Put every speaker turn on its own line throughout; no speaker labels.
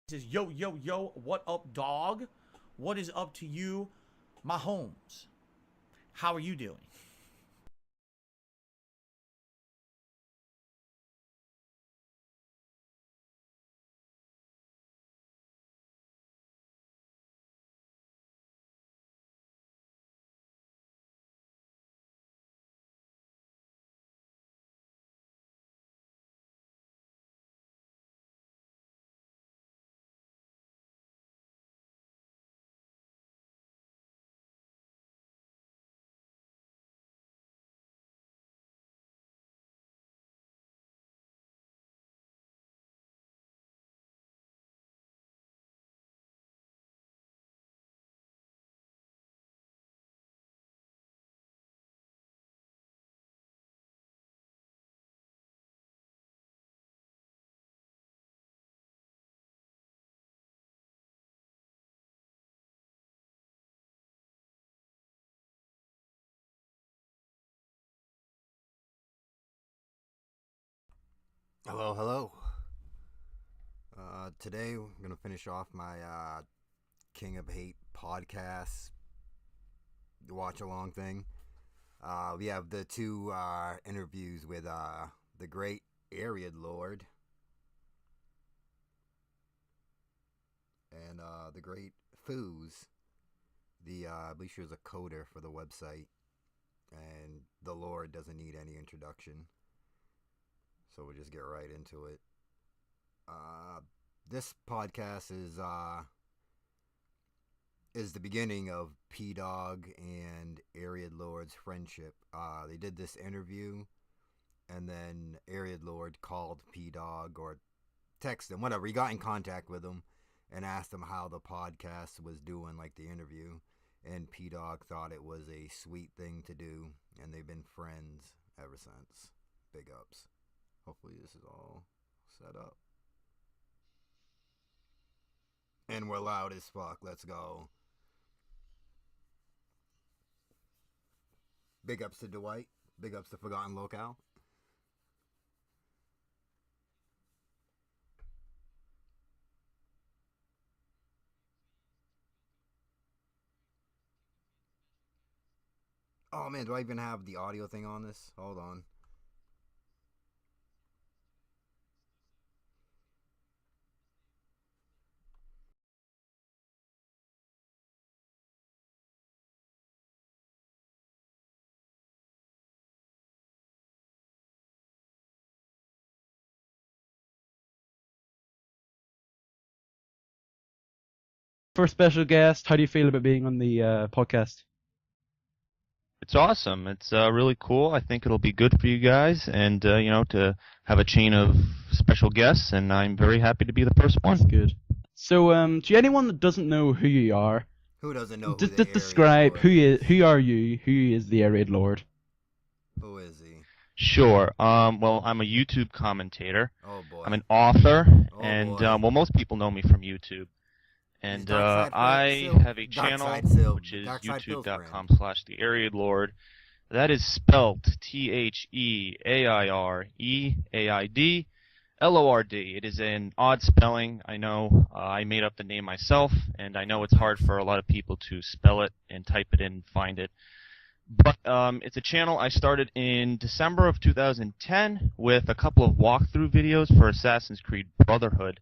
Says, yo, yo, yo, what up, dog? What is up to you, my homes? How are you doing?
Hello, hello. Today we're gonna finish off my King of Hate podcast watch along thing. We have the two interviews with the great Ariad Lord and the great Foos. I believe she was a coder for the website, and the Lord doesn't need any introduction, so we'll just get right into it. This podcast is the beginning of P Dog and Ariad Lord's friendship. They did this interview, and then Ariad Lord called P Dog or texted him, whatever. He got in contact with him and asked him how the podcast was doing, like the interview. And P Dog thought it was a sweet thing to do, and they've been friends ever since. Big ups. Hopefully, this is all set up. And we're loud as fuck. Let's go. Big ups to Dwight. Big ups to Forgotten Locale. Oh man, do I even have the audio thing on this? Hold on.
For special guest, how do you feel about being on the podcast?
It's awesome. It's really cool. I think it'll be good for you guys, and to have a chain of special guests. And I'm very happy to be the first one.
That's good. So, to anyone that doesn't know who you are,
Who doesn't know who
just
the
describe
Ariad
who
Lord
is who are you? Who is the Ariad Lord?
Who is he?
Sure. Well, I'm a YouTube commentator.
Oh boy.
I'm an author,
Oh,
and
boy.
well, most people know me from YouTube. And I have a channel which is youtube.com/the Ariad Lord. That is spelt TheAireaidLord. It is an odd spelling. I know I made up the name myself, and I know it's hard for a lot of people to spell it and type it in and find it. But it's a channel I started in December of 2010 with a couple of walkthrough videos for Assassin's Creed Brotherhood.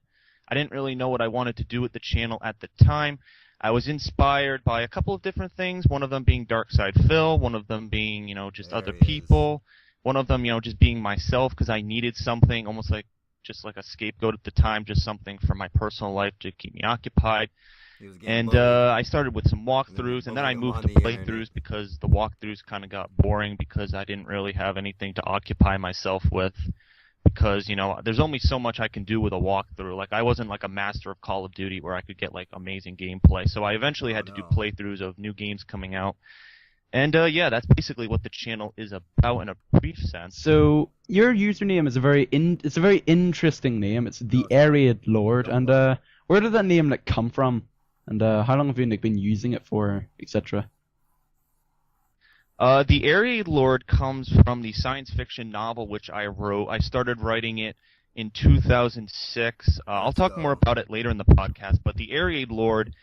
I didn't really know what I wanted to do with the channel at the time. I was inspired by a couple of different things, one of them being Darkside Phil, one of them being, just
There
other
he is.
people, one of them, just being myself because I needed something almost like just like a scapegoat at the time, just something for my personal life to keep me occupied.
He was getting
And
bullied.
I started with some walkthroughs, and then I
bullied him
moved
on
to
the
playthroughs
internet.
because the walkthroughs kind of got boring because I didn't really have anything to occupy myself with. Because, there's only so much I can do with a walkthrough. Like, I wasn't like a master of Call of Duty where I could get like amazing gameplay. So I eventually had to do playthroughs of new games coming out. And yeah, that's basically what the channel is about in a brief sense.
So, your username is it's a very interesting name. It's the Ariad Lord, and where did that name come from? And how long have you been using it for, etc.?
The Ariad Lord comes from the science fiction novel which I wrote. I started writing it in 2006. I'll talk more about it later in the podcast, but the Ariade Lord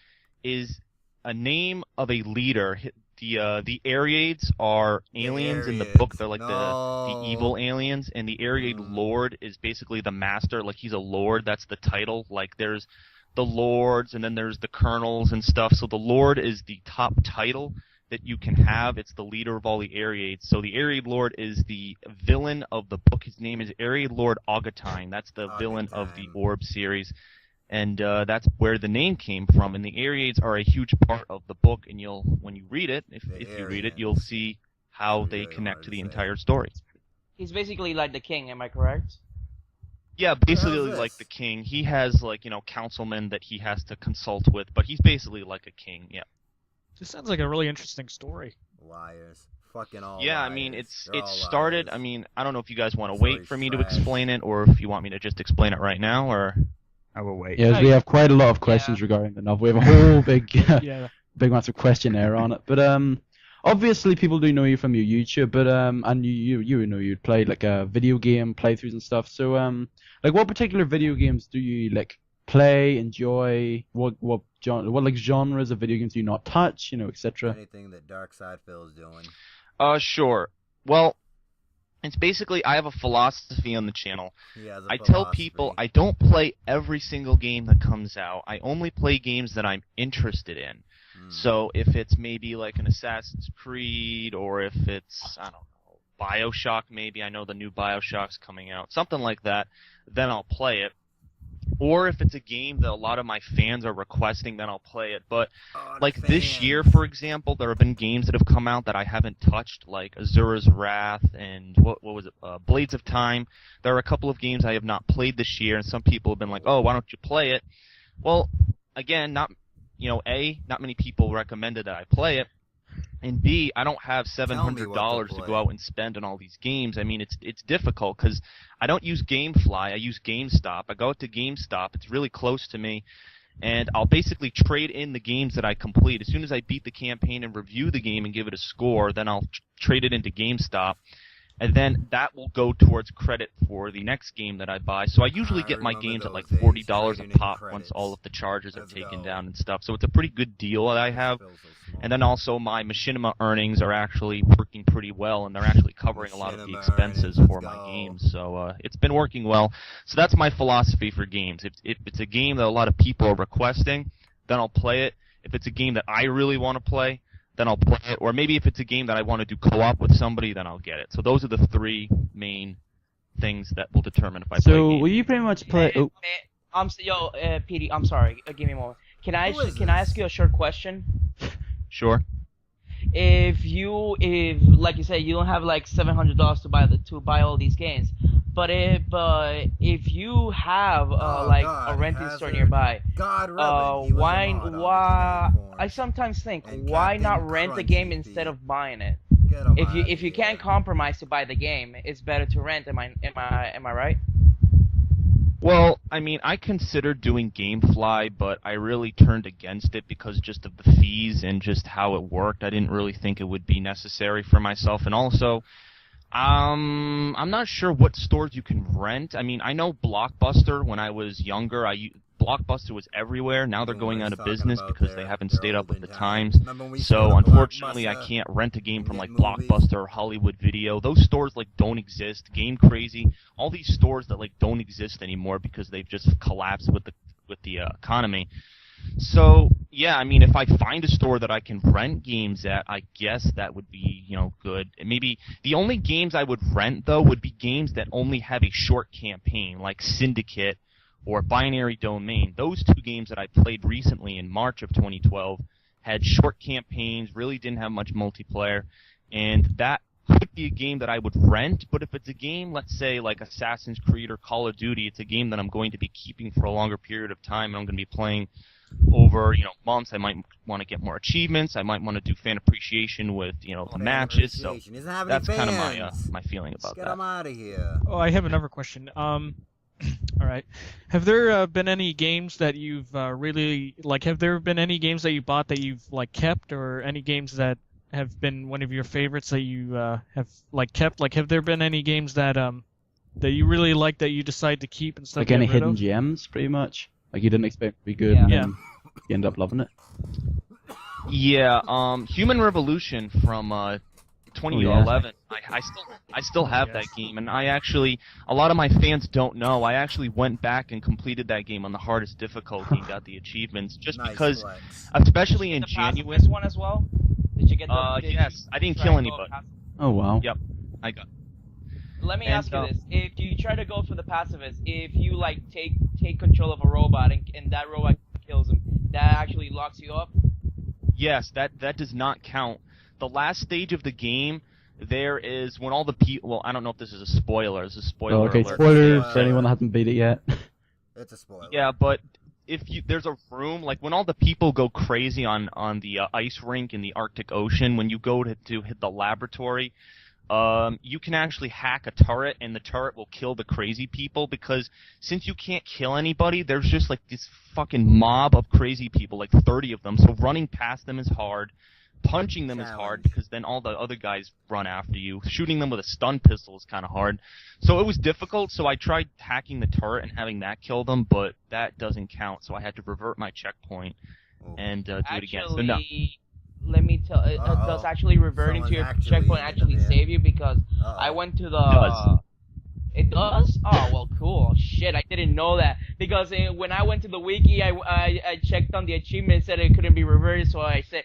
is a name of a leader. The Ariades are aliens in the book. They're like the evil aliens, and the Ariade Lord is basically the master. Like, he's a lord. That's the title. Like, there's the lords, and then there's the colonels and stuff. So the Lord is the top title that you can have. It's the leader of all the Ariades. So the Ariade Lord is the villain of the book. His name is Ariade Lord Augutine. That's the villain of the Orb series. And that's where the name came from. And the Ariades are a huge part of the book. And when you read it, if you read it, you'll see how they connect to the entire story.
He's basically like the king, am I correct?
Yeah, basically like the king. He has, like, councilmen that he has to consult with, but he's basically like a king, yeah.
This sounds like a really interesting story.
Liars. Fucking all
Yeah,
liars.
I mean, it
They're all
started,
liars.
I mean, I don't know if you guys want to
Sorry,
wait for me to
trash.
explain it, or if you want me to just explain it right now, or...
I will wait.
Yes, we have quite a lot of questions regarding the novel. We have a whole big, big massive questionnaire on it. But obviously people do know you from your YouTube. But and you know you play like video game playthroughs and stuff. So like what particular video games do you like play, enjoy? What genres of video games do you not touch? Etc.
Anything that Dark Side Phil's doing.
Sure. Well, it's basically, I have a philosophy on the channel. I tell people I don't play every single game that comes out. I only play games that I'm interested in. So if it's maybe like an Assassin's Creed, or if it's, I don't know, BioShock maybe, I know the new BioShock's coming out, something like that, then I'll play it. Or if it's a game that a lot of my fans are requesting, then I'll play it. But like this year, for example, there have been games that have come out that I haven't touched, like Azura's Wrath and what was it, Blades of Time. There are a couple of games I have not played this year, and some people have been like, "Oh, why don't you play it?" Well, again, not many people recommended that I play it. And B, I don't have $700 to go out and spend on all these games. I mean, it's difficult because I don't use GameFly. I use GameStop. I go out to GameStop. It's really close to me. And I'll basically trade in the games that I complete. As soon as I beat the campaign and review the game and give it a score, then I'll trade it into GameStop. And then that will go towards credit for the next game that I buy. So I usually get my games at like $40 a pop once all of the charges are taken down and stuff. So it's a pretty good deal that I have. And then also my machinima earnings are actually working pretty well, and they're actually covering a lot of the expenses for my games. So it's been working well. So that's my philosophy for games. If it's a game that a lot of people are requesting, then I'll play it. If it's a game that I really want to play, then I'll play it. Or maybe if it's a game that I want to do co-op with somebody, then I'll get it. So those are the three main things that will determine if I play games.
So will you pretty much play...
PD, I'm sorry. Give me a moment. Can I ask you a short question?
Sure.
If like you said, you don't have like $700 to buy all these games, but if you have a renting store nearby, why I sometimes think, why not rent the game instead of buying it? If you can't compromise to buy the game, it's better to rent. Am I right?
Well, I mean, I considered doing GameFly, but I really turned against it because just of the fees and just how it worked. I didn't really think it would be necessary for myself. And also, I'm not sure what stores you can rent. I mean, I know Blockbuster, when I was younger, Blockbuster was everywhere. Now they're going out of business because they haven't stayed up with the times. So unfortunately, I can't rent a game from like Blockbuster or Hollywood Video. Those stores like don't exist. Game Crazy, all these stores that like don't exist anymore because they've just collapsed with the economy. So yeah, I mean, if I find a store that I can rent games at, I guess that would be, good. Maybe the only games I would rent though would be games that only have a short campaign, like Syndicate or Binary Domain. Those two games that I played recently in March of 2012 had short campaigns, really didn't have much multiplayer, and that could be a game that I would rent. But if it's a game, let's say like Assassin's Creed or Call of Duty, it's a game that I'm going to be keeping for a longer period of time, and I'm going to be playing over months. I might want to get more achievements. I might want to do fan appreciation with the matches. So that's kind of my feeling about that.
Get them out of here.
Oh, I have another question. All right. Have there been any games that you've really like? Have there been any games that you bought that you've like kept, or any games that have been one of your favorites that you have like kept? Like, have there been any games that that you really like that you decide to keep instead
Like
of
any
get rid
hidden
of?
gems, pretty much. Like you didn't expect it to be good,
Yeah.
and
Yeah.
then you end up loving it.
Yeah, Human Revolution from 2011. I still have that game, and I actually, a lot of my fans don't know. I actually went back and completed that game on the hardest difficulty and got the achievements, just
Nice
because,
flex.
especially
Did you
in
get the
January.
pacifist one as well? Did you get the? Did
Yes,
you
I didn't
try
kill
and go
anybody.
pacifist?
Oh wow.
Yep, I got.
Let me
And,
ask you this: if you try to go for the pacifist, if you like take control of a robot and that robot kills him, that actually locks you up?
Yes, that does not count. The last stage of the game, there is when all the people. Well, I don't know if this is a spoiler. This is a spoiler
Oh, okay,
alert.
spoilers for anyone that hasn't beat it yet.
It's a spoiler.
Yeah, but if you there's a room like when all the people go crazy on the ice rink in the Arctic Ocean, when you go to hit the laboratory, you can actually hack a turret, and the turret will kill the crazy people, because since you can't kill anybody, there's just like this fucking mob of crazy people, like 30 of them. So running past them is hard. Punching them is hard,
Challenge.
because then all the other guys run after you. Shooting them with a stun pistol is kind of hard. So it was difficult, so I tried hacking the turret and having that kill them, but that doesn't count, so I had to revert my checkpoint
Oh.
and do it again. So no.
Actually, let me tell. Does actually reverting to
Someone's
your
actually
checkpoint
in it,
actually
yeah.
save you? Because
Uh-oh.
I went to the.
does.
It does? Oh well, cool. Shit, I didn't know that. Because when I went to the wiki, I checked on the achievement. It said it couldn't be reverted, so I said,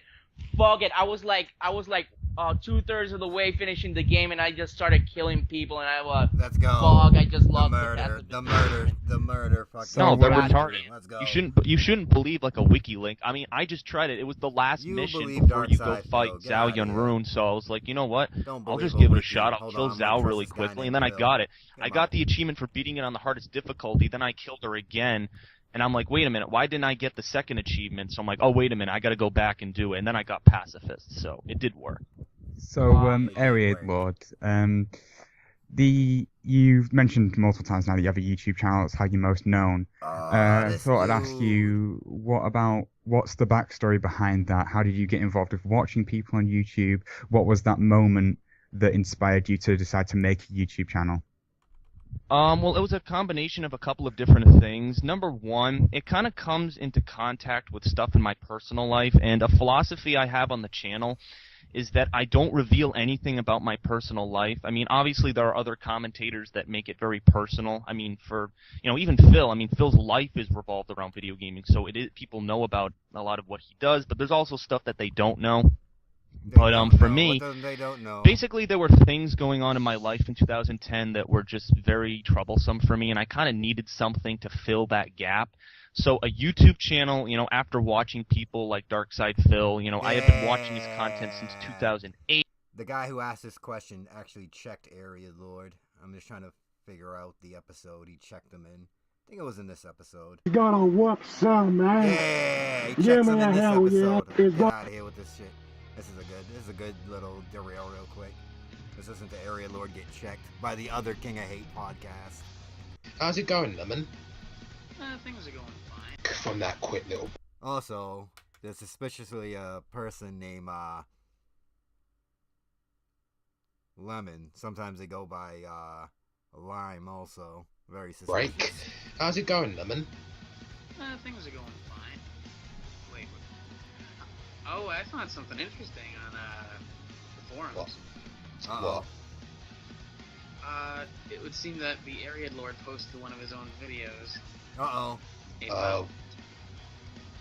"Fuck it." I was like 2/3 of the way finishing the game, and I just started killing people, and I was.
Let's go.
Fuck! I just lost
the murder. The murder. Fucking.
So
No, they're
when-
retarded.
Let's go.
You shouldn't believe like a wiki link. I mean, I just tried it. It was the last
You
mission
believe
before you go
Dark Side,
fight
Phil. Get
Zhao
outta here.
Yunrun. So I was like, you know what?
Don't
I'll
believe
just give it a
wiki.
shot. I'll
Hold
kill
on, I'm gonna
Zhao
trust
really
this guy
quickly,
named
and then I
Phil.
got it.
Come
I got
on.
the achievement for beating it on the hardest difficulty. Then I killed her again, and I'm like, wait a minute, why didn't I get the second achievement? So I'm like, oh wait a minute, I got to go back and do it. And then I got pacifist, so it did work.
So, Area Lord, you've mentioned multiple times now that you have a YouTube channel. It's how you're most known. I
This
thought I'd ask
dude.
you, what's the backstory behind that? How did you get involved with watching people on YouTube? What was that moment that inspired you to decide to make a YouTube channel?
Well, it was a combination of a couple of different things. Number one, it kind of comes into contact with stuff in my personal life, and a philosophy I have on the channel is that I don't reveal anything about my personal life. I mean, obviously there are other commentators that make it very personal. I mean, even Phil. I mean, Phil's life is revolved around video gaming, so people know about a lot of what he does, but there's also stuff that they don't know. But for me,
they don't know.
basically there were things going on in my life in 2010 that were just very troublesome for me, and I kind of needed something to fill that gap. So a YouTube channel, after watching people like Darkside Phil, I have been watching his content since 2008.
The guy who asked this question actually checked Area Lord. I'm just trying to figure out the episode he checked them in. I think it was in this episode.
You gotta whoop some, man.
Yeah, he
Yeah,
checks them
man,
in this
hell yeah.
episode. Get out of here with this shit. This is a good little derail real quick. This isn't the Area Lord get checked by the other King of Hate podcast.
How's it going, Lemon?
Things are going fine.
From that quick little...
Also, there's suspiciously a person named Lemon. Sometimes they go by Lime also. Very suspicious.
Break. How's it going, Lemon?
Things are going fine. Wait. Oh, I found something interesting on the forums.
What?
Uh-oh.
What?
It would seem that the Area Lord posted one of his own videos.
Uh-oh.
Oh.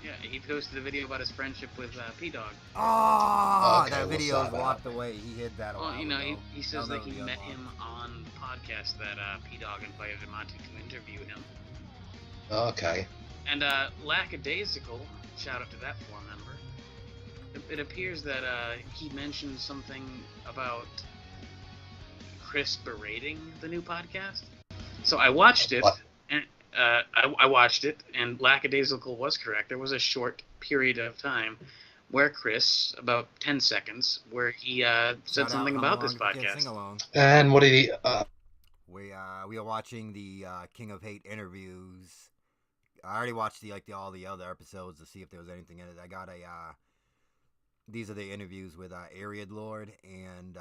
Yeah, he posted a video about his friendship with P-Dog.
Oh,
Okay,
that
what's
video
that
is locked away. He hid that a while
Well,
ago.
he says
That'll
that he
never be
met
unlocked.
him on the podcast that P-Dog invited him on to interview him.
Okay.
And Lackadaisical, shout out to that forum member. It appears that he mentioned something about Chris berating the new podcast. So I watched it,
What?
and I watched it, and Lackadaisical was correct. There was a short period of time where Chris, about 10 seconds, where he said
Shout
something
out,
about
how
this
long you can
podcast.
sing along.
And what did he...
We are watching the King of Hate interviews. I already watched all the other episodes to see if there was anything in it. I got a these are the interviews with Ariad Lord and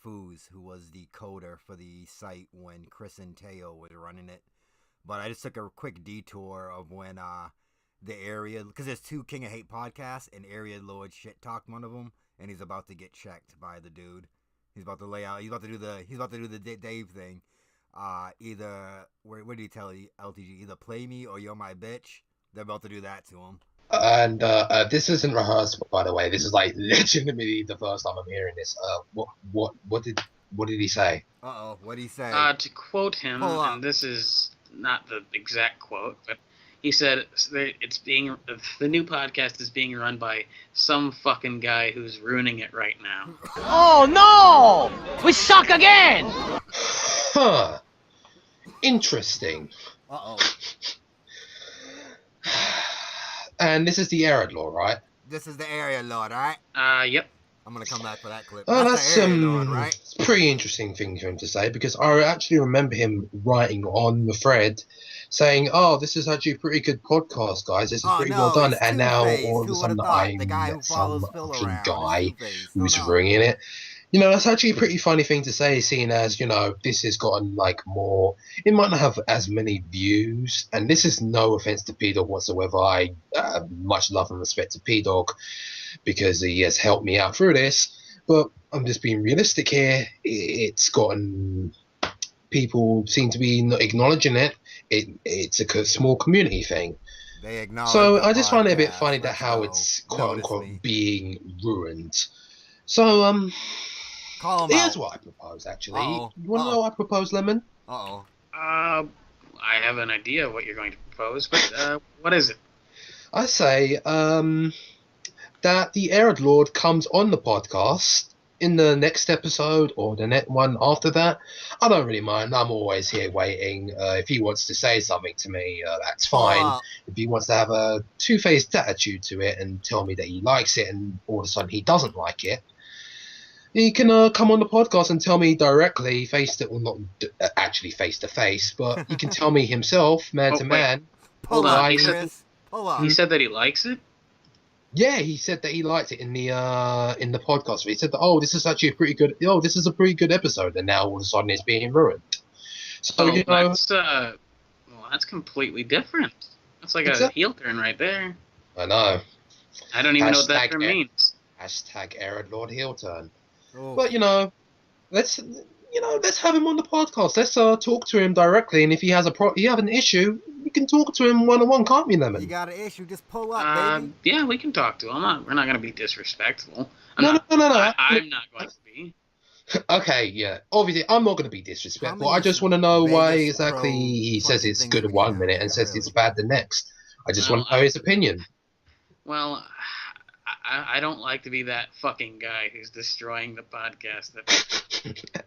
Foos, who was the coder for the site when Chris and Teo was running it. But I just took a quick detour of when the area, because there's two King of Hate podcasts, and Ariad Lord shit talked one of them, and he's about to get checked by the dude. He's about to lay out. He's about to do the Dave thing. Either what did he tell LTG? Either play me or you're my bitch. They're about to do that to him.
And this isn't rehearsed, by the way. This is like legitimately the first time I'm hearing this. What did he say?
What did he say?
To quote him, and this is not the exact quote, but he said the new podcast is being run by some fucking guy who's ruining it right now.
Oh no! We suck again!
Huh. Interesting. And this is the Ariad Lord, right?
This is the Ariad Lord, right?
Yep.
I'm gonna come back for that clip.
Oh,
that's the Ariad Lord, right?
It's a pretty interesting thing for him to say, because I actually remember him writing on the thread saying, "Oh, this is actually a pretty good podcast, guys. This is pretty well done." And now all of a sudden I'm some fucking guy who's bringing it. You know, that's actually a pretty funny thing to say, seeing as, you know, this has gotten, like, more... It might not have as many views, and this is no offense to P-Dog whatsoever. I have much love and respect to P-Dog, because he has helped me out through this, but I'm just being realistic here. It's gotten... People seem to be not acknowledging it. It's a small community thing.
They acknowledge
So
the
I just find it a bit
podcast.
funny that how it's, quote-unquote, being ruined. So, here's what I propose, actually. You want to know what I propose, Lemon?
I have an idea what you're going to propose, but what is it?
I say that the Ariad Lord comes on the podcast in the next episode or the next one after that. I don't really mind. I'm always here waiting. If he wants to say something to me, that's fine. If he wants to have a two-faced attitude to it and tell me that he likes it and all of a sudden he doesn't like it, he can come on the podcast and tell me directly, not actually face to face, but he can tell me himself, man to man.
Hold on, he said that he likes it?
Yeah, he said that he liked it in the podcast. He said that, this is actually this is a pretty good episode, and now all of a sudden it's being ruined. So you know,
that's completely different. That's like a heel turn right there.
I know.
I don't even know what that term means.
Hashtag Ariad Lord heel turn. But let's have him on the podcast. Let's talk to him directly, and if he has you have an issue, you can talk to him one-on-one, can't we, Lemon?
You got an issue, just pull up, baby.
Yeah, we can talk to him. We're not going to be disrespectful.
No.
I'm not going to be.
Okay, yeah. Obviously, I'm not going to be disrespectful. I just want to know why exactly he says it's good 1 minute and says it's bad the next. I just want to know his opinion.
Well, I don't like to be that fucking guy who's destroying the podcast.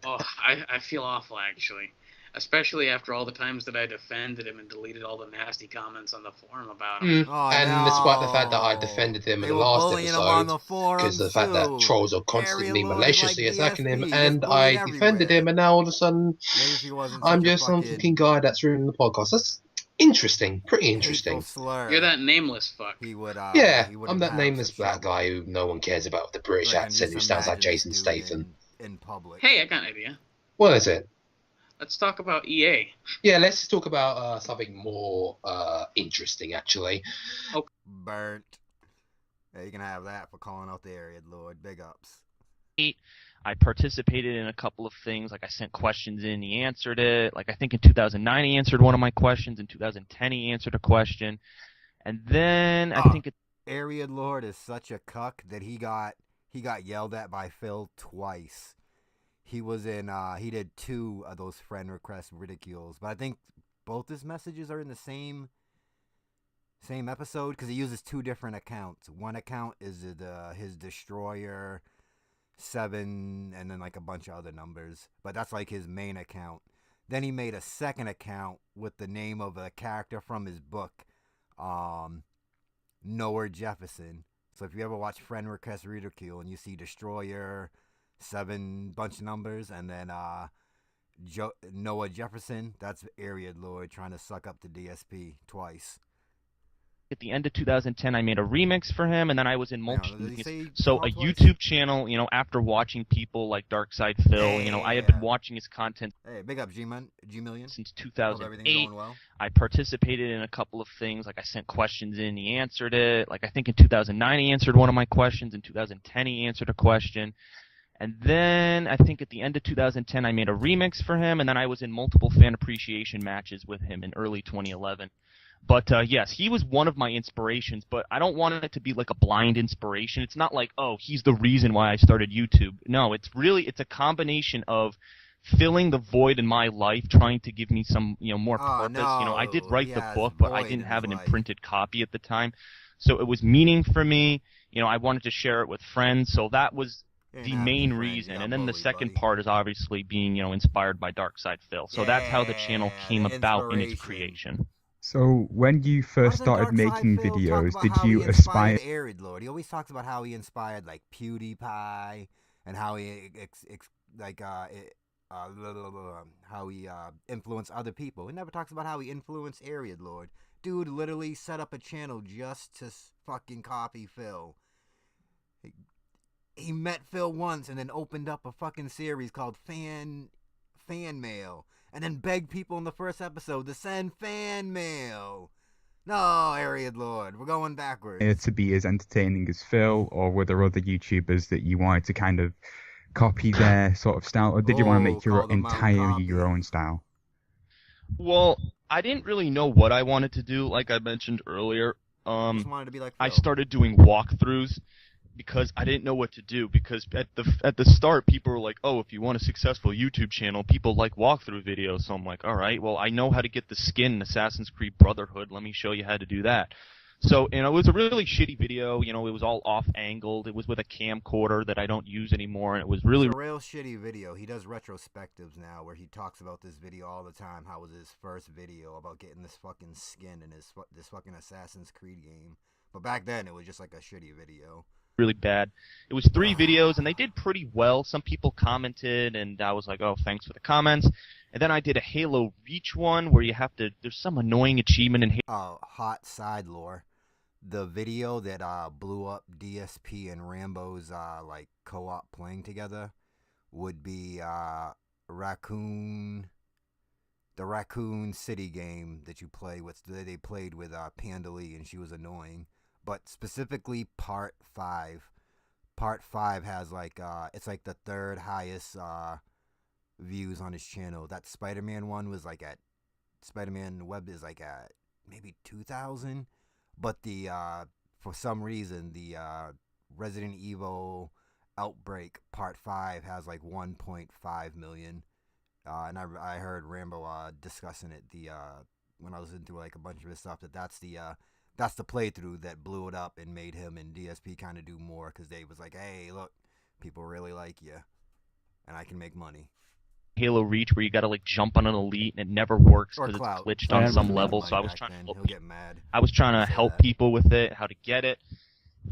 I feel awful, actually. Especially after all the times that I defended him and deleted all the nasty comments on the forum about him.
Despite the fact that I defended him in the last episode, because the fact that trolls are constantly maliciously attacking him, and I defended him, and now all of a sudden, I'm just some fucking guy that's ruining the podcast. That's interesting, pretty interesting.
You're that nameless fuck.
I'm that nameless black guy who no one cares about with the British accent who sounds like Jason Statham.
In public.
Hey, I got an idea.
What is it?
Let's talk about EA.
Yeah, let's talk about something more interesting, actually.
Okay.
Burnt. Yeah, you can have that for calling out the Ariad Lord. Big ups.
I participated in a couple of things, like I sent questions in, he answered it. Like I think in 2009 he answered one of my questions. In 2010 he answered a question. And then I think
Ariad Lord is such a cuck that he got yelled at by Phil twice. He was in he did 2 of those friend request ridicules, but I think both his messages are in the same episode because he uses 2 different accounts. One account is his Destroyer 7 and then like a bunch of other numbers, but that's like his main account. Then he made a second account with the name of a character from his book, Noah Jefferson. So if you ever watch Friend Request Ridicule and you see Destroyer 7 bunch of numbers and then Noah Jefferson, that's Ariad Lord trying to suck up the DSP twice.
at the end of 2010, I made a remix for him, and then I was in multiple. So a
twice?
YouTube channel, after watching people like Darkside Phil, I had been watching his content.
Hey, big up G-Million.
Since
Hope everything's
2008.
going well.
I participated in a couple of things, like I sent questions in, he answered it. Like I think in 2009 he answered one of my questions. In 2010 he answered a question. And then I think at the end of 2010 I made a remix for him, and then I was in multiple fan appreciation matches with him in early 2011. But yes, he was one of my inspirations, but I don't want it to be like a blind inspiration. It's not like, oh, he's the reason why I started YouTube. No, it's a combination of filling the void in my life, trying to give me some, more purpose.
No,
I did write the book, but I didn't have an
life.
imprinted copy at the time. So it was meaning for me. I wanted to share it with friends, so that was the main reason. And then the second part is obviously being, inspired by Darkside Phil. So that's how the channel came about in its creation.
So when you first started making videos, did you aspire?
Arid Lord. He always talks about how he inspired like PewDiePie and how he influenced other people. He never talks about how he influenced Arid Lord. Dude literally set up a channel just to fucking copy Phil. He met Phil once and then opened up a fucking series called Fan Mail. And then begged people in the first episode to send fan mail. No, Arid Lord, we're going backwards.
To be as entertaining as Phil, or were there other YouTubers that you wanted to kind of copy their sort of style, or did you want to make your entirely your own style?
Well, I didn't really know what I wanted to do, like I mentioned earlier.
Just wanted to be like Phil.
I started doing walkthroughs because I didn't know what to do, because at the start people were like, oh, if you want a successful YouTube channel, people like walkthrough videos. So I'm like, all right, well, I know how to get the skin in Assassin's Creed Brotherhood. Let me show you how to do that. So, it was a really shitty video. It was all off-angled. It was with a camcorder that I don't use anymore, and it was really...
It's a real shitty video. He does retrospectives now where he talks about this video all the time, how it was his first video about getting this fucking skin in this fucking Assassin's Creed game. But back then, it was just like a shitty video.
Really bad. It was 3 videos, and they did pretty well. Some people commented, and I was like, oh, thanks for the comments. And then I did a Halo Reach one where you have to... There's some annoying achievement in Halo...
hot side lore. The video that blew up DSP and Rambo's co-op playing together would be the Raccoon City game that you play with. They played with Panda Lee, and she was annoying. But specifically Part 5. Part 5 has it's like the third highest views on his channel. That Spider-Man one was Spider-Man Web is at maybe 2,000. But for some reason, the Resident Evil Outbreak Part 5 has 1.5 million. And I heard Rambo discussing it when I was into a bunch of his stuff, that's the playthrough that blew it up and made him and DSP kind of do more, because they was like, hey, look, people really like you, and I can make money.
Halo Reach where you gotta jump on an elite and it never works because it's glitched on some level. So I was trying to help people. I was trying to help people with it, how to get it.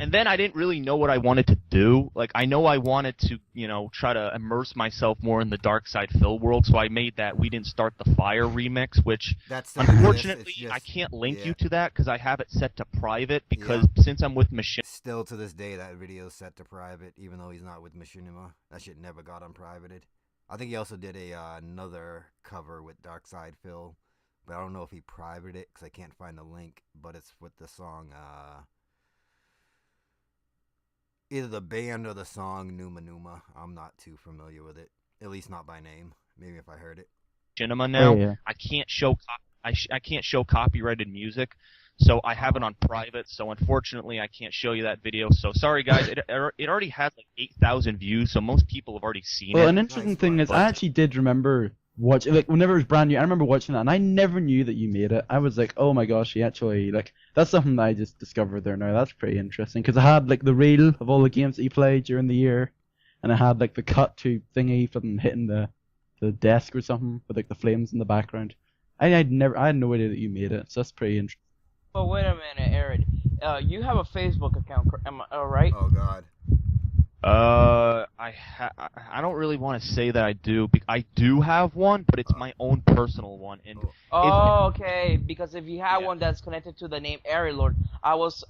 And then I didn't really know what I wanted to do. I know I wanted to, try to immerse myself more in the Darkside Phil world, so I made that We Didn't Start the Fire remix, which unfortunately I can't link you to that because I have it set to private, because since I'm with Machinima...
Still to this day that video is set to private, even though he's not with Machinima. That shit never got unprivated. I think he also did another cover with Darkside Phil, but I don't know if he privated it because I can't find the link, but it's with the song... either the band or the song Numa Numa. I'm not too familiar with it, at least not by name. Maybe if I heard it.
Cinema now. I can't show I can't show copyrighted music, so I have it on private. So unfortunately, I can't show you that video. So sorry, guys. It already has 8,000 views, so most people have already seen it.
Well, an interesting thing is, I actually did remember watching, whenever it was brand new. I remember watching that, and I never knew that you made it. I was like, oh my gosh, he actually that's something that I just discovered there now. That's pretty interesting, because I had the reel of all the games that you played during the year, and I had the cut to thingy from hitting the desk or something with the flames in the background. I had no idea that you made it, so that's pretty interesting.
Well, wait a minute, Aaron. You have a Facebook account, am I right?
Oh God.
I don't really want to say that I do. I do have one, but it's my own personal one. And
okay. Because if you have one that's connected to the name Area Lord, I was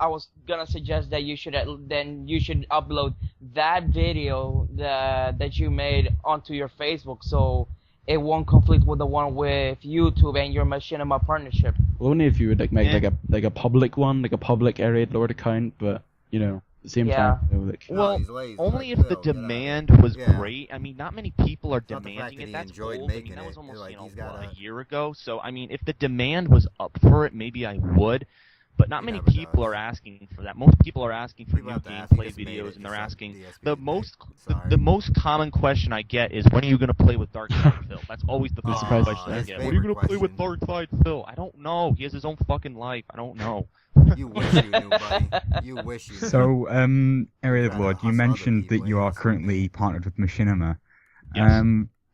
gonna suggest that you should upload that video that you made onto your Facebook, so it won't conflict with the one with YouTube and your Machinima partnership.
Well, only if you would make like a public one, like a public Area Lord account, but you know, at the same time. You know, like,
well, only if the demand was great. I mean, not many people are demanding it. That's old. I mean, that was almost a year ago. So I mean, if the demand was up for it, maybe I would. But not many people are asking for that. Most people are asking for new gameplay videos, and they're asking the most common question I get is, when are you gonna play with Darkside Phil? That's always the first question I get. When are you gonna play with Darkside Phil? I don't know. He has his own fucking life. I don't know.
You wish you knew, buddy. You wish you knew.
So, Area Lord, you mentioned that you are currently partnered with Machinima.
Yes.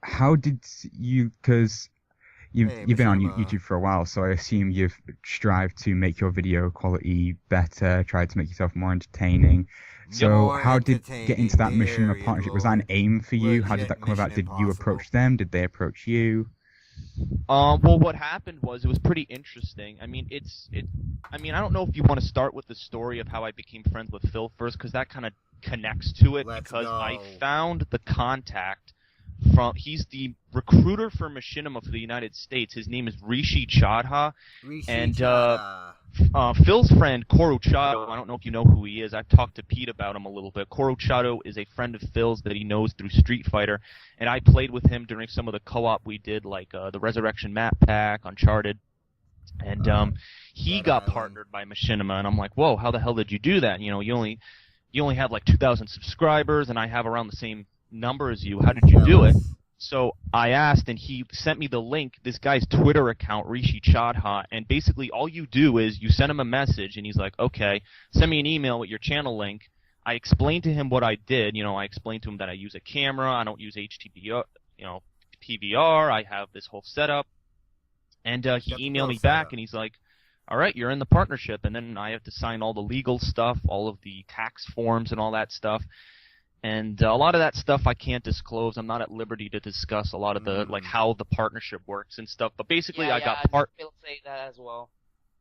How did you? Because you've been on YouTube for a while, so I assume you've strived to make your video quality better, tried to make yourself more entertaining. So how did getting to that Machinima partnership, was that an aim for you? How did that come about? Did you approach them? Did they approach you?
Well, what happened was, it was pretty interesting. I mean, I mean, I don't know if you want to start with the story of how I became friends with Phil first, because that kind of connects to it. I found the contact he's the recruiter for Machinima for the United States. His name is Rishi Chadha. Phil's friend, Koro Chado, I don't know if you know who he is. I've talked to Pete about him a little bit. Koro Chado is a friend of Phil's that he knows through Street Fighter, and I played with him during some of the co-op we did, like the Resurrection Map Pack, Uncharted, and he got partnered by Machinima, and I'm like, whoa, how the hell did you do that? You know, you only have like 2,000 subscribers, and I have around the same number as you. How did you do it? So I asked, and he sent me the link, this guy's Twitter account, Rishi Chadha, and basically all you do is you send him a message, and he's like, okay, send me an email with your channel link. I explained to him what I did. You know, I explained to him that I use a camera, I don't use HTBR, PVR, I have this whole setup, and he emailed me back, and he's like, all right, you're in the partnership, and then I have to sign all the legal stuff, all of the tax forms and all that stuff. And a lot of that stuff I can't disclose. I'm not at liberty to discuss a lot of the how the partnership works and stuff. But basically, I got
say that as well.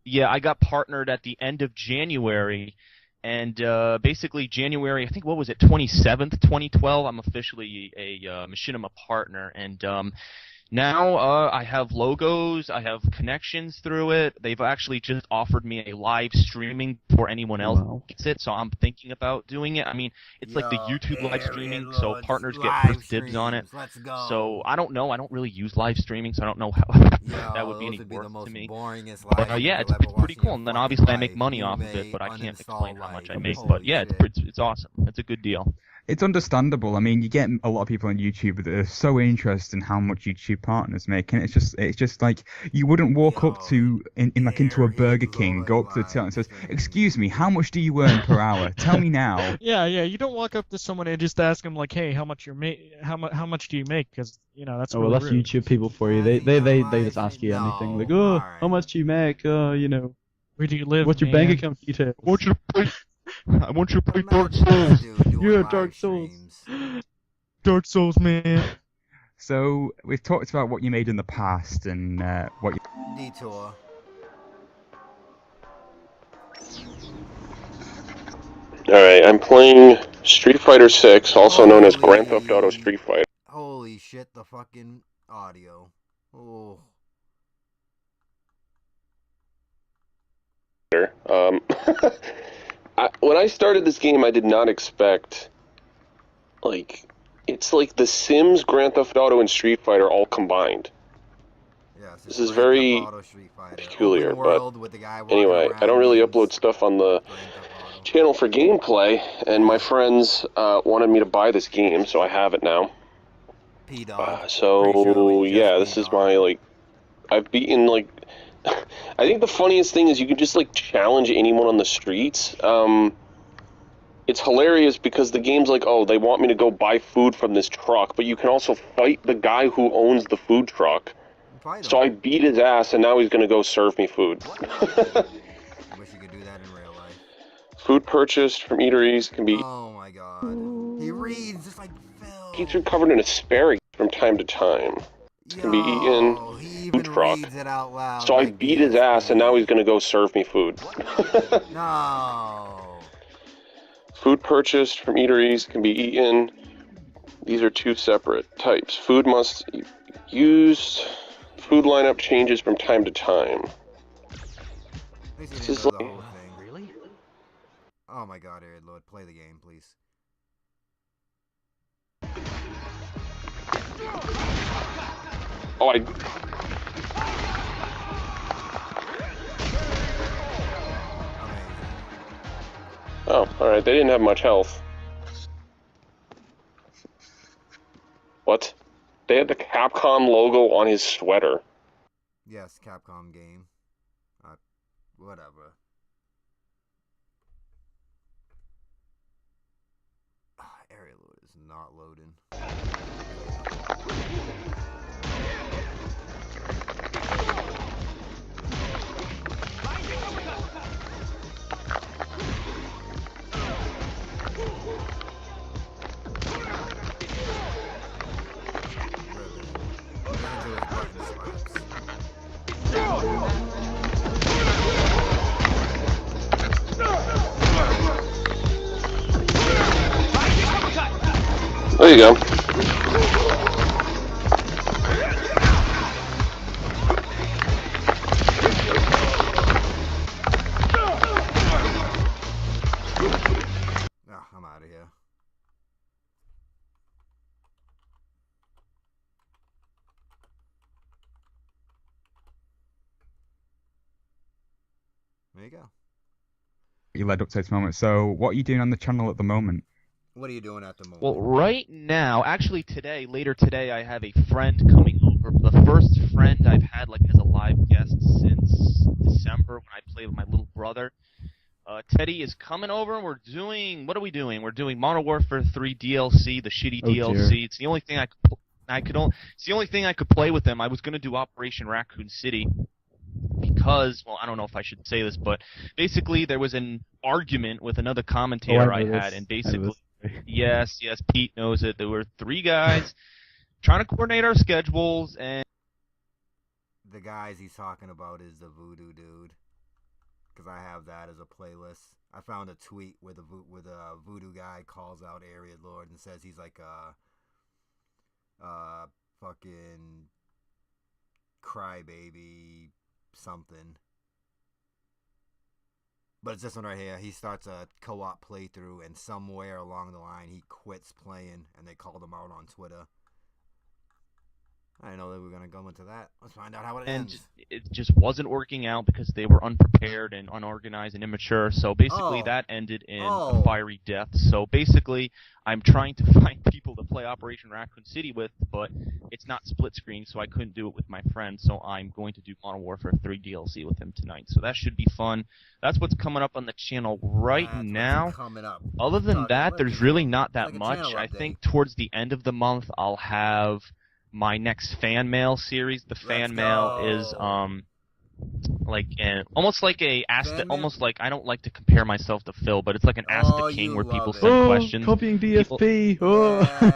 Yeah, I got partnered at the end of January, and basically January, I think, what was it, 27th, 2012. I'm officially a Machinima partner, and now I have logos, I have connections through it. They've actually just offered me a live streaming before anyone else gets it, so I'm thinking about doing it. I mean, it's like the YouTube live streaming, so partners get first dibs on it. So I don't know. I don't really use live streaming, so I don't know how that would be any worth to me. But yeah, it's pretty cool. And then obviously I make money off of it, but I can't explain how much I make. But yeah, it's awesome. It's a good deal.
It's understandable. I mean, you get a lot of people on YouTube that are so interested in how much YouTube partners make, and it's just like, you wouldn't walk up to into a Burger King, go up to the till and says, "Excuse me, how much do you earn per hour? Tell me now."
Yeah, you don't walk up to someone and just ask them like, "Hey, how much much do you make?" Because that's
well, that's rude. YouTube people for you. They just ask you anything like, "Oh, how much do you make? Where
do you live?
What's your bank account details?
What's your I want you to play Dark Souls.
Yeah, Dark Souls.
Dark Souls, man.
So, we've talked about what you made in the past and what you...
Detour.
Alright, I'm playing Street Fighter 6, also known as Grand Theft Auto Street Fighter.
Holy shit, the fucking audio. Oh.
When I started this game, I did not expect, it's like The Sims, Grand Theft Auto, and Street Fighter all combined.
Yeah,
this is very peculiar, but anyway, I don't really upload stuff on the channel for gameplay, and my friends wanted me to buy this game, so I have it now. So, yeah, this is my, I've beaten, I think the funniest thing is you can just challenge anyone on the streets. It's hilarious because the game's like, oh, they want me to go buy food from this truck, but you can also fight the guy who owns the food truck. So I beat his ass, and now he's gonna go serve me food.
I wish you could do that in real life.
Food purchased from eateries can be...
Oh my god. He reads just like
Pizza covered in asparagus from time to time. It's gonna be eaten.
He
Food
even
truck.
reads it out loud.
So I
like
beat his ass, and now he's gonna go serve me food.
No.
Food purchased from eateries can be eaten. These are two separate types. Food must be used. Food lineup changes from time to time. This is like...
Really? Oh my god, Arid Lord, play the game, please.
Oh, Oh, alright, they didn't have much health. What? They had the Capcom logo on his sweater.
Yes, Capcom game. Whatever. Area Lord is not loading.
There you go.
Oh, I'm out of here. There you go.
You led up to this moment. So, what are you doing on the channel at the moment?
What are you doing at the moment?
Well, right now, actually today, later today, I have a friend coming over. The first friend I've had like as a live guest since December when I played with my little brother. Teddy is coming over, and we're doing... What are we doing? We're doing Modern Warfare 3 DLC, the shitty DLC.
Dear.
It's the only thing it's the only thing I could play with them. I was going to do Operation Raccoon City because, well, I don't know if I should say this, but basically there was an argument with another commentator I had, and basically... Yes, Pete knows it. There were 3 guys trying to coordinate our schedules, and...
The guys he's talking about is the Voodoo dude. Because I have that as a playlist. I found a tweet where a Voodoo guy calls out Area Lord and says he's like a fucking crybaby something. But it's this one right here. He starts a co-op playthrough, and somewhere along the line he quits playing, and they called him out on Twitter. I didn't know that we were going to go into that. Let's find out how it ends.
It just wasn't working out because they were unprepared and unorganized and immature. So basically that ended in a fiery death. So basically I'm trying to find people to play Operation Raccoon City with, but it's not split screen, so I couldn't do it with my friend. So I'm going to do Modern Warfare 3 DLC with him tonight. So that should be fun. That's what's coming up on the channel right now. Other than that, there's really not that much. I think towards the end of the month I'll have my next fan mail series. The fan mail is like almost like I don't like to compare myself to Phil, but it's like an Ask the King where people send questions.
Copying DSP.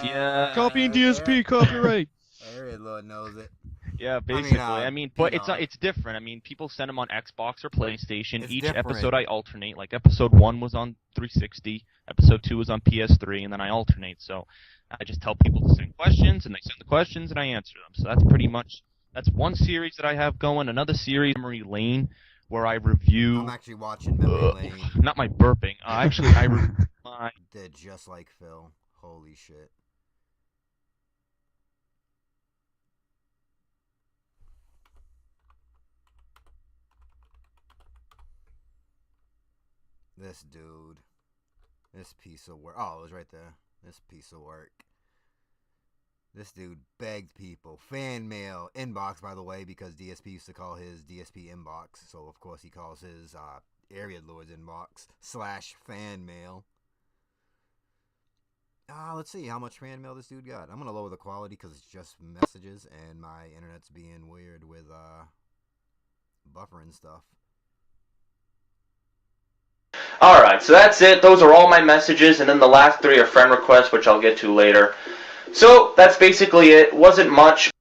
Yeah.
Copying DSP copyright.
Area Lord knows it.
Yeah, basically. I mean, but it's different. I mean, people send them on Xbox or PlayStation. Each episode I alternate. Like episode 1 was on 360, episode 2 was on PS3, and then I alternate. So I just tell people to send questions, and they send the questions, and I answer them. So that's one series that I have going. Another series, Memory Lane, where I review...
I'm actually watching Memory Lane.
Not my burping. Actually, I review my...
Did just like Phil. Holy shit. This dude. This piece of work. Oh, it was right there. This piece of work. This dude begged people. Fan mail. Inbox, by the way, because DSP used to call his DSP inbox. So, of course, he calls his Area Lord's inbox / fan mail. Let's see how much fan mail this dude got. I'm going to lower the quality because it's just messages and my internet's being weird with buffering stuff.
Alright, so that's it. Those are all my messages, and then the last 3 are friend requests, which I'll get to later. So that's basically it. Wasn't much,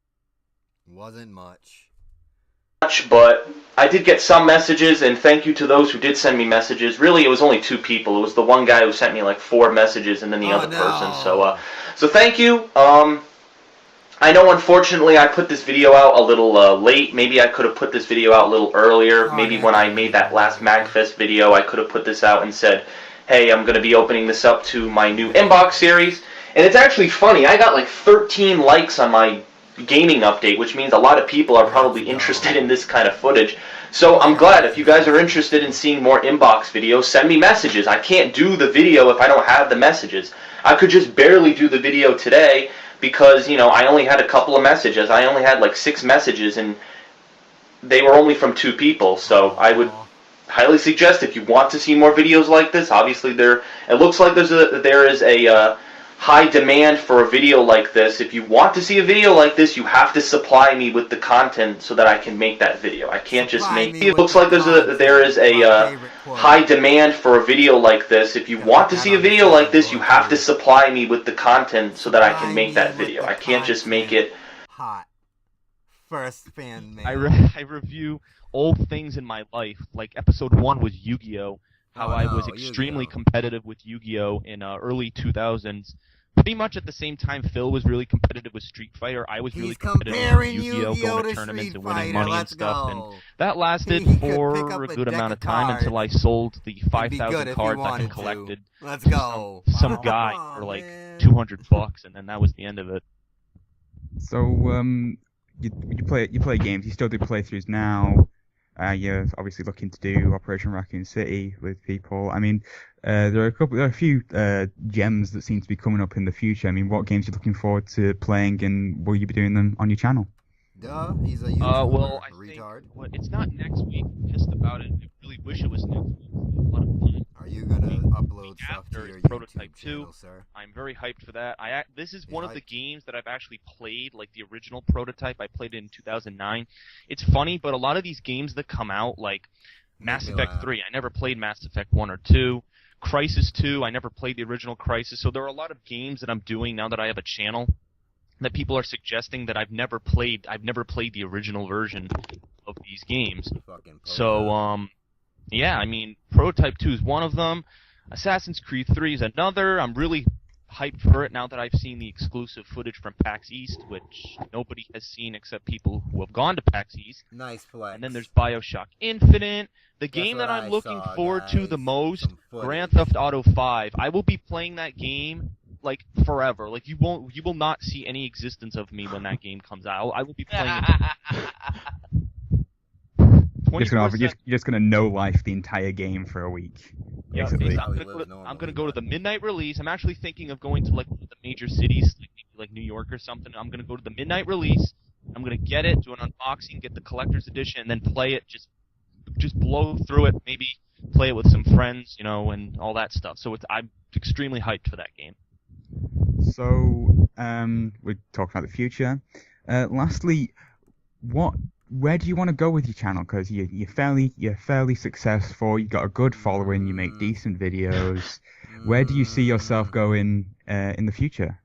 but I did get some messages, and thank you to those who did send me messages. Really, it was only 2 people. It was the one guy who sent me like 4 messages, and then the other person. So thank you. I know, unfortunately, I put this video out a little late. Maybe I could have put this video out a little earlier. Maybe when I made that last MagFest video, I could have put this out and said, hey, I'm going to be opening this up to my new inbox series. And it's actually funny. I got like 13 likes on my gaming update, which means a lot of people are probably interested in this kind of footage. So I'm glad. If you guys are interested in seeing more inbox videos, send me messages. I can't do the video if I don't have the messages. I could just barely do the video today because, you know, I only had a couple of messages. I only had like 6 messages, and they were only from 2 people. So I would highly suggest, if you want to see more videos like this, obviously it looks like there is a high demand for a video like this. If you want to see a video like this, you have to supply me with the content so that I can make that video. I can't just make it. Looks like there is a high demand for a video like this. If you want to see a video like this, you have to supply me with the content so that I can make that video. I can't just make it.
Hot. First fan mail.
I review old things in my life. Like episode 1 was Yu-Gi-Oh! How I was extremely competitive with Yu-Gi-Oh! In early 2000s. Pretty much at the same time Phil was really competitive with Street Fighter, I was really competitive with Yu-Gi-Oh! Going to tournaments and winning money and stuff. And that lasted for a good amount of time until I sold the 5,000 cards I had collected to some guy for like $200, and then that was the end of it.
So, you play games, you still do playthroughs now. You're obviously looking to do Operation Raccoon City with people. I mean, there are a few gems that seem to be coming up in the future. I mean, what games are you looking forward to playing, and will you be doing them on your channel?
Duh, he's a YouTuber,
well, I
retard.
think it's not next week. I'm pissed about it. I really wish it was next week. A lot of fun.
Are you gonna upload stuff to your
Prototype
YouTube
2.
channel, sir?
I'm very hyped for that. This is one of the games that I've actually played, like the original Prototype. I played it in 2009. It's funny, but a lot of these games that come out, like Mass Effect 3, I never played Mass Effect 1 or 2. Crisis 2, I never played the original Crisis. So there are a lot of games that I'm doing now that I have a channel that people are suggesting that I've never played. I've never played the original version of these games. So, yeah, I mean, Prototype 2 is one of them. Assassin's Creed 3 is another. I'm really hyped for it now that I've seen the exclusive footage from PAX East, which nobody has seen except people who have gone to PAX East.
Nice flex.
And then there's Bioshock Infinite. The game that I'm looking forward to the most, Grand Theft Auto 5. I will be playing that game like forever. Like you will not see any existence of me when that game comes out. I will be playing it.
You're just gonna know life the entire game for a week.
Yeah,
basically.
I'm gonna go to the midnight release. I'm actually thinking of going to like one of the major cities, like New York or something. I'm gonna go to the midnight release. I'm gonna get it, do an unboxing, get the collector's edition, and then play it. Just blow through it. Maybe play it with some friends, you know, and all that stuff. So I'm extremely hyped for that game.
So we're talking about the future. Lastly, where do you want to go with your channel? Because you're fairly successful. You got a good following. You make decent videos. Where do you see yourself going in the future?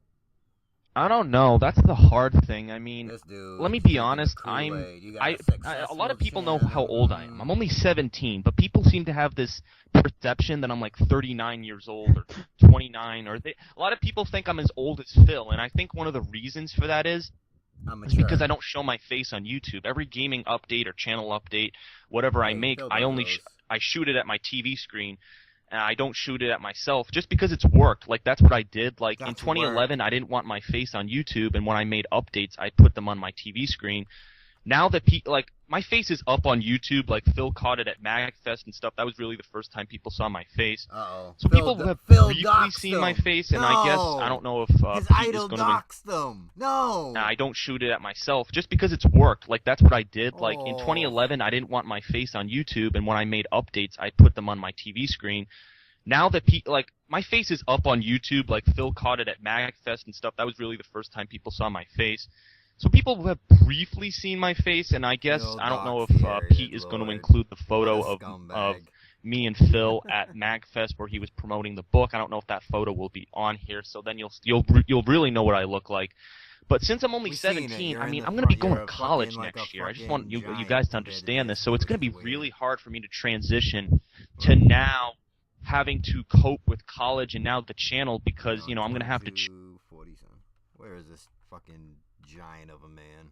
I don't know. That's the hard thing. I mean, let me be honest. A lot of people know how old I am. I'm only 17, but people seem to have this perception that I'm like 39 years old or 29, or a lot of people think I'm as old as Phil, and I think one of the reasons for that is because I don't show my face on YouTube. Every gaming update or channel update, whatever I make, I shoot it at my TV screen. And I don't shoot it at myself just because it's worked. Like, that's what I did. Like, in 2011, I didn't want my face on YouTube, and when I made updates, I put them on my TV screen. Now that my face is up on YouTube, like Phil caught it at MagFest and stuff. That was really the first time people saw my face. So people have briefly seen my face, and I guess I don't know if Pete is going to.
Them. No.
I don't shoot it at myself just because it's worked. Like, that's what I did. Like, in 2011, I didn't want my face on YouTube, and when I made updates, I put them on my TV screen. Now that my face is up on YouTube, like Phil caught it at MagFest and stuff. That was really the first time people saw my face. So people have briefly seen my face, and I guess I don't know if Pete is going to include the photo of me and Phil at MagFest where he was promoting the book. I don't know if that photo will be on here, so then you'll really know what I look like. But since I'm only 17, I mean, I'm going to be going to college next year. I just want you guys to understand this. So it's going to be really hard for me to transition to now having to cope with college and now the channel because, I'm going to have to...
Where is this fucking giant of a man?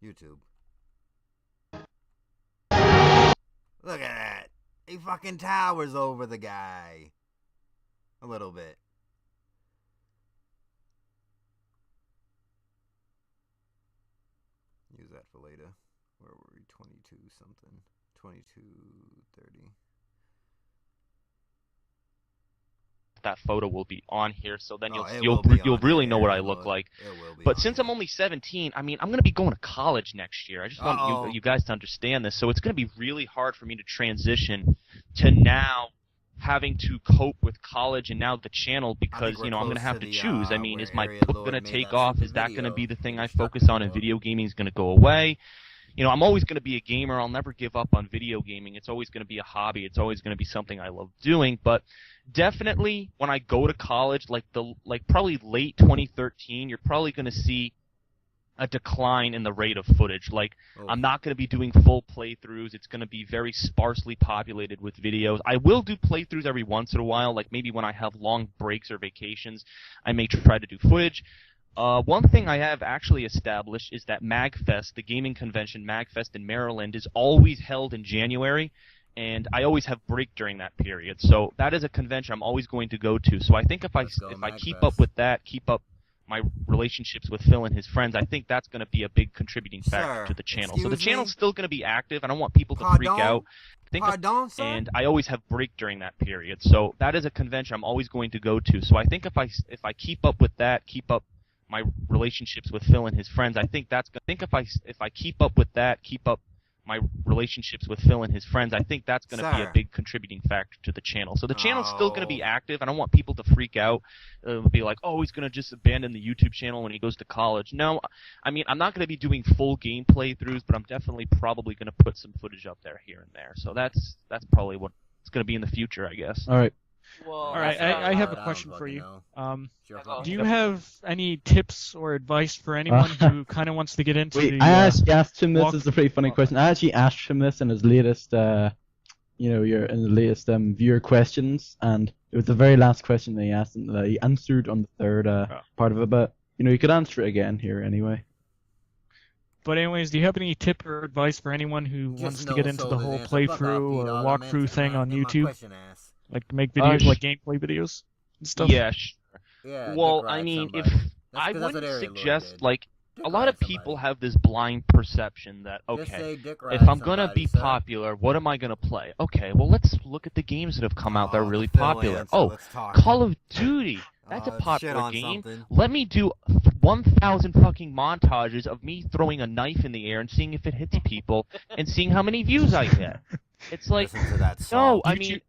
YouTube. Look at that. He fucking towers over the guy. A little bit. Use that for later. Where were we? 22 something. 22:30.
That photo will be on here, so then you'll really know what I look like. But since I'm only 17, I mean, I'm going to be going to college next year. I just want you guys to understand this. So it's going to be really hard for me to transition to now having to cope with college and now the channel because, I'm going to have to choose. I mean, is my book going to take off? Is that going to be the thing I focus on and video gaming is going to go away? I'm always going to be a gamer. I'll never give up on video gaming. It's always going to be a hobby. It's always going to be something I love doing. But definitely when I go to college, like probably late 2013, you're probably going to see a decline in the rate of footage. I'm not going to be doing full playthroughs. It's going to be very sparsely populated with videos. I will do playthroughs every once in a while, like maybe when I have long breaks or vacations, I may try to do footage. One thing I have actually established is that MagFest, the gaming convention MagFest in Maryland, is always held in January, and I always have break during that period. So that is a convention I'm always going to go to. So I think if I keep up with that, keep up my relationships with Phil and his friends, I think that's going to be a big contributing factor to the channel. So the channel's still going to be active. I don't want people to freak out. And I always have break during that period. So that is a convention I'm always going to go to. So I think if I keep up with that, keep up my relationships with Phil and his friends, I think that's going to be a big contributing factor to the channel. So the channel's still going to be active. I don't want people to freak out. Be like, oh, he's going to just abandon the YouTube channel when he goes to college. No, I mean, I'm not going to be doing full gameplay throughs, but I'm definitely probably going to put some footage up there here and there. So that's probably what it's going to be in the future, I guess.
All right.
Well, all right, I have a question for you. Do you have any tips or advice for anyone who kind of wants to get into the?
I actually asked him this. It's a pretty funny question. I actually asked him this in his latest, viewer questions, and it was the very last question that he asked, and that he answered on the third part of it. But you could answer it again here anyway.
But anyways, do you have any tip or advice for anyone who wants to get into the whole playthrough or walkthrough thing on YouTube? Like make videos, like gameplay videos and stuff?
Yeah, sure. Yeah, well, I mean, I wouldn't suggest, a lot of people have this blind perception that, okay, if I'm going to be popular, what am I going to play? Okay, well, let's look at the games that have come out that are really popular. Call of Duty. That's a popular game. Let me do 1,000 fucking montages of me throwing a knife in the air and seeing if it hits people and seeing how many views I get. It's like, no, I mean...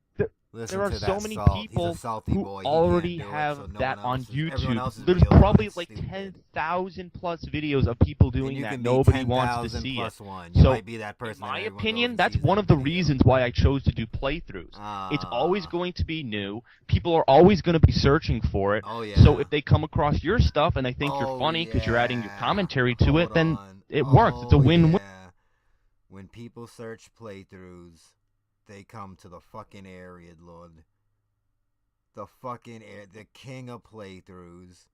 There are so many people who already have that on YouTube. There's probably like 10,000 plus videos of people doing that. Nobody wants to see it. So, in my opinion, that's one of the reasons why I chose to do playthroughs. It's always going to be new. People are always going to be searching for it. So if they come across your stuff and they think you're funny because you're adding your commentary to it, then it works. It's a win-win.
When people search playthroughs, they come to the fucking area, Lord. The king of playthroughs.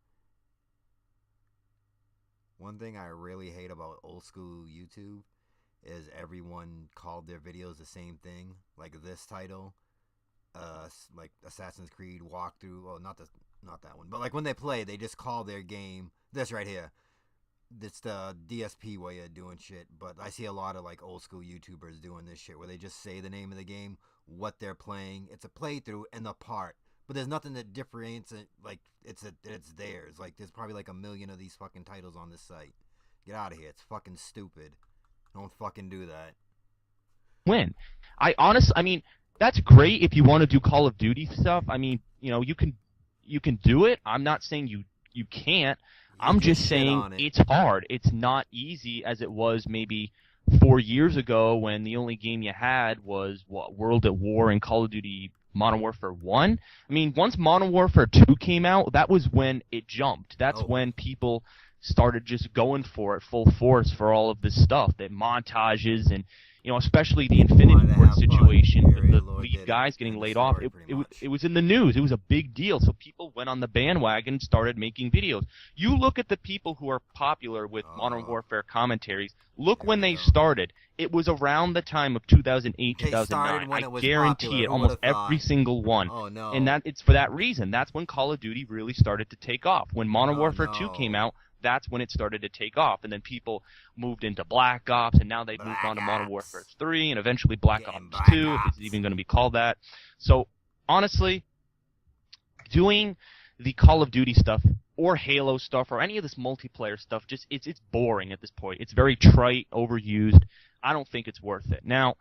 One thing I really hate about old school YouTube is everyone called their videos the same thing. Like this title, like Assassin's Creed walkthrough. Well, not that one, but like when they play, they just call their game this right here. It's the DSP way of doing shit, but I see a lot of like old school YouTubers doing this shit where they just say the name of the game, what they're playing, it's a playthrough, and the part, but there's nothing that differentiates it. Like it's theirs. Like there's probably like 1 million of these fucking titles on this site. Get out of here! It's fucking stupid. Don't fucking do that.
I mean, that's great if you want to do Call of Duty stuff. I mean, you can do it. I'm not saying you can't. I'm just saying it's hard. It's not easy as it was maybe 4 years ago when the only game you had was World at War and Call of Duty Modern Warfare 1. I mean, once Modern Warfare 2 came out, that was when it jumped. That's when people started just going for it full force for all of this stuff, the montages and, you know, especially the Infinity Ward situation with the lead guys getting laid off. It was in the news. It was a big deal. So people went on the bandwagon and started making videos. You look at the people who are popular with Modern Warfare commentaries. Look when they started. It was around the time of 2008, 2009. I guarantee it, almost every single one.
Oh, no.
And it's for that reason. That's when Call of Duty really started to take off. When Modern Warfare 2 came out, that's when it started to take off. And then people moved into Black Ops, and now they've moved on to Modern Warfare 3, and eventually Black Ops 2, if it's even going to be called that. So, honestly, doing the Call of Duty stuff, or Halo stuff, or any of this multiplayer stuff, just it's boring at this point. It's very trite, overused. I don't think it's worth it. Now,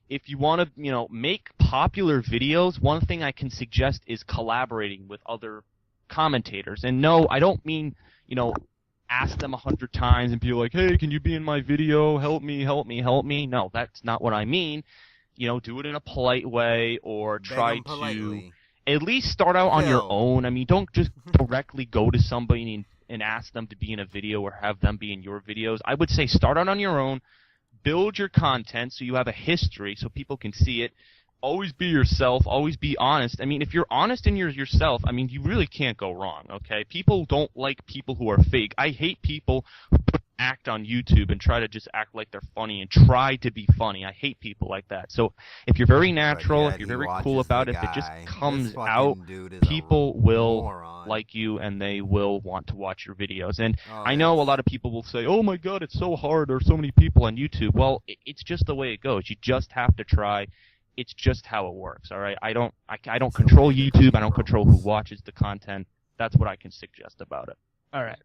if you want to, you know, make popular videos, one thing I can suggest is collaborating with other commentators. And no, I don't mean, you know, ask them 100 times and be like, hey, can you be in my video? Help me, help me, help me. No, that's not what I mean. You know, do it in a polite way, or try to at least start out on your own. I mean, don't just directly go to somebody and ask them to be in a video or have them be in your videos. I would say start out on your own, build your content so you have a history so people can see it. Always be yourself. Always be honest. I mean, if you're honest and you're yourself, I mean, you really can't go wrong, okay? People don't like people who are fake. I hate people who act on YouTube and try to just act like they're funny and try to be funny. I hate people like that. So if you're very natural, if you're very cool about it, if it just comes out, people will like you and they will want to watch your videos. And I know a lot of people will say, oh my god, it's so hard, there's so many people on YouTube. Well, it's just the way it goes. You just have to try. It's just how it works, all right? I don't control YouTube. I don't control who watches the content. That's what I can suggest about it.
All right.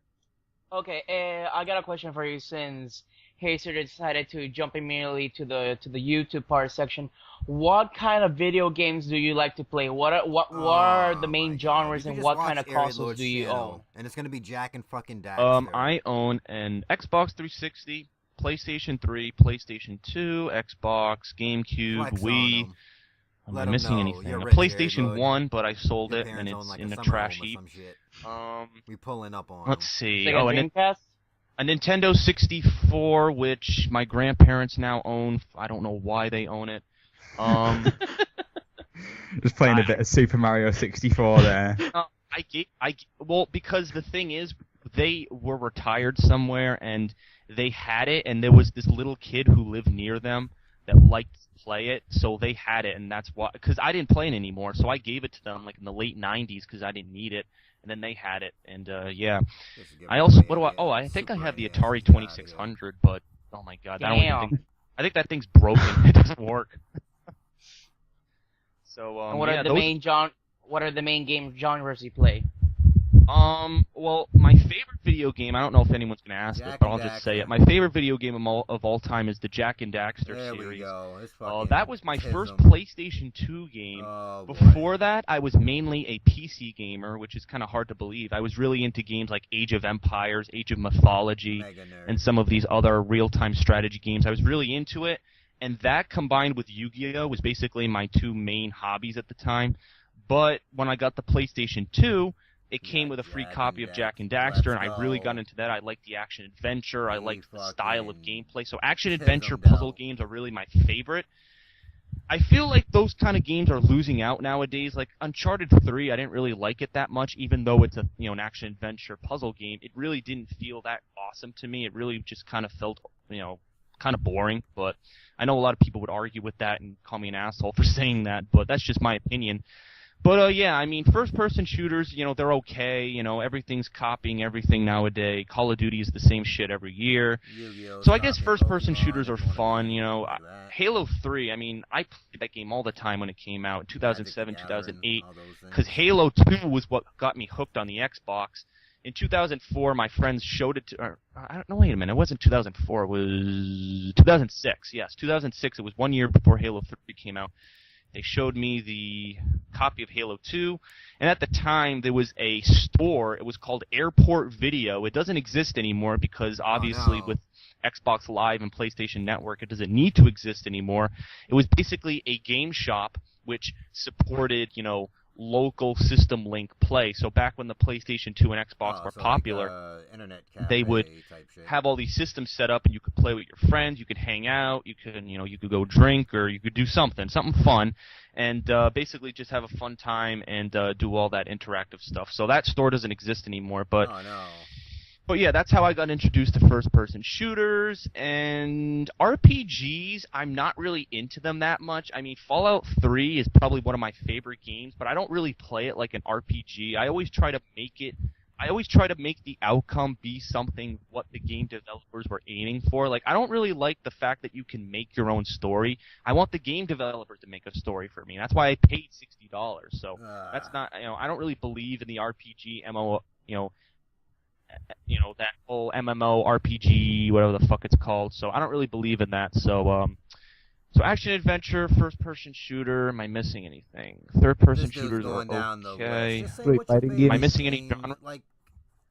Okay, I got a question for you. Since Hazer decided to jump immediately to the YouTube part section, what kind of video games do you like to play? What are the main genres, and what kind of consoles do you own?
And it's gonna be Jack and fucking Daxter.
I own an Xbox 360. PlayStation 3, PlayStation 2, Xbox, GameCube, Wii. Am I missing anything? A PlayStation 1, but I sold it, and it's in the trash heap.
We pulling up on.
Let's see.
Oh,
a Nintendo 64, which my grandparents now own. I don't know why they own it.
Just playing a bit of Super Mario 64 there.
Well, because the thing is, they were retired somewhere, and they had it, and there was this little kid who lived near them that liked to play it, so they had it, and that's why. Because I didn't play it anymore, so I gave it to them like in the late '90s because I didn't need it, and then they had it, and yeah. I also I think I have the Atari 2600, but oh my god, I think that thing's broken. It doesn't work. So
and what are the main game genres you play?
Well, my favorite video game, I don't know if anyone's going to ask this, but I'll just say it. My favorite video game of all time is the Jack and Daxter series.
There we go.
That was my first PlayStation 2 game. Before that, I was mainly a PC gamer, which is kind of hard to believe. I was really into games like Age of Empires, Age of Mythology, and some of these other real-time strategy games. I was really into it, and that combined with Yu-Gi-Oh! Was basically my two main hobbies at the time. But when I got the PlayStation 2, it came with a free copy of Jack and Daxter, and I really got into that. I liked the action-adventure. I liked the style of gameplay. So action-adventure puzzle games are really my favorite. I feel like those kind of games are losing out nowadays. Like Uncharted 3, I didn't really like it that much, even though it's an action-adventure puzzle game. It really didn't feel that awesome to me. It really just kind of felt, kind of boring. But I know a lot of people would argue with that and call me an asshole for saying that, but that's just my opinion. But, yeah, I mean, first-person shooters, they're okay. Everything's copying everything nowadays. Call of Duty is the same shit every year. So I guess first-person shooters are fun, Halo 3, I mean, I played that game all the time when it came out, 2007, 2008, because Halo 2 was what got me hooked on the Xbox. In 2004, my friends showed it to... wait a minute, it wasn't 2004, it was 2006. Yes, 2006, it was 1 year before Halo 3 came out. They showed me the copy of Halo 2, and at the time there was a store. It was called Airport Video. It doesn't exist anymore because obviously with Xbox Live and PlayStation Network. It doesn't need to exist anymore. It was basically a game shop which supported, local system link play. So back when the PlayStation 2 and Xbox were popular,
like, internet cafe
they would
type shit.
have all these systems set up, and you could play with your friends, you could hang out, you could go drink, or you could do something fun, and basically just have a fun time and do all that interactive stuff. So that store doesn't exist anymore, but
Oh, no.
But yeah, that's how I got introduced to first-person shooters, and RPGs, I'm not really into them that much. I mean, Fallout 3 is probably one of my favorite games, but I don't really play it like an RPG. I always try to make the outcome be something what the game developers were aiming for. Like, I don't really like the fact that you can make your own story. I want the game developer to make a story for me. That's why I paid $60. So that's not, I don't really believe in the RPG MMO, that whole MMO RPG, whatever the fuck it's called. So I don't really believe in that. So action adventure, first person shooter. Am I missing anything? Third person shooters are okay. Am I missing any genre?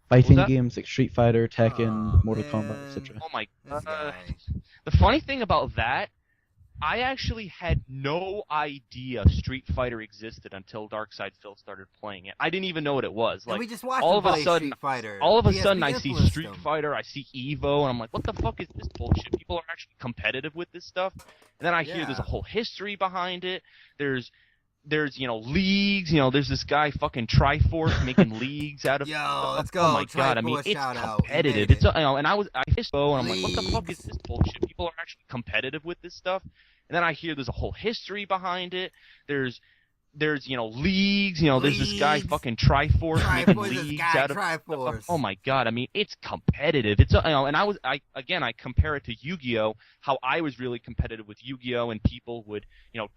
Fighting games like Street Fighter, Tekken, Mortal Kombat, etc.
Oh my god. The funny thing about that, I actually had no idea Street Fighter existed until Darkside Phil started playing it. I didn't even know what it was. Like,
and we just watched
all of a
sudden, Street Fighter.
All of a sudden, I see Street Fighter, I see Evo, and I'm like, what the fuck is this bullshit? People are actually competitive with this stuff. And then I hear there's a whole history behind it. There's leagues. There's this guy fucking Triforce making leagues out of.
Yo, let's go.
Oh my god! I mean, it's competitive. It's and I hit and I'm like, what the fuck is this bullshit? People are actually competitive with this stuff. And then I hear there's a whole history behind it. There's leagues. There's this guy fucking Triforce making leagues out of.
Triforce.
Oh my god! I mean, it's competitive. It's and I compare it to Yu-Gi-Oh. How I was really competitive with Yu-Gi-Oh, and people would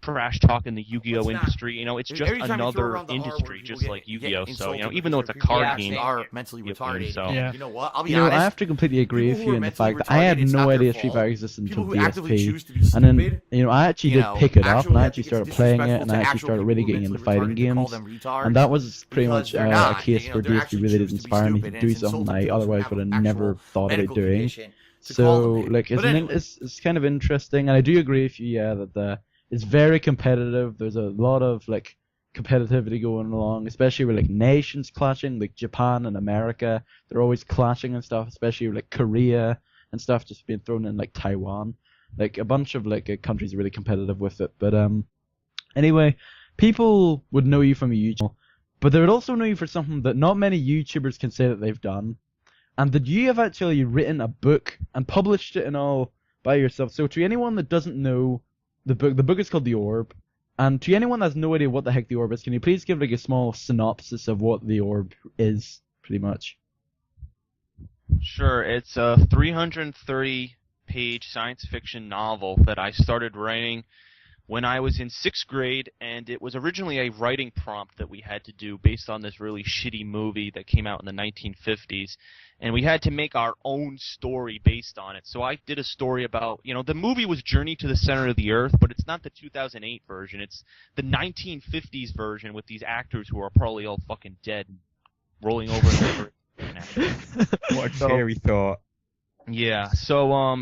trash talk in the Yu-Gi-Oh industry. It's just another industry, just like Yu-Gi-Oh. So even though it's a card game,
are mentally retarded.
So
you know what? I'll be honest.
I have to completely agree with you in the fact that I had no idea Street Fighter existed until VSP, and then I actually did pick it up, and I actually started playing it, and I actually started really getting into fighting games, and that was pretty much a case where DSP really did inspire me to do something I otherwise would have never thought about doing. So, it's kind of interesting, and I do agree with you, that it's very competitive. There's a lot of competitivity going along, especially with nations clashing, like Japan and America. They're always clashing and stuff, especially with Korea and stuff, just being thrown in Taiwan. A bunch of countries are really competitive with it. But anyway, people would know you from a YouTube channel, but they would also know you for something that not many YouTubers can say that they've done, and that you have actually written a book and published it and all by yourself. So to anyone that doesn't know the book is called The Orb, and to anyone that has no idea what the heck The Orb is, can you please give a small synopsis of what The Orb is, pretty much?
Sure, it's a 330-page science fiction novel that I started writing when I was in 6th grade, and it was originally a writing prompt that we had to do based on this really shitty movie that came out in the 1950s, and we had to make our own story based on it. So I did a story about, the movie was Journey to the Center of the Earth, but it's not the 2008 version. It's the 1950s version with these actors who are probably all fucking dead, rolling over and over.
What a scary thought.
Yeah, so,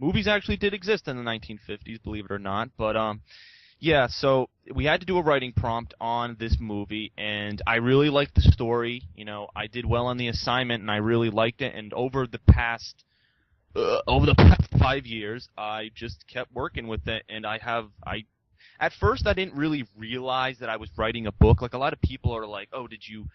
movies actually did exist in the 1950s, believe it or not, but, so we had to do a writing prompt on this movie, and I really liked the story. I did well on the assignment, and I really liked it, and over the past 5 years, I just kept working with it, and at first, I didn't really realize that I was writing a book. A lot of people are like, "Oh, did you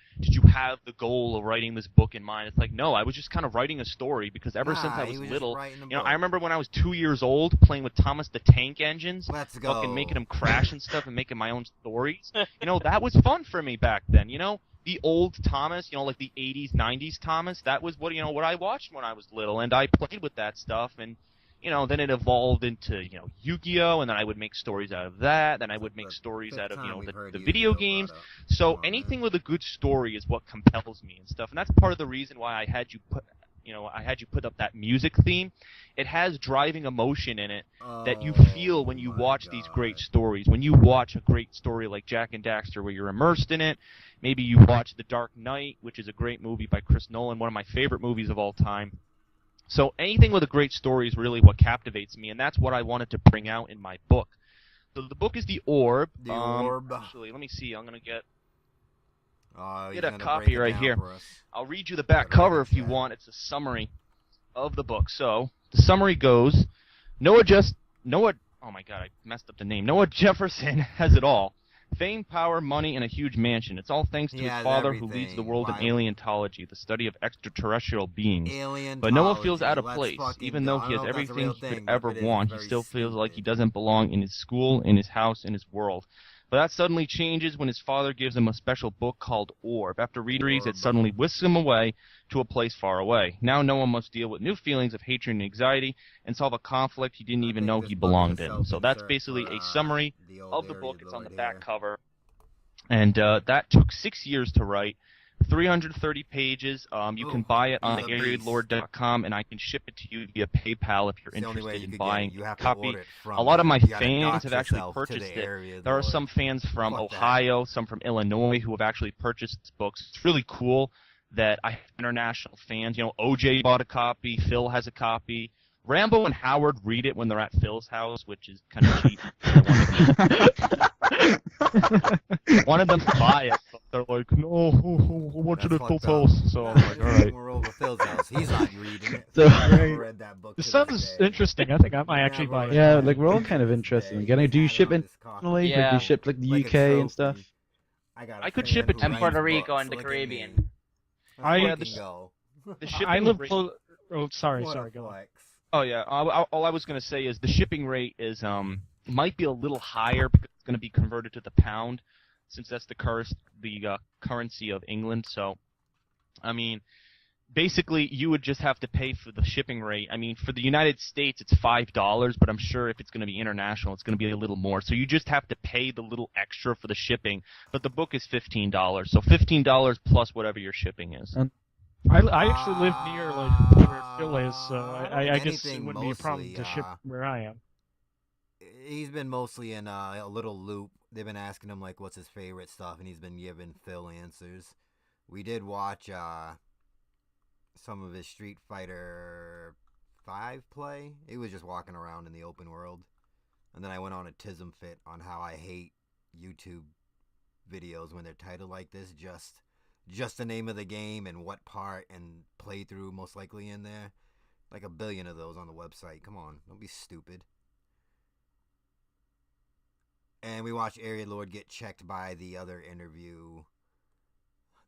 have the goal of writing this book in mind?" It's like, no, I was just kind of writing a story because ever since I was little, I remember when I was 2 years old playing with Thomas the Tank Engines, fucking making him crash and stuff, and making my own stories. That was fun for me back then. The old Thomas, the 80s, 90s Thomas. That was what I watched when I was little, and I played with that stuff and. Then it evolved into, Yu-Gi-Oh! And then I would make stories out of that. Then I would make stories out of, the video games. So anything with a good story is what compels me and stuff. And that's part of the reason why I had you put up that music theme. It has driving emotion in it that you feel when you watch these great stories. When you watch a great story like Jak and Daxter where you're immersed in it. Maybe you watch The Dark Knight, which is a great movie by Chris Nolan, one of my favorite movies of all time. So anything with a great story is really what captivates me, and that's what I wanted to bring out in my book. So the book is The Orb.
The Orb.
Actually, let me see. I'm going to get
Get
a copy right here. I'll read you the back cover if you want. It's a summary of the book. So the summary goes, Noah, oh my god, I messed up the name. Noah Jefferson has it all. Fame, power, money, and a huge mansion. It's all thanks to his father who leads the world in alientology, the study of extraterrestrial beings. But Noah feels out of place. Even though he has everything he could ever want, he still feels like he doesn't belong in his school, in his house, in his world. But that suddenly changes when his father gives him a special book called Orb. After reading it suddenly whisks him away to a place far away. Now Noah must deal with new feelings of hatred and anxiety and solve a conflict he didn't even know he belonged in. So that's basically a summary of the book. It's on the back cover. And that took 6 years to write. 330 pages. You can buy it on arealord.com, and I can ship it to you via PayPal if you're interested in buying a copy. A lot of my fans have actually purchased it. There are some fans from Ohio, some from Illinois who have actually purchased this book. It's really cool that I have international fans. You know, OJ bought a copy, Phil has a copy. Rambo and Howard read it when they're at Phil's house, which is kind of cheap. One of them buy it, but they're like, no, I want you to Phil's house. So I'm like, all right.
We're over Phil's house. He's not reading it.
So,
read that book.
This sounds interesting. I think I might actually buy it.
Yeah, like we're all kind of interested in getting. Do you ship internationally?
Yeah.
Like, do you ship like the UK and stuff?
I could ship it to
And Puerto Rico and the Caribbean.
I live close. Oh, sorry, go on.
Oh yeah. All I was gonna say is the shipping rate is might be a little higher because it's gonna be converted to the pound, since that's the currency of England. So, I mean, basically you would just have to pay for the shipping rate. I mean, for the United States it's $5, but I'm sure if it's gonna be international, it's gonna be a little more. So you just have to pay the little extra for the shipping. But the book is $15, so $15 plus whatever your shipping is.
I actually live near like where Phil is, so I guess it wouldn't be a problem to ship where I am.
He's been mostly in a little loop. They've been asking him like what's his favorite stuff, and he's been giving Phil answers. We did watch some of his Street Fighter 5 play. He was just walking around in the open world, and then I went on a tism fit on how I hate YouTube videos when they're titled like this. Just the name of the game and what part and playthrough most likely in there. Like a billion of those on the website. Come on, don't be stupid. And we watched Area Lord get checked by the other interview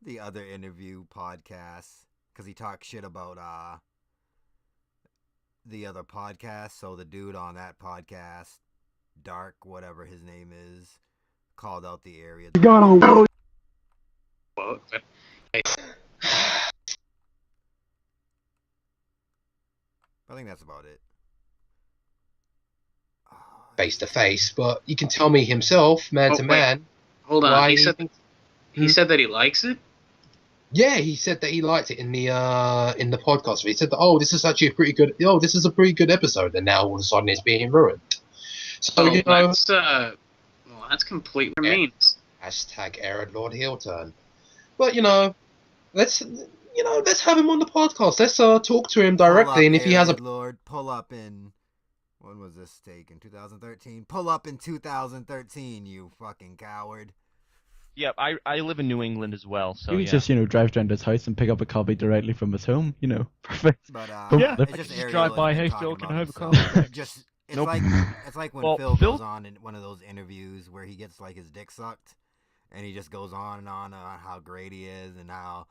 podcast because he talked shit about the other podcast. So the dude on that podcast, Dark, whatever his name is, called out the area. I think that's about it.
Face to face, but you can tell me himself, man to man.
Hold on, he said that he likes it?
Yeah, he said that he liked it in the podcast. He said that, oh, this is actually this is a pretty good episode, and now all of a sudden it's being ruined. So
that's completely mean.
Hashtag Aaron Lord heel turn. But let's have him on the podcast. Let's talk to him directly, and if he has a
Lord, pull up in. When was this taken? 2013. Pull up in 2013, you fucking coward.
Yep, I live in New England as well, so
you could just drive down to his house and pick up a copy directly from his home. Perfect.
But
yeah, just drive by. Hey Phil, can I have a copy?
It's like when Phil goes on in one of those interviews where he gets like his dick sucked, and he just goes on and on how great he is and how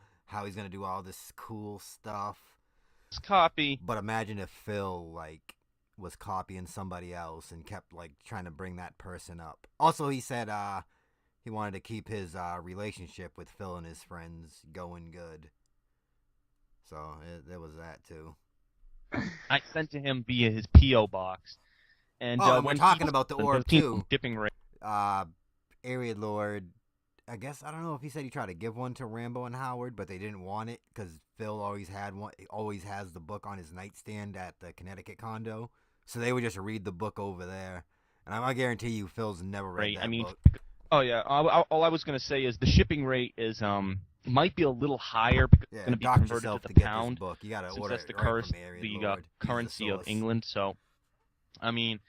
he's gonna do all this cool stuff.
Copy.
But imagine if Phil was copying somebody else and kept trying to bring that person up. Also, he said he wanted to keep his relationship with Phil and his friends going good. So there was that too.
I sent to him via his P.O. box. And
we're talking about the orb too.
Shipping rate.
Area Lord, I guess, I don't know if he said he tried to give one to Rambo and Howard, but they didn't want it because Phil always has the book on his nightstand at the Connecticut condo. So they would just read the book over there. And I guarantee you Phil's never read that book.
Oh, yeah. All I was going to say is the shipping rate is might be a little higher because it's going to be converted to the pound.
You gotta
since
order
that's the,
it right from
currency of England. So, I mean,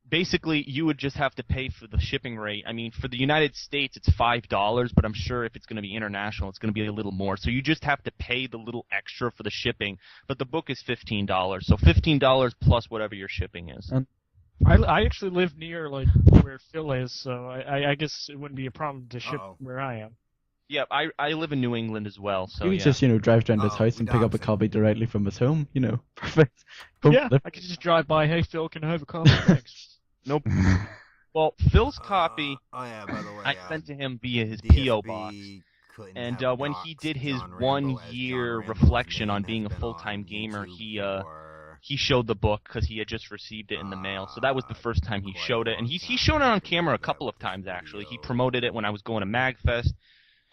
basically, you would just have to pay for the shipping rate. I mean, for the United States, it's $5, but I'm sure if it's going to be international, it's going to be a little more. So you just have to pay the little extra for the shipping. But the book is $15, so $15 plus whatever your shipping is.
I actually live near like where Phil is, so I guess it wouldn't be a problem to ship where I am.
Yeah, I live in New England as well, so
you can just drive down to his house and pick up a copy directly from his home. Perfect.
Yeah, I could just drive by. Hey Phil, can I have a copy? Thanks.
Nope. Well, Phil's copy,
by the way,
I sent to him via his P.O. box. And when he did his 1 year reflection on being a full-time gamer, he showed the book because he had just received it in the mail. So that was the first time he showed it. And he's shown it on camera a couple of times, actually. He promoted it when I was going to MagFest.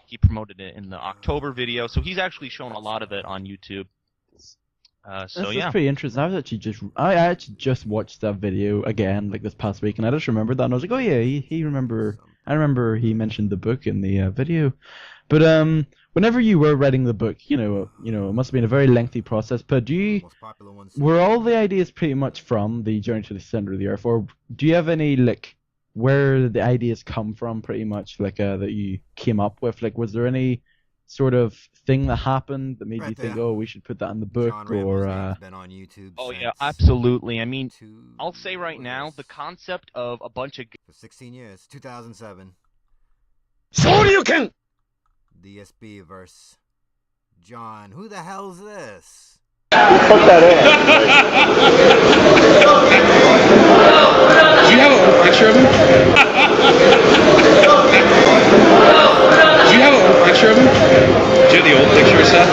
He promoted it in the October video. So he's actually shown a lot of it on YouTube. So
That's pretty interesting. I actually just watched that video again this past week, and I just remembered that, and I was like, oh yeah, I remember he mentioned the book in the video. But whenever you were writing the book, it must have been a very lengthy process. But were all the ideas pretty much from the Journey to the Center of the Earth, or do you have any where the ideas come from, pretty much that you came up with? Was there any sort of thing that happened that made you think, oh, we should put that in the book, or
been on YouTube
yeah, absolutely. I mean, I'll say right now, the concept of a bunch of
for 16 years, 2007.
Shoryuken!
DSB versus John. Who the hell's this?
Put that in.
Do you have a picture of him? Do you have an old picture of him? Do you have the old picture, Seth?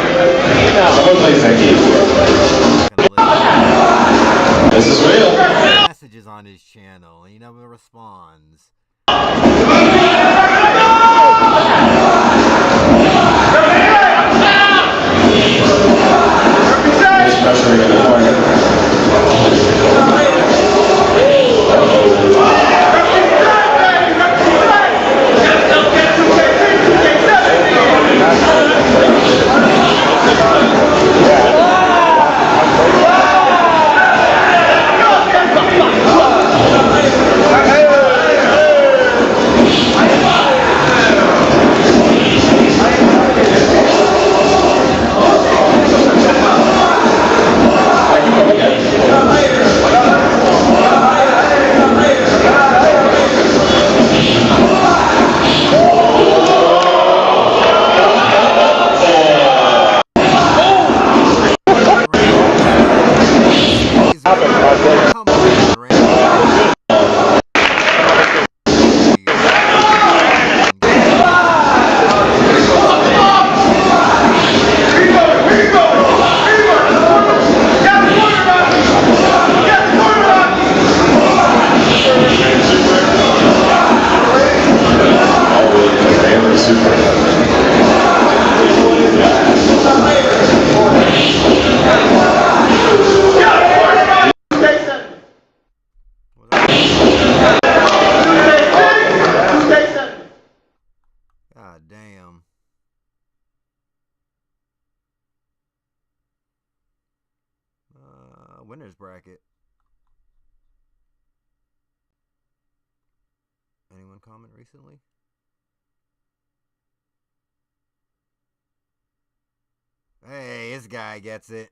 This is real. Messages on his channel, and he never responds. Winners bracket. Anyone comment recently? Hey, this guy gets it.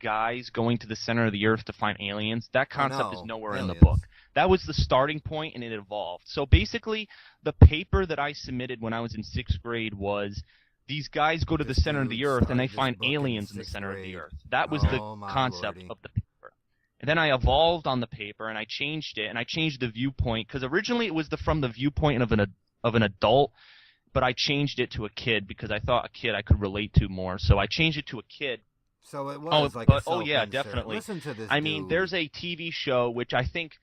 Guys going to the center of the earth to find aliens, that concept is nowhere in the book. That was the starting point, and it evolved. So basically, the paper that I submitted when I was in 6th grade was, these guys go to the center of the earth and they find aliens in the center of the earth. That was the concept of the paper. And then I evolved on the paper, and I changed it, and I changed the viewpoint, because originally it was from the viewpoint of an adult, but I changed it to a kid because I thought a kid I could relate to more. So I changed it to a kid.
So it was
yeah, definitely.
Listen to this.
I mean, there's a TV show which I think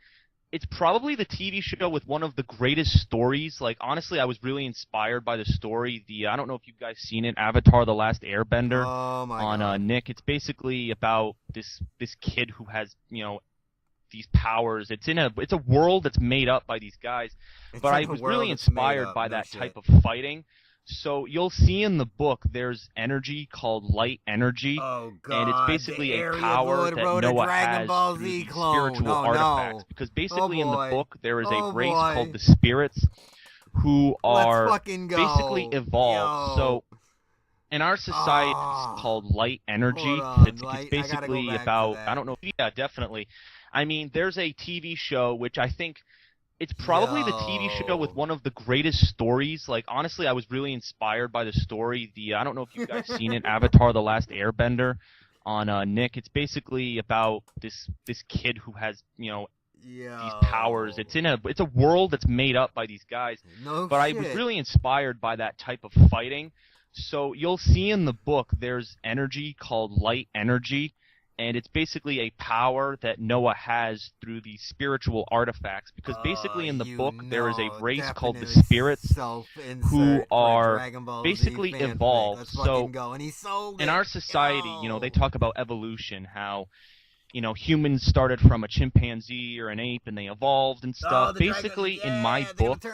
it's probably the TV show with one of the greatest stories. Like, honestly, I was really inspired by the story. I don't know if you guys seen it, Avatar: The Last Airbender on Nick. It's basically about this kid who has, these powers. It's a world that's made up by these guys. But I was really inspired by that type of fighting. So you'll see in the book there's energy called light energy, and it's basically a power that Noah has through these spiritual artifacts. Because basically in the book there is a race called the spirits who are basically evolved. So in our society, it's called light energy. It's basically about, I don't know. Yeah, definitely. I mean, there's a TV show which I think it's probably the TV show with one of the greatest stories. Like, honestly, I was really inspired by the story. I don't know if you guys seen it, Avatar: The Last Airbender on Nick. It's basically about this kid who has, these powers. It's a world that's made up by these guys. But I was really inspired by that type of fighting. So you'll see in the book there's energy called light energy, and it's basically a power that Noah has through these spiritual artifacts. Because basically in the book there is a race called the spirits who are basically evolved. So in our society, they talk about evolution, how humans started from a chimpanzee or an ape and they evolved and stuff. Basically in my book,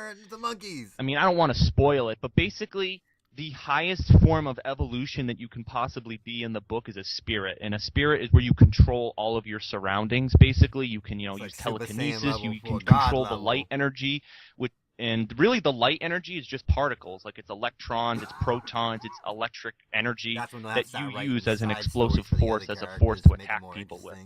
I mean, I don't want to spoil it, but basically the highest form of evolution that you can possibly be in the book is a spirit. And a spirit is where you control all of your surroundings. Basically, you can, use telekinesis, you can control the light energy, and really the light energy is just particles. Like, it's electrons, it's protons, it's electric energy that you use as an explosive force, as a force to attack people with.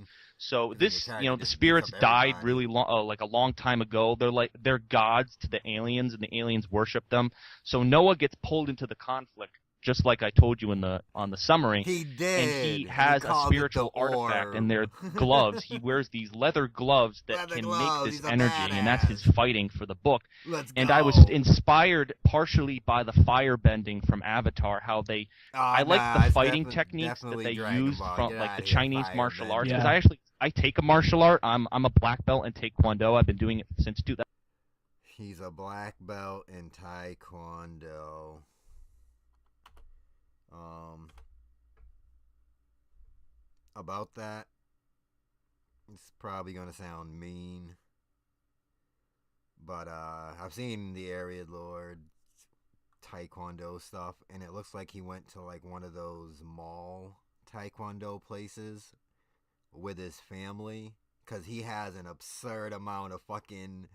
So this, the spirits died really like a long time ago. They're gods to the aliens, and the aliens worship them. So Noah gets pulled into the conflict, just like I told you on the summary.
He did.
And he has a spiritual artifact, and they're gloves. He wears these leather gloves that can make this energy, and that's his fighting for the book. And I was inspired partially by the fire bending from Avatar, how I like the fighting techniques that they use from like the Chinese martial arts. Because I take a martial art. I'm a black belt in Taekwondo. I've been doing it since 2000.
He's a black belt in Taekwondo. About that, it's probably gonna sound mean, but I've seen the Area Lord Taekwondo stuff, and it looks like he went to like one of those mall Taekwondo places with his family, because he has an absurd amount of fucking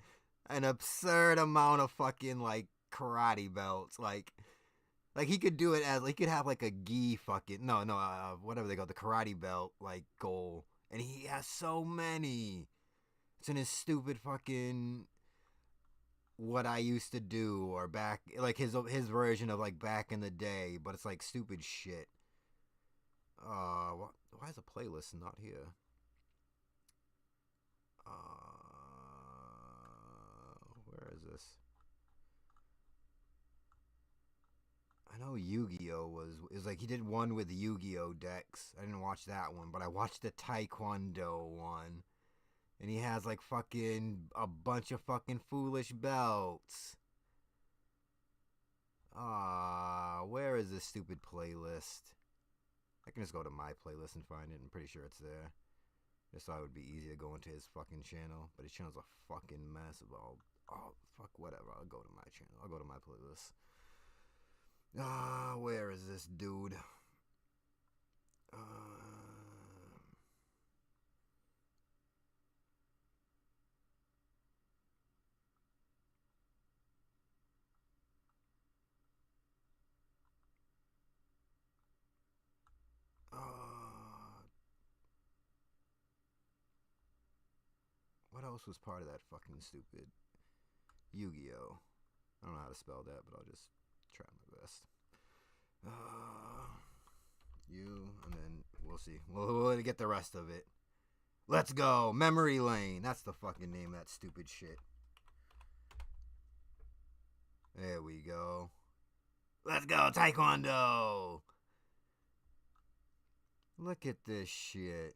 like karate belts, like he could do it as, he could have like a gi fucking, whatever they call the karate belt, like, goal. And he has so many. It's in his stupid fucking What I Used to Do, or back, like his version of like back in the day, but it's like stupid shit. Why is the playlist not here? Where is this? I know Yu-Gi-Oh! is like, he did one with Yu-Gi-Oh! Decks. I didn't watch that one, but I watched the Taekwondo one. And he has like fucking a bunch of fucking foolish belts. Where is this stupid playlist? I can just go to my playlist and find it. I'm pretty sure it's there. Just thought it would be easy to go into his fucking channel. But his channel's a fucking mess of all... Oh, fuck, whatever. I'll go to my channel. I'll go to my playlist. Where is this dude? What else was part of that fucking stupid Yu-Gi-Oh? I don't know how to spell that, but I'll just try my best. And then we'll see. We'll get the rest of it. Let's go. Memory Lane. That's the fucking name of that stupid shit. There we go. Let's go, Taekwondo. Look at this shit.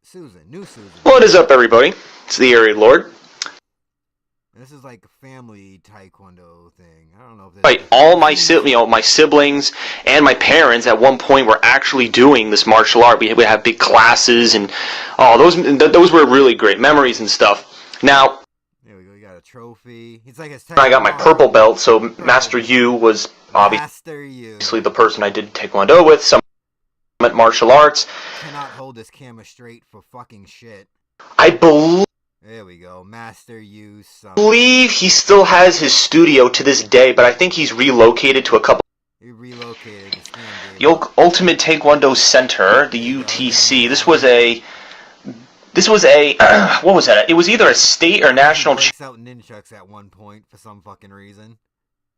Susan, new Susan.
What is up, everybody? It's the Area Lord.
This is like a family taekwondo thing. I don't know if
Right, all my my siblings and my parents at one point were actually doing this martial art. We would have big classes, and those were really great memories and stuff. Now,
there we go. You got a trophy. It's like
I got my purple belt, so Master Yu was obviously the person I did taekwondo with. Some martial arts.
Cannot hold this camera straight for fucking shit.
I believe.
There we go, Master Yu.
I believe he still has his studio to this day, but I think he's relocated to a couple.
He relocated.
The Ultimate Taekwondo Center, the UTC. This was a. What was that? It was either a state or national.
Breaks out nunchucks at one point for some fucking reason.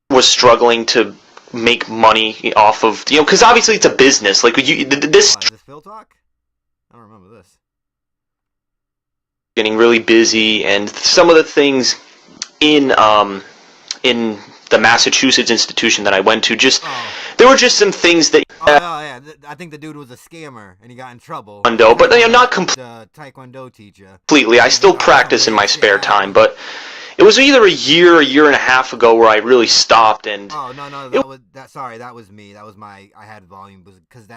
Was struggling to make money off of because obviously it's a business. Like this.
Is this Phil talk? I don't remember this.
Getting really busy, and some of the things in the Massachusetts institution that I went to, there were just some things that.
Yeah, I think the dude was a scammer and he got in trouble.
But not completely.
The taekwondo teacher.
Completely, I still practice in my spare time, but it was either a year and a half ago where I really stopped and.
Oh no, sorry, that was me. That was I had volume because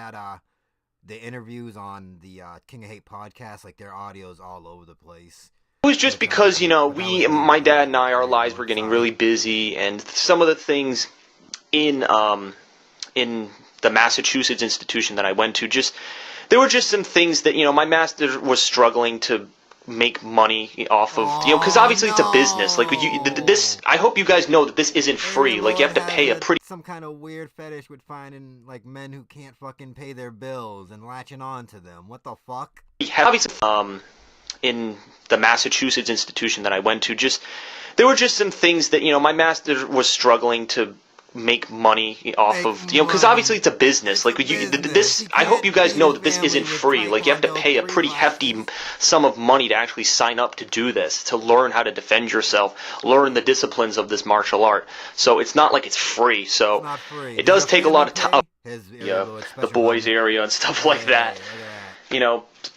the interviews on the King of Hate podcast, like their audio's all over the place.
It was just because, my dad and our lives were getting really busy, and some of the things in the Massachusetts institution that I went to, there were just some things that, my master was struggling to make money off of, because obviously it's a business. Like, this, I hope you guys know that this isn't free. Like, you have to pay a pretty.
Some kind of weird fetish with finding like men who can't fucking pay their bills and latching on to them. What the fuck?
Obviously, in the Massachusetts institution that I went to, there were just some things that, my master was struggling to make money off of, because obviously it's a business. Like, this, I hope you guys know that this isn't free. Like, you have to pay a pretty hefty sum of money to actually sign up to do this, to learn how to defend yourself, learn the disciplines of this martial art. So it's not like it's free. So it does take a lot of time. Yeah, the boys area and stuff like that.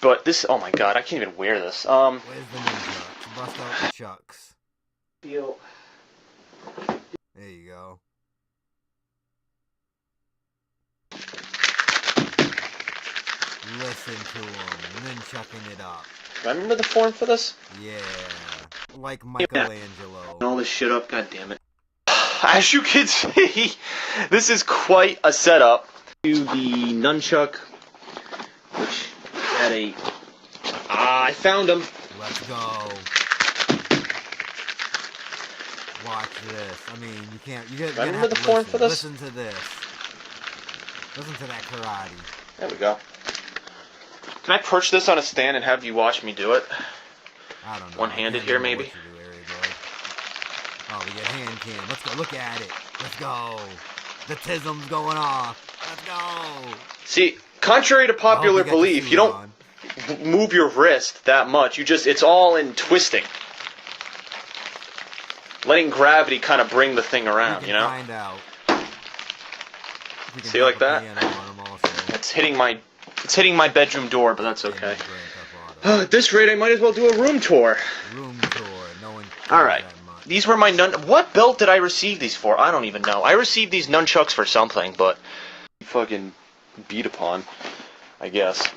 But this, oh my god, I can't even wear this.
Where's the nunchucks? Bust out the chucks. There you go. Listen to him, nunchucking it up.
Remember the form for this?
Yeah, like Michelangelo.
All this shit up, god damn it. As you can see, this is quite a setup. To the nunchuck, which had a. I found him.
Let's go. Watch this. I mean, you can't.
Remember the form for this?
Listen to this. Listen to that karate.
There we go. Can I perch this on a stand and have you watch me do it?
I don't know.
One-handed here, maybe?
Oh, we get hand cam. Let's go. Look at it. Let's go. The tism's going off. Let's go.
See, contrary to popular belief, you don't move your wrist that much. It's all in twisting. Letting gravity kind of bring the thing around, you know?
Find out.
See, like that? It's hitting my bedroom door, but that's okay. At this rate, I might as well do a room tour.
Room tour. No one.
All right. These were my What belt did I receive these for? I don't even know. I received these nunchucks for something, but fucking beat upon, I guess.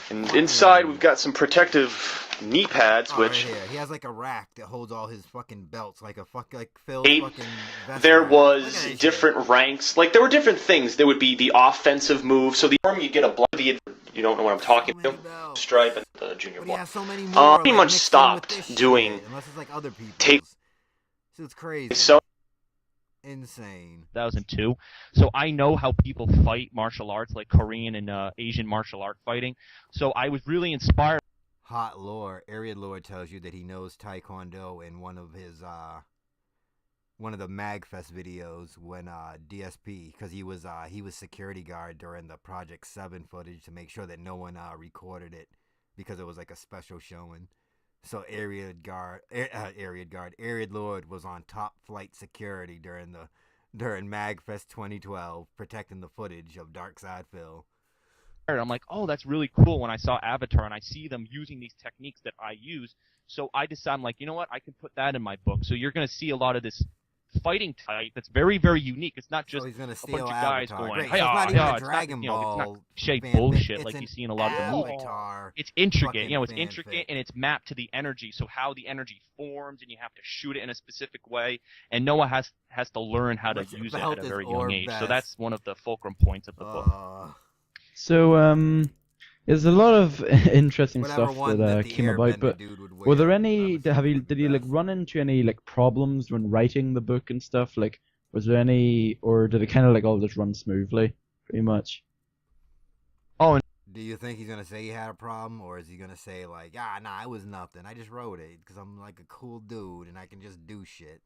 And inside, we've got some protective knee pads, which
right here. He has like a rack that holds all his fucking belts, like a Phil's fucking vest.
There was different ranks. Like, there were different things. There would be the offensive move. So the arm, you get a blood. You don't know what I'm talking about. Stripe and the junior one.
So many more,
pretty much stopped doing.
Unless it's like other people. So it's crazy.
So
insane.
2002. So I know how people fight martial arts, like Korean and Asian martial art fighting. So I was really inspired.
Hot lore. Area lore tells you that he knows Taekwondo in one of his one of the MagFest videos when DSP, because he was security guard during the Project 7 footage to make sure that no one recorded it because it was like a special showing. So Area Lord was on top flight security during MagFest 2012, protecting the footage of Dark Side Phil.
I'm like, oh, that's really cool when I saw Avatar and I see them using these techniques that I use. So I decide, I'm like, you know what, I can put that in my book. So you're going to see a lot of this fighting type that's very, very unique. It's not just a bunch of guys going,
hey, so it's not even a Dragon
it's
Ball
not cliche
fanfic,
bullshit like you see in a lot of the movies.
Avatar
It's intricate, it's
fanfic.
intricate and it's mapped to the energy. So how the energy forms, and you have to shoot it in a specific way. And Noah has to learn how to use it at a very young age. So that's one of the fulcrum points of the book.
So there's a lot of interesting stuff that came about, but were there any? Did you like run into any like problems when writing the book and stuff? Like, was there any, or did it kind of like all just run smoothly, pretty much?
Oh.
Do you think he's gonna say he had a problem, or is he gonna say like, nah, it was nothing. I just wrote it because I'm like a cool dude and I can just do shit.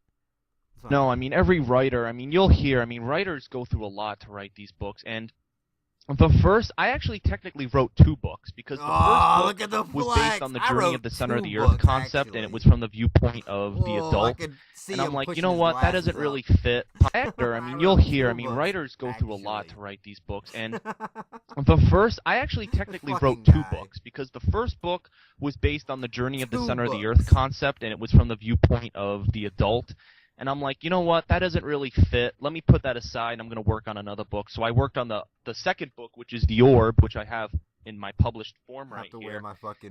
No, I mean every writer. I mean you'll hear. I mean writers go through a lot to write these books, and I actually technically wrote 2 books because the first book was based on the journey of the center of the earth concept, and it was from the viewpoint of the adult. And I'm like, you know what, that doesn't really fit. I mean, you'll hear. I mean, writers go through a lot to write these books, and I actually technically wrote 2 books because the first book was based on the journey of the center of the earth concept, and it was from the viewpoint of the adult. And I'm like, you know what, that doesn't really fit. Let me put that aside. I'm going to work on another book. So I worked on the second book, which is The Orb, which I have in my published form right here.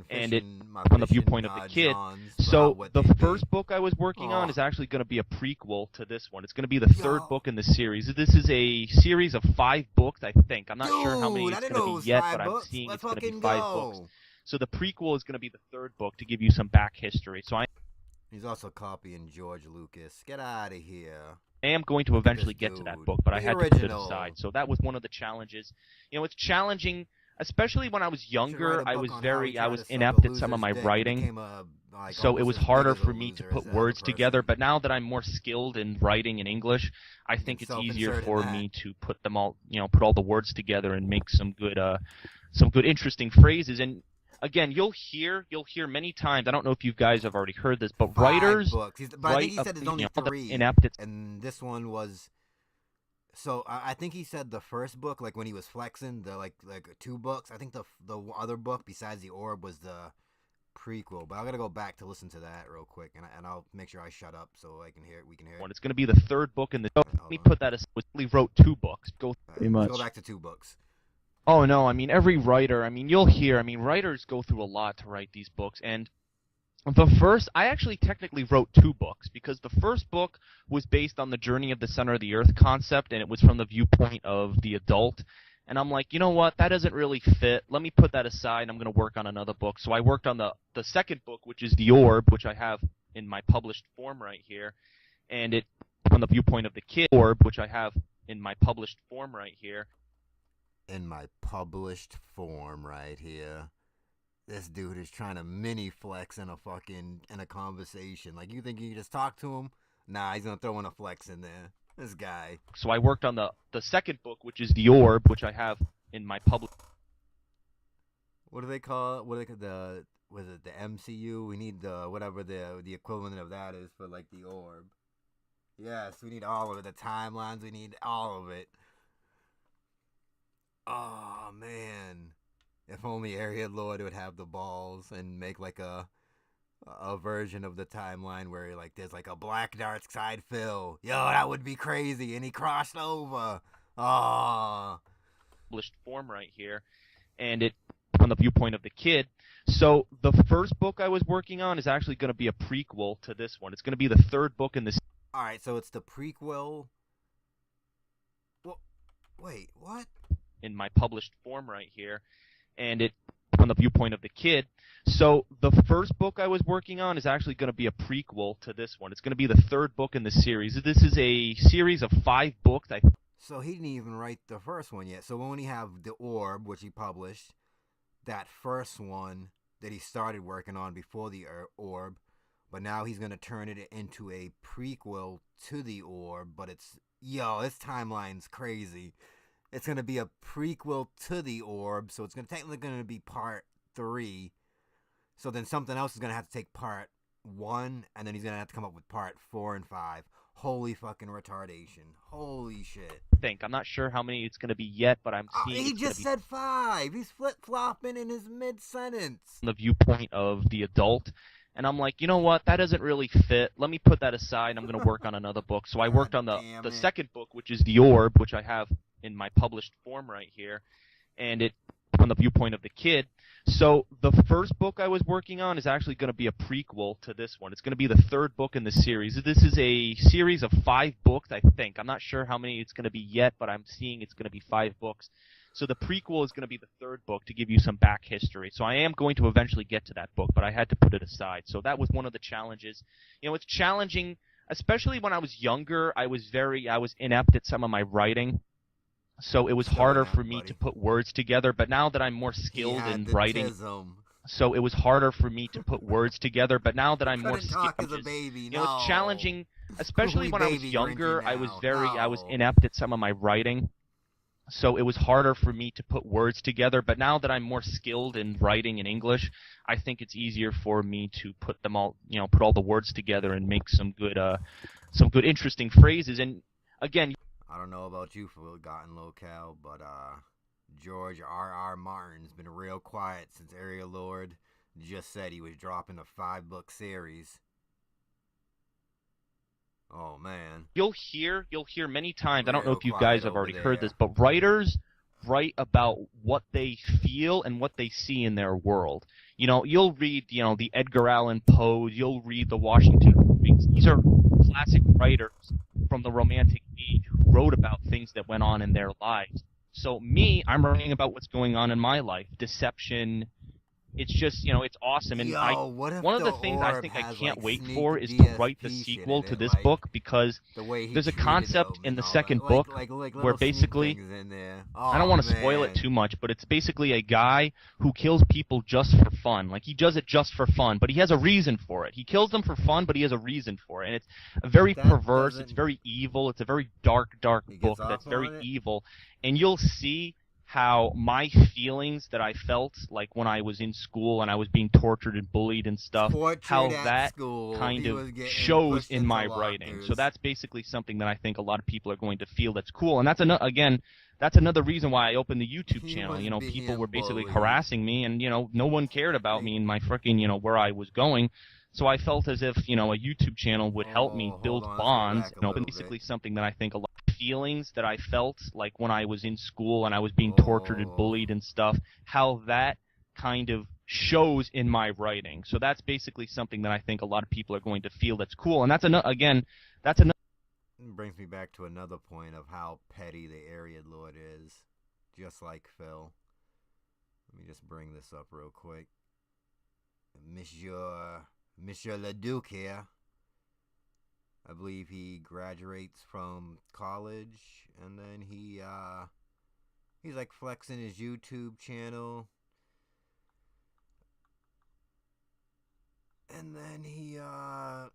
And it from the viewpoint of the kid. So the first book I was working on is actually going to be a prequel to this one. It's going to be the third book in the series. This is a series of 5 books, I think. I'm not sure how many it's going to be yet, but I'm seeing it's going to be 5 books. So the prequel is going to be the 3rd book to give you some back history. So
he's also copying George Lucas. Get out of here.
I am going to eventually get to that book, but I had to put it aside. So that was one of the challenges. It's challenging, especially when I was younger. I was inept at some of my writing. So it was harder for me to put words together. But now that I'm more skilled in writing in English, I think it's easier for me to put them all, put all the words together and make some good interesting phrases. And again, you'll hear many times. I don't know if you guys have already heard this, but writers.
Books. But I think he said there's only 3.
Inept.
And this one was. So I think he said the first book, like when he was flexing, the like 2 books. I think the other book besides the Orb was the prequel. But I gotta go back to listen to that real quick, and I'll make sure I shut up so I can hear it. We can hear it.
It's going to be the 3rd book in the. Let me put that aside. We wrote 2 books.
Pretty much.
Let's go back to 2 books.
Oh, no, I mean, every writer, I mean, you'll hear, I mean, writers go through a lot to write these books, and I actually technically wrote 2 books, because the first book was based on the journey of the center of the earth concept, and it was from the viewpoint of the adult, and I'm like, you know what, that doesn't really fit. Let me put that aside. I'm going to work on another book. So I worked on the second book, which is The Orb, which I have in my published form right here, and it from the viewpoint of the kid. Orb, which I have in my published form right here.
In my published form right here. This dude is trying to mini flex in a conversation. Like, you think you can just talk to him? Nah, he's gonna throw in a flex in there. This guy.
So I worked on the second book, which is The Orb, which I have in my public.
What do they call it? Was it the MCU? We need whatever the equivalent of that is for like the Orb. Yes, we need all of it. The timelines, we need all of it. Oh man, if only Area Lord would have the balls and make like a version of the timeline where like there's like a black dark side Phil. Yo, that would be crazy. And he crossed over. Oh.
Published form right here, and it from the viewpoint of the kid. So the first book I was working on is actually going to be a prequel to this one. It's going to be the 3rd book in this.
All right, so it's the prequel. Well, wait, what?
In my published form right here, and it from the viewpoint of the kid. So the first book I was working on is actually going to be a prequel to this one. It's going to be the 3rd book in the series. This is a series of 5 books.
So he didn't even write the first one yet. So we only have The Orb, which he published, that first one that he started working on before the Orb, but now he's going to turn it into a prequel to the Orb, but this timeline's crazy. It's going to be a prequel to the Orb, so it's technically going to be part 3. So then something else is going to have to take part 1, and then he's going to have to come up with part 4 and 5. Holy fucking retardation. Holy shit.
I'm not sure how many it's going to be yet, but I'm seeing
he just said 5. He's flip-flopping in his mid-sentence.
From the viewpoint of the adult. And I'm like, you know what? That doesn't really fit. Let me put that aside. I'm going to work on another book. So I worked on the second book, which is The Orb, which I have in my published form right here. And it from the viewpoint of the kid. So the first book I was working on is actually going to be a prequel to this one. It's going to be the third book in the series. This is a series of 5 books, I think. I'm not sure how many it's going to be yet, but I'm seeing it's going to be 5 books. So the prequel is going to be the third book to give you some back history. So I am going to eventually get to that book, but I had to put it aside. So that was one of the challenges. You know, it's challenging, especially when I was younger. I was inept at some of my writing. So it was harder for me to put words together, but now that I'm more skilled in writing, so it was harder for me to put words together, but now that I'm more skilled, you know, it's challenging, especially when I was younger. I was inept at some of my writing. So it was harder for me to put words together, but now that I'm more skilled in writing in English, I think it's easier for me to put them all, you know, put all the words together and make some good interesting phrases. And again,
I don't know about you, Forgotten Locale, but George R.R. Martin's been real quiet since Area Lord just said he was dropping a 5-book series. Oh man.
You'll hear many times, I don't know if you guys have already heard this, but writers write about what they feel and what they see in their world. You know, you'll read, you know, the Edgar Allan Poe, you'll read the Washington Irvings. These are classic writers from the Romantic Age who wrote about things that went on in their lives. So me, I'm writing about what's going on in my life. Deception. It's just, you know, it's awesome. And one of the things I think I can't wait for is to write the sequel to this book, because there's a concept in the second book where basically, I don't want to spoil it too much, but it's basically a guy who kills people just for fun. Like, he does it just for fun, but he has a reason for it. He kills them for fun, but he has a reason for it. And it's very perverse, it's very evil, it's a very dark book that's very evil. And you'll see how my feelings that I felt, like when I was in school and I was being tortured and bullied and stuff, how that kind of shows in my writing. So that's basically something that I think a lot of people are going to feel that's cool. And that's that's another reason why I opened the YouTube channel. You know, people were basically harassing me, and, you know, no one cared about me and my freaking, you know, where I was going. So I felt as if, you know, a YouTube channel would help me build bonds. You know, basically something that I think a lot of feelings that I felt, like when I was in school and I was being tortured and bullied and stuff, how that kind of shows in my writing. So that's basically something that I think a lot of people are going to feel that's cool. And that's another.
Brings me back to another point of how petty the Area Lord is, just like Phil. Let me just bring this up real quick. Monsieur Leduc here. I believe he graduates from college, and then he's like flexing his YouTube channel, and then he has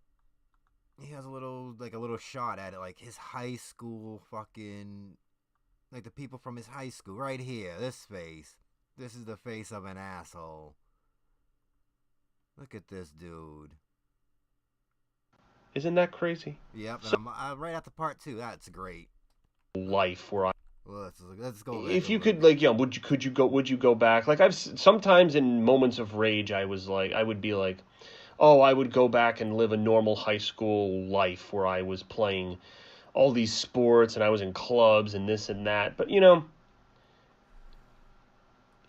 a little shot at it, like his high school fucking, like the people from his high school right here. This face, this is the face of an asshole. Look at this dude.
Isn't that crazy?
Yep, and I'm right at the part 2. That's great.
Life where I.
Well, let's go.
If you could, like, you know, would you go back? Like, I've sometimes in moments of rage, I would be like, oh, I would go back and live a normal high school life where I was playing all these sports and I was in clubs and this and that. But, you know,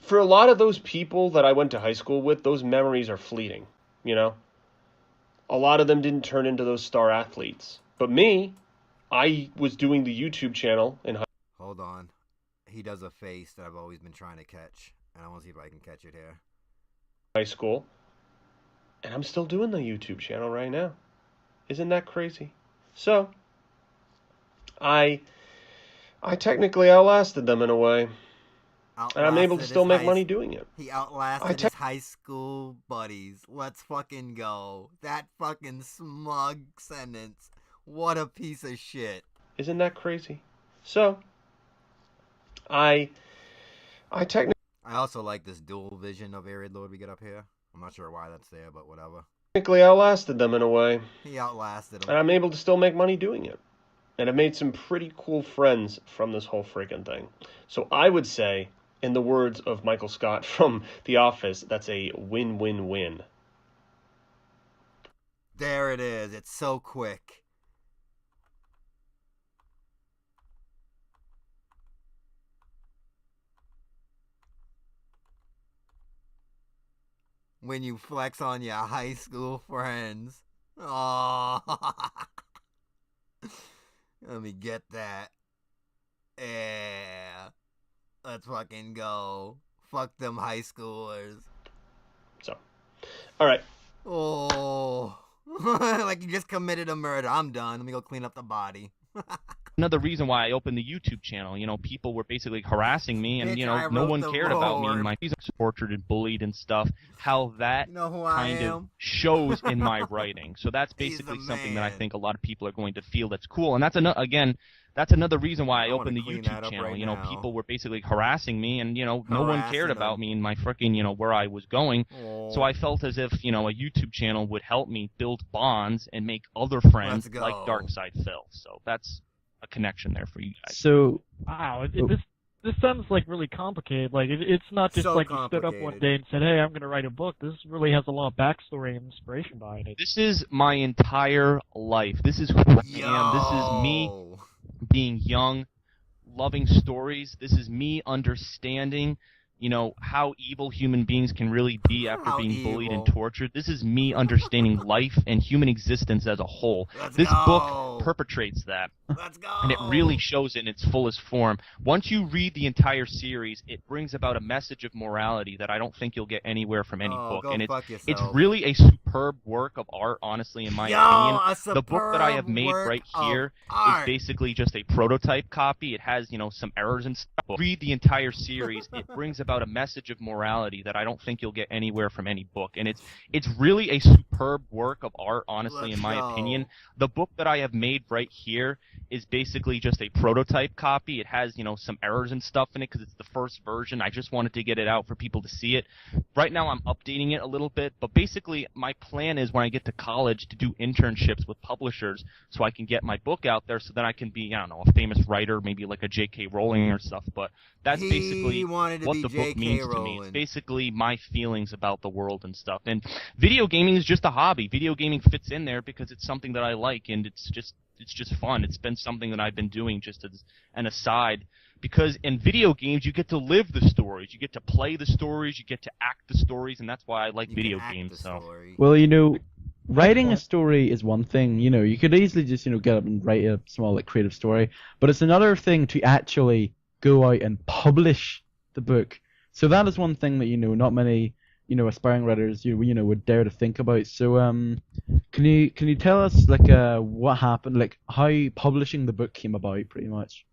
for a lot of those people that I went to high school with, those memories are fleeting, you know? A lot of them didn't turn into those star athletes. But me, I was doing the YouTube channel in high school.
Hold on. He does a face that I've always been trying to catch, and I want to see if I can catch it here.
High school. And I'm still doing the YouTube channel right now. Isn't that crazy? So, I technically outlasted them in a way. And I'm able to still make money doing it.
He outlasted his high school buddies. Let's fucking go. That fucking smug sentence. What a piece of shit.
Isn't that crazy? So, I also
like this dual vision of Area Lord we get up here. I'm not sure why that's there, but whatever.
technically outlasted them in a way.
He outlasted them.
And I'm able to still make money doing it. And I've made some pretty cool friends from this whole freaking thing. So I would say, in the words of Michael Scott from The Office, that's a win-win-win.
There it is. It's so quick. When you flex on your high school friends. Oh. Let me get that. Yeah. Let's fucking go. Fuck them high schoolers.
So. Alright.
Oh. Like you just committed a murder. I'm done. Let me go clean up the body.
Another reason why I opened the YouTube channel, people were basically harassing me, and no one cared about me and my tortured and bullied and stuff. How that kind of shows in my writing. So that's basically something that I think a lot of people are going to feel that's cool, and that's another reason why I opened the YouTube channel. People were basically harassing me, and no one cared about me and my frickin' where I was going. So I felt as if a YouTube channel would help me build bonds and make other friends like Darkside Phil. So that's a connection there for you guys.
So
wow, this sounds like really complicated. Like it's not just
So
like you stood up one day and said, "Hey, I'm going to write a book." This really has a lot of backstory and inspiration behind it.
This is my entire life. This is who I am. This is me being young, loving stories. This is me understanding, how evil human beings can really be after being bullied and tortured. This is me understanding life and human existence as a whole. This book perpetrates that. And it really shows it in its fullest form. Once you read the entire series, it brings about a message of morality that I don't think you'll get anywhere from any book. And it's really a superb work of art, honestly, in my opinion. The book that I have made right here is basically just a prototype copy. It has, some errors and stuff. Read the entire series, it brings about a message of morality that I don't think you'll get anywhere from any book. And it's really a superb work of art, honestly, in my opinion. The book that I have made right here is basically just a prototype copy. It has, some errors and stuff in it because it's the first version. I just wanted to get it out for people to see it. Right now I'm updating it a little bit, but basically my plan is when I get to college to do internships with publishers so I can get my book out there so then I can be, a famous writer, maybe like a J.K. Rowling or stuff. But that's basically what the book means to me. It's basically my feelings about the world and stuff. And video gaming is just a hobby. Video gaming fits in there because it's something that I like, and it's just fun. It's been something that I've been doing just as an aside, because in video games you get to live the stories, you get to play the stories, you get to act the stories, and that's why I like video games. So,
well, writing a story is one thing. You could easily just get up and write a small creative story, but it's another thing to actually go out and publish the book. So that is one thing that not many aspiring writers would dare to think about. So can you tell us what happened, how publishing the book came about, pretty much?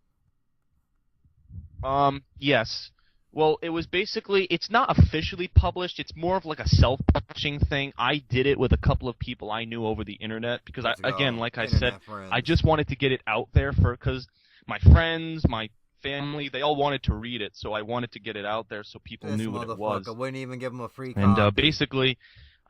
Yes. Well, it was basically, it's not officially published. It's more of like a self-publishing thing. I did it with a couple of people I knew over the internet because, like I said, I just wanted to get it out there because my friends, my family, they all wanted to read it, so I wanted to get it out there so people knew what it was.
Wouldn't even give them a free copy.
And basically,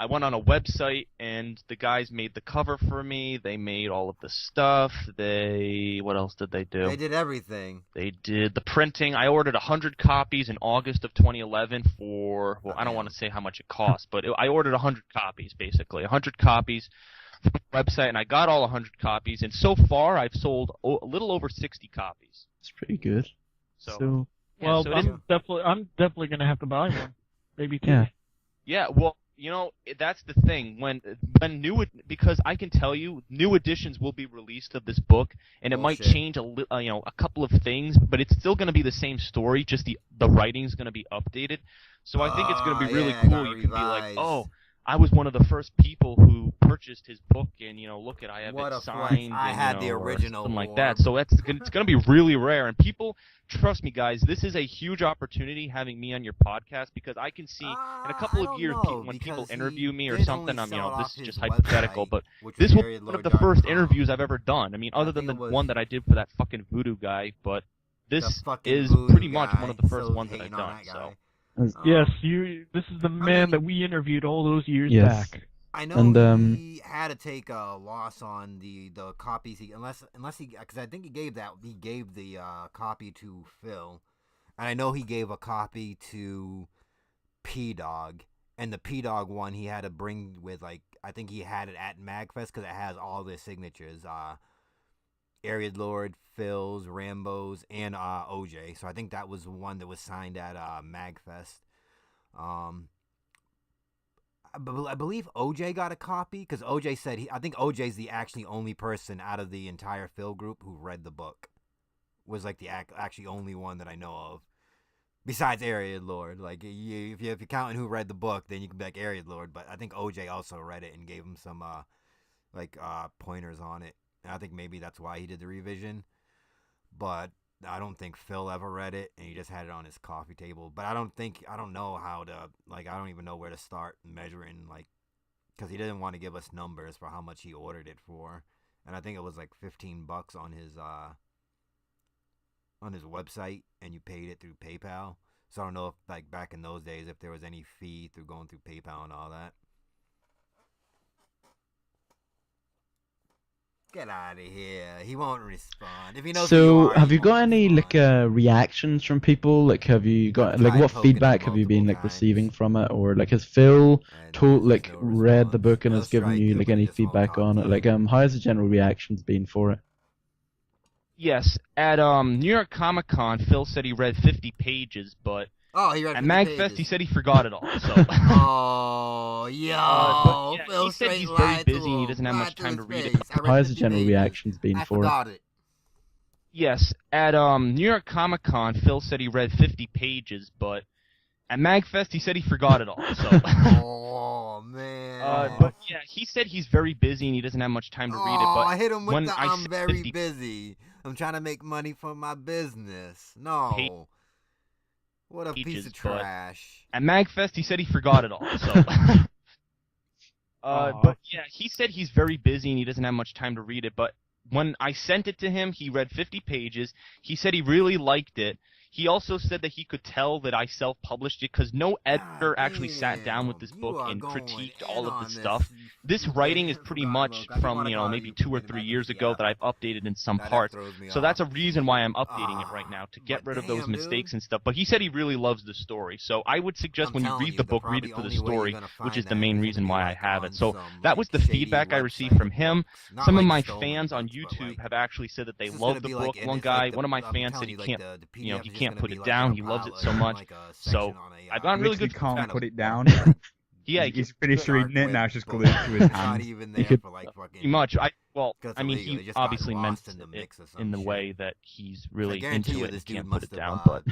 I went on a website, and the guys made the cover for me. They made all of the stuff. What else did they do?
They did everything.
They did the printing. I ordered 100 copies in August of 2011 for, I don't want to say how much it cost, but I ordered 100 copies, basically. 100 copies from the website, and I got all 100 copies, and so far I've sold a little over 60 copies.
It's pretty good.
So I'm definitely gonna have to buy one, maybe two.
Yeah.
Yeah. Well, that's the thing. Because I can tell you, new editions will be released of this book, and it might change a couple of things, but it's still gonna be the same story. Just the writing's gonna be updated. So I think it's gonna be really cool. You can be like, oh, I was one of the first people who purchased his book, and look at I have it signed.
I had the original,
something like that. So it's gonna be really rare, and people, trust me, guys, this is a huge opportunity having me on your podcast because I can see in a couple of years when people interview me or something. This is just hypothetical, but this will be one of the first interviews I've ever done. I mean, other than the one that I did for that fucking voodoo guy, but this is pretty much one of the first ones that I've done. So.
Yes, this is the man that we interviewed all those years back.
I know
And
he had to take a loss on the copies unless he, because I think he gave the copy to Phil, and I know he gave a copy to P Dog, and the P Dog one he had to bring with, like, I think he had it at Magfest because it has all their signatures, Ariad Lord, Phil's, Rambo's, and OJ. So I think that was the one that was signed at Magfest. I believe OJ got a copy because OJ said I think OJ's the actually only person out of the entire Phil group who read the book. Was like the actually only one that I know of, besides Ariad Lord. Like, if you're counting who read the book, then you can be like Ariad Lord. But I think OJ also read it and gave him some pointers on it. And I think maybe that's why he did the revision. But I don't think Phil ever read it, and he just had it on his coffee table. But I don't know how to, like, I don't even know where to start measuring, like, because he didn't want to give us numbers for how much he ordered it for. And I think it was like $15 on his website, and you paid it through PayPal. So I don't know if, like, back in those days, if there was any fee through going through PayPal and all that. Get out of here. He won't respond. If he knows who you
so
are,
have
he
you got
won't
any
respond.
like reactions from people? Like, have you got like
tried
what
poking him
feedback have you been
multiple
like
times.
receiving from it, or like has Phil told
there's
like
no
read the
response.
book and
He'll
has given
strike
you
you,
like
but he
any
just won't
feedback
talk
on
to
it?
you.
Like how has the general reactions been for it?
Yes, at New York Comic Con, Phil said he read 50 pages, but
Oh, he read
at
50
Magfest
pages.
he said he forgot it all. So.
Oh, yo,
but yeah,
Phil
he said
straight
he's very
lied to
busy and he
him.
doesn't have
Lied
much
to
time
his
to read it.
face. I
How
read
has the
50
general
pages.
reactions been
I
for it?
forgot it.
Yes, at New York Comic Con, Phil said he read 50 pages, but at Magfest he said he forgot it all. So.
Oh man.
But yeah, he said he's very busy and he doesn't have much time to read it. But
I hit him with
when
the
I
I'm
said
very
50
busy. I'm trying to make money for my business. No. What a piece
pages,
of
but
trash.
at Magfest he said he forgot it all. So. But yeah, he said he's very busy and he doesn't have much time to read it. But when I sent it to him, he read 50 pages. He said he really liked it. He also said that he could tell that I self-published it because no editor actually sat down with this book and critiqued all of the stuff. This writing is pretty much from, maybe 2 or 3 years ago that I've updated in some parts. So that's a reason why I'm updating it right now, to get rid of those mistakes and stuff. But he said he really loves the story. So I would suggest when you read the book, read it for the story, which is the main reason why I have it. So that was the feedback I received from him. Some of my fans on YouTube have actually said that they love the book. One of my fans said he can't put it down. He loves it so much. So I've gotten really good.
Can't put it down.
Yeah,
he's finished reading it now. It's just glued to his hand.
Pretty much. He obviously meant it in the way that he's really into it and can't put it down. But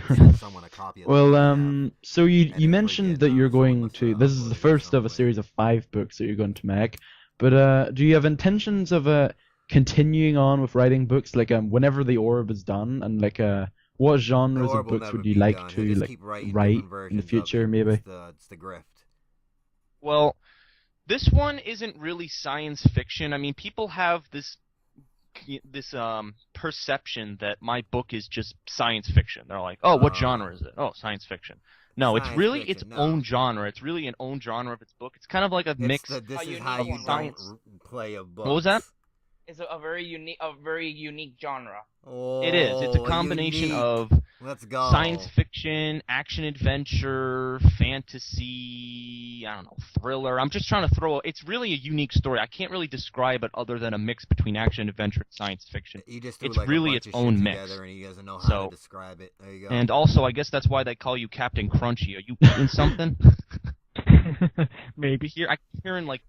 well, so you mentioned that you're going to. This is the first of a series of 5 books that you're going to make. But do you have intentions of continuing on with writing books, like whenever the Orb is done, and like what genres of books would you like to write in the future, maybe?
It's the grift.
Well, this one isn't really science fiction. I mean, people have this perception that my book is just science fiction. They're like, "Oh, what genre is it?" "Oh, science fiction." No, it's really its own genre. It's really an own genre of its book. It's kind of like a mix of science.
Play a book.
What was that?
It's a very unique genre.
Oh,
it is. It's a combination of science fiction, action adventure, fantasy, I don't know, thriller. I'm just trying to it's really a unique story. I can't really describe it other than a mix between action adventure and science fiction. It's really its own mix.
And he doesn't know how to describe it. There you go.
And also, I guess that's why they call you Captain Crunchy. Are you eating something?
Maybe.
I'm hearing like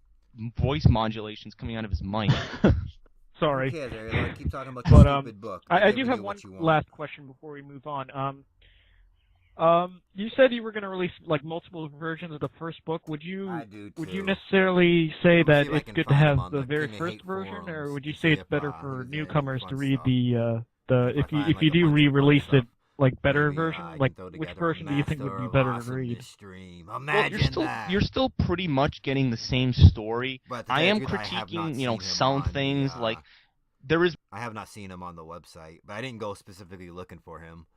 voice modulations coming out of his mic.
Sorry.
Keep talking about your stupid book.
I do have one last question before we move on. You said you were going to release like multiple versions of the first book. Would you necessarily say that it's good to have the very first version, or would you say it's better for newcomers to read if you do re-release it, like better version? Like which version do you think would be better to read?
Well, you're still pretty much getting the same story. I am critiquing, some things like there is.
I have not seen him on the website, but I didn't go specifically looking for him.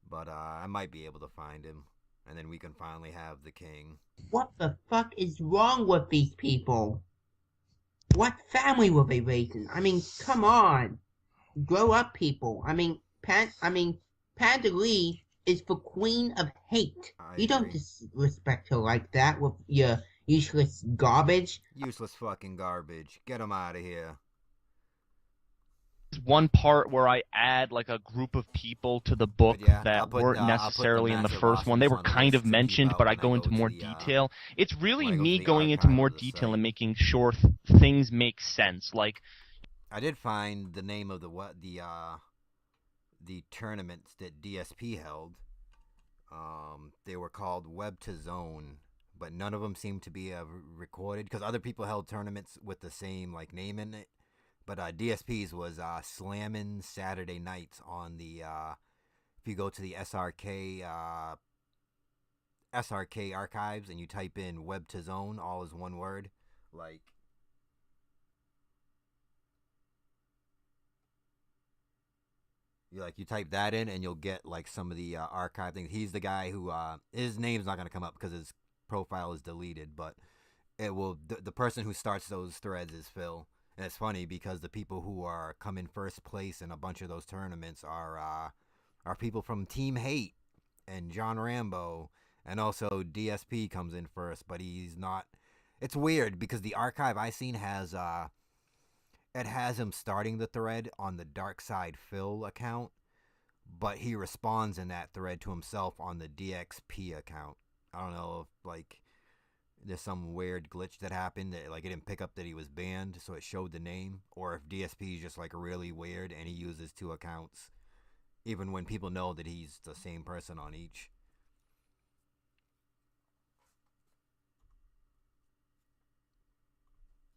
But I might be able to find him. and then we can finally have the king.
What the fuck is wrong with these people? What family were they raising? I mean, come on. Grow up, people. I mean, Panda Lee is the queen of hate. You don't disrespect her like that with your useless garbage.
Useless fucking garbage. Get him out of here.
One part where I add like a group of people to the book that weren't necessarily in the first one. They were kind of mentioned, but I go into more detail. It's really me going into more detail and making sure things make sense. Like,
I did find the name of the tournaments that DSP held. They were called Web to Zone, but none of them seemed to be recorded because other people held tournaments with the same like name in it. But DSP's was Slammin' Saturday Nights on the, if you go to the SRK archives and you type in Web to Zone, all is one word, like, you type that in and you'll get like some of the archive things. He's the guy who, his name's not going to come up because his profile is deleted, but it will, the person who starts those threads is Phil. And it's funny because the people who are come in first place in a bunch of those tournaments are people from Team Hate and John Rambo, and also DSP comes in first, but he's not. It's weird because the archive I seen has it has him starting the thread on the Dark Side Phil account, but he responds in that thread to himself on the DXP account. I don't know if like there's some weird glitch that happened that like it didn't pick up that he was banned, so it showed the name, or if DSP is just like really weird and he uses two accounts even when people know that he's the same person on each.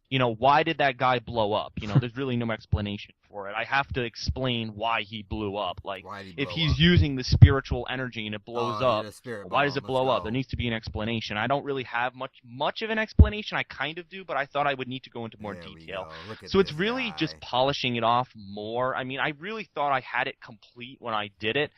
You know, why did that guy blow up? You know, there's really no explanation for it. I have to explain why he blew up. Like, if he's using the spiritual energy and it blows up, why does it blow up? There needs to be an explanation. I don't really have much of an explanation. I kind of do, but I thought I would need to go into more detail. So it's really just polishing it off more. I mean, I really thought I had it complete when I did it,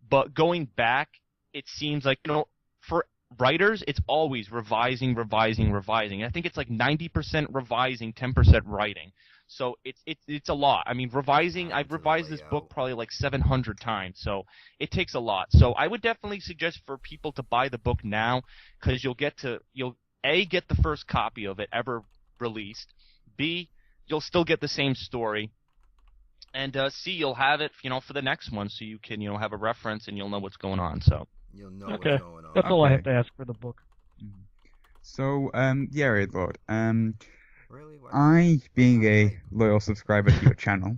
but going back, it seems like, you know, for writers, it's always revising. I think it's like 90% revising, 10% writing. So it's a lot. I mean, revising, I've revised this book probably like 700 times, so it takes a lot. So I would definitely suggest for people to buy the book now, because you'll A, get the first copy of it ever released, B, you'll still get the same story, and C, you'll have it, you know, for the next one, so you can, you know, have a reference and you'll know what's going on. So
you'll know
what's
going on.
That's all I have to ask for the book.
So, yeah, Red Lord, I, being a loyal subscriber to your channel,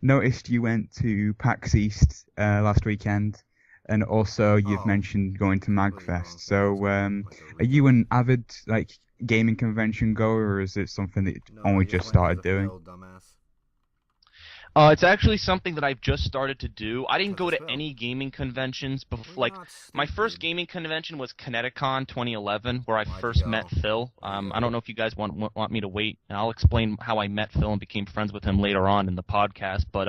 noticed you went to PAX East last weekend, and also you've mentioned going to MagFest. So, are you an avid like gaming convention goer, or is it something that you only just started doing?
It's actually something that I've just started to do. I didn't go to any gaming conventions before. Like, my first gaming convention was Kineticon 2011, where I first met Phil. I don't know if you guys want me to wait, and I'll explain how I met Phil and became friends with him later on in the podcast. But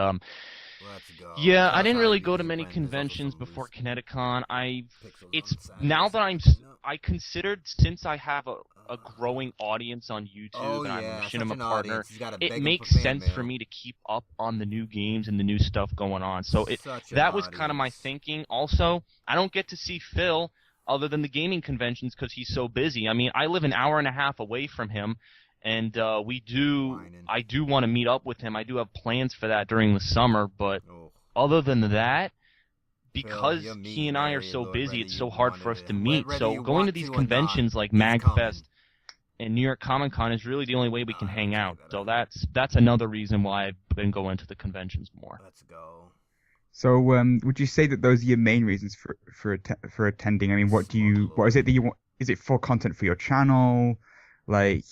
yeah, I didn't really go to many conventions before Kineticon. Now that I considered, since I have a growing audience on YouTube and I'm a machinima partner, it makes sense for me to keep up on the new games and the new stuff going on. So that was kind of my thinking. Also, I don't get to see Phil other than the gaming conventions because he's so busy. I mean, I live an hour and a half away from him, and I do want to meet up with him. I do have plans for that during the summer, but other than that, because he and I are so busy, it's so hard for us to meet. So going to these conventions like MagFest and New York Comic Con is really the only way we can hang out. So that's another reason why I've been going to the conventions more.
Let's go.
So, would you say that those are your main reasons for attending? I mean, what is it that you want? Is it for content for your channel? Like,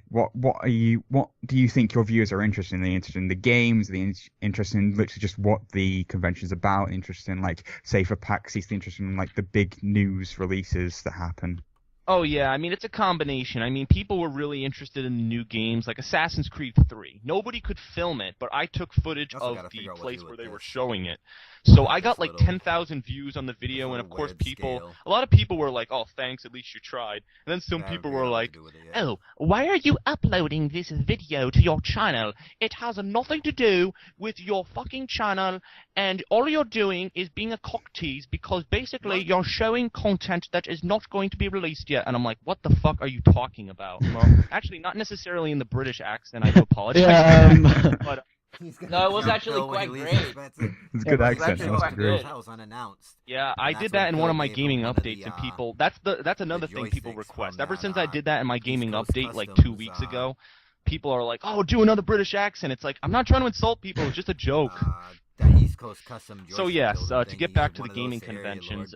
what do you think your viewers are interested in? Are they interested in the games? Are they interested in literally just what the convention's about? Interested in, like, say for PAX East, interested in, like, the big news releases that happen?
Oh, yeah, I mean, it's a combination. I mean, people were really interested in the new games, like Assassin's Creed 3. Nobody could film it, but I took footage of the place where they were showing it. So I got like 10,000 views on the video, and of course a lot of people were like, "Oh, thanks, at least you tried." And then some people were like, "Oh, why are you uploading this video to your channel? It has nothing to do with your fucking channel, and all you're doing is being a cock tease because basically you're showing content that is not going to be released yet." And I'm like, "What the fuck are you talking about?" Well, actually, not necessarily in the British accent. I do apologize. But
no, it was actually quite great.
It's a good accent. That was great.
That was unannounced.
Yeah, I did that in one of my gaming updates, and people. That's another thing people request. Ever since I did that in my gaming update like 2 weeks ago, people are like, "Oh, do another British accent." It's like, I'm not trying to insult people. It's just a joke.
That East Coast custom.
So yes, to get back to the gaming conventions,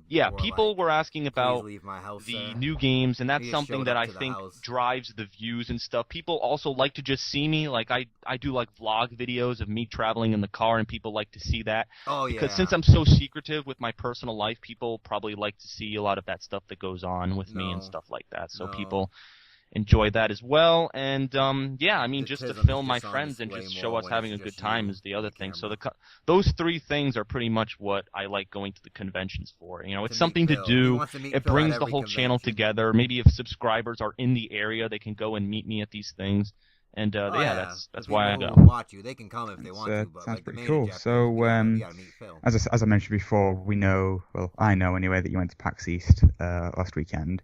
yeah, people were asking about the new games, and that's something that I think drives the views and stuff. People also like to just see me, like I do like vlog videos of me traveling in the car, and people like to see that.
Oh yeah.
Because since I'm so secretive with my personal life, people probably like to see a lot of that stuff that goes on with me and stuff like that. So people enjoy that as well, and yeah, I mean, just to film my friends and just show us having a good time is the other thing. So those three things are pretty much what I like going to the conventions for. You know, it's something to do. It brings the whole channel together. Maybe if subscribers are in the area, they can go and meet me at these things. And yeah, that's why I go.
Watch you. They can come if they want to. But
sounds pretty cool. So as I mentioned before, we know, well, I know anyway, that you went to PAX East last weekend.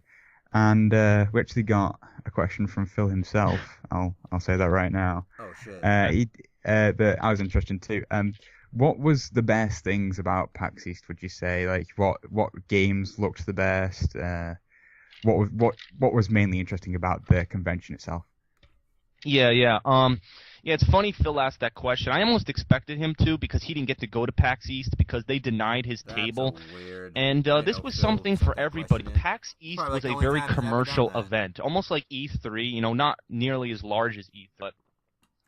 And we actually got a question from Phil himself. I'll say that right now.
Oh shit.
But I was interested too. What was the best things about PAX East? Would you say, like, what games looked the best? What was mainly interesting about the convention itself?
Yeah, it's funny Phil asked that question. I almost expected him to, because he didn't get to go to PAX East because they denied his table. And this was something for everybody. PAX East was a very commercial event, almost like E3, you know, not nearly as large as E3, but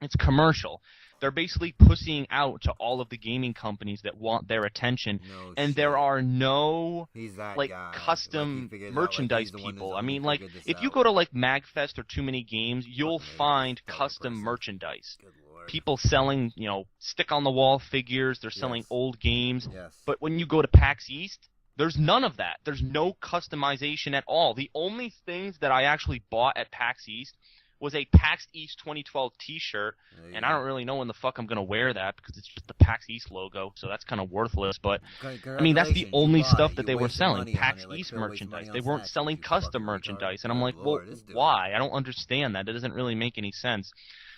it's commercial. They're basically pussying out to all of the gaming companies that want their attention, and there are no like custom merchandise people. I mean, like if you go to like MagFest or Too Many Games, you'll find custom merchandise. People selling, you know, stick on the wall figures. They're selling old games. But when you go to PAX East, there's none of that. There's no customization at all. The only things that I actually bought at PAX East was a PAX East 2012 T-shirt, and I don't really know when the fuck I'm gonna wear that because it's just the PAX East logo, so that's kind of worthless. But I mean, that's the only stuff that they were selling, PAX East merchandise. They weren't selling custom merchandise, and I'm like, well, why? I don't understand that. It doesn't really make any sense.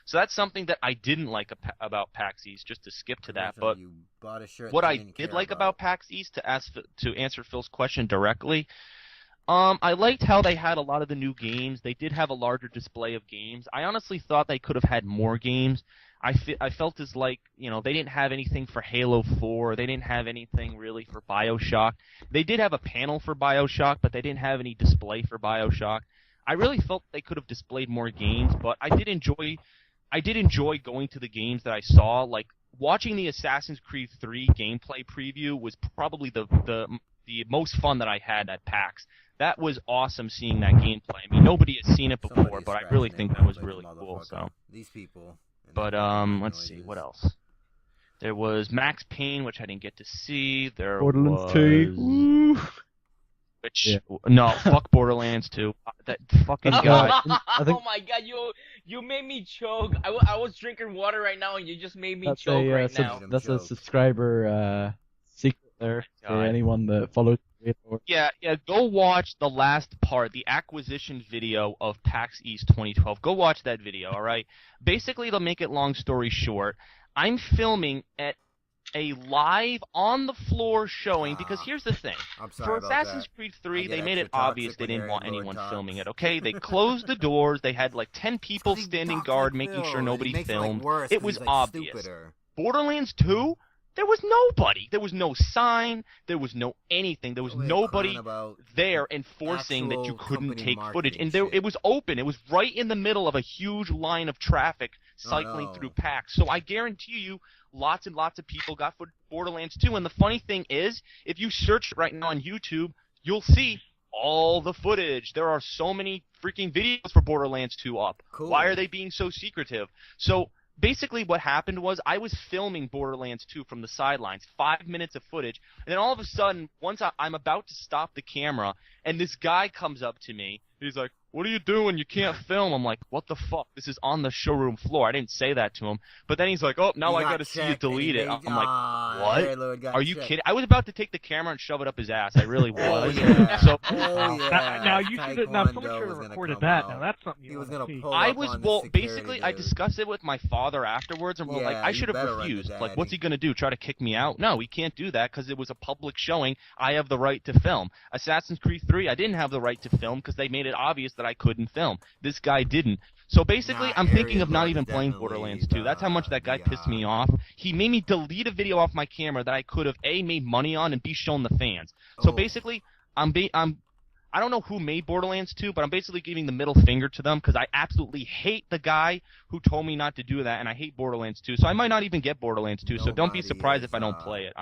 So that's something that I didn't like about PAX East, just to skip to that. But what I did like about PAX East, to answer Phil's question directly, I liked how they had a lot of the new games. They did have a larger display of games. I honestly thought they could have had more games. I felt as like, you know, they didn't have anything for Halo 4. They didn't have anything really for BioShock. They did have a panel for BioShock, but they didn't have any display for BioShock. I really felt they could have displayed more games, but I did enjoy going to the games that I saw. Like, watching the Assassin's Creed 3 gameplay preview was probably the most fun that I had at PAX. That was awesome, seeing that gameplay. I mean, nobody has seen it before, but I really think that was really cool. So,
these people.
But let's see, what else? There was Max Payne, which I didn't get to see. There
Borderlands
was
2. Woo.
Which no, fuck Borderlands 2. That fucking guy.
Oh my god, you made me choke. I was drinking water right now, and you just made me choke right now.
That's a subscriber secret there for anyone that follows.
Yeah, go watch the last part, the acquisition video of PAX East 2012. Go watch that video, alright? Basically, to make it long story short, I'm filming at a live, on-the-floor showing, because here's the thing. For Assassin's Creed 3, they made it obvious they didn't want anyone filming it, okay? They closed the doors, they had like 10 people standing guard making sure nobody filmed. It was obvious. Borderlands 2? There was nobody. There was no sign. There was no anything. There was nobody there enforcing that you couldn't take footage. And it was open. It was right in the middle of a huge line of traffic cycling through PAX. So I guarantee you, lots and lots of people got Borderlands 2. And the funny thing is, if you search right now on YouTube, you'll see all the footage. There are so many freaking videos for Borderlands 2 up. Why are they being so secretive? So basically what happened was I was filming Borderlands 2 from the sidelines, 5 minutes of footage, and then all of a sudden, once I'm about to stop the camera, and this guy comes up to me. He's like, "What are you doing? You can't film." I'm like, "What the fuck? This is on the showroom floor." I didn't say that to him. But then he's like, "Oh, now I gotta see you delete it." I'm like, "What? Are you kidding?" I was about to take the camera and shove it up his ass. I really was. So
now you should have. Now someone should have recorded that. Now that's something you want to see.
I was basically I discussed it with my father afterwards, and we're like, I should have refused. Like, what's he gonna do? Try to kick me out? No, he can't do that because it was a public showing. I have the right to film. Assassin's Creed 3, I didn't have the right to film because they made it obvious that I couldn't film. This guy didn't. So basically, I'm thinking of not even playing Borderlands 2. That's how much that guy pissed me off. He made me delete a video off my camera that I could have A, made money on, and B, shown the fans. So basically, I don't know who made Borderlands 2, but I'm basically giving the middle finger to them because I absolutely hate the guy who told me not to do that, and I hate Borderlands 2. So I might not even get Borderlands 2, so don't be surprised if I don't play it.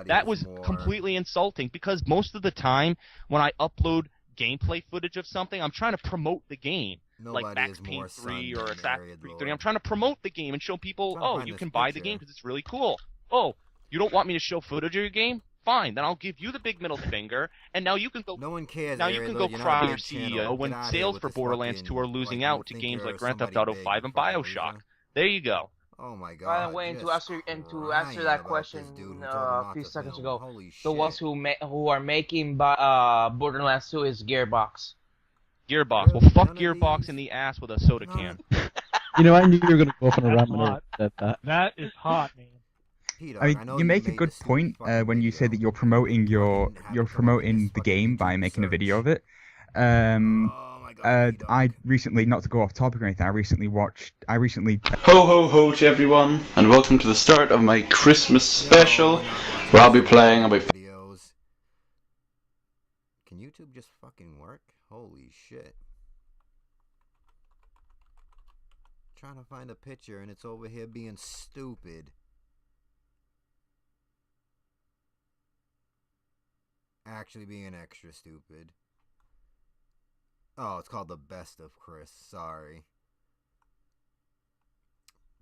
That was completely insulting because most of the time when I upload gameplay footage of something, I'm trying to promote the game. Like Max Payne 3 or Assassin's Creed 3. I'm trying to promote the game and show people, oh, you can buy the game because it's really cool. Oh, you don't want me to show footage of your game? Fine, then I'll give you the big middle finger, and now you can go.
No one cares.
Now you can go cry your CEO when sales for Borderlands 2 are losing out to games like Grand Theft Auto 5 and BioShock. There you go.
Oh my God!
By the way, to answer that question a few seconds ago, the ones who are making Borderlands 2 is Gearbox.
Gearbox. Well, fuck Gearbox in the ass with a soda can.
You know, I knew you were gonna go off on a rant when I said that.
That is hot, man.
I mean, you make a good point when you say that you're promoting the game by making a video of it. I recently, not to go off topic or anything, I recently
Ho ho ho to everyone, and welcome to the start of my Christmas special, where I'll be playing
videos. Can YouTube just fucking work? Holy shit. Trying to find a picture and it's over here being stupid. Actually being extra stupid. Oh, it's called The Best of Chris. Sorry.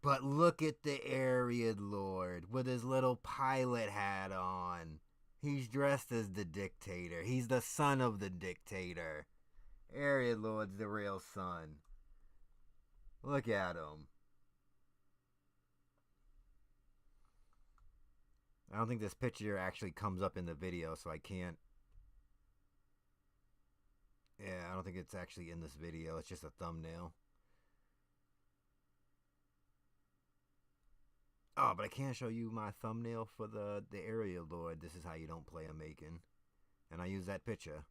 But look at the Ariad Lord with his little pilot hat on. He's dressed as the dictator. He's the son of the dictator. Ariad Lord's the real son. Look at him. I don't think this picture actually comes up in the video, so I can't. Yeah, I don't think it's actually in this video. It's just a thumbnail. Oh, but I can't show you my thumbnail for the area lord. This is how you don't play a Macon. And I use that picture.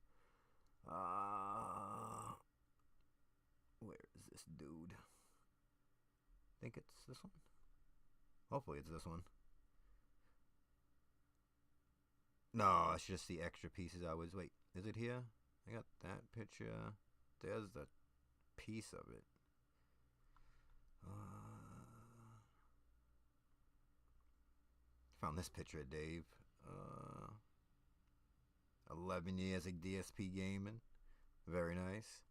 Where is this dude? I think it's this one. Hopefully it's this one. No, it's just the extra pieces I was... Wait, is it here? I got that picture. There's the piece of it. Found this picture, Dave. 11 years of DSP gaming. Very nice.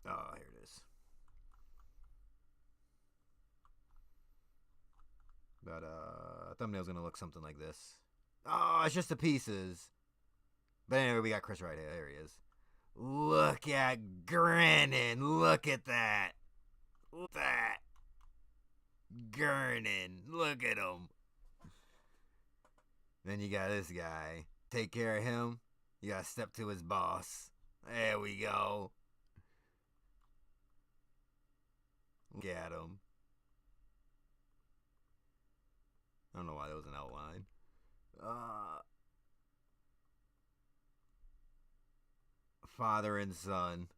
Oh, here it is. But thumbnail's gonna look something like this. Oh, it's just the pieces. But anyway, we got Chris right here. There he is. Look at grinning. Look at that. Look at that. Gurning. Look at him. Then you got this guy. Take care of him. You gotta step to his boss. There we go. Look at him. I don't know why that was an outline. Father and son.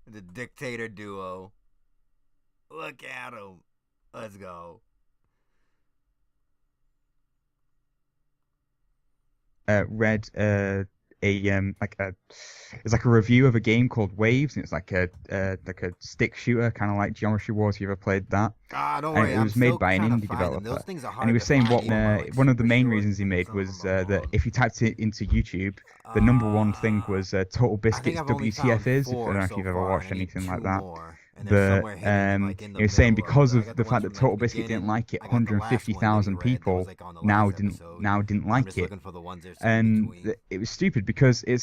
The dictator duo. Look at him. Let's go.
Red, it's like a review of a game called Waves, and it's like a stick shooter, kind of like Geometry Wars. If you ever played that?
Don't
And
worry,
it was made by an indie developer.
Those things are hard
And he was
to
saying
find.
one of the main reasons he made was that if you typed it into YouTube, the number one thing was Total Biscuit's WTF is. I don't know if you've ever watched anything like that. But he was saying because of the fact that Total Biscuit didn't like it, 150,000 people now didn't like it, and it was stupid because it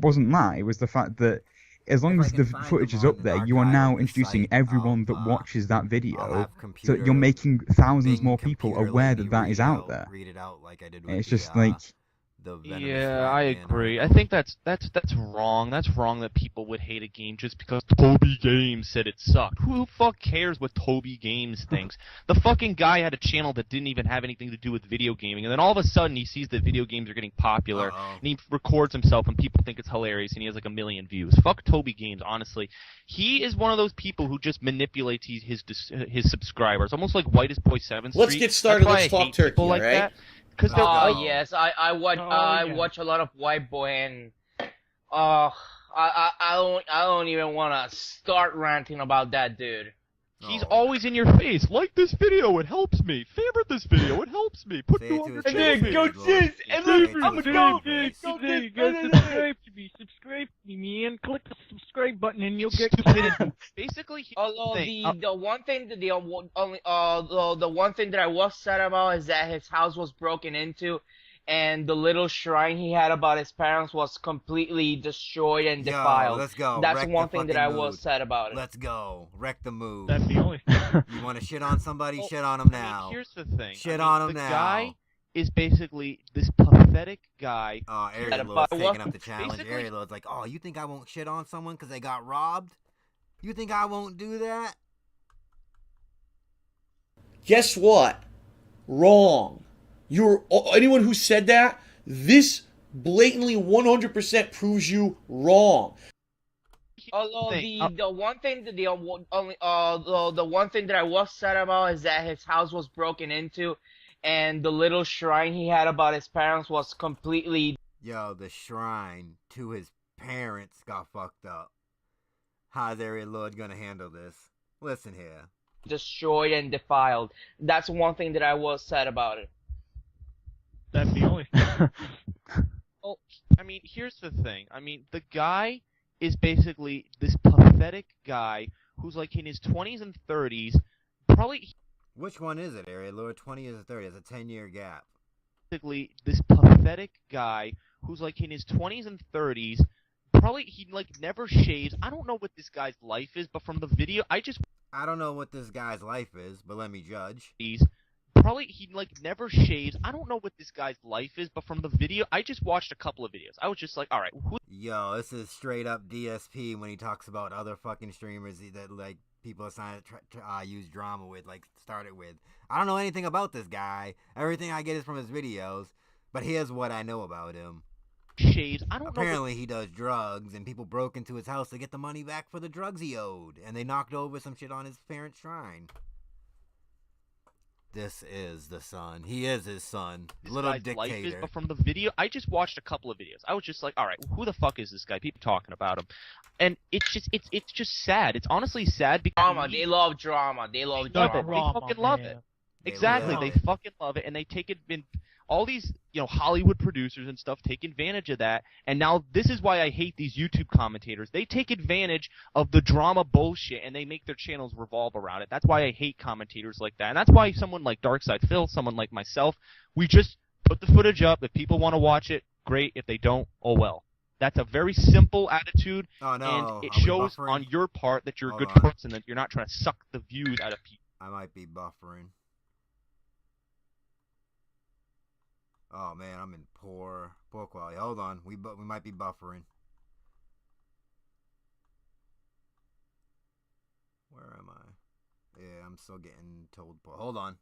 wasn't that. It was the fact that as long as the footage is up there, you are now introducing everyone that watches that video, so you're making thousands more people aware that that is out there. And it's just like.
Yeah, I agree. I think that's wrong. That's wrong that people would hate a game just because Toby Games said it sucked. Who the fuck cares what Toby Games thinks? The fucking guy had a channel that didn't even have anything to do with video gaming, and then all of a sudden he sees that video games are getting popular, and he records himself, and people think it's hilarious, and he has like 1 million views. Fuck Toby Games, honestly. He is one of those people who just manipulates his subscribers, almost like Whitest Boy 7th Street.
Let's get started. Let's talk turkey,
like
right?
That.
Yes, I watch a lot of White Boy, and I don't even want to start ranting about that dude.
He's always in your face. Like this video, it helps me. Favorite this video, it helps me. Put 200
and then go sis, and then I'm gonna go.
You guys subscribe to me. Subscribe to me and click the subscribe button, and you'll get committed.
Basically,
although the one thing that the one thing that I was sad about is that his house was broken into, and the little shrine he had about his parents was completely destroyed and defiled.
Let's go.
That's one thing that I was sad about it.
Let's go. Wreck the mood.
That's the only
You want to shit on somebody? Shit on them now.
Here's the thing.
Shit on them now.
The guy is basically this pathetic guy.
Oh, Ariel Lord's taking up the challenge. Ariel Lord's like, oh, you think I won't shit on someone because they got robbed? You think I won't do that?
Guess what? Wrong. Anyone who said that, this blatantly 100% proves you wrong.
Although the one thing that the one thing that I was sad about is that his house was broken into, and the little shrine he had about his parents was completely.
Yo, the shrine to his parents got fucked up. How's Ariel Lord gonna handle this? Listen here.
Destroyed and defiled. That's one thing that I was sad about it.
That's the only
Well, I mean, here's the thing. I mean, the guy is basically this pathetic guy who's like in his 20s and 30s, probably.
Which one is it, Ariel Lord? 20 or 30? It's a 10-year gap.
Basically, this pathetic guy who's like in his 20s and 30s, probably he like never shaves. I don't know what this guy's life is, but from the video,
I don't know what this guy's life is, but let me judge.
Probably he like never shaves. I don't know what this guy's life is, but from the video, I just watched a couple of videos. I was just like, all right,
Yo, this is straight up DSP when he talks about other fucking streamers that like people are trying to use drama with, like started with. I don't know anything about this guy. Everything I get is from his videos. But here's what I know about him.
Shaves. I don't
Apparently he does drugs, and people broke into his house to get the money back for the drugs he owed, and they knocked over some shit on his parents' shrine. This is the son. He is his son. Little dictator.
Life is, but from the video, I just watched a couple of videos. I was just like, all right, who the fuck is this guy? People talking about him, and it's just sad. It's honestly sad because
drama. They love drama. They love drama.
They fucking love it. Exactly. They fucking love it, and they take it. All these, Hollywood producers and stuff take advantage of that, and now this is why I hate these YouTube commentators. They take advantage of the drama bullshit, and they make their channels revolve around it. That's why I hate commentators like that, and that's why someone like Darkside Phil, someone like myself, we just put the footage up. If people want to watch it, great. If they don't, oh well. That's a very simple attitude, and it shows on your part that you're a good person, that you're not trying to suck the views out of people.
I might be buffering. Oh man, I'm in poor quality. Hold on, we might be buffering. Where am I? Yeah, I'm still getting told poor. Hold on.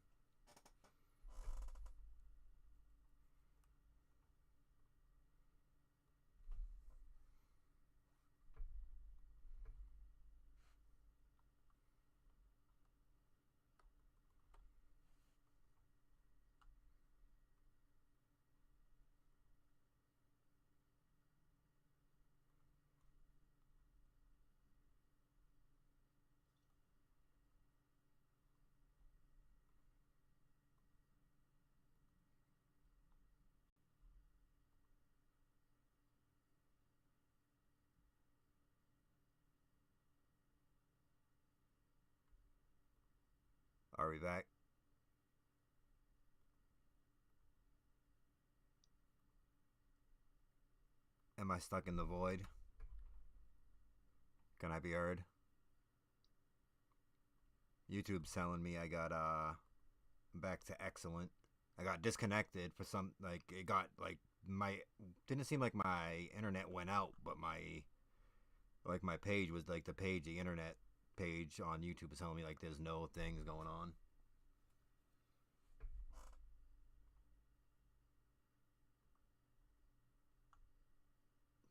Are we back? Am I stuck in the void? Can I be heard? YouTube's telling me I got back to excellent. I got disconnected for some, like, it got, like, didn't seem like my internet went out, but my page was, like, the internet page on YouTube is telling me, like, there's no things going on.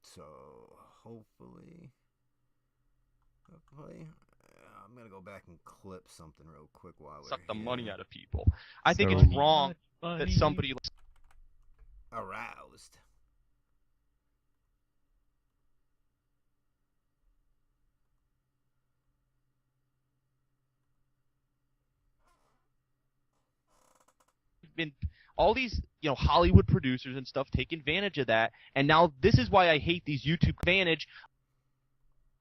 So, hopefully, I'm gonna go back and clip something real quick while we're
Suck the
here.
money out of people. I think it's wrong that somebody
aroused.
been all these, you know, Hollywood producers and stuff take advantage of that, and now this is why I hate these YouTube advantage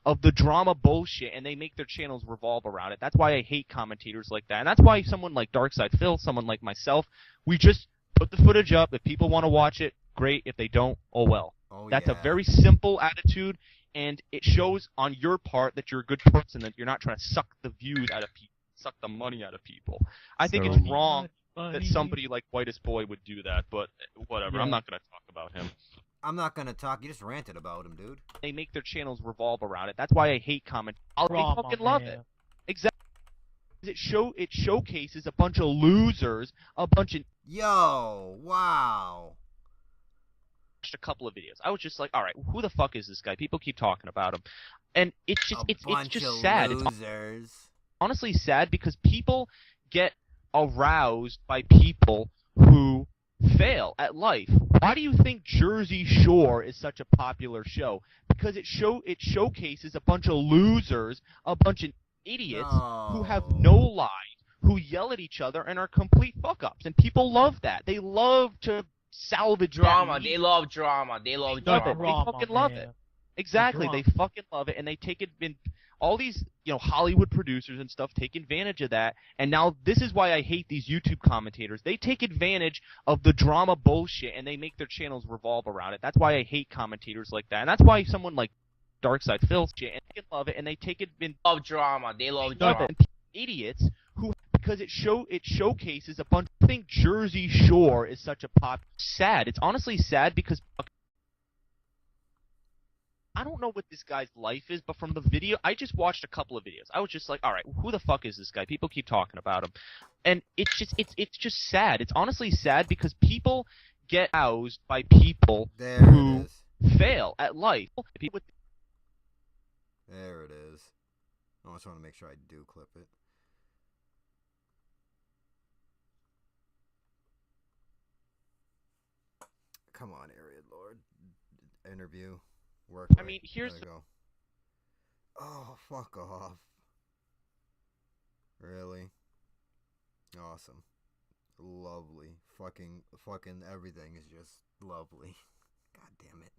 of the drama bullshit, and they make their channels revolve around it. That's why I hate commentators like that, and that's why someone like Darkside Phil, someone like myself, we just put the footage up. If people want to watch it, great. If they don't, oh well. That's a very simple attitude, and it shows on your part that you're a good person, that you're not trying to suck the views out of people, suck the money out of people. I think it's wrong that somebody like Whitest Boy would do that, but whatever.
Yeah.
I'm not going to talk about him.
I'm not gonna talk. You just ranted about him, dude.
They make their channels revolve around it. That's why I hate comment. I fucking love it. Exactly. It showcases a bunch of losers, a bunch of.
Yo, wow.
Watched a couple of videos. I was just like, all right, who the fuck is this guy? People keep talking about him, and it's just it's just sad.
Losers.
It's honestly sad because people get aroused by people who fail at life. Why do you think Jersey Shore is such a popular show? Because it showcases a bunch of losers, a bunch of idiots who have no lives, who yell at each other and are complete fuck-ups. And people love that. They love to salvage
drama.
That
they love drama. They love drama.
They fucking love it. Exactly. They fucking love it, and they take it in. All these, you know, Hollywood producers and stuff take advantage of that, and now this is why I hate these YouTube commentators. They take advantage of the drama bullshit, and they make their channels revolve around it. That's why I hate commentators like that, and that's why someone like Darkside Phil shit and they love it, and they take it in.
Love drama. They love drama.
And idiots who, because it showcases a bunch. I think Jersey Shore is such a sad. It's honestly sad because. I don't know what this guy's life is, but from the video, I just watched a couple of videos. I was just like, all right, who the fuck is this guy? People keep talking about him, and it's just sad. It's honestly sad because people get aroused by people who fail at life.
There it is. I just want to make sure I do clip it. Come on, Ariad Lord. Interview. Work.
I mean, here's.
There we go. Oh, fuck off. Really? Awesome. Lovely. Fucking everything is just lovely. God damn it.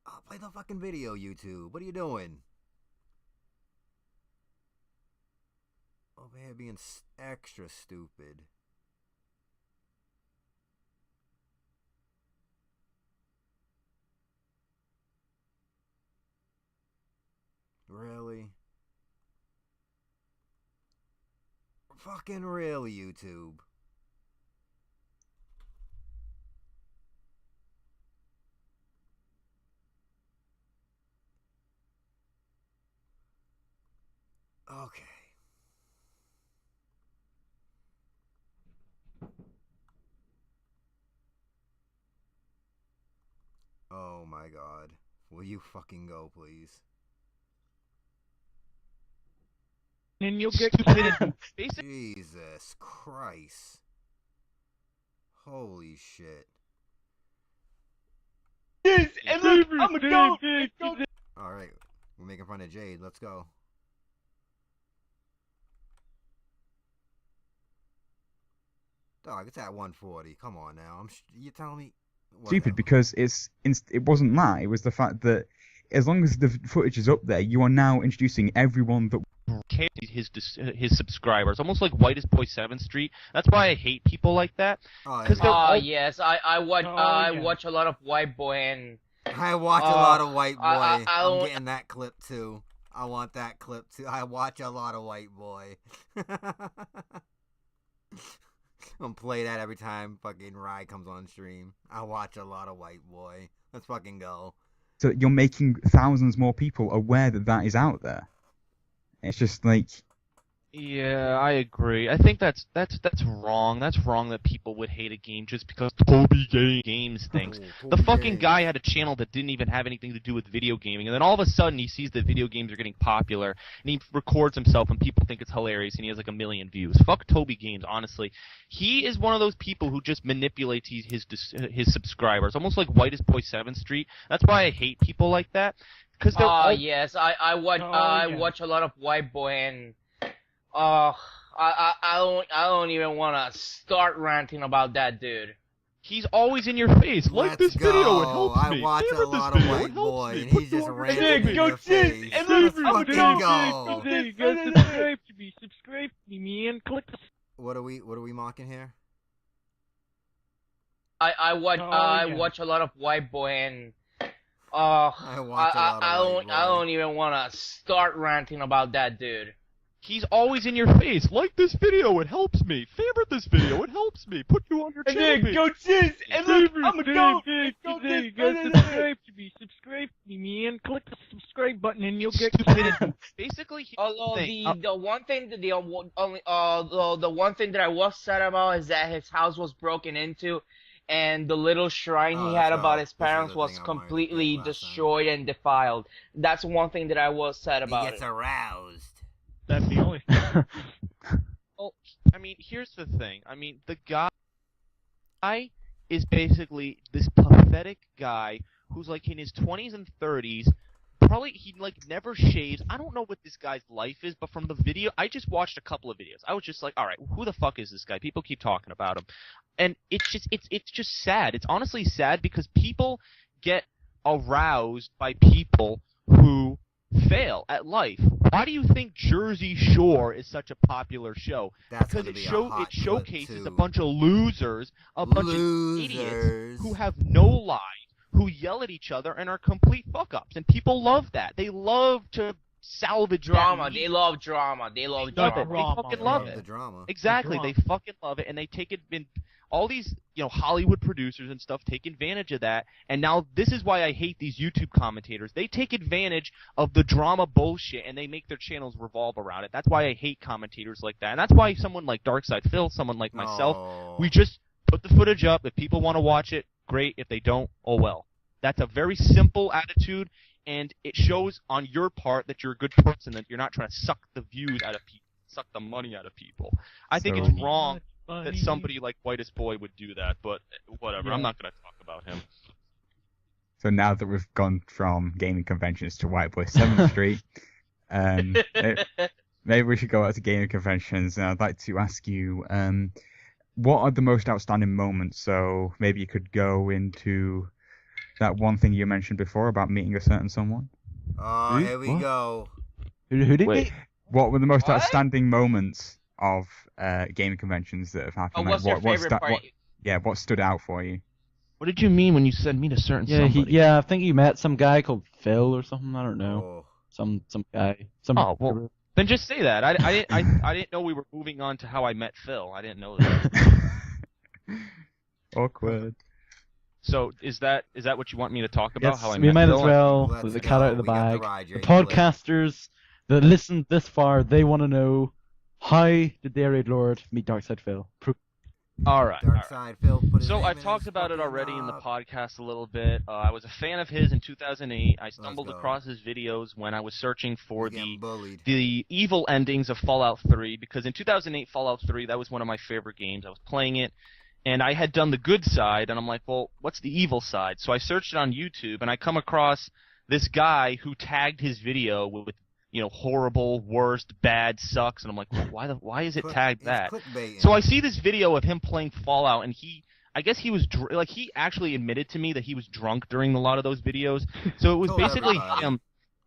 Oh, play the fucking video, YouTube. What are you doing? Over here being extra stupid. Really? Fucking really, YouTube? Okay. Oh my god. Will you fucking go, please?
And you'll get
Jesus Christ. Holy shit.
Yes, and look, I'm a go.
Alright, we're making fun of Jade. Let's go. Dog, it's at 140. Come on now. You're telling me...
Stupid, because it wasn't that. It was the fact that as long as the footage is up there, you are now introducing everyone that
his subscribers, almost like Whitest Boy 7th Street. That's why I hate people like that.
Yes, I watch a lot of White Boy, and
I watch a lot of White Boy. I'm getting that clip too. I want that clip too. I watch a lot of White Boy. I'm play that every time fucking Rye comes on stream. I watch a lot of White Boy. Let's fucking go.
So you're making thousands more people aware that that is out there. It's just like...
Yeah, I agree. I think that's wrong. That's wrong that people would hate a game just because Toby Games thinks. The fucking guy had a channel that didn't even have anything to do with video gaming, and then all of a sudden he sees that video games are getting popular, and he records himself, and people think it's hilarious, and he has like 1 million views. Fuck Toby Games, honestly. He is one of those people who just manipulates his subscribers, almost like Whitest Boy 7th Street. That's why I hate people like that.
Yes, I watch a lot of White Boy, and I don't even want to start ranting about that dude.
He's always in your face. Like this video, it helps me.
I watch a lot of White Boy, and he's just ranting in your face. Let's fucking go.
Subscribe to me, and click the...
What are we mocking here?
I watch a lot of White Boy, and I don't even want to start ranting about that dude.
He's always in your face. Like this video, it helps me. Favorite this video, it helps me. Put you on your channel.
And then go sis, and look, I'm a go. You guys subscribe to me. Subscribe to me, and click the subscribe button, and you'll get...
Basically,
although the one thing that the one thing that I was sad about is that his house was broken into, and the little shrine he had about his parents was completely destroyed and defiled. That's one thing that I was sad about.
He gets aroused.
That's the only thing.
Well, I mean, here's the thing. I mean, the guy is basically this pathetic guy who's like in his 20s and 30s. Probably he like never shaves. I don't know what this guy's life is, but from the video, I just watched a couple of videos. I was just like, all right, who the fuck is this guy? People keep talking about him, and it's just sad. It's honestly sad because people get aroused by people who fail at life. Why do you think Jersey Shore is such a popular show? Because it showcases a bunch of losers, a bunch of idiots who have no lives, who yell at each other and are complete fuck-ups. And people love that. They love to salvage
drama. They love drama. They love drama.
They fucking love it.
The drama.
Exactly. They fucking love it, and they take it in. All these, Hollywood producers and stuff take advantage of that, and now this is why I hate these YouTube commentators. They take advantage of the drama bullshit, and they make their channels revolve around it. That's why I hate commentators like that, and that's why someone like Darkside Phil, someone like myself, we just put the footage up. If people want to watch it, great. If they don't, oh well. That's a very simple attitude, and it shows on your part that you're a good person, that you're not trying to suck the views out of people, suck the money out of people. I think it's wrong that somebody like Whitest Boy would do that, but whatever. Yeah. I'm not going to talk about him.
So now that we've gone from gaming conventions to White Boy 7th Street, maybe we should go out to gaming conventions. And I'd like to ask you, what are the most outstanding moments? So maybe you could go into that one thing you mentioned before about meeting a certain someone.
Oh, here we go.
Who did we?
What were the most outstanding moments of gaming conventions that have happened?
What's your favorite part?
What stood out for you?
What did you mean when you said meet a certain somebody?
I think you met some guy called Phil or something. I don't know. Some guy.
Oh well, then just say that. I didn't know we were moving on to how I met Phil. I didn't know that.
Awkward.
So is that what you want me to talk about?
Yes,
how I
we
met
might
Phil?
as well with the cat out of the bag. The podcasters that listened this far, they want to know, how did the Arid Lord meet Darkside Phil?
All right.
Darkside Phil.
So I've talked about it already in the podcast a little bit. I was a fan of his in 2008. I stumbled across his videos when I was searching for the evil endings of Fallout 3, because in 2008 Fallout 3, that was one of my favorite games. I was playing it, and I had done the good side, and I'm like, well, what's the evil side? So I searched it on YouTube, and I come across this guy who tagged his video with horrible, worst, bad, sucks, and I'm like, well, why is it tagged that? So I see this video of him playing Fallout, and I guess he was like he actually admitted to me that he was drunk during a lot of those videos. So it was basically him.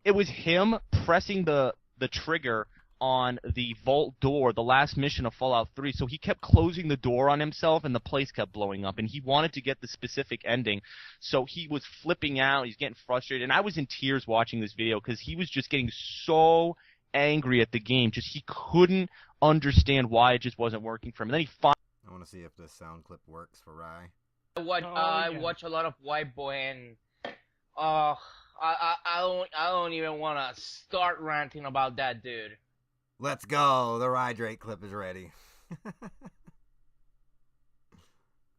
It was him pressing the trigger on the vault door, the last mission of Fallout 3. So he kept closing the door on himself, and the place kept blowing up. And he wanted to get the specific ending, so he was flipping out. He's getting frustrated, and I was in tears watching this video because he was just getting so angry at the game. Just he couldn't understand why it just wasn't working for him. And then he finally.
I want to see if this sound clip works for Rye.
I watch a lot of White Boy, and I don't even want to start ranting about that dude.
Let's go. The Rye Drake clip is ready.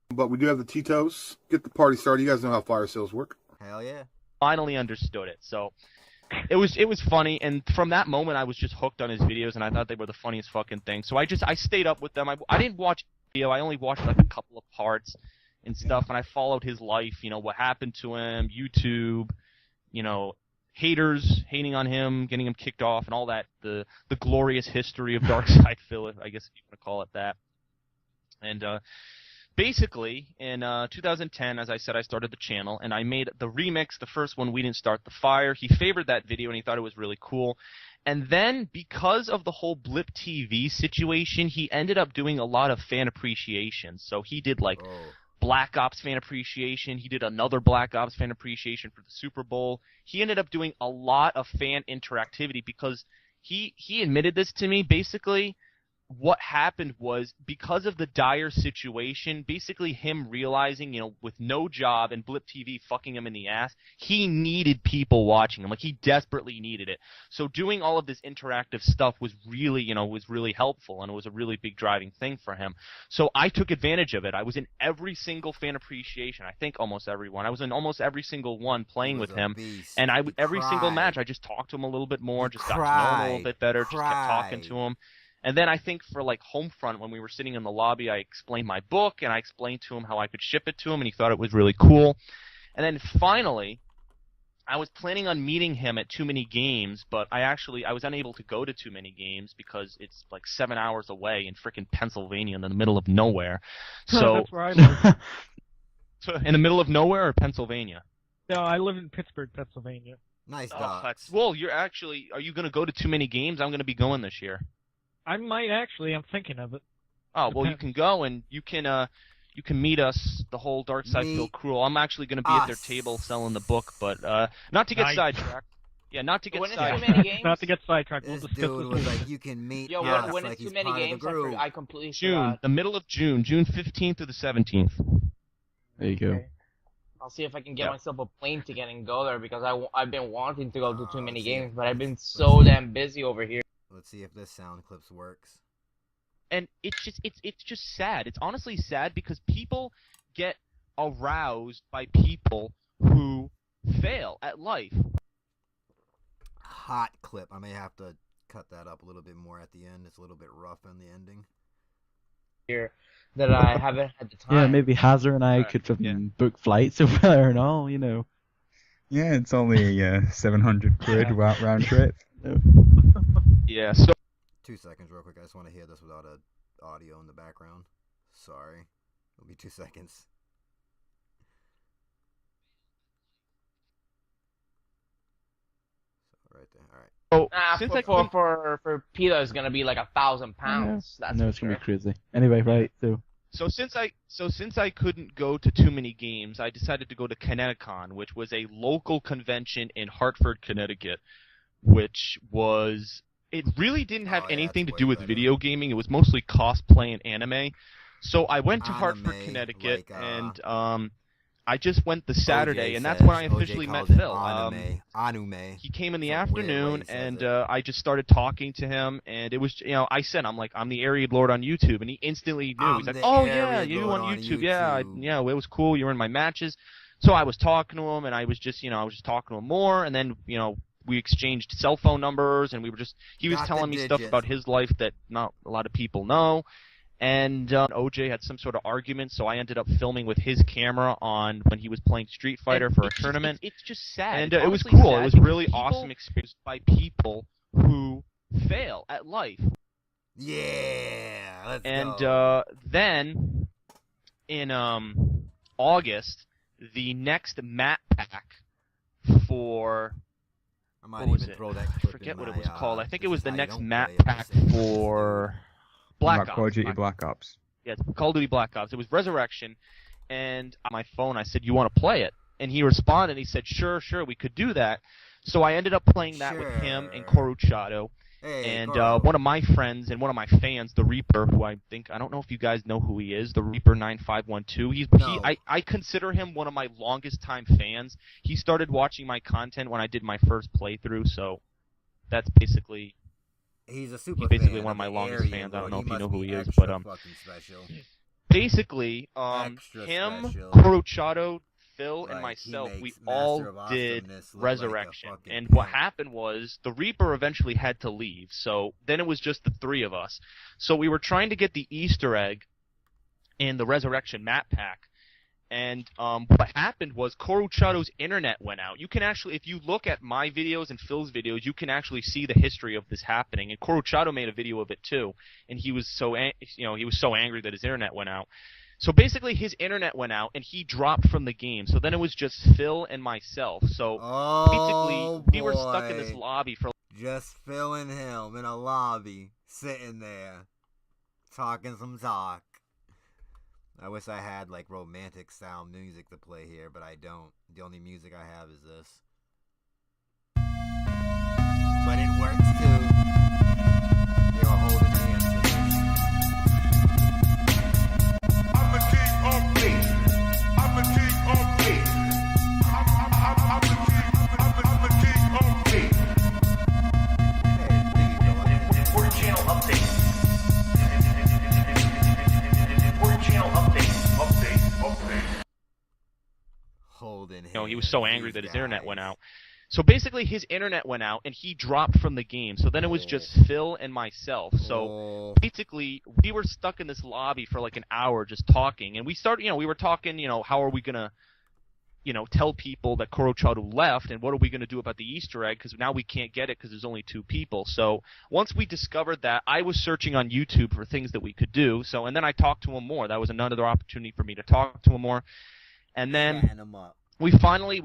But we do have the Tito's. Get the party started. You guys know how fire sales work.
Hell yeah.
Finally understood it. So it was funny, and from that moment I was just hooked on his videos, and I thought they were the funniest fucking thing. So I stayed up with them. I didn't watch video. I only watched like a couple of parts and stuff, and I followed his life, what happened to him, YouTube, haters hating on him, getting him kicked off, and all that, the glorious history of Dark Side Philip, I guess if you want to call it that. And basically, in 2010, as I said, I started the channel, and I made the remix, the first one, We Didn't Start the Fire. He favored that video, and he thought it was really cool. And then, because of the whole Blip TV situation, he ended up doing a lot of fan appreciation. So he did, Black Ops fan appreciation. He did another Black Ops fan appreciation for the Super Bowl. He ended up doing a lot of fan interactivity because he admitted this to me. Basically, what happened was, because of the dire situation, basically him realizing, with no job and Blip TV fucking him in the ass, he needed people watching him. Like, he desperately needed it. So doing all of this interactive stuff was really, was really helpful, and it was a really big driving thing for him. So I took advantage of it. I was in every single fan appreciation. I think almost every one. I was in almost every single one playing with him. And every single match, I just talked to him a little bit more, just got to know him a little bit better, just kept talking to him. And then I think for Homefront, when we were sitting in the lobby, I explained my book, and I explained to him how I could ship it to him, and he thought it was really cool. And then finally, I was planning on meeting him at Too Many Games, but I was unable to go to Too Many Games because it's 7 hours away in frickin' Pennsylvania in the middle of nowhere. So
that's where I live.
In the middle of nowhere or Pennsylvania?
No, I live in Pittsburgh, Pennsylvania.
Nice
dog.
Well, are you going to go to Too Many Games? I'm going to be going this year.
I might actually. I'm thinking of it.
Oh, well, you can go, and you can meet us, the whole Dark Side Phil crew. I'm actually going to be at their table selling the book, but not to get sidetracked. Yeah, not to get sidetracked.
Not to get sidetracked. We'll
This
discuss
dude was like, you can meet us
when
like
it's
he's
Too Many
part
Games,
of the group.
I completely
June,
forgot.
the middle of June 15th to the 17th.
There you go.
Okay. I'll see if I can get myself a plane ticket and go there, because I've been wanting to go to Too Many Games, but I've been so damn busy over here.
Let's see if this sound clips works.
And it's just sad. It's honestly sad because people get aroused by people who fail at life.
Hot clip. I may have to cut that up a little bit more at the end. It's a little bit rough in the ending.
Here that I haven't had the time.
Yeah, maybe Hazard and I could book flights over there and all,
Yeah, it's only 700 quid round trip.
Yeah, so
2 seconds real quick. I just want to hear this without a audio in the background. Sorry. It'll be 2 seconds. So right there. All right.
So
for PETA is gonna be like 1,000 pounds.
I know it's gonna be crazy. Anyway, right?
So since I couldn't go to Too Many Games, I decided to go to Kineticon, which was a local convention in Hartford, Connecticut, which was. It really didn't have anything to do with video gaming. It was mostly cosplay and anime. So I went to Hartford, Connecticut, and I just went the Saturday, and that's when I officially met Phil. He came in the afternoon, and I just started talking to him, and it was, I'm the Area Lord on YouTube, and he instantly knew. He's like, oh yeah, you on YouTube, yeah, it was cool. You were in my matches. So I was talking to him, and I was just talking to him more, and then, we exchanged cell phone numbers, and he was telling me stuff about his life that not a lot of people know. And OJ had some sort of argument, so I ended up filming with his camera on when he was playing Street Fighter for a tournament.
It's just sad.
And it was cool. It was a really awesome experience by people who fail at life.
Yeah, let's
go.
And
then in August the next map pack for what was it? I forget what it was called. I think it was the next map pack for Black Ops.
Call of Duty Black Ops.
Yeah, it's Call of Duty Black Ops. It was Resurrection, and on my phone I said, "You want to play it?" And he responded. He said, "Sure, we could do that." So I ended up playing that with him and Coruchado. And one of my friends and one of my fans, the Reaper, who I don't know if you guys know who he is, the Reaper 9512. I consider him one of my longest time fans. He started watching my content when I did my first playthrough, so that's basically
he's
basically one of my longest fans. I don't know if you know who he is, but basically him, Coruchado, Phil and myself, we all did Resurrection. And what happened was the Reaper eventually had to leave, so then it was just the three of us. So we were trying to get the Easter egg in the Resurrection map pack. And what happened was Coruchado's internet went out. You can actually, if you look at my videos and Phil's videos, you can actually see the history of this happening. And Coruchado made a video of it too, and he was so angry that his internet went out. So basically, his internet went out, and he dropped from the game. So then it was just Phil and myself. So basically, we were stuck in this lobby for
just Phil and him in a lobby, sitting there, talking some talk. I wish I had like romantic style music to play here, but I don't. The only music I have is this. But it works too. They were holding hands.
He was so angry that his internet went out. So basically, his internet went out, and he dropped from the game. So then it was just Phil and myself. So basically, we were stuck in this lobby for like an hour just talking. And we started, we were talking, how are we going to, tell people that Coruchado left, and what are we going to do about the Easter egg, because now we can't get it because there's only 2 people. So once we discovered that, I was searching on YouTube for things that we could do. So, and then I talked to him more. That was another opportunity for me to talk to him more. And then we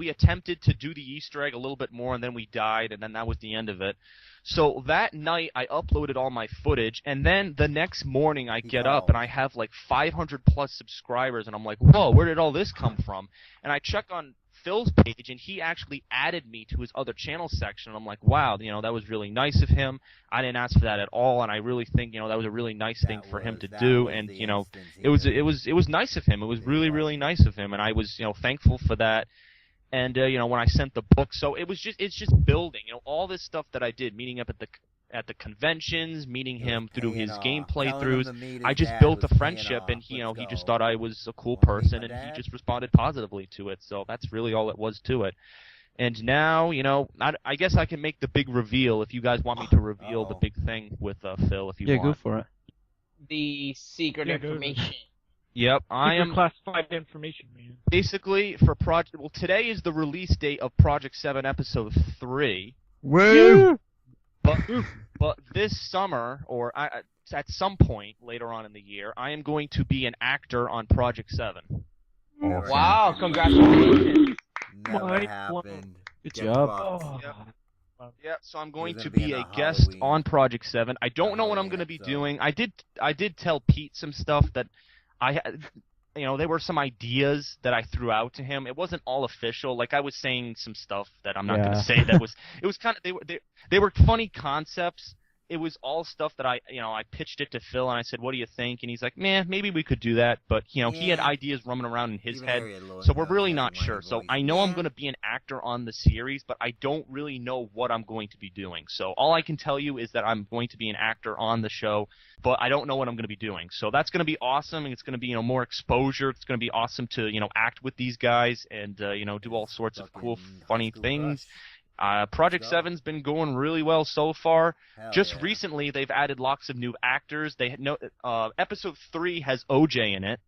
attempted to do the Easter egg a little bit more, and then we died, and then that was the end of it. So that night, I uploaded all my footage, and then the next morning, I get up, and I have like 500 plus subscribers, and I'm like, whoa, where did all this come from? And I check on Phil's page, and he actually added me to his other channel section, and I'm like, wow, that was really nice of him. I didn't ask for that at all, and I really think, that was a really nice thing for him to do, and, it was nice of him. It was really, really nice of him, and I was, thankful for that. And when I sent the book, so it's just building, all this stuff that I did, meeting up at the conventions, meeting him through his game playthroughs. I just built a friendship, and he just thought I was a cool person, and he just responded positively to it. So that's really all it was to it. And now, I guess I can make the big reveal if you guys want me to reveal the big thing with Phil. If you want.
Yeah, go for it.
The secret information.
Yep, I am
classified information, man.
Basically, for Project. Well, today is the release date of Project 7 Episode 3.
Woo!
But this summer, or at some point later on in the year, I am going to be an actor on Project 7.
Wow! Congratulations.
Never happened.
Good job.
Yeah, so I'm going to be a guest on Project 7. I don't know what I'm going to be doing. I did tell Pete some stuff that I had, there were some ideas that I threw out to him. It wasn't all official. Like, I was saying some stuff that I'm not going to say. It was kind of, they were funny concepts. It was all stuff that I pitched it to Phil, and I said, what do you think? And he's like, man, maybe we could do that. But, he had ideas roaming around in his head, so we're really not sure. So I know I'm going to be an actor on the series, but I don't really know what I'm going to be doing. So all I can tell you is that I'm going to be an actor on the show, but I don't know what I'm going to be doing. So that's going to be awesome, and it's going to be, more exposure. It's going to be awesome to, act with these guys and, do all sorts of cool, funny things. Project 7's been going really well so far. Just recently, they've added lots of new actors. Episode 3 has OJ in it.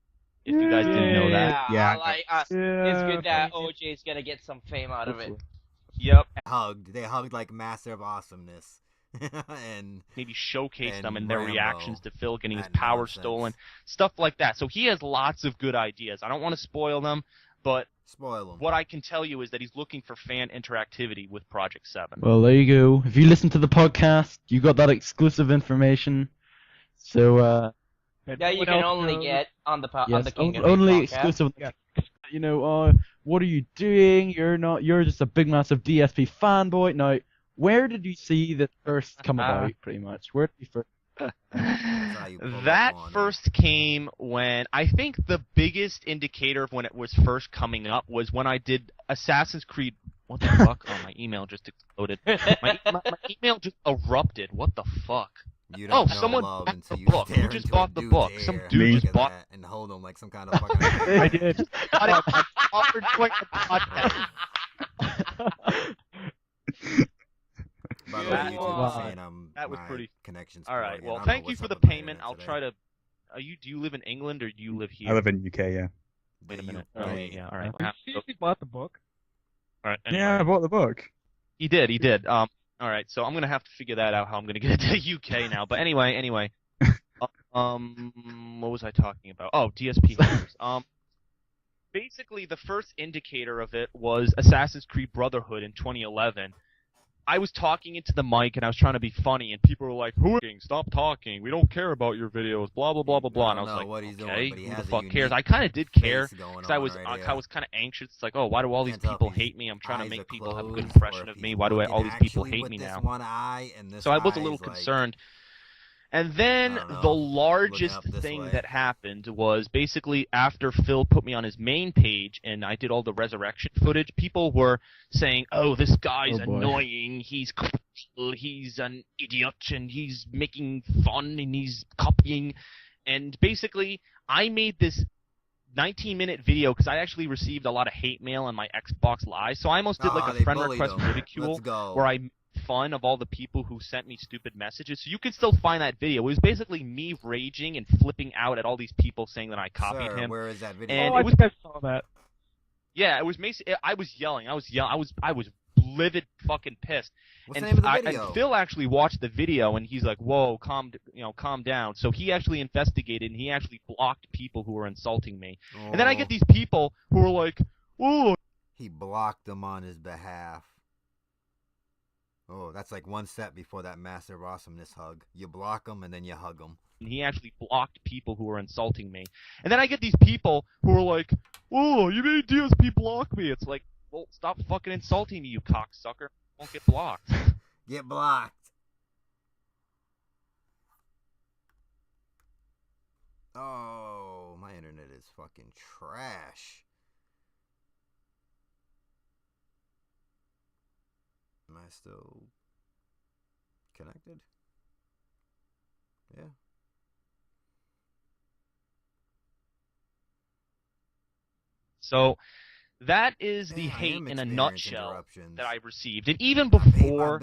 If you guys didn't know that.
It's good that OJ's gonna get some fame out of it.
Yep.
They hugged like Master of Awesomeness. and
maybe showcase
and
them and their
Rambo
reactions to Phil getting his
and
power
nonsense.
stolen, stuff like that. So he has lots of good ideas. I don't want to spoil them, but what I can tell you is that he's looking for fan interactivity with Project 7.
Well, there you go. If you listen to the podcast, you got that exclusive information. So,
that you can only get on the on the King of
only
podcast.
exclusive. You know, what are you doing? You're just a big massive DSP fanboy. Now, where did you see that first come about? Pretty much, where did you first?
That first came when I think the biggest indicator of when it was first coming up was when I did Assassin's Creed. What the fuck? Oh, my email just exploded. My email just erupted. What the fuck?
You don't know
someone
love
bought
until
the
you
book.
stare
Who just
into a
bought the
dude's
book?
hair
Some dude just bought
and hold him like some kind of fucking.
I did.
I offered to the podcast.
By the way, YouTube was saying
that was
my
pretty.
connection's
All right.
poor
Well,
again.
thank you for the payment. I'll try to. Do you live in England or do you live here?
I live in UK, yeah.
Wait a minute. Oh, yeah. All right.
He bought the book.
All right.
Yeah, I bought the book.
He did. All right. So I'm gonna have to figure that out how I'm gonna get it to UK now. But anyway. What was I talking about? Oh, DSP haters. Basically, the first indicator of it was Assassin's Creed Brotherhood in 2011. I was talking into the mic and I was trying to be funny, and people were like, "Who? Stop talking. We don't care about your videos." Blah blah blah blah blah. And I was like,
what he's
"Okay,
doing, but he
who
has
the
a
fuck
unique
cares?" I kind of did care
face going
because I was
on right
I was kind of anxious. It's like, oh, why do all these
Can't tell
people
if his
hate me? I'm trying to
eyes
make
are
people have a good
closed
impression
or
of
if
me.
he's
Why do
looking
all these people
actually
hate me
with
now?
this one eye and this
So I was a
eye
little
is like-
concerned. And then the largest thing that happened was basically after Phil put me on his main page and I did all the resurrection footage, people were saying, "Oh, this guy's annoying, he's cruel, he's an idiot, and he's making fun, and he's copying." And basically, I made this 19-minute video because I actually received a lot of hate mail on my Xbox Live, so I almost did like a friend request ridicule where I fun of all the people who sent me stupid messages. So you can still find that video. It was basically me raging and flipping out at all these people saying that I copied him.
Where is that video?
And
I think I saw that.
Yeah, it was I was yelling. I was livid, fucking pissed.
What's the name of the video?
And Phil actually watched the video and he's like, "Whoa, calm down." So he actually investigated and he actually blocked people who were insulting me. And then I get these people who are like, "Oh."
He blocked them on his behalf. Oh, that's like one step before that massive awesomeness hug. You block them and then you hug them.
And he actually blocked people who were insulting me. And then I get these people who are like, "Oh, you made DSP block me." It's like, well, stop fucking insulting me, you cocksucker. Won't get blocked.
Get blocked. Oh, my internet is fucking trash. Am I still connected? Yeah.
So that is the hate in a nutshell that I received. And even before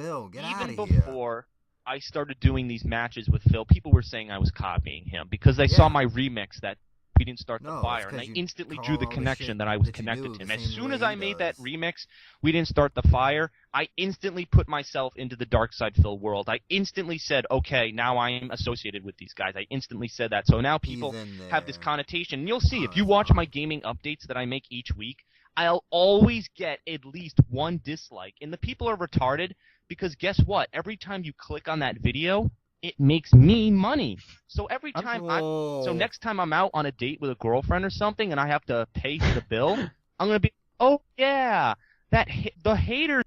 I started doing these matches with Phil, people were saying I was copying him because they saw my remix that we didn't start the fire, and I instantly drew the connection that I was connected to him. As soon as I made that remix, we didn't start the fire, I instantly put myself into the Dark Side Phil world. I instantly said, okay, now I am associated with these guys. I instantly said that. So now people have this connotation. And you'll see, if you watch my gaming updates that I make each week, I'll always get at least one dislike. And the people are retarded because guess what? Every time you click on that video, it makes me money. So every time so next time I'm out on a date with a girlfriend or something and I have to pay for the bill, I'm going to be, "Oh yeah, the hater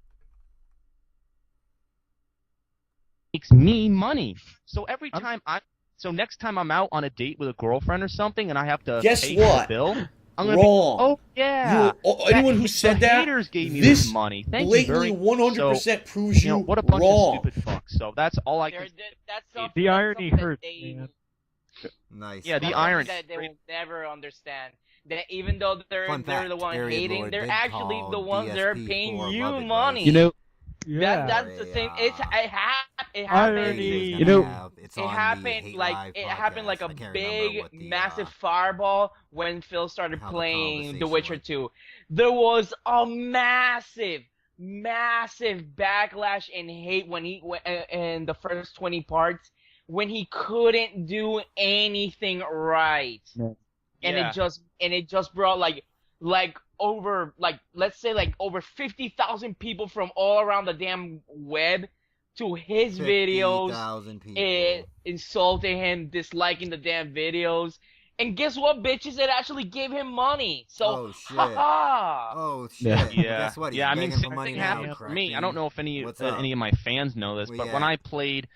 makes me money." So every time so next time I'm out on a date with a girlfriend or something and I have to pay for the bill, I'm gonna
Wrong.
be, "Oh yeah."
Anyone who said
the
that,
haters gave me
this
this money. Thank
blatantly
you very
100% proves you
what a bunch
wrong.
of stupid fucks. So that's all I can.
The irony hurts, man.
Nice.
Yeah, the
That's
irony.
something that they will never understand. That even though they're
Fun
the
fact,
one
Area
hating,
Lord
they're
did
actually
call
the ones that are
DSP
paying
for
you
love it,
money.
You know,
That's the same. It happened.
Irony. You know,
it's
It
on the
happened
Hate
like
Live
it happened like
podcast.
a
I can't remember
big,
what the,
massive fireball when Phil started
how the
playing The
conversation
Witcher 2. There was a massive massive backlash and hate when he in the first 20 parts when he couldn't do anything right.
Yeah.
And it just brought like over let's say like over 50,000 people from all around the damn web to his videos,
50,000 people.
Insulting him, disliking the damn videos. And guess what, bitches? It actually gave him money. So,
oh shit! Oh shit!
Yeah.
Guess what? He's
I mean,
begging
same
for money
thing
now,
happened for me. I don't know if any
What's up?
of my fans know this,
Where
but
you
when
at?
I played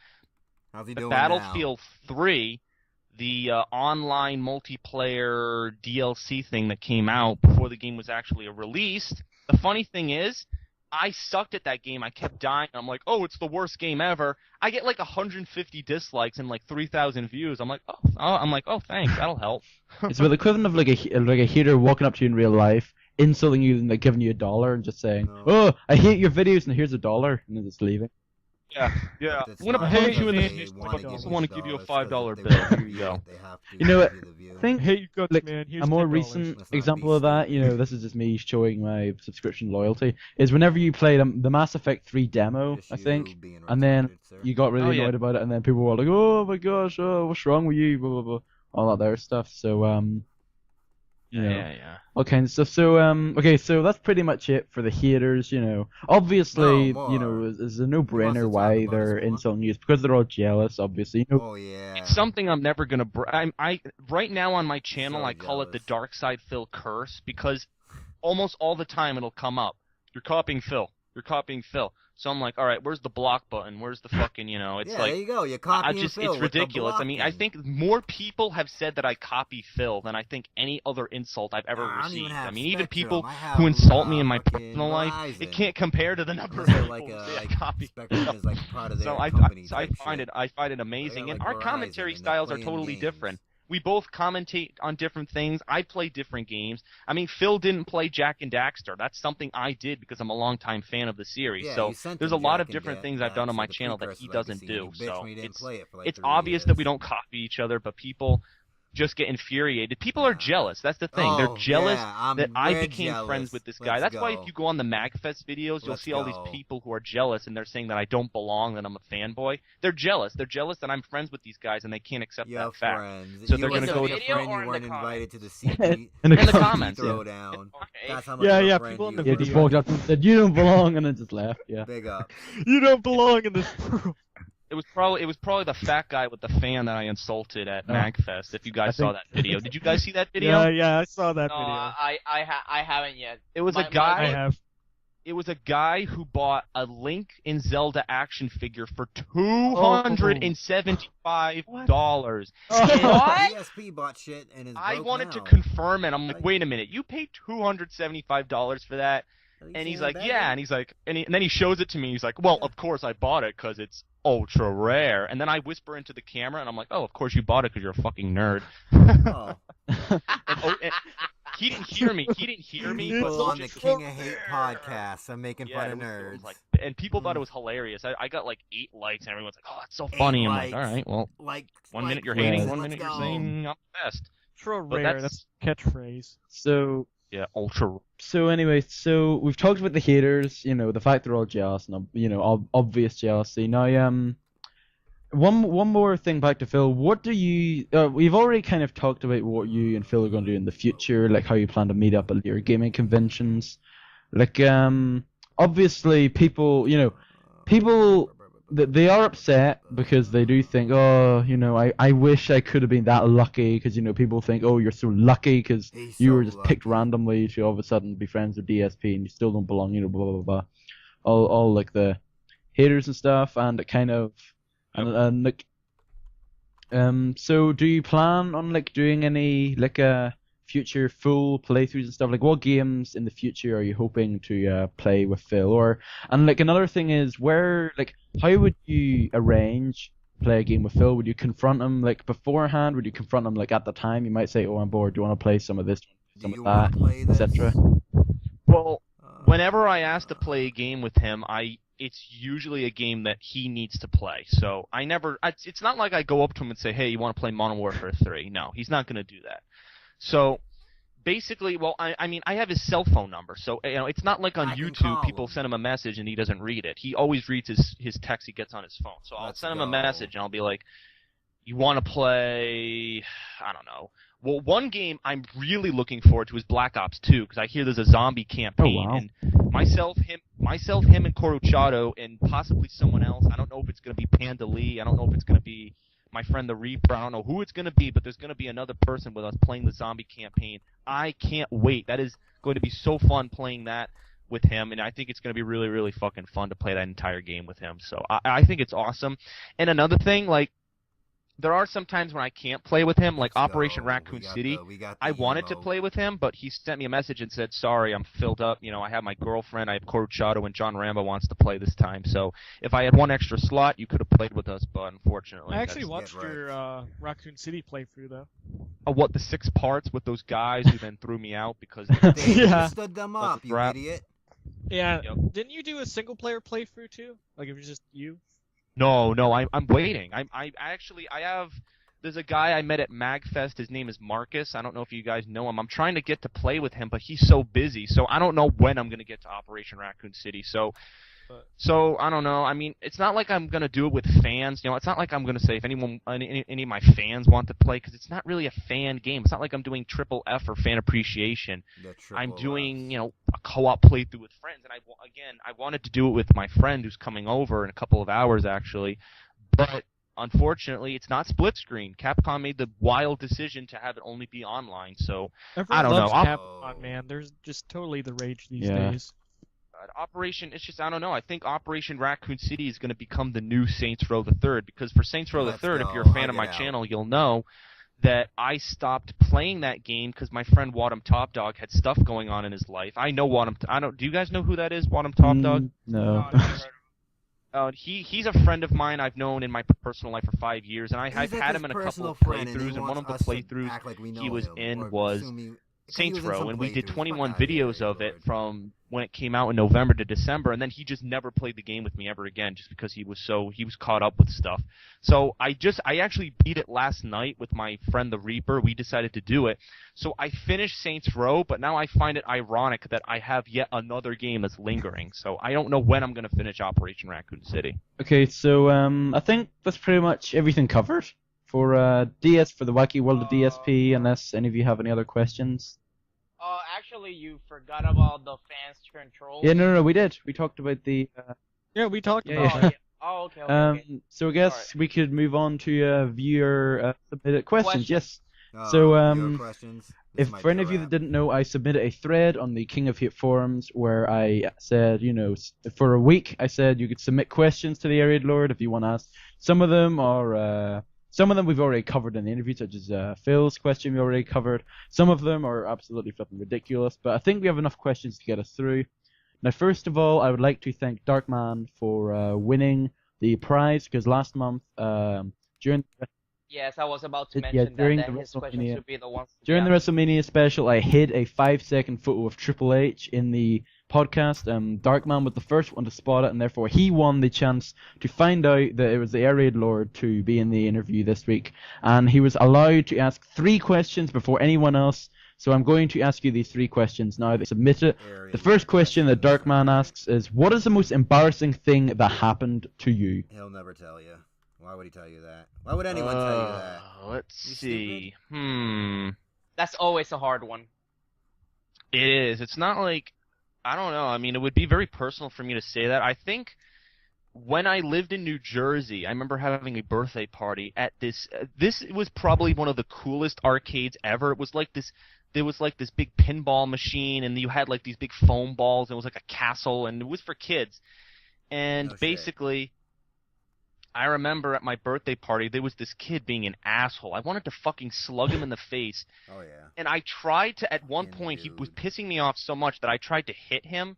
How's he
the
doing
Battlefield 3, the online multiplayer DLC thing that came out before the game was actually released, the funny thing is, I sucked at that game. I kept dying. I'm like, oh, it's the worst game ever. I get like 150 dislikes and like 3,000 views. I'm like, oh, thanks, that'll help.
It's about the equivalent of like a hater walking up to you in real life, insulting you and like giving you $1 and just saying, "Oh, I hate your videos and here's $1," and then just leaving.
Yeah.
It's
I'm gonna
not
punch
because
you in the
they
face,
wanna
but I
give
also
you
want to
the
give you a
dollar, it's 'cause
$5
if they
bill.
want
Here you go.
They have to
You know what?
give you the view.
I think
Hey, you guts,
like
man. Here's
a more
$10.
recent
Let's not
example
be
of that,
stupid.
this is just me showing my subscription loyalty, is whenever you played the Mass Effect 3 demo,
Just
I
you
think,
being
and then
retarded, sir.
you got really
Oh, yeah.
annoyed about it, and then people were like, "Oh my gosh, what's wrong with you?" Blah blah blah, all that there stuff. So
Yeah.
all kinds of stuff. So okay, so that's pretty much it for the haters. Obviously,
No more.
it's a
He wants to
no-brainer
talk
why
about
they're
his war.
insulting you. It's because they're all jealous, obviously.
Oh yeah.
It's something I'm never gonna. I right now on my channel,
So
I call it the
jealous.
Dark Side Phil curse because almost all the time it'll come up. You're copying Phil. You're copying Phil. So I'm like, all right, where's the block button? Where's the fucking, it's
Yeah,
like,
there you go. You're copying
it's
Phil with the
ridiculous. I mean, I
blocking.
think more people have said that I copy Phil than I think any other insult I've ever
I don't even
received.
have
I mean, even
Spectrum.
people
I have,
who insult me in my
fucking
personal life,
Verizon.
it can't compare to the number of
Unless
people
they're
who
like
say I
like
copy
Spectrum
Phil.
is like part of their
So
company
I
type
find
shit.
it amazing,
They're
and
like
our
Verizon,
commentary
and they're
styles are
playing
totally
games.
different. We both commentate on different things. I play different games. I mean, Phil didn't play Jack and Daxter. That's something I did because I'm a longtime fan of the series.
Yeah,
so
you sent
there's
him
a lot
Jack
of
and
different things I've done on
Daxter,
my
the
channel that
precursor
he doesn't
legacy, and
do.
you bitched
So
when you didn't play it for like
it's
3
obvious
years.
that we don't copy each other, but people just get infuriated. People are jealous. That's the thing. They're
Oh,
jealous
yeah, I'm
that I
red
became friends
jealous.
with this guy.
Let's
That's why
go.
if you go on the MagFest videos, you'll
Let's
see all
go.
these people who are jealous and they're saying that I don't belong, that I'm a fanboy. They're jealous. They're jealous that I'm friends with these guys and they can't accept
You
that
have
fact.
friends.
So
You
they're
were
going to
such
go
a
video
friend,
or
you
in
weren't
the
invited to the
in
CP
the
comments,
throw
yeah.
down.
Okay.
That's how much
Yeah,
of a
yeah,
friend
people in
you
the
Yeah,
were.
just walked up and said, "You don't belong," and then just left. Yeah.
Big up.
You don't belong in this world.
It was probably the fat guy with the fan that I insulted at MagFest. If you guys saw that video, did you guys see that video?
Yeah, I saw that
No,
video.
I haven't yet.
It was a
I
guy.
have.
It was a guy who bought a Link in Zelda action figure for $275.
What?
ESP bought shit and is
I
broke
wanted
now.
to confirm it. I'm like, wait a minute, you paid $275 for that? And he's like, yeah, and he's like, and then he shows it to me. He's like, well, of course I bought it because it's ultra rare. And then I whisper into the camera, and I'm like, oh, of course you bought it because you're a fucking nerd.
Oh.
and he didn't hear me. He didn't hear me.
People
But
on the King of Hate podcast. I'm making fun of
it
nerds.
was like, and people thought it was hilarious. I got like 8 likes, and everyone's like, oh, that's so funny. I'm like, all right, well, one minute you're hating, one minute you're saying I'm the best.
Ultra
But
rare. That's catchphrase.
So
yeah, ultra.
So anyway, so we've talked about the haters, the fact they're all jealous, and obvious jealousy. Now, one more thing back to Phil. What do you? We've already kind of talked about what you and Phil are going to do in the future, like how you plan to meet up at your gaming conventions. Like, obviously, people, they are upset because they do think, oh, I wish I could have been that lucky, because people think, oh, you're so lucky because you were just picked randomly to all of a sudden be friends with DSP and you still don't belong, blah blah blah, all like the haters and stuff, and it kind of and like so do you plan on like doing any like future full playthroughs and stuff? Like, what games in the future are you hoping to play with Phil? And like another thing is, how would you arrange play a game with Phil? Would you confront him like beforehand? Would you confront him like at the time? You might say, oh, I'm bored, do you want to play some of this, some of that, etc.
Well, whenever I ask to play a game with him, it's usually a game that he needs to play. So it's not like I go up to him and say, hey, you want to play Modern Warfare 3? No, he's not going to do that. So basically, well, I mean, I have his cell phone number, so it's not like on YouTube people send him a message and he doesn't read it. He always reads his text he gets on his phone. So I'll send him a message and I'll be like, "You want to play? I don't know." Well, one game I'm really looking forward to is Black Ops 2 because I hear there's a zombie campaign, and myself, him, and Coruchado, and possibly someone else. I don't know if it's going to be Panda Lee. I don't know if it's going to be my friend the Reaper. I don't know who it's going to be, but there's going to be another person with us playing the zombie campaign. I can't wait. That is going to be so fun playing that with him, and I think it's going to be really, really fucking fun to play that entire game with him. So I think it's awesome. And another thing, like, there are some times when I can't play with him, like Operation Raccoon City. I wanted to play with him, but he sent me a message and said, "Sorry, I'm filled up. You know, I have my girlfriend, I have Coruchado, and John Rambo wants to play this time. So if I had one extra slot, you could have played with us, but unfortunately."
I actually watched your Raccoon City playthrough, though.
What, the 6 parts with those guys who then threw me out because
they stood them up, you idiot.
Yeah, didn't you do a single-player playthrough, too? Like, it was just you?
No, I'm waiting. I have. There's a guy I met at MagFest. His name is Marcus. I don't know if you guys know him. I'm trying to get to play with him, but he's so busy. So I don't know when I'm gonna get to Operation Raccoon City. So I don't know. I mean, it's not like I'm gonna do it with fans. You know, it's not like I'm gonna say if any of my fans want to play, because it's not really a fan game. It's not like I'm doing triple F or fan appreciation. I'm doing a co-op playthrough with friends, and I wanted to do it with my friend who's coming over in a couple of hours actually, but unfortunately it's not split screen. Capcom made the wild decision to have it only be online. So
Everyone
I don't
loves
know.
Capcom, man. There's just totally the rage these days.
It's just, I don't know. I think Operation Raccoon City is going to become the new Saints Row the Third, because for Saints Row the Third, if you're a fan of my channel, you'll know that I stopped playing that game because my friend Wadham Top Dog had stuff going on in his life. I know Wadham. Do you guys know who that is, Wadham Top Dog?
No.
He's a friend of mine I've known in my personal life for 5 years, and I've had him in a couple of playthroughs, and one of the playthroughs he was in was Saints Row, and we did 21 videos of it from when it came out in November to December, and then he just never played the game with me ever again, just because he was caught up with stuff. So I actually beat it last night with my friend the Reaper. We decided to do it. So I finished Saints Row, but now I find it ironic that I have yet another game that's lingering. So I don't know when I'm going to finish Operation Raccoon City.
Okay, so I think that's pretty much everything covered for for the Wacky World of DSP, unless any of you have any other questions.
Actually, you forgot about the fans turn trolls.
Yeah, no, we did. We talked about the...
Yeah, we talked about
yeah.
that.
Oh, okay.
So I guess we could move on to viewer submitted questions. Yes.
Viewer questions.
If for any of you that didn't know, I submitted a thread on the King of Hate forums where I said, for a week, I said you could submit questions to the Arid Lord if you want to ask. Some of them we've already covered in the interview, such as Phil's question we already covered. Some of them are absolutely flipping ridiculous, but I think we have enough questions to get us through. Now, first of all, I would like to thank Darkman for winning the prize, because last month, during...
Yes, I was about to mention that his questions should be the ones...
During the WrestleMania special, I hid a 5-second photo of Triple H in the podcast. Darkman was the first one to spot it, and therefore he won the chance to find out that it was the Air Raid Lord to be in the interview this week. And he was allowed to ask 3 questions before anyone else. So I'm going to ask you these 3 questions now. They submit it. The first question that Darkman asks is, what is the most embarrassing thing that happened to you?
He'll never tell you. Why would he tell you that? Why would anyone tell you that?
Let's see.
That's always a hard one.
It is. It's not like... I don't know. I mean, it would be very personal for me to say that. I think when I lived in New Jersey, I remember having a birthday party at this... this was probably one of the coolest arcades ever. It was like this... There was like this big pinball machine, and you had like these big foam balls, and it was like a castle, and it was for kids. And basically... I remember at my birthday party, there was this kid being an asshole. I wanted to fucking slug him in the face.
Oh, yeah.
And I tried to, at one point, he was pissing me off so much that I tried to hit him.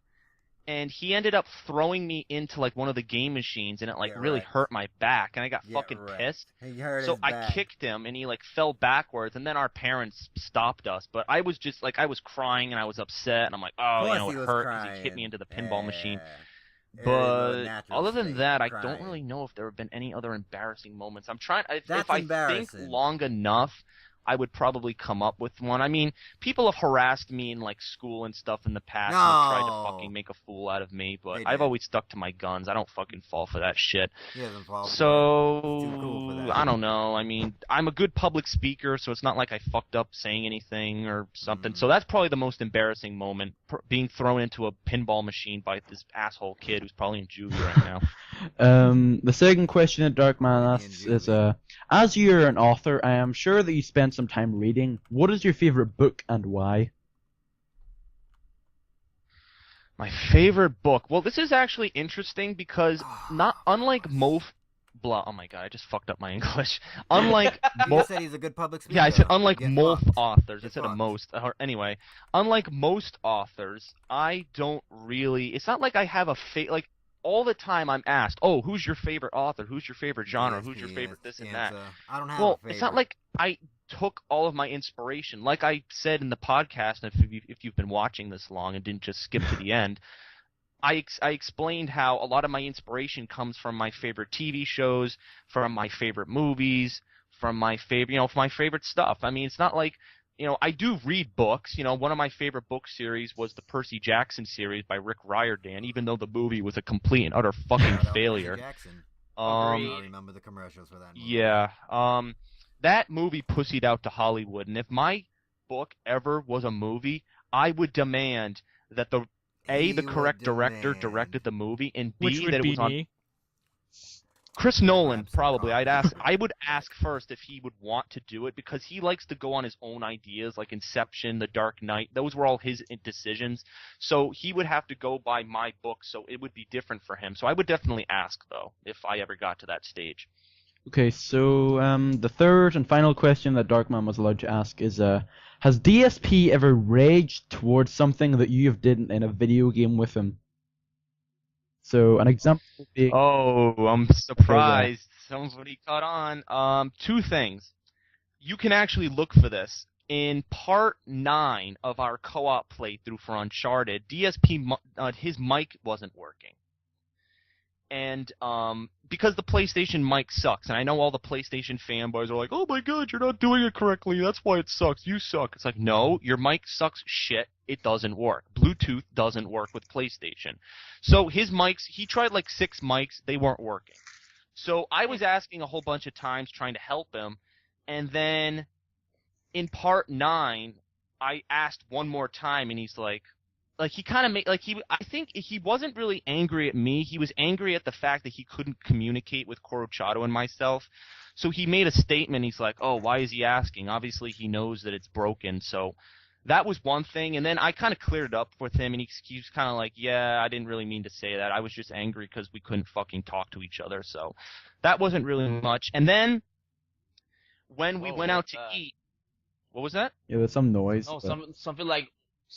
And he ended up throwing me into, like, one of the game machines, and it, like, really hurt my back. And I got fucking pissed. So I kicked him, and he, like, fell backwards. And then our parents stopped us. But I was just, like, I was crying, and I was upset. And I'm like, oh, it hurt because he hit me into the pinball machine. But other than that, I don't really know if there have been any other embarrassing moments. I'm trying. If I think long enough, I would probably come up with one. I mean, people have harassed me in like school and stuff in the past and have tried to fucking make a fool out of me, but I've always stuck to my guns. I don't fucking fall for that shit.
He doesn't fall for
So,
that. He's too cool for that.
I don't know. I mean, I'm a good public speaker, so it's not like I fucked up saying anything or something. So that's probably the most embarrassing moment, being thrown into a pinball machine by this asshole kid who's probably in juvie right now.
The second question that Darkman asks is, as you're an author, I am sure that you spend some time reading. What is your favorite book and why?
My favorite book. Well, this is actually interesting because unlike oh my god, I just fucked up my English. Unlike
you said he's a good public speaker.
Yeah, I said unlike most authors instead of most. Anyway, unlike most authors, I don't really. It's not like I have a like. All the time I'm asked, oh, who's your favorite author? Who's your favorite genre? Who's your favorite this and that?
I don't have
a
favorite.
It's not like I took all of my inspiration. Like I said in the podcast, and if you've been watching this long and didn't just skip to the end, I explained how a lot of my inspiration comes from my favorite TV shows, from my favorite movies, from my favorite stuff. I mean, it's not like, I do read books. One of my favorite book series was the Percy Jackson series by Rick Riordan, even though the movie was a complete and utter fucking failure.
Percy Jackson. I remember the commercials for that movie.
Yeah. That movie pussied out to Hollywood, and if my book ever was a movie, I would demand that the correct director directed the movie, and B, that it was on Chris Nolan, probably. I would ask first if he would want to do it, because he likes to go on his own ideas, like Inception, The Dark Knight. Those were all his decisions. So he would have to go by my book, so it would be different for him. So I would definitely ask, though, if I ever got to that stage.
Okay, so the third and final question that Darkman was allowed to ask is, has DSP ever raged towards something that you have did in a video game with him? So an example would be...
Oh, I'm surprised. Somebody caught on. Two things. You can actually look for this. In part 9 of our co-op playthrough for Uncharted, DSP, his mic wasn't working. And because the PlayStation mic sucks, and I know all the PlayStation fanboys are like, oh my god, you're not doing it correctly, that's why it sucks, you suck. It's like, no, your mic sucks shit, it doesn't work. Bluetooth doesn't work with PlayStation. So his mics, he tried like 6 mics, they weren't working. So I was asking a whole bunch of times trying to help him, and then in part 9, I asked one more time, and he's like he kind of made, I think he wasn't really angry at me. He was angry at the fact that he couldn't communicate with Corochado and myself. So he made a statement. He's like, oh, why is he asking? Obviously he knows that it's broken. So that was one thing. And then I kind of cleared it up with him, and he was kind of like, yeah, I didn't really mean to say that. I was just angry because we couldn't fucking talk to each other. So that wasn't really much. And then when we went out to eat, what was that?
Yeah, there's some noise.
Oh, something like...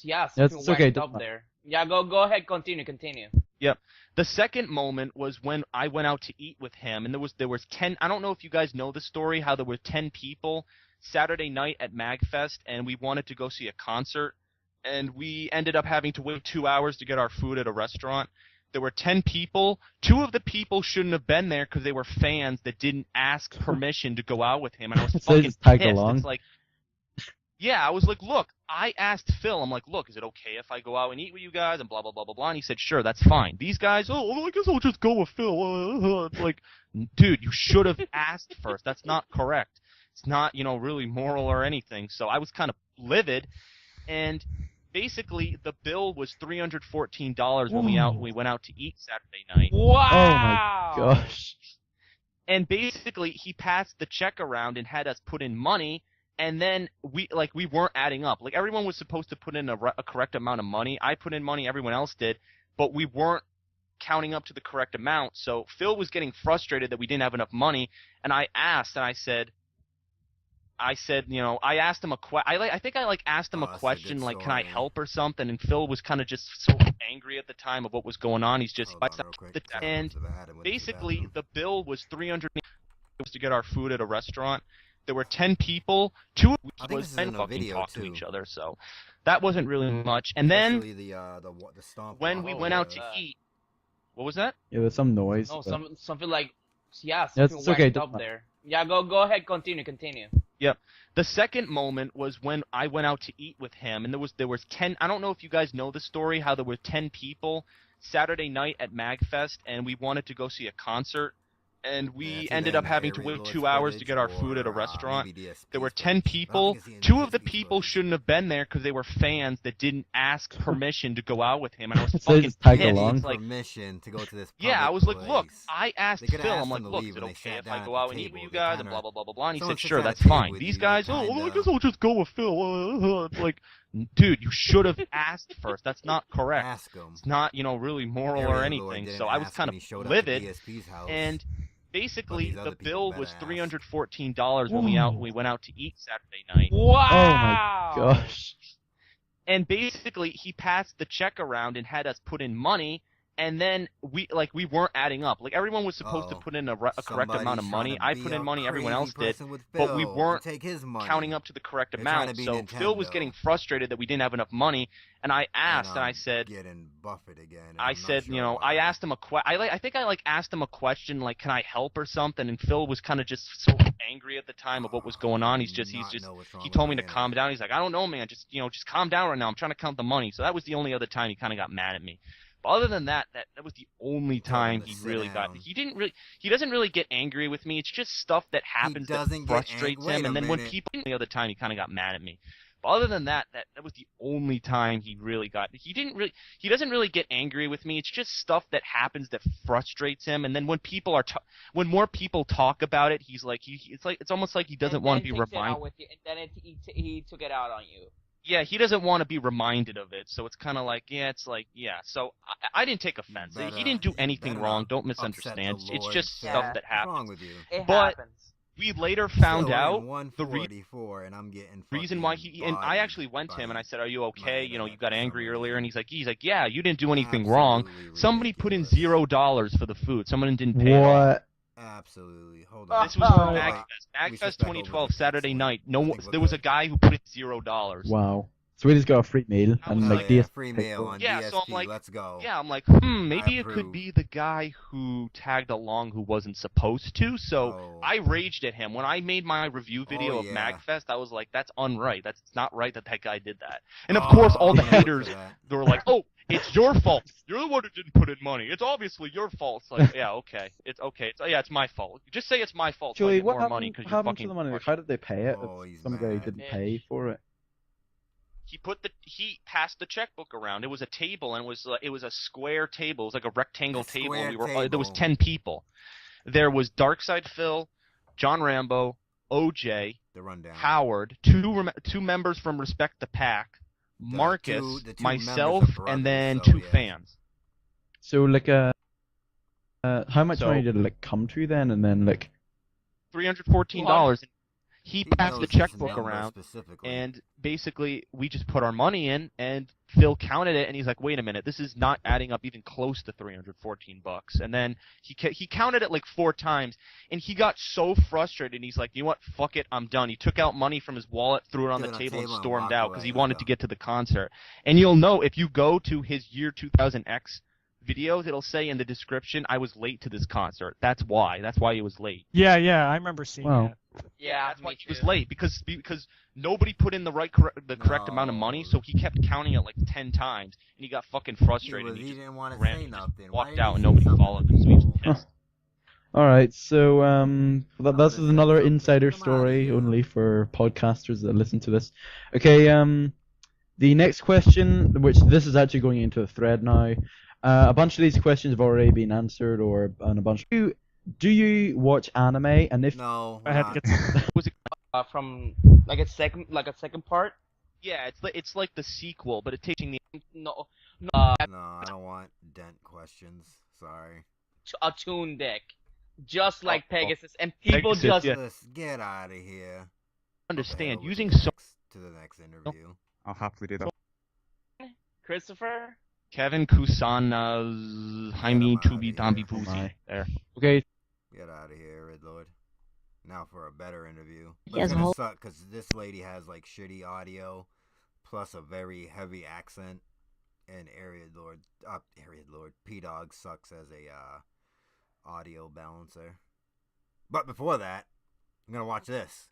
Yeah,
it's okay.
Up there. Yeah, go ahead, continue.
Yep. The second moment was when I went out to eat with him, and there was 10. I don't know if you guys know the story, how there were 10 people Saturday night at MagFest, and we wanted to go see a concert, and we ended up having to wait 2 hours to get our food at a restaurant. There were 10 people. 2 of the people shouldn't have been there because they were fans that didn't ask permission to go out with him, and I was fucking pissed. It's like, yeah, I was like, look, I asked Phil, I'm like, look, is it okay if I go out and eat with you guys, and blah, blah, blah, blah, blah, and he said, sure, that's fine. These guys, I guess I'll just go with Phil. It's like, dude, you should have asked first. That's not correct. It's not, really moral or anything. So I was kind of livid, and basically the bill was $314 when we went out to eat Saturday night.
Wow!
Oh my gosh.
And basically he passed the check around and had us put in money. And then we weren't adding up. Like, everyone was supposed to put in a correct amount of money. I put in money, everyone else did, but we weren't counting up to the correct amount. So Phil was getting frustrated that we didn't have enough money, and I asked, and I said, I asked him I think I asked him a question, like, can I help or something? And Phil was kind of just so angry at the time of what was going on. He's just, and basically the bill was $300 to get our food at a restaurant. There were 10 people. 2 of which was 10 fucking talk to each other, so that wasn't really much. And then when we went out to eat, what was that?
Yeah, there's some noise.
Oh, something like, yeah,
it's okay.
Up there. Yeah, go ahead, continue.
Yep. The second moment was when I went out to eat with him, and there was 10. I don't know if you guys know the story. How there were 10 people Saturday night at MagFest, and we wanted to go see a concert. And we ended up having to wait 2 hours to get our food at a restaurant. There were 10 people. 2 of the people shouldn't have been there because they were fans that didn't ask permission to go out with him. And I was fucking pissed.
It's like permission to go to this.
Yeah, I was like, look, I asked Phil. I'm like, look, is it okay if I go out and eat with you guys and blah blah blah blah blah? And he said, sure, that's fine. These guys, I guess I'll just go with Phil. It's like, dude, you should have asked first. That's not correct.
Ask him.
It's not, really moral or anything. So I was kind of livid, and basically the bill was $314 when we went out to eat Saturday night.
Wow!
Oh my gosh.
And basically he passed the check around and had us put in money, and then we weren't adding up. Like, everyone was supposed to put in a correct amount of money. I put in money, everyone else did, but we weren't counting up to the correct amount. So Phil was getting frustrated that we didn't have enough money, and I asked, and I said,
getting Buffett again.
I said, I asked him I think I asked him a question like, can I help or something? And Phil was kind of just so angry at the time of what was going on. He told me to calm down. He's like, I don't know, man, just calm down right now. I'm trying to count the money. So that was the only other time he kind of got mad at me. But other than that, that was the only time he really got. He doesn't really get angry with me. It's just stuff that happens that frustrates him. And then when the other time he kind of got mad at me. But other than that was the only time he really got. He doesn't really get angry with me. It's just stuff that happens that frustrates him. And then when when more people talk about it, he's like it's almost like he doesn't want to be reminded.
And then he took it out on you.
Yeah, he doesn't want to be reminded of it, so it's kind of like, So I didn't take offense. He didn't do anything wrong. Don't misunderstand. It's just stuff that happens.
What's wrong with you?
It
but
happens.
We later found out the
and I'm getting
reason why and I actually went to him and I said, "Are you okay? You got angry earlier." And he's like, "Yeah, you didn't do anything wrong. Somebody put in $0 for the food. Someone didn't pay."
What?
Absolutely. Hold on.
This was from MagFest 2012 Saturday night. There was a guy who put in $0.
Wow. So we just got a free meal and
free meal on DSP.
So I'm like,
let's go.
Yeah, I'm like, maybe it could be the guy who tagged along who wasn't supposed to. So I raged at him when I made my review video of MagFest. I was like, that's unright. That's not right that guy did that. And of course, all the haters, they were like, oh, it's your fault. You're the one who didn't put in money. It's obviously your fault. It's like, yeah, okay. It's okay. It's my fault. Just say it's my fault.
Joey,
so I get
what
more money because you're fucking.
To the money? How did they pay it? Some guy didn't pay for it.
He passed the checkbook around. It was a table, and it was a square table. It was like a rectangle table. There was 10 people. There was Darkside Phil, John Rambo, OJ, Howard, two members from Respect the Pack, Marcus, myself, and then 2 fans.
So how much money did it come to then? And then
$314. He passed the checkbook around, and basically we just put our money in, and Phil counted it, and he's like, "Wait a minute, this is not adding up even close to $314." And then he counted it like 4 times, and he got so frustrated. And he's like, "You know what? Fuck it, I'm done." He took out money from his wallet, threw it on the table, and stormed out because he wanted to get to the concert. And you'll know if you go to his year 2000X videos, it'll say in the description, "I was late to this concert." That's why he was late.
Yeah, I remember seeing that.
Yeah,
that's why he was late because nobody put in the correct amount of money, so he kept counting it like 10 times, and he got fucking frustrated. He
didn't want to
ran,
say nothing.
Walked out, and nobody followed him, so he was pissed.
All right, so this is another insider story only for podcasters that listen to this. Okay, the next question, which this is actually going into a thread now. A bunch of these questions have already been answered, and a bunch. Do you watch anime? And if
no,
I have to get
was it from like a second part?
Yeah, it's like the sequel, but it's taking the
no, I don't want dent questions. Sorry.
A tune deck, just like Pegasus, and people
Pegasus, get out of here.
Understand using
to the next interview.
I'll happily do that.
Christopher.
Kevin Kusana Jaime Tubi Dambi Puzi. There. Okay.
Get out of here, Red Lord. Now for a better interview.
Yes,
it's gonna suck because this lady has like shitty audio, plus a very heavy accent, and Ariad Lord, P-Dog sucks as a audio balancer. But before that, I'm gonna watch this.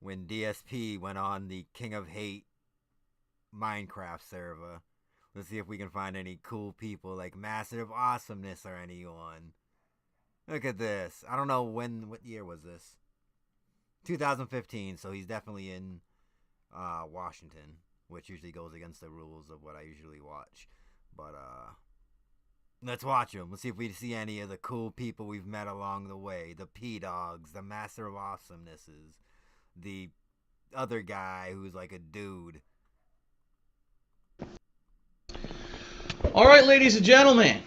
when DSP went on the King of Hate Minecraft server. Let's see if we can find any cool people like Massive Awesomeness or anyone. Look at this. I don't know what year was this? 2015, so he's definitely in Washington, which usually goes against the rules of what I usually watch. But let's watch him. Let's see if we see any of the cool people we've met along the way. The P-Dogs, the Master of Awesomenesses, the other guy who's like a dude.
Alright, ladies and gentlemen.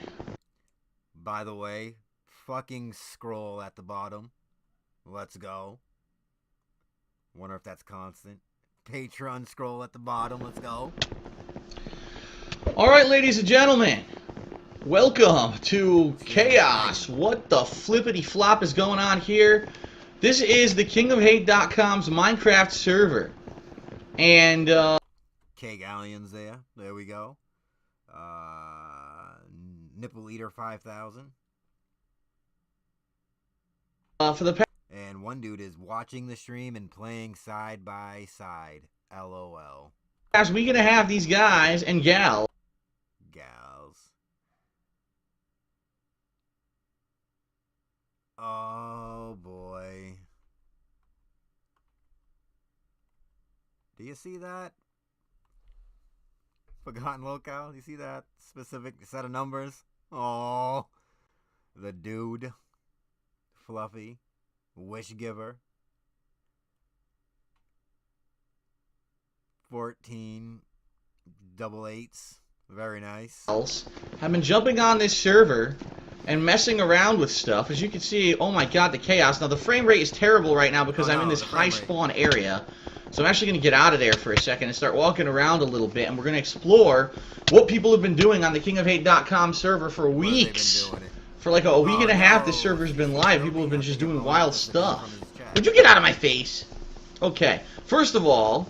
By the way, fucking scroll at the bottom. Let's go. Wonder if that's constant. Patreon scroll at the bottom. Let's go.
Alright, ladies and gentlemen. Welcome to Chaos. What the flippity flop is going on here? This is the KingofHate.com's Minecraft server. And,
K Galleon's there. There we go. Nipple Eater 5000. And one dude is watching the stream and playing side by side. LOL.
As we gonna have these guys and gals.
Oh boy. Do you see that? Forgotten locale? Do you see that specific set of numbers? Oh, the dude. Fluffy. Wish giver. 14 double eights. Very nice.
Have been jumping on this server and messing around with stuff. As you can see, oh my god, the chaos. Now the frame rate is terrible right now because I'm in this high spawn area. So I'm actually going to get out of there for a second and start walking around a little bit, and we're going to explore what people have been doing on the KingofHate.com server for weeks. For like a week and a half, this server's been live. People have been just doing wild stuff. Would you get out of my face? Okay, first of all,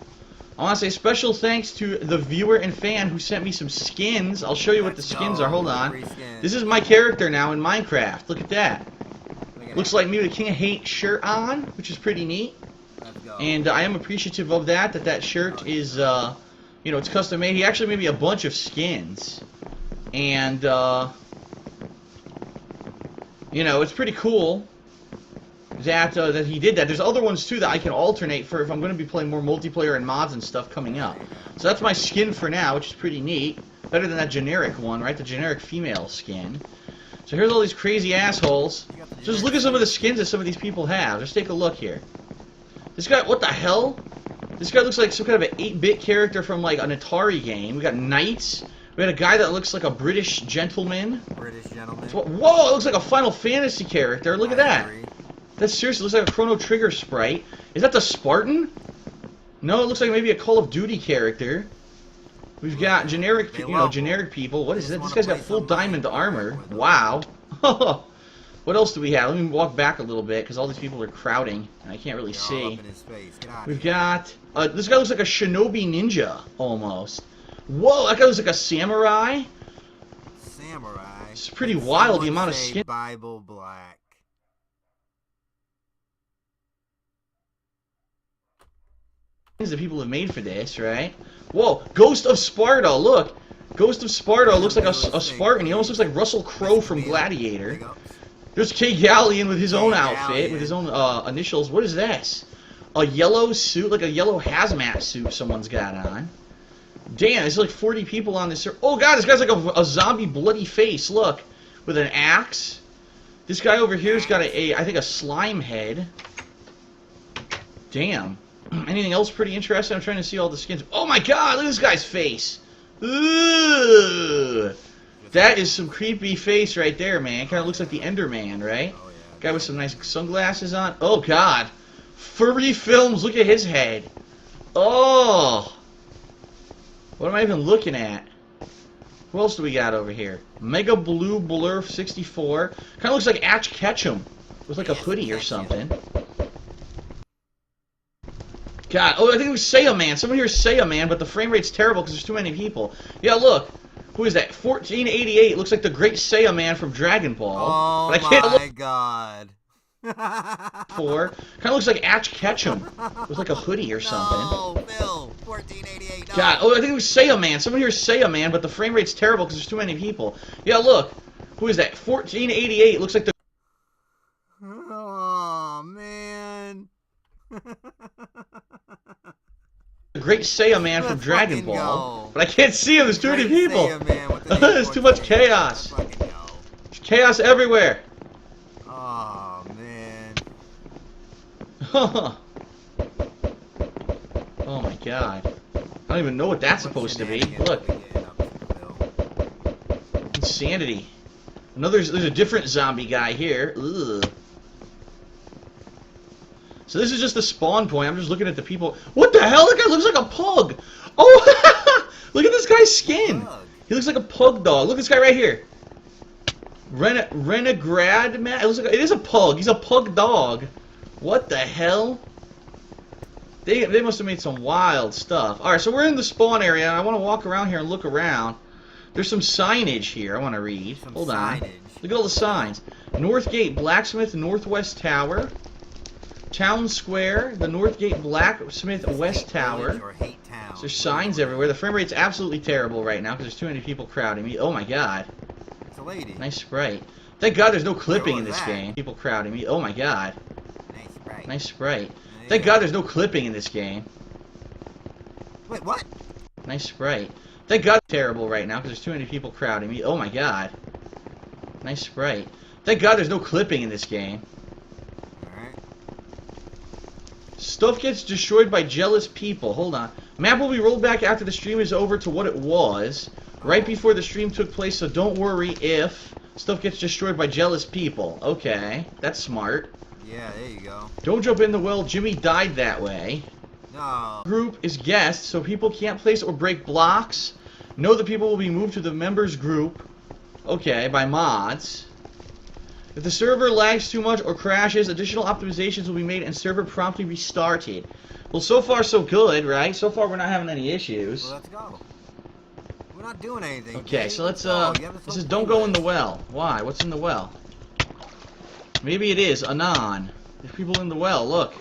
I want to say special thanks to the viewer and fan who sent me some skins. I'll show you what the skins are. Hold on. This is my character now in Minecraft. Look at that. Looks like me with a King of Hate shirt on, which is pretty neat. And I am appreciative of that shirt is, you know, it's custom made. He actually made me a bunch of skins. And, you know, it's pretty cool that he did that. There's other ones, too, that I can alternate for if I'm going to be playing more multiplayer and mods and stuff coming up. So that's my skin for now, which is pretty neat. Better than that generic one, right? The generic female skin. So here's all these crazy assholes. Just look at some of the skins that some of these people have. Just take a look here. This guy, what the hell? This guy looks like some kind of an 8-bit character from like an Atari game. We got knights. We got a guy that looks like a British gentleman. Whoa, it looks like a Final Fantasy character. Look at that. That seriously looks like a Chrono Trigger sprite. Is that the Spartan? No, it looks like maybe a Call of Duty character. We've got generic, you know, generic people. What is that? This guy's got full diamond armor. Wow. What else do we have? Let me walk back a little bit because all these people are crowding and I can't really see. We've got this guy looks like a shinobi ninja almost. Whoa, that guy looks like a samurai. It's pretty wild the amount of skin.
Bible Black.
That people have made for this, right? Whoa, Ghost of Sparta. Look, Ghost of Sparta looks like a Spartan. He almost looks like Russell Crowe from Gladiator. There's K Galleon with his own outfit, with his own initials. What is this? A yellow suit, like a yellow hazmat suit someone's got on. Damn, there's like 40 people on this. Oh god, this guy's like a zombie bloody face, look. With an axe. This guy over here's got I think a slime head. Damn. Anything else pretty interesting? I'm trying to see all the skins. Oh my god, look at this guy's face. Ooh. That is some creepy face right there, man. Kind of looks like the Enderman, right? Guy with some nice sunglasses on. Oh, God. Furry Films. Look at his head. Oh. What am I even looking at? Who else do we got over here? Mega Blue Blur 64. Kind of looks like Ash Ketchum with like a hoodie or something. God. Oh, I think it was Saiya Man. Someone here is Saiya Man, but the frame rate's terrible because there's too many people. Yeah, look. Who is that? 1488 looks like the Great Saiya Man from Dragon Ball.
Oh
but I can't
my god.
Kind of looks like Ash Ketchum with like a hoodie or something.
Oh, Bill, 1488. No.
God, oh, I think it was Say a Man. Someone here say a man, but the frame rate's terrible because there's too many people. Yeah, look. Who is that? 1488. Looks like the.
Oh man.
The great Say a Man from Dragon Ball. But I can't see him. There's too many people. There's too much chaos. There's chaos everywhere.
Oh man.
Oh my god. I don't even know what that's supposed to be. Look. Insanity. There's a different zombie guy here. Ugh. So this is just the spawn point. I'm just looking at the people. What the hell? That guy looks like a pug. Oh, look at this guy's skin. He looks like a pug dog. Look at this guy right here. Renegrad man. It is a pug. He's a pug dog. What the hell? They must have made some wild stuff. All right, so we're in the spawn area. And I want to walk around here and look around. There's some signage here I want to read. Hold on. Look at all the signs. Northgate Blacksmith Northwest Tower. Town Square, the Northgate Blacksmith West Tower. So there's signs everywhere. The frame rate's absolutely terrible right now because there's too many people crowding me. Oh my god.
It's a lady.
Nice sprite. Thank god there's no clipping in this game. People crowding me. Oh my god.
Nice sprite.
Nice sprite. Thank god there's no clipping in this game.
Wait, what?
Nice sprite. Thank god it's terrible right now because there's too many people crowding me. Oh my god. Nice sprite. Thank god there's no clipping in this game. Stuff gets destroyed by jealous people. Hold on. Map will be rolled back after the stream is over to what it was. Right before the stream took place, so don't worry if stuff gets destroyed by jealous people. Okay. That's smart.
Yeah, there you go.
Don't jump in the well. Jimmy died that way.
No.
Group is guest, so people can't place or break blocks. Know that people will be moved to the members group. Okay, by mods. If the server lags too much or crashes, additional optimizations will be made and server promptly restarted. Well, so far so good, right? So far we're not having any issues.
Well, let's go. We're not doing anything.
Okay, so let's this is don't go in the well. Why? What's in the well? Maybe it is Anon. There's people in the well. Look.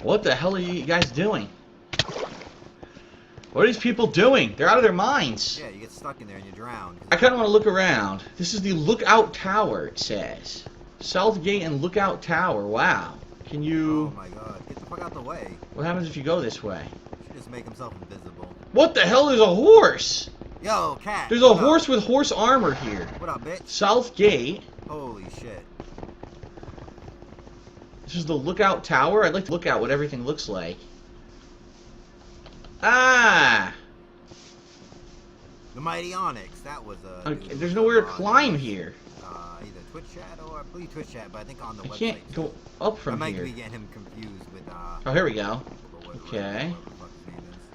What the hell are you guys doing? What are these people doing? They're out of their minds.
Yeah, you get stuck in there and you drown.
I kind of want to look around. This is the Lookout Tower, it says. Southgate and Lookout Tower. Wow. Can you...
Oh my god. Get the fuck out the way.
What happens if you go this way?
He should just make himself invisible.
What the hell? There's a horse!
Yo, cat.
There's a horse with horse armor here.
What up, bitch?
Southgate.
Holy shit.
This is the Lookout Tower? I'd like to look at what everything looks like. Ah!
The Mighty Onyx. That was a...
Okay, there's nowhere to climb here.
Either Twitch chat or I believe Twitch chat, but I think on the website.
I can't go up from here.
I might be getting him confused with...
Oh, here we go. Okay.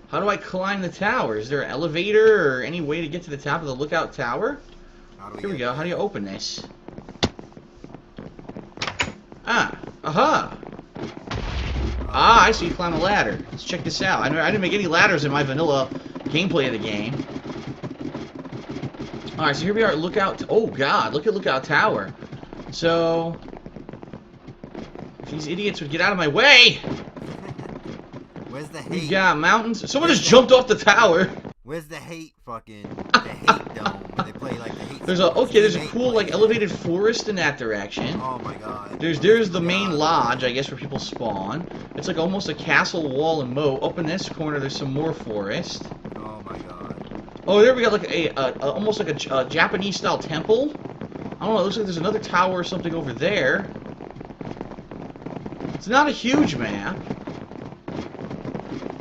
How do I climb the tower? Is there an elevator or any way to get to the top of the Lookout Tower? Here we go. How do you open this? Ah! Aha! Ah, I see you climb a ladder. Let's check this out. I didn't make any ladders in my vanilla gameplay of the game. Alright, so here we are at Lookout... Oh, God. Look at Lookout Tower. So... if these idiots would get out of my way!
Where's the hate?
We got mountains. Someone just jumped off the tower.
Where's the hate fucking... the hate dome where they play like the hate...
There's a cool like elevated forest in that direction.
Oh my god.
There's the main lodge, I guess, where people spawn. It's like almost a castle wall and moat. Up in this corner there's some more forest.
Oh my god.
Oh, there we got like almost like a Japanese style temple. I don't know, it looks like there's another tower or something over there. It's not a huge map.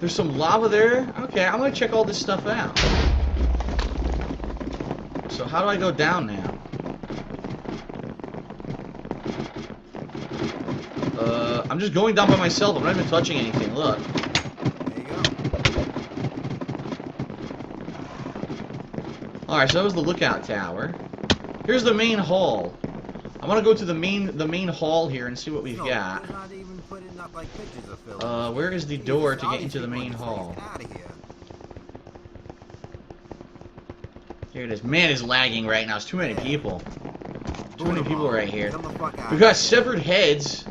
There's some lava there. Okay, I'm gonna check all this stuff out. So how do I go down now? I'm just going down by myself. I'm not even touching anything. Look.
There you go.
Alright, so that was the Lookout Tower. Here's the main hall. I want to go to the main hall here and see what we've got.
Not even putting up, like, pictures of Phil.
Where is the door to get into the main hall? Here it is. Man, it's lagging right now. It's too many people. Too many people right here. We've got severed heads.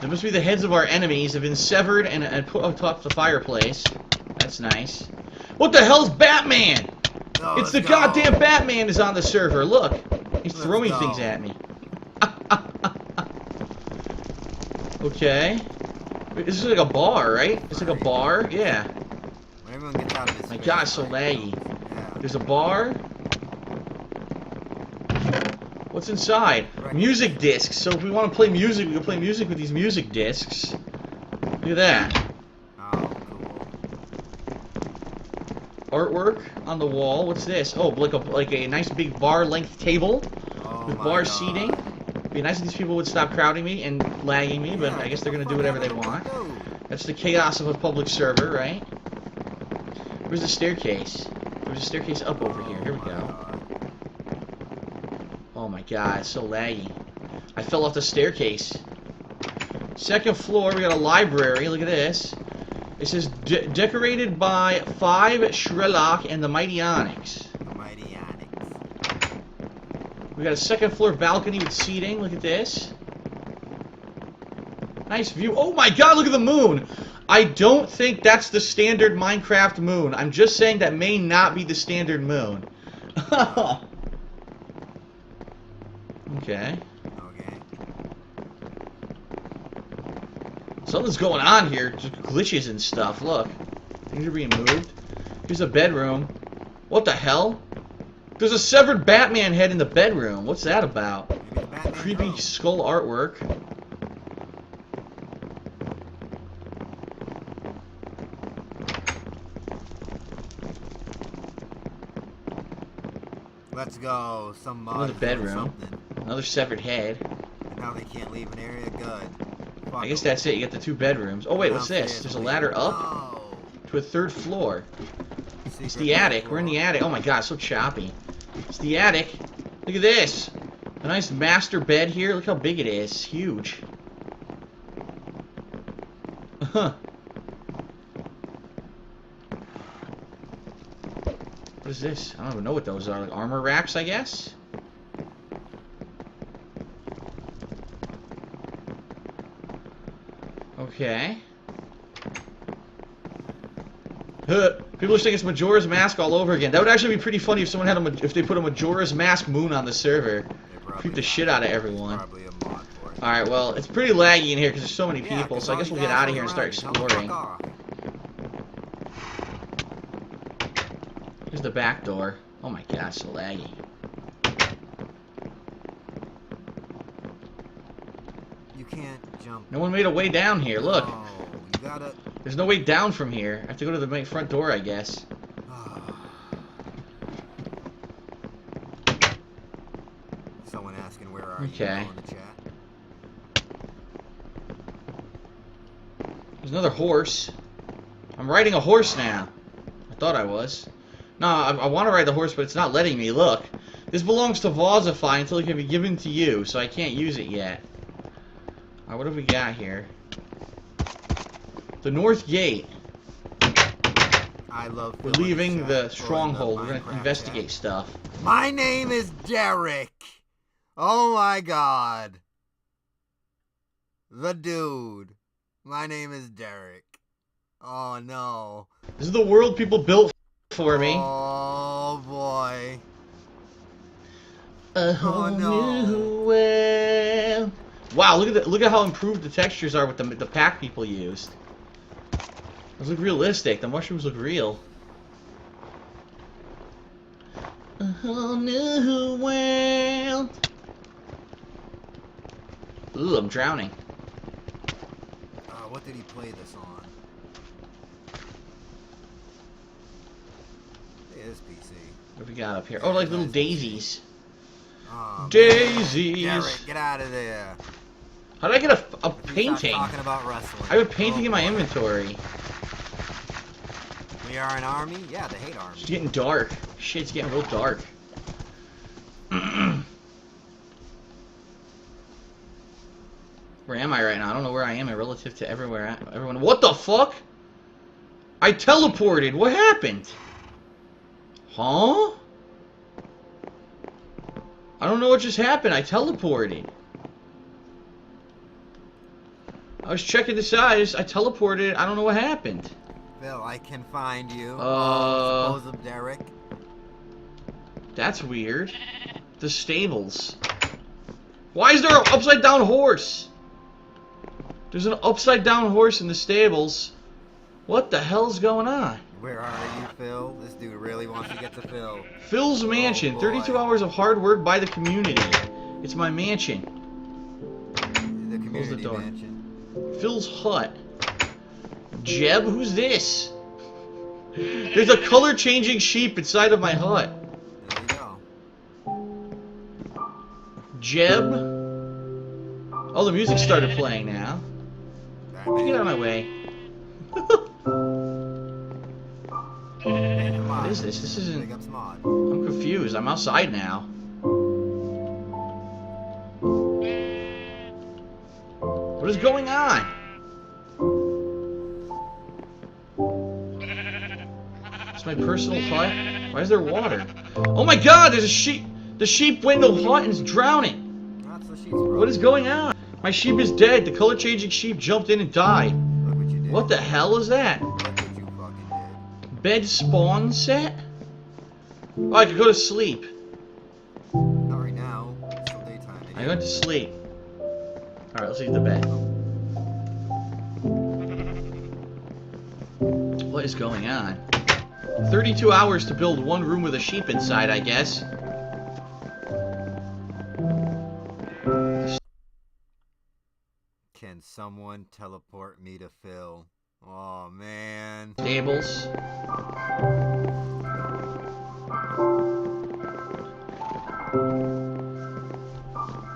There must be the heads of our enemies have been severed and put on top of the fireplace. That's nice. What the hell's Batman? It's the goddamn Batman is on the server. Look. He's throwing things at me. Okay. This is like a bar, right? It's like a bar? Yeah. My god, it's so laggy. There's a bar. What's inside? Music discs. So if we want to play music, we can play music with these music discs. Look at that. Artwork on the wall. What's this? Oh, like a nice big bar-length table with bar seating. It'd be nice if these people would stop crowding me and lagging me, but I guess they're gonna do whatever they want. That's the chaos of a public server, right? Where's the staircase? There's a staircase up over here. Here we go. Oh my god, it's so laggy. I fell off the staircase. Second floor, we got a library. Look at this. It says decorated by 5 Shrellock and the Mighty Onyx. We got a second floor balcony with seating. Look at this. Nice view. Oh my god, look at the moon! I don't think that's the standard Minecraft moon. I'm just saying that may not be the standard moon. Okay. Something's going on here. Just glitches and stuff. Look. Things are being moved. Here's a bedroom. What the hell? There's a severed Batman head in the bedroom. What's that about? Creepy skull artwork.
Let's go. Some mod.
Another bedroom. Another severed head.
Now they can't leave an area. Good.
I guess that's it. You got the 2 bedrooms. Oh wait, what's this? There's a ladder up to a 3rd floor. It's the attic. We're in the attic. Oh my god, it's so choppy. It's the attic. Look at this. A nice master bed here. Look how big it is. It's huge. Huh. What is this? I don't even know what those are. Like armor racks, I guess? Okay. People are saying it's Majora's Mask all over again. That would actually be pretty funny if someone had if they put a Majora's Mask moon on the server. Creep the shit out of everyone. Alright, well, it's pretty laggy in here because there's so many people, so I guess we'll get out of here and start exploring. Here's the back door. Oh my god, it's so laggy.
You can't jump.
No one made a way down here, look.
Oh, you gotta...
There's no way down from here. I have to go to the main front door, I guess.
Someone asking where are
okay.
You in the chat.
There's another horse. I'm riding a horse now. I thought I was. No, I want to ride the horse, but it's not letting me. Look. This belongs to Vazify until it can be given to you, so I can't use it yet. Alright, what have we got here? The North Gate.
I love.
We're leaving the stronghold. We're gonna investigate stuff.
My name is Derek. Oh my god. The dude. My name is Derek. Oh no.
This is the world people built for me.
Oh boy.
A whole new world. Wow, look at how improved the textures are with the pack people used. Those look realistic. The mushrooms look real. A whole new world. Ooh, I'm drowning.
What did he play this on? It is PC.
What do we got up here? Oh, like little daisies.
Oh,
daisies.
Derek, get out of there.
How did I get a painting?
Talking about wrestling.
I have a painting in my inventory.
We are an army? Yeah, they hate armies.
It's getting dark. Shit's getting real dark. Where am I right now? I don't know where I am relative to everyone. What the fuck? I teleported. What happened? Huh? I don't know what just happened. I teleported. I was checking the size. I teleported. I don't know what happened.
Phil, I can find you.
Supposed
Derek.
That's weird. The stables. Why is there an upside down horse? There's an upside down horse in the stables. What the hell's going on?
Where are you, Phil? This dude really wants to get to Phil.
Phil's mansion. 32 hours of hard work by the community. It's my mansion.
The community mansion.
Phil's hut. Jeb, who's this? There's a color changing sheep inside of my hut.
There you go.
Jeb. Oh, the music started playing now. Get out of my way. What is this? This isn't... I'm confused. I'm outside now. What is going on? It's my personal hut. Why is there water? Oh my god, there's a sheep. The sheep went in the hut and is drowning. What is going on? My sheep is dead. The color changing sheep jumped in and died. What the hell is that? Bed spawn set? Oh, I could go to sleep.
Not right now. It's still daytime.
I went to sleep. Alright, let's leave the bed. What is going on? 32 hours to build one room with a sheep inside, I guess.
Can someone teleport me to Phil? Oh, man.
Stables.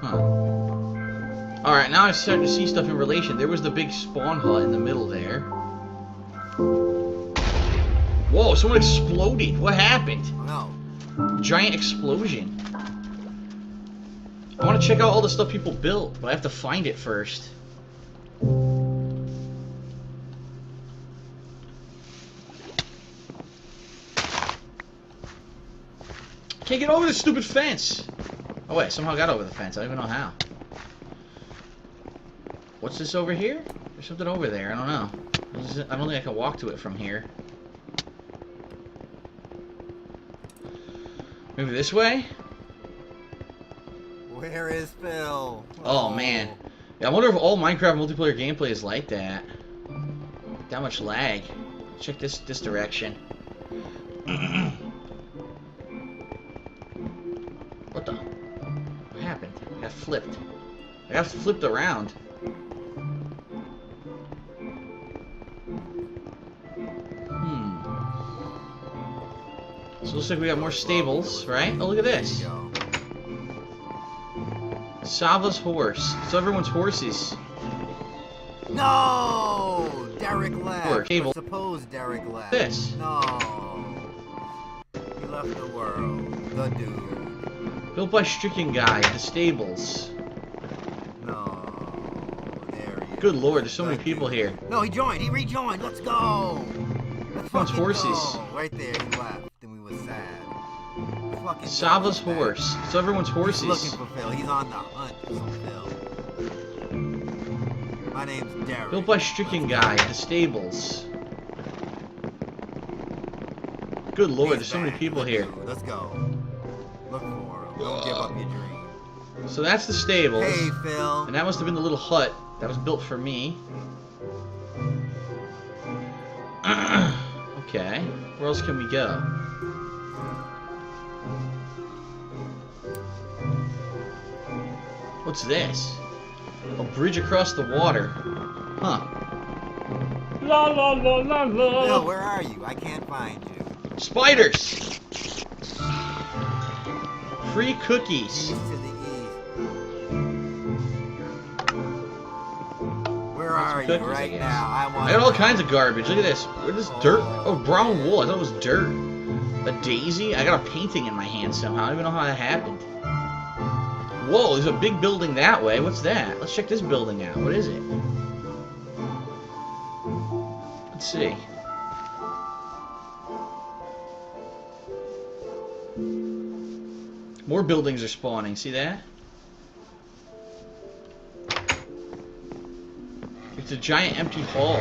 Huh. Alright, now I'm starting to see stuff in relation. There was the big spawn hut in the middle there. Whoa, someone exploded. What happened?
No.
Giant explosion. I want to check out all the stuff people built, but I have to find it first. Can't get over this stupid fence. Oh wait, somehow got over the fence. I don't even know how. What's this over here? There's something over there. I don't know. I don't think I can walk to it from here. Maybe this way?
Where is Phil?
Oh man. Yeah, I wonder if all Minecraft multiplayer gameplay is like that. That much lag. Check this direction. What the? What happened? I got flipped. I got flipped around. So it looks like we got more stables, right? Oh, look at this. Sava's horse. So everyone's horses.
No! Derek left.
Table.
Suppose Derek left.
This.
No. He left the world. The dude.
Built by Stricken Guy. The stables.
No. There he is.
Good lord, there's so many people here.
No, he joined. He rejoined. Let's go. Let's fucking
horses.
go. Right there, he left. Then we was sad. Fucking
Sava's horse. So everyone's horses.
He's looking for Phil. He's on the hunt for some Phil. My name's Derek.
Built by Stricken Guy. The stables. Good lord, there's so many people here.
Let's go. Look for him. Don't give up your dream.
So that's the stables.
Hey, Phil.
And that must have been the little hut that was built for me. Okay. Where else can we go? What's this? A bridge across the water. Huh.
La la la la la.
Phil, where are you? I can't find you.
Spiders! Free cookies.
East to the east. Where are you
cookies,
right now? I want.
I got all kinds of garbage. Look at this. What is this dirt? Oh, brown wool. I thought it was dirt. A daisy? I got a painting in my hand somehow. I don't even know how that happened. Whoa, there's a big building that way. What's that? Let's check this building out. What is it? Let's see. More buildings are spawning. See that? It's a giant empty hall.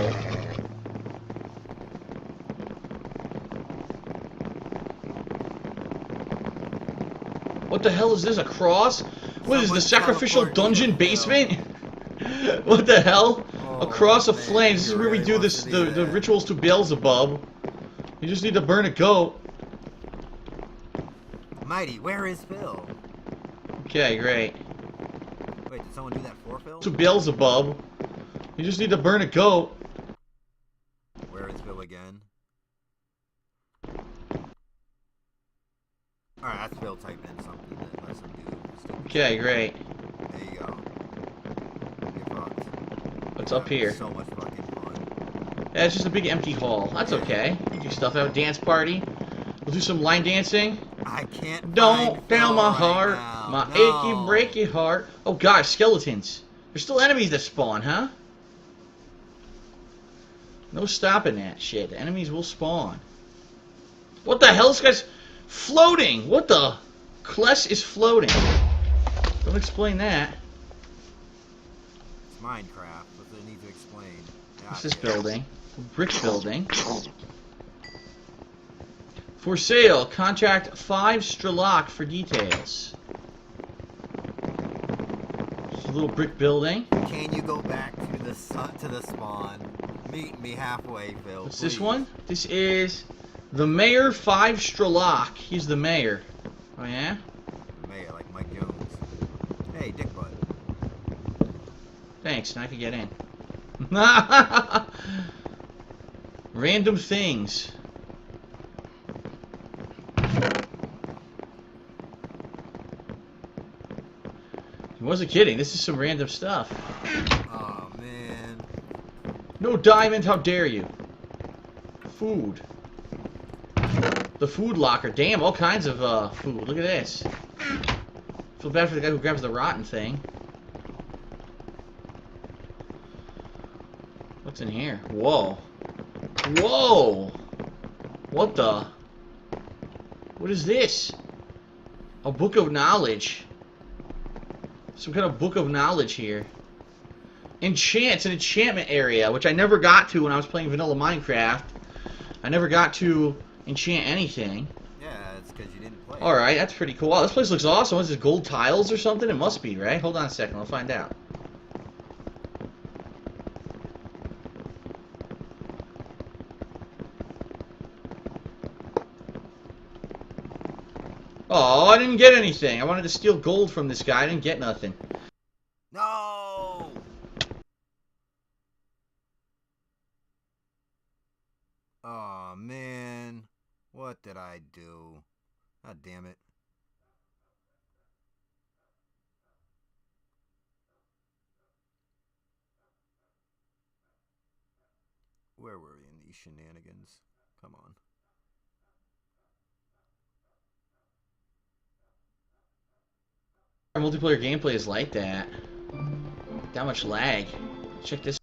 What the hell is this? A cross? What is the sacrificial dungeon basement? What the hell? A cross of flames. This is where we do this the rituals to Beelzebub. You just need to burn a goat.
Mighty, where is Phil?
Okay, great.
Wait, did someone do that for Phil?
To Beelzebub. You just need to burn a goat.
Where is Phil again? Alright, that's Phil typing in something that lets him do.
Okay, great.
There you go. You're fucked.
What's up here?
So much fucking fun.
Yeah, it's just a big empty hall. That's okay. You do stuff out. Dance party. We'll do some line dancing.
I can't.
Don't down my heart.
Now.
My
No.
achy, breaky heart. Oh gosh, skeletons. There's still enemies that spawn, huh? No stopping that shit. The enemies will spawn. What the hell? This guy's floating. What the? Kless is floating. Don't explain that.
It's Minecraft. What do they need to explain?
What's this building? A brick building. For sale. Contract 5 Strelok for details. Just a little brick building.
Can you go back to the spawn? Meet me halfway, Phil.
What's this one? This is the Mayor 5 Strelok. He's the mayor. Oh yeah?
The mayor, like Mike Jones. Hey, dick butt.
Thanks, now I can get in. Random things. He wasn't kidding. This is some random stuff.
Oh man.
No diamond, how dare you? Food. The food locker. Damn, all kinds of food. Look at this. Feel bad for the guy who grabs the rotten thing. What's in here? Whoa. Whoa! What the? What is this? A book of knowledge. Some kind of book of knowledge here. It's an enchantment area, which I never got to when I was playing vanilla Minecraft. I never got to enchant anything.
Yeah, it's because you didn't play.
Alright, that's pretty cool. Wow, this place looks awesome. What is this, gold tiles or something? It must be, right? Hold on a second, I'll find out. Oh, I didn't get anything. I wanted to steal gold from this guy. I didn't get nothing.
No! Oh man. What did I do? God damn it. Where were we in these shenanigans? Come on.
Our multiplayer gameplay is like that. That much lag. Check this.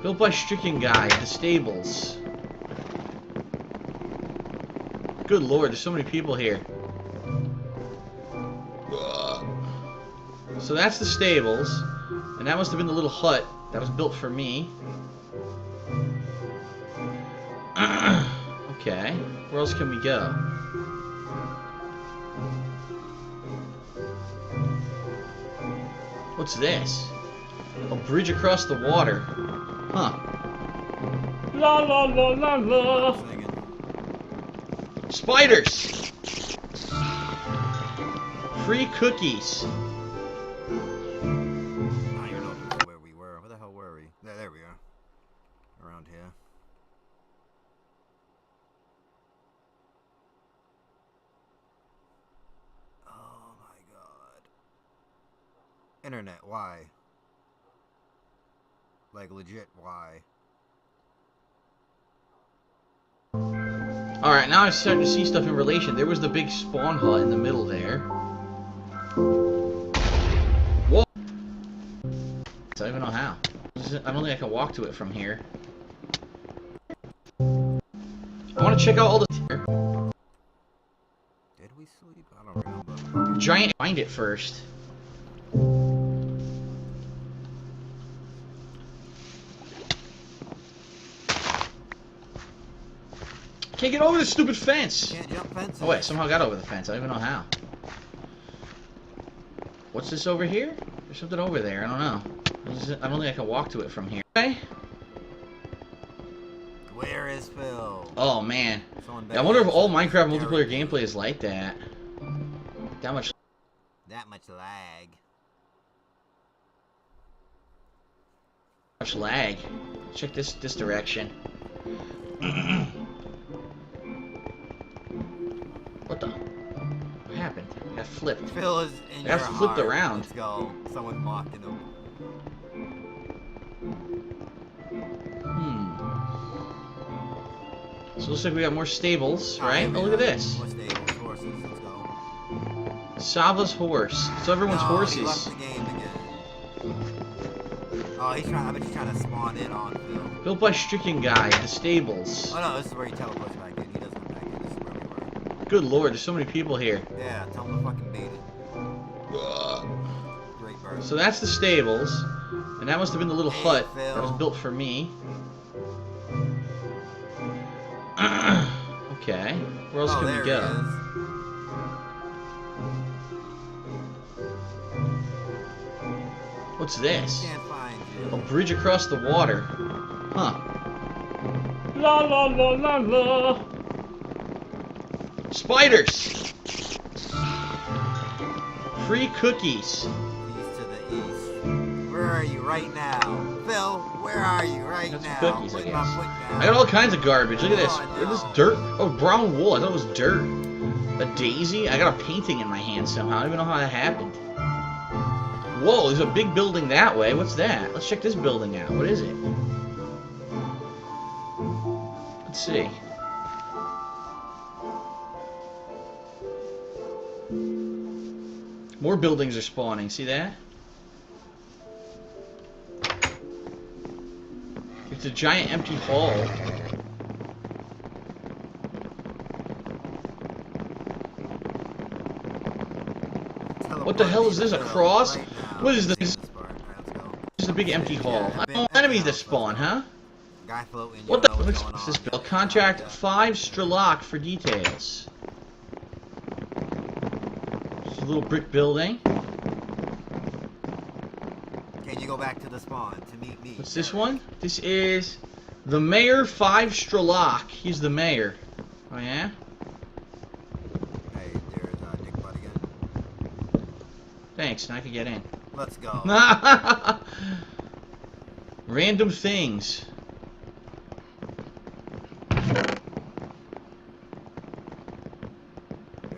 Built by Stricken Guy, the stables. Good lord, there's so many people here. So that's the stables, and that must have been the little hut that was built for me. Okay, where else can we go? What's this? A bridge across the water. Huh. La la la la la. Spiders! Free cookies.
I don't know where we were. Where the hell were we? There we are. Around here. Oh my god. Internet, why? Like legit, why?
Alright, now I'm starting to see stuff in relation. There was the big spawn hut in the middle there. Whoa! I don't even know how. I don't think I can walk to it from here. want to check out all the...
Did we sleep? I don't remember.
Giant... Find it first. Can't get over this stupid fence.
Can't jump fences.
Oh wait, somehow got over the fence. I don't even know how. What's this over here? There's something over there. I don't know. I don't think I can walk to it from here. Okay.
Where is Phil?
Oh man. Yeah, I wonder if all Minecraft multiplayer gameplay is like that. That much
lag.
Much lag. Check this direction. What the? What happened? I got flipped.
Phil is in
I got
your
flipped
heart.
around.
Let's go. Someone mocking him.
So it looks like we got more stables, right? Oh, look at this.
More stables, horses. Let's go.
Sava's horse. So everyone's horses.
He left the game again. Oh, he's trying. I bet he's trying to spawn in on Phil.
Built by Stricken Guy, the stables.
Oh no, this is where he teleports back in. He doesn't come back in. This is where we were.
Good lord, there's so many people here.
Yeah, tell him to fucking beat it. Great bird.
So that's the stables, and that must have been the little hut
Phil.
that was built for me. Okay, where else can we go? What's this?
Can't find you.
A bridge across the water. Huh.
La la la la la.
Spiders! Free cookies.
East to the east. Where are you right now? Phil, where are you right
Got some
now?
cookies, I
Put
guess.
my foot down.
I got all kinds of garbage. Look at this.
Oh,
Look at this dirt. Oh, brown wool. I thought it was dirt. A daisy? I got a painting in my hand somehow. I don't even know how that happened. Whoa, there's a big building that way. What's that? Let's check this building out. What is it? Let's see. More buildings are spawning. See that? It's a giant empty hall. What the hell is this? A cross? What is this? This is a big empty hall. Oh, enemies that spawn, huh?
Guy floating.
What the? What's this bill? Contract 5 Strelok for details. It's a little brick building.
Can you go back to the spawn to meet me?
What's this one? This is the Mayor 5 Strelok. He's the mayor. Oh yeah?
Hey, there's Dick Butt again.
Thanks, now I can get in.
Let's go.
Random things.
They're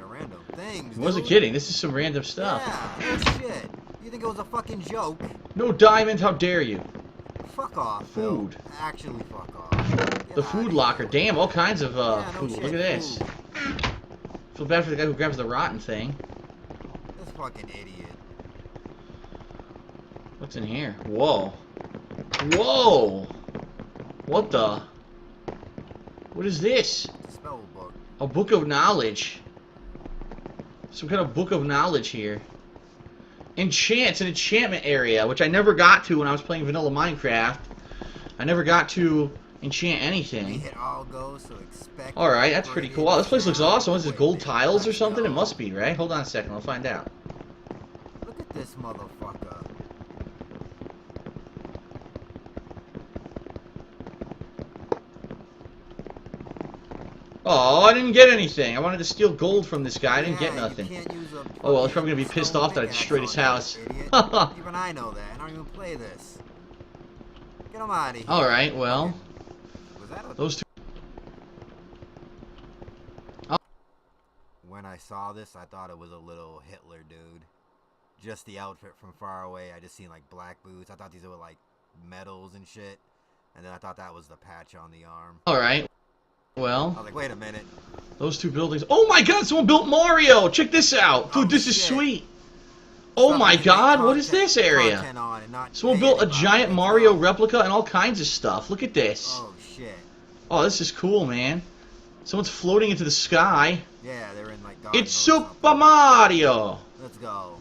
random things.
I wasn't
dude.
kidding. This is some random stuff.
Yeah, no shit. You think it was a fucking joke?
No diamond, how dare you?
Fuck off.
Food.
Phil. Actually, fuck off.
The food locker. Damn, all kinds of
No
food.
shit,
Look at this. Feel bad for the guy who grabs the rotten thing.
This fucking idiot.
What's in here? Whoa. Whoa! What the? What is this?
Spell book.
A book of knowledge. Some kind of book of knowledge here. Enchant, an enchantment area, which I never got to when I was playing vanilla Minecraft. I never got to enchant anything. Alright, that's pretty cool. Wow, this place looks awesome. What is this, gold tiles or something? It must be, right? Hold on a second, I'll find out.
Look at this motherfucker.
Oh, I didn't get anything. I wanted to steal gold from this guy. I didn't get nothing. Oh well, he's probably gonna be pissed off that I destroyed his house.
Even I know that. I don't even play this. Get him out of here.
Alright, well. Those two.
When I saw this, I thought it was a little Hitler dude. Just the outfit from far away. I just seen like black boots. I thought these were like medals and shit. And then I thought that was the patch on the arm.
Alright. Well.
I was like, wait a minute.
Those two buildings. Oh my god, someone built Mario! Check this out! Dude, this is sweet! Oh my god, what is this area? Someone built a giant Mario replica and all kinds of stuff. Look at this.
Oh shit.
Oh, this is cool, man. Someone's floating into the sky.
Yeah, they're in like.
It's Super Mario.
Let's go.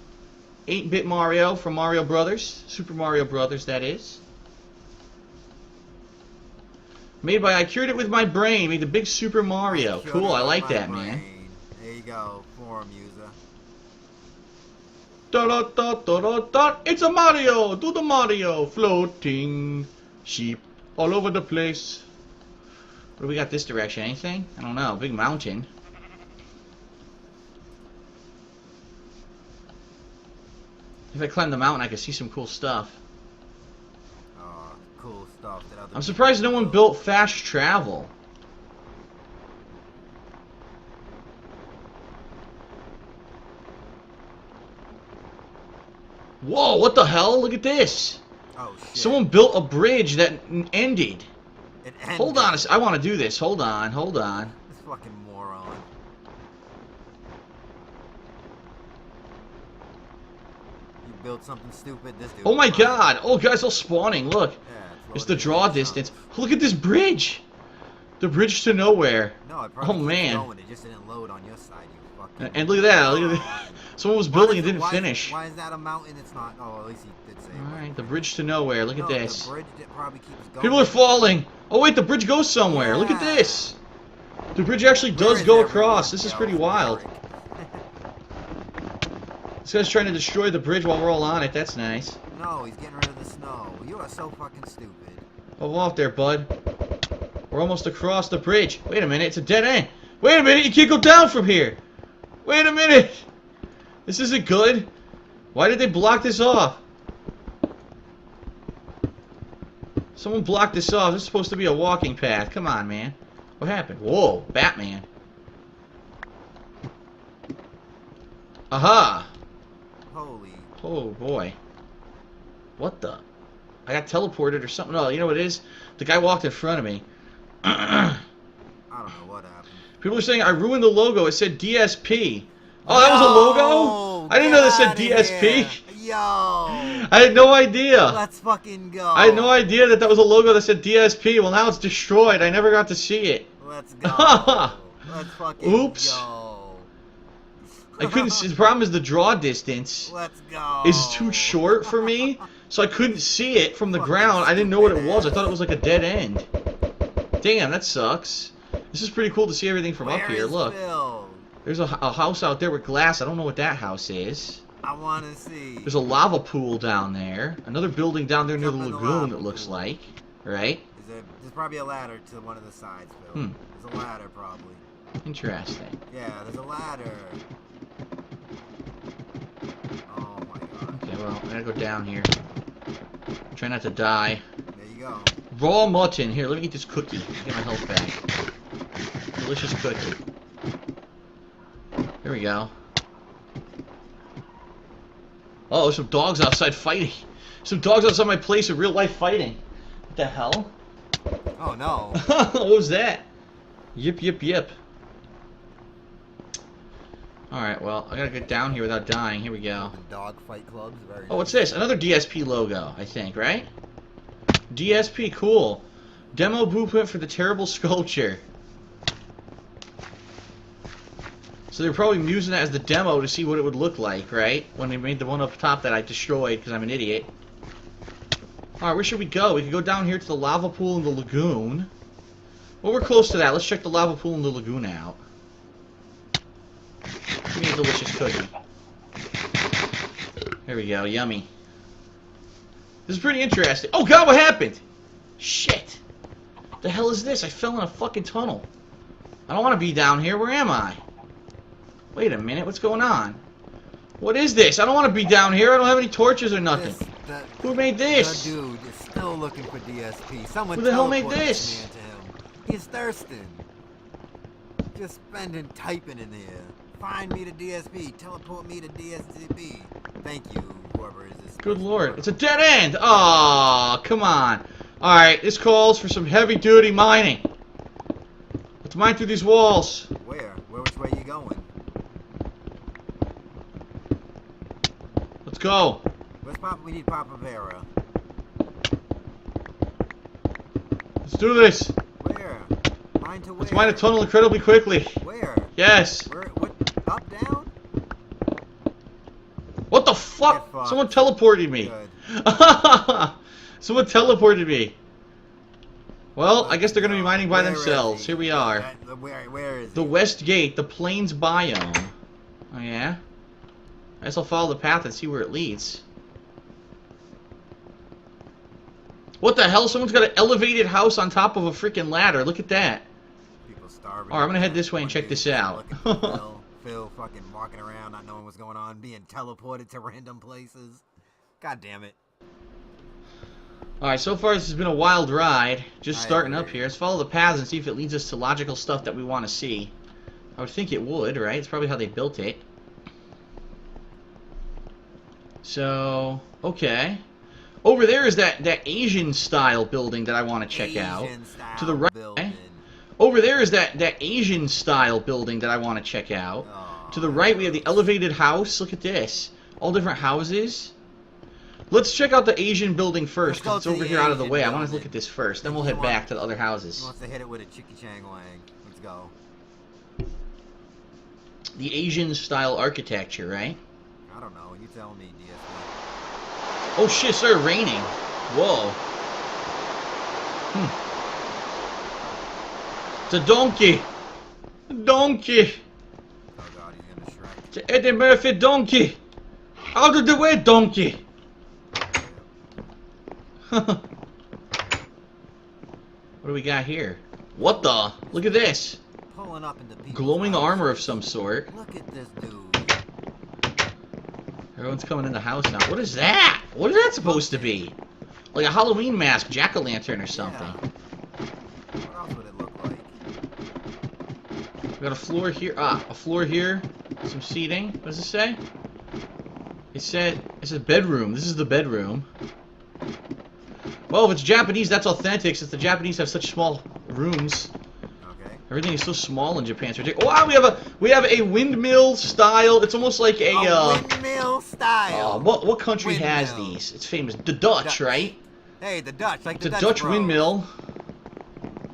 8-bit Mario from Mario Brothers. Super Mario Brothers, that is. Made by I cured it with my brain. Made the big Super Mario. Cool, I like that, man.
There you go, forum user.
Da da da da da da. It's a Mario. Do the Mario. Floating sheep all over the place. What do we got this direction? Anything? I don't know. Big mountain. If I climb the mountain, I can see some cool stuff.
Cool stuff.
I'm surprised no one built fast travel. Whoa, what the hell? Look at this.
Oh, shit.
Someone built a bridge that ended.
It ended.
Hold on, I want to do this. Hold on, hold on.
This fucking moron. You built something stupid. This dude.
Oh my god. Oh, guys, all spawning. Look. Yeah, it's the draw distance. Look at this bridge. The bridge to nowhere.
No, it probably
oh man.
Going. It just didn't load on your side, you fucking.
And look at that. Look at that. Someone was building and didn't finish.
Why is that a mountain? It's not. Oh, at least he did say.
Alright, the bridge to nowhere. Look at this.
The bridge probably keeps going.
People are falling. Oh wait, the bridge goes somewhere. Look at this. The bridge actually does go across. This is pretty wild. This guy's trying to destroy the bridge while we're all on it. That's nice.
No, he's getting rid of the snow. You are so fucking stupid.
Hold off there, bud. We're almost across the bridge. Wait a minute, it's a dead end. Wait a minute, you can't go down from here. Wait a minute. This isn't good. Why did they block this off? Someone blocked this off. This is supposed to be a walking path. Come on, man. What happened? Whoa, Batman. Aha.
Holy.
Oh, boy. What the? I got teleported or something. No, you know what it is? The guy walked in front of me.
I don't know what happened.
People are saying I ruined the logo. It said DSP. Oh, that was a logo? I didn't know that said DSP.
Yo.
I had no idea.
Let's fucking go.
I had no idea that that was a logo that said DSP. Well, now it's destroyed. I never got to see it.
Let's go. Let's fucking
Oops.
go.
I couldn't see. The problem is the draw distance is too short for me, so I couldn't see it from the ground. I didn't know what it was. I thought it was like a dead end. Damn, that sucks. This is pretty cool to see everything from up here. Look. There's a house out there with glass. I don't know what that house is.
I want to see.
There's a lava pool down there. Another building down there near the lagoon, it looks like. Right?
There's probably a ladder to one of the sides, Phil. There's a ladder, probably.
Interesting.
Yeah, there's a ladder. Oh my god.
Okay, well, I'm gonna go down here. Try not to die.
There you go.
Raw mutton. Here, let me eat this cookie. Get my health back. Delicious cookie. There we go. Oh, there's some dogs outside fighting. Some dogs outside my place of real life fighting. What the hell?
Oh no.
What was that? Yip, yip, yip. Alright, well, I gotta get down here without dying. Here we go.
Dog fight clubs. Very
Oh, what's this? Another DSP logo, I think, right? DSP, cool. Demo blueprint for the terrible sculpture. So they're probably using that as the demo to see what it would look like, right? When they made the one up top that I destroyed because I'm an idiot. Alright, where should we go? We could go down here to the lava pool in the lagoon. Well, we're close to that. Let's check the lava pool in the lagoon out. Give me a delicious cookie. There we go. Yummy. This is pretty interesting. Oh god, what happened? Shit. The hell is this? I fell in a fucking tunnel. I don't want to be down here. Where am I? Wait a minute, what's going on? What is this? I don't want to be down here. I don't have any torches or nothing. Who made this?
The dude is still looking for DSP. Someone
Who the hell made this?
He's thirsting. Just spending typing in here. Find me the DSP. Teleport me to DSP. Thank you, whoever is this.
Good lord, it's a dead end. Aw, come on. Alright, this calls for some heavy duty mining. Let's mine through these walls.
Where? Which way are you going?
Let's go.
Where's Papa? We need Papa Vera.
Let's do this.
Where? Mine to where?
Let's mine a tunnel incredibly quickly.
Where?
Yes.
Where? What? Up, down?
What the fuck? Someone teleported me. Someone teleported me. Well, I guess they're going to be mining by themselves. Here we are.
Where is
the West Gate, the Plains biome. Oh, yeah? I guess I'll follow the path and see where it leads. What the hell? Someone's got an elevated house on top of a freaking ladder. Look at that.
People starving.
Alright, I'm going to head this way and check this out.
Phil fucking walking around, not knowing what's going on, being teleported to random places. God damn it.
Alright, so far this has been a wild ride. Just starting up here. Let's follow the paths and see if it leads us to logical stuff that we want to see. I would think it would, right? It's probably how they built it. So, okay. Over there is that Asian-style building that I want to check out. To the right... Over there is that Asian-style building that I want to check out. To the right, we have the elevated house. Look at this. All different houses. Let's check out the Asian building first, because it's over here out of the way. I want to look at this first. Then we'll head back to the other houses.
He wants to hit it with a chicky chang wang. Let's go.
The Asian-style architecture, right?
I don't know. You tell me, DSP.
Oh shit, it started raining. Whoa. It's a donkey. Donkey.
Oh god, he's gonna Shrek.
It's an Eddie Murphy donkey. Out of the way, donkey. What do we got here? What the? Look at this.
Pulling up into people's
Glowing
house.
armor of some sort.
Look at this dude.
Everyone's coming in the house now. What is that? What is that supposed to be? Like a Halloween mask, jack-o'-lantern or something.
Yeah. What else would it look like?
We got a floor here. Ah, a floor here. Some seating. What does it say? It says bedroom. This is the bedroom. Well, if it's Japanese, that's authentic, since the Japanese have such small rooms.
Okay.
Everything is so small in Japan. So wow, we have a windmill style. It's almost like a
windmill style.
What country has these? It's famous. The Dutch, right?
Hey, the Dutch, like
It's
the
a Dutch
bros.
windmill.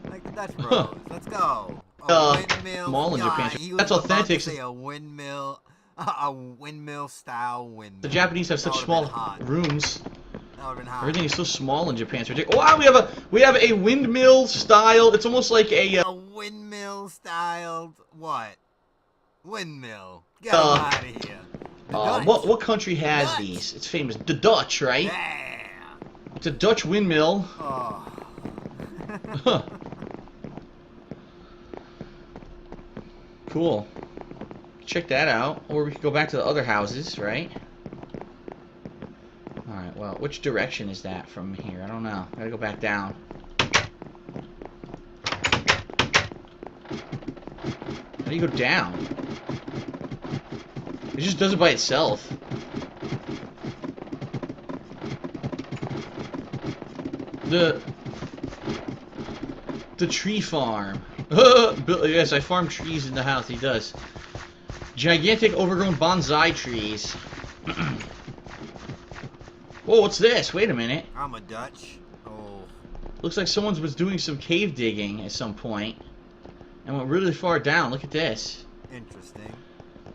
Like the Dutch bros. Let's go. Windmill.
Small in Japan.
He was
That's
about
authentic.
to say a windmill style windmill.
The Japanese have such small rooms.
That would've been hot.
Everything is so small in Japan. So wow, we have a windmill style. It's almost like a
windmill styled what? Windmill. Get him out of here.
What country has these? It's famous. The Dutch, right?
Yeah.
It's a Dutch windmill.
Oh.
Cool. Check that out. Or we could go back to the other houses, right? Alright, well, which direction is that from here? I don't know. Gotta go back down. How do you go down? It just does it by itself. The tree farm. Yes, I farm trees in the house. He does. Gigantic overgrown bonsai trees. Whoa, what's this? Wait a minute.
I'm a Dutch. Oh.
Looks like someone was doing some cave digging at some point and went really far down. Look at this.
Interesting.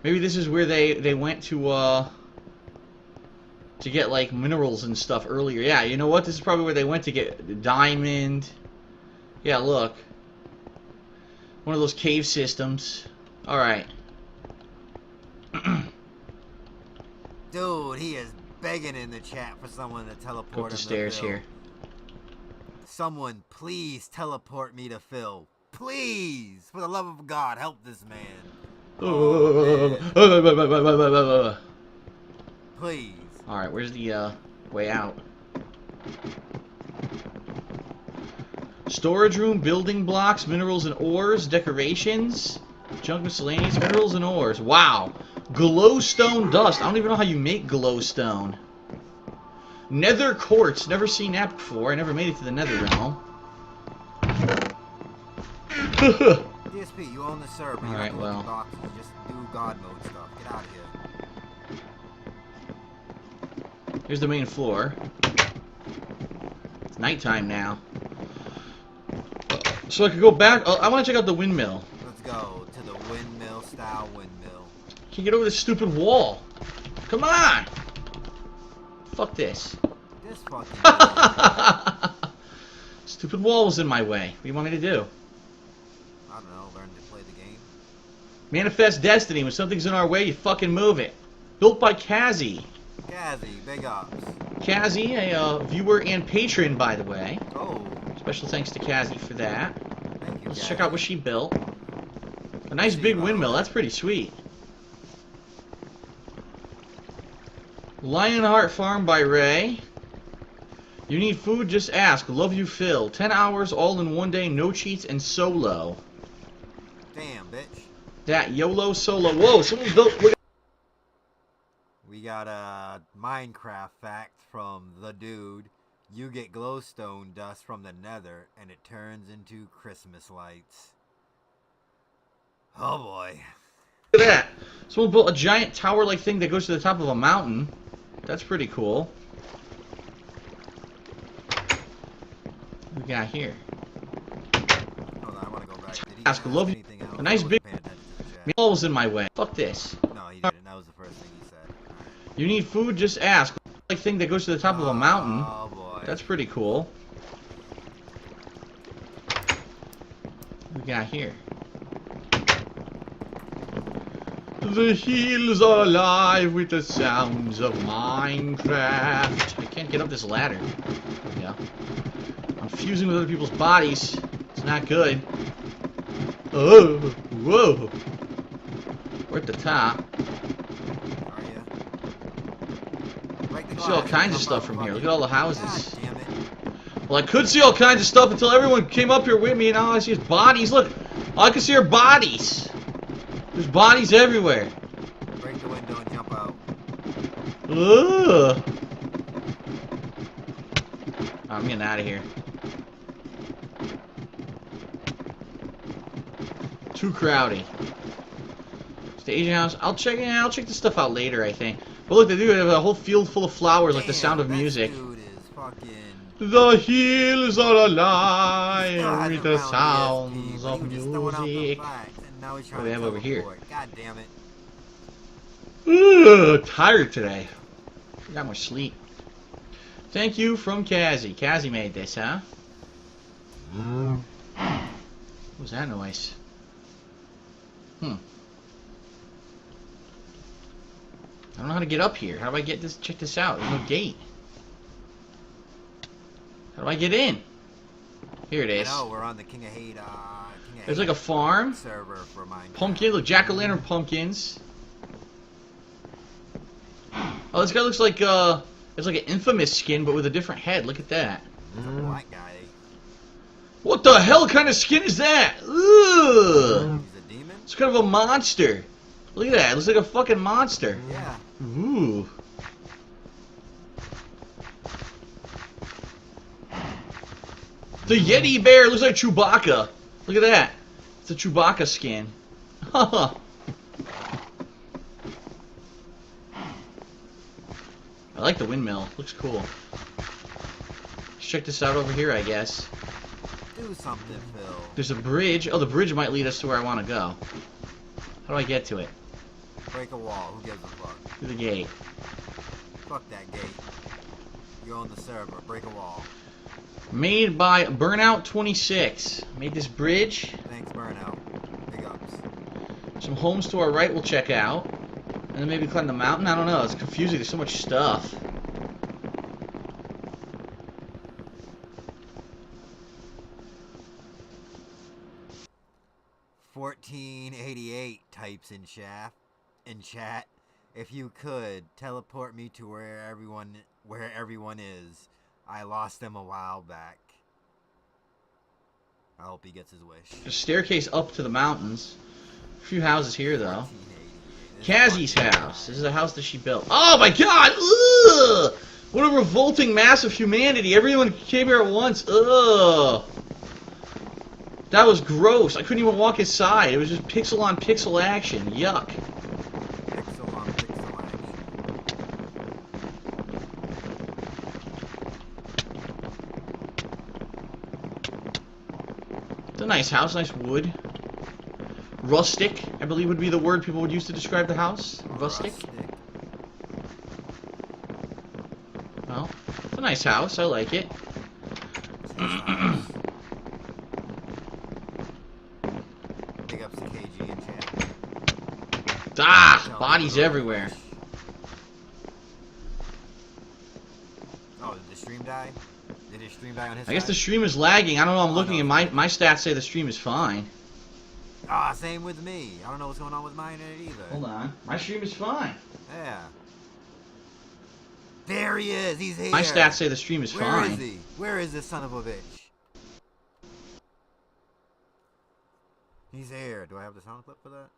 Maybe this is where they went to get like minerals and stuff earlier. Yeah, you know what? This is probably where they went to get diamond. Yeah, look. One of those cave systems. Alright.
Dude, he is begging in the chat for someone to teleport him
Go up the
to
stairs
Phil.
here.
Someone, please teleport me to Phil. Please! For the love of God, help this man. Please.
Alright, where's the way out? Storage room, building blocks, minerals and ores, decorations, junk miscellaneous, minerals and ores. Wow. Glowstone dust. I don't even know how you make glowstone. Nether quartz. Never seen that before. I never made it to the nether realm.
DSP, you own the server. You
Alright,
don't look at
well.
boxes. You just do God mode stuff. Get out of here.
Here's the main floor. It's nighttime now. So I could go back. I want to check out the windmill.
Let's go to the windmill style windmill.
Can't get over this stupid wall. Come on. Fuck this.
This fucking
Stupid wall was in my way. What do you want me to do?
I don't know, learn to play the game.
Manifest destiny. When something's in our way, you fucking move it. Built by Kazi.
Kazi, big ups.
Kazi, a viewer and patron, by the way.
Oh.
Special thanks to Kazi for that.
Thank you,
Let's
Kazi.
check out what she built. A nice big windmill. That's pretty sweet. Lionheart Farm by Ray. You need food? Just ask. Love you, Phil. 10 hours all in one day, no cheats, and solo.
Damn, bitch.
That YOLO solo. Whoa, someone built... Look.
We got a Minecraft fact from the dude. You get glowstone dust from the nether, and it turns into Christmas lights. Oh boy.
Look at that. Someone built a giant tower-like thing that goes to the top of a mountain. That's pretty cool. What we got here?
Hold on, I want to go back. Did he
Ask, love you. A nice big... Wall was in my way. Fuck this.
No, he didn't. That was the first thing he said.
You need food? Just ask. Like thing that goes to the top of a mountain.
Oh boy.
That's pretty cool. What we got here? The hills are alive with the sounds of Minecraft. I can't get up this ladder. Yeah. I'm fusing with other people's bodies. It's not good. Oh, whoa. We're at the top. You see all kinds of stuff from here. Look at all the houses. Well, I could see all kinds of stuff until everyone came up here with me, and all I see is bodies. Look, all I can see are bodies. There's bodies everywhere.
Break the window and jump out.
Ugh. I'm getting out of here. Too crowded. Staging house. I'll check this stuff out later, I think. But look, they do have a whole field full of flowers, like the sound of music. The hills are alive with the sounds of music. What do they have over here?
God damn it.
Ugh, tired today. Got more sleep. Thank you from Kazi. Kazi made this, huh? What was that noise? I don't know how to get up here. How do I get this? Check this out. There's no gate. How do I get in? Here it is.
No, we're on the King of Hate.
There's like a farm.
Server for Minecraft.
Pumpkin. Look, jack-o'-lantern pumpkins. Oh, this guy looks like it's like an Infamous skin, but with a different head. Look at that.
Black guy.
What the hell kind of skin is that? Ugh.
He's a demon?
It's kind of a monster. Look at that. It looks like a fucking monster.
Yeah.
Ooh. The Yeti bear looks like Chewbacca. Look at that. It's a Chewbacca skin. Haha. I like the windmill. Looks cool. Let's check this out over here, I guess.
Do something, Phil.
There's a bridge. Oh, the bridge might lead us to where I want to go. How do I get to it?
Break a wall. Who gives a fuck?
Through the gate.
Fuck that gate. You're on the server. Break a wall.
Made by Burnout 26. Made this bridge.
Thanks, Burnout. Big ups.
Some homes to our right we'll check out. And then maybe climb the mountain? I don't know. It's confusing. There's so much stuff.
$14.88 types in chat. If you could teleport me to where everyone is. I lost them a while back. I hope he gets his wish.
There's a staircase up to the mountains. A few houses here though. Kazi's house. This is a house that she built. Oh my god! Ugh! What a revolting mass of humanity. Everyone came here at once. Ugh! That was gross. I couldn't even walk inside. It was just pixel on pixel action. Yuck.
Pixel on pixel action.
nice house, nice wood. Rustic, I believe would be the word people would use to describe the house. Rustic. Well, it's a nice house. I like it.
Big ups to KG and chat.
Ah! Bodies everywhere.
Oh, did the stream die? Did his stream die on his
I guess
side?
the stream is lagging. I don't know. I'm looking and my stats say the stream is fine.
Ah, same with me. I don't know what's going on with my internet either.
Hold on. My stream is fine.
Yeah. There he is. He's here.
My stats say the stream is fine.
Where is he? Where is this son of a bitch? He's here. Do I have the sound clip for that?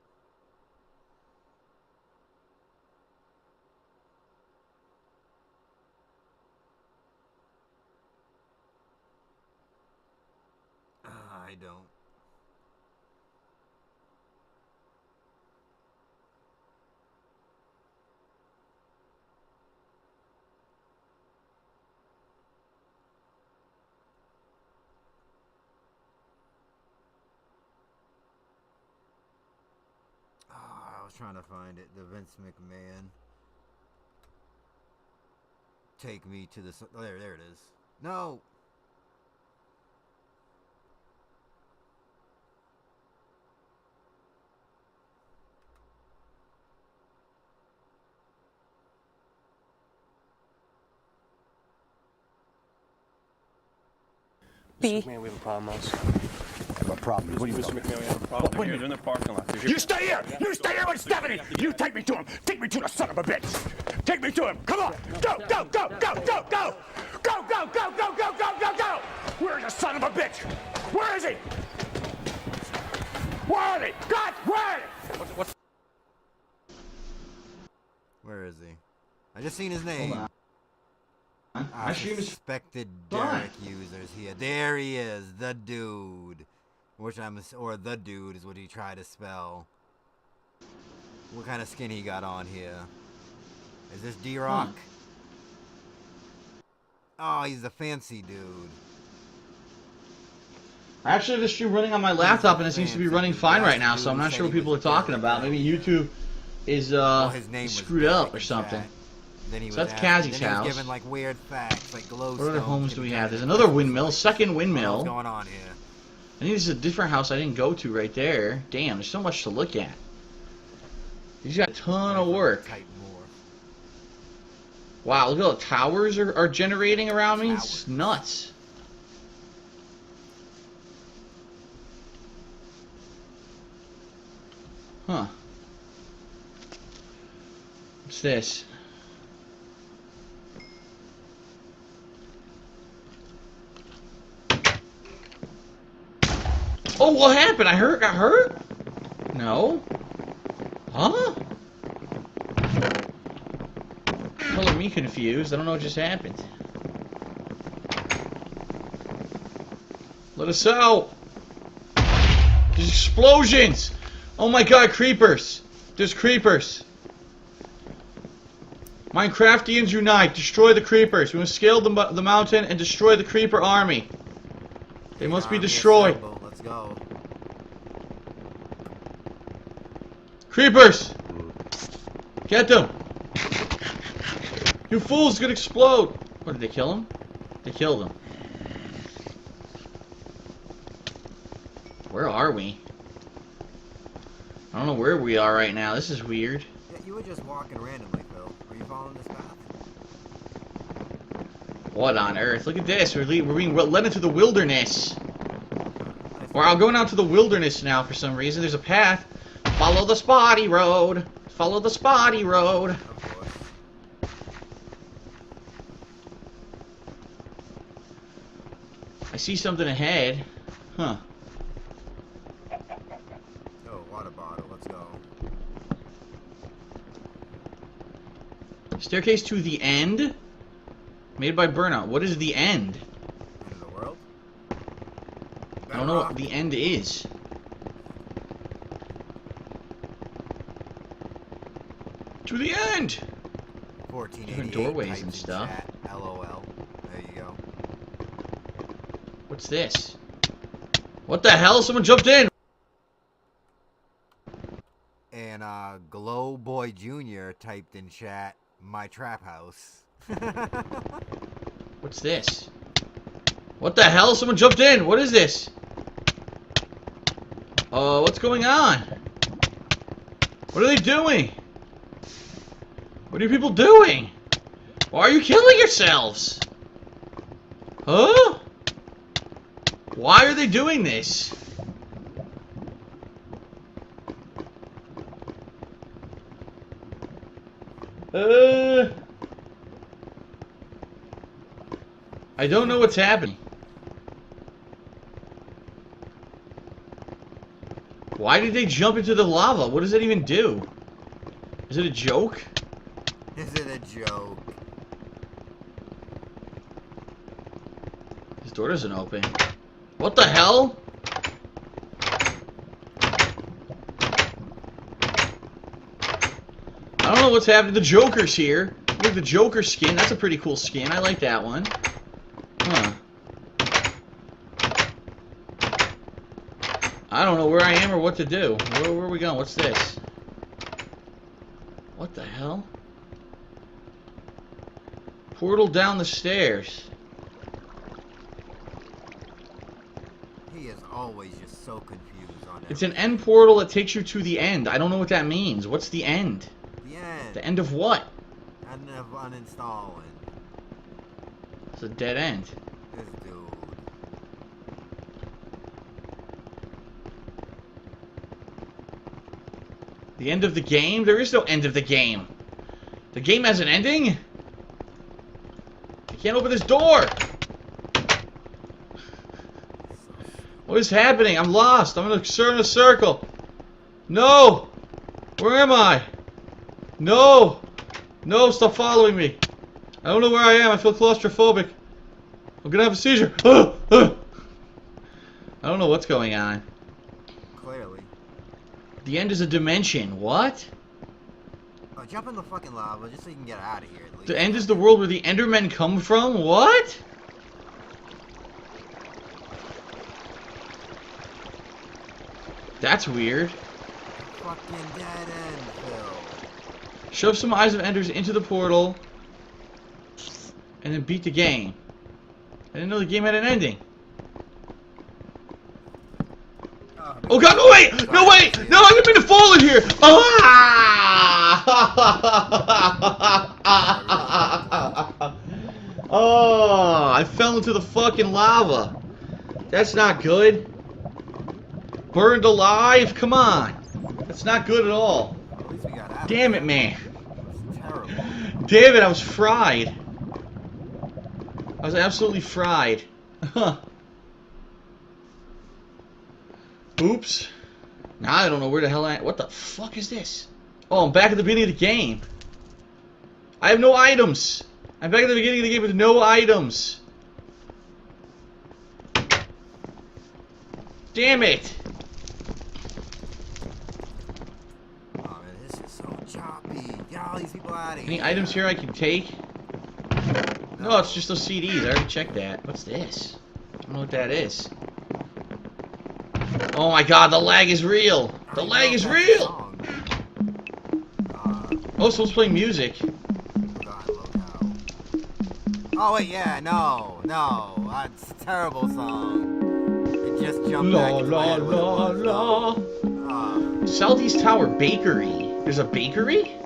I don't. I was trying to find it. The Vince McMahon. Take me to the... Oh, there it is. No!
Mr. McMahon, we have a problem also. What problem? What do you, Mr. McMahon, we have a problem. What are you doing in the parking lot?
You stay here! You stay here with Stephanie! You take me to him! Take me to the son of a bitch! Take me to him! Come on! Go, go, go, go, go, go! Go, go, go, go, go, go, go, go! Where's the son of a bitch? Where is he? Where is he? God, where is he?
Where is he? I just seen his name.
Hold on. My stream is
suspected
fine.
Derek users here. There he is, the dude. Or the dude is what he tried to spell. What kind of skin he got on here? Is this D-Rock? Oh, he's the fancy dude.
I actually have the stream running on my laptop and it seems to be running fine right now, so I'm not sure what people are talking about. Maybe YouTube is screwed up or something. So that's Kazzy's house.
Given, like, weird facts, like
what other homes do we have? There's another windmill, second windmill.
What's going on here?
I think this is a different house I didn't go to right there. Damn, there's so much to look at. He's got a ton of work. Wow, look at all the towers are generating around me. It's nuts. Huh. What's this? Oh, what happened? Got hurt? No. Huh? Color me confused. I don't know what just happened. Let us out. There's explosions. Oh my god, creepers. There's creepers. Minecraftians unite. Destroy the creepers. We must scale the mountain and destroy the creeper army. They must be destroyed.
Let's go.
Creepers! Get them! You fools could explode! What, did they kill him? They killed him. Where are we? I don't know where we are right now. This is weird.
Yeah, you were just walking randomly, Phil. Are you following this path?
What on earth? Look at this. We're being led into the wilderness. We're going out to the wilderness now for some reason. There's a path. Follow the spotty road. Follow the spotty road. I see something ahead. Huh.
Oh, water bottle. Let's go.
Staircase to the end? Made by Burnout. What is the end?
End of the world?
I don't know what the end is. To the end!
1488.
Different doorways and stuff.
Chat. LOL. There you go.
What's this? What the hell? Someone jumped in!
And Glow Boy Jr. typed in chat, my trap house.
What's this? What the hell? Someone jumped in! What is this? What's going on? What are they doing? What are you people doing? Why are you killing yourselves? Huh? Why are they doing this? I don't know what's happening. Why did they jump into the lava? What does that even do? Is it a joke?
Is it a joke?
This door doesn't open. What the hell? I don't know what's happening. The Joker's here. Look at the Joker skin. That's a pretty cool skin. I like that one. Huh. I don't know where I am or what to do. Where are we going? What's this? What the hell? Portal down the stairs.
He is always just so confused on it.
It's an end portal that takes you to the end. I don't know what that means. What's the end?
The end.
The end of what?
End of uninstalling.
It's a dead end.
This dude.
The end of the game? There is no end of the game. The game has an ending? I can't open this door! What is happening? I'm lost. I'm in a circle. No! Where am I? No! No, stop following me. I don't know where I am. I feel claustrophobic. I'm gonna have a seizure. I don't know what's going on.
Clearly.
The end is a dimension. What?
Oh, jump in the fucking lava just so you can get out of here at least.
The end is the world where the Endermen come from? What? That's weird.
Fucking dead end, Phil.
Shove some Eyes of Enders into the portal. And then beat the game. I didn't know the game had an ending. Oh god, no wait! No wait! No, I didn't mean to fall in here! Oh, I fell into the fucking lava. That's not good. Burned alive? Come on. That's not good at all. Damn it, man. Damn it, I was fried. I was absolutely fried. Oops. Now I don't know where the hell I am. What the fuck is this? Oh, I'm back at the beginning of the game. I have no items. I'm back at the beginning of the game with no items. Damn it.
Oh man, this is so choppy. Get all these people out of here.
Any items here I can take? No, it's just those CDs. I already checked that. What's this? I don't know what that is. Oh my god, the lag is real! The lag is real! Oh, someone's playing music.
Oh wait, yeah, no. It's a terrible song. It just jumped back into my head what it was.
Southeast Tower Bakery. There's a bakery?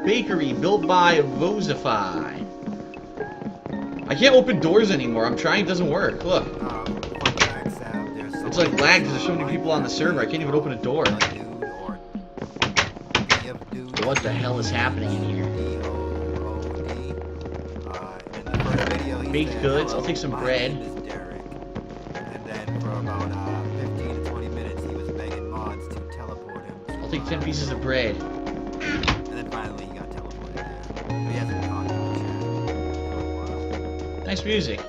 Bakery built by Vosify. I can't open doors anymore. I'm trying, it doesn't work. Look. It's like lag because there's so many people on the server. I can't even open a door. What the hell is happening in here? Baked goods. I'll take some bread.
And then for about 15 to 20 minutes, he was begging mods to teleport him.
I'll take 10 pieces of bread.
And then finally he got teleported there. But he hasn't talked to much yet for a while.
Nice music.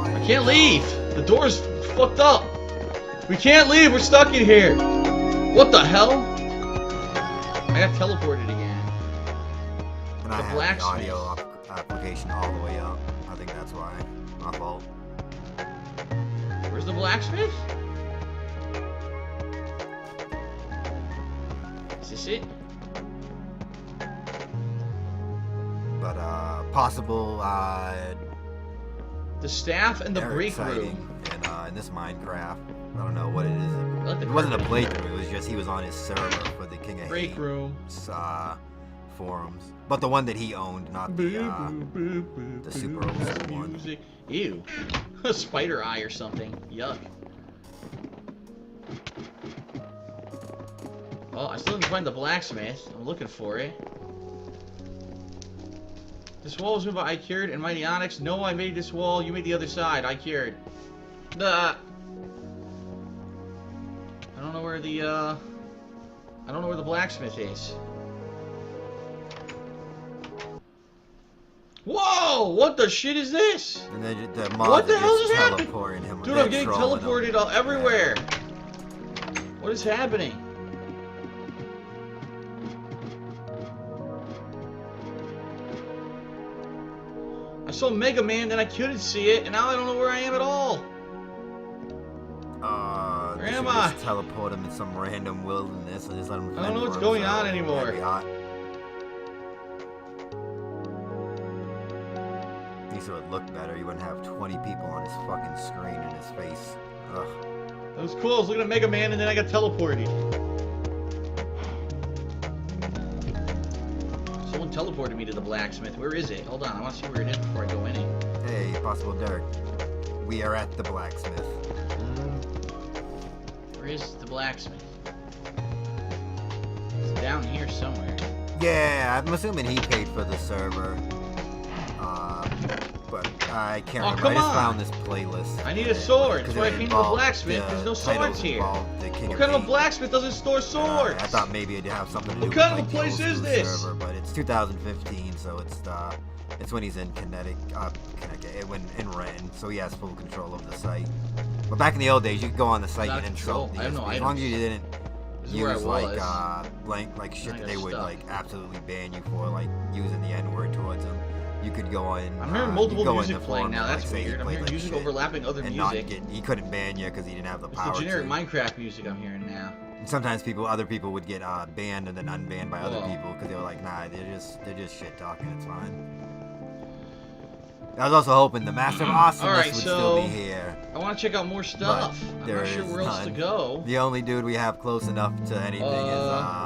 I can't leave. The door's fucked up. We can't leave. We're stuck in here. What the hell? I got teleported again.
And I have the audio application all the way up. I think that's why. My fault.
Where's the blacksmith? Is this it?
But possible
the staff and the break
room in this Minecraft. I don't know what it is. It wasn't a playthrough. It was just he was on his server for the King of
break room
forums. But the one that he owned, not the super old one.
Ew. A spider eye or something. Yuck. Well, I still didn't find the blacksmith. I'm looking for it. This wall was made by I cured and Mighty Onyx. No, I made this wall. You made the other side. I cured. I don't know where the I don't know where the blacksmith is. Whoa! What the shit is this?
And then the
what the hell just happened?
Him.
Dude, I'm getting teleported all everywhere. What is happening? I saw Mega Man, then I couldn't see it, and now I don't know where I am at all. Where am I?
Just teleport him in some random wilderness and just let him.
I don't know what's going on anymore.
So it looked better. You wouldn't have 20 people on his fucking screen in his face. Ugh.
That was cool. I was looking at Mega Man and then I got teleported. Someone teleported me to the blacksmith. Where is it? Hold on. I want to see where it is before I go in it.
Hey, Possible Derek. We are at the blacksmith.
Where is the blacksmith? It's down here somewhere.
Yeah, I'm assuming he paid for the server. But I can't remember. I just found this playlist.
I need a sword. That's why I came to the blacksmith. There's no swords here. What kind of a blacksmith doesn't store swords?
I thought maybe it'd have something to do with
what kind of a place is this?
Server, but it's 2015, so it's when he's in Connecticut, in Renton, so he has full control of the site. But back in the old days, you could go on the site and insult
I have no
as long as you didn't use like shit that they would
stuck.
like absolutely ban you for, like using the N-word towards them. You could go in.
I'm hearing multiple music playing now. That's weird. I'm hearing music overlapping other music.
He couldn't ban you because he didn't have the power.
It's the generic Minecraft music I'm hearing now.
And sometimes other people would get banned and then unbanned by other people because they were like, nah, they're just shit talking. It's fine. I was also hoping the Master of Awesomeness would still be here.
I want to check out more stuff. I'm not sure where else to go.
The only dude we have close enough to anything is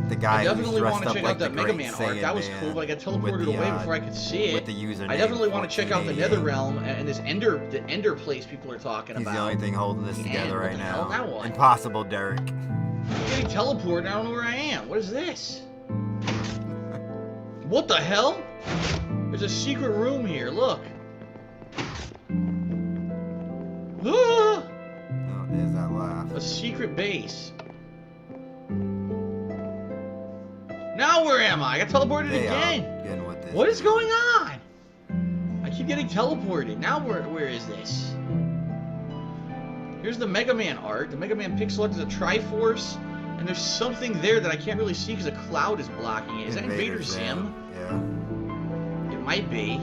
the guy who's dressed up like the Great
Mega Man
Saiyan
art. That was cool, but I got teleported away before I could see it.
With the username
I definitely want to check out the Nether Realm and this the Ender place people are talking about.
He's the only thing holding this together right now.
That one.
Impossible, Derek.
I'm getting teleported. I don't know where I am. What is this? What the hell? There's a secret room here. Look. Ah!
Oh, there's that laugh.
A secret base. Now where am I? I got teleported again. What is going on? I keep getting teleported. Now where is this? Here's the Mega Man art. The Mega Man pixel art is a Triforce, and there's something there that I can't really see because a cloud is blocking it. Is that Invader Zim?
Yeah.
It might be.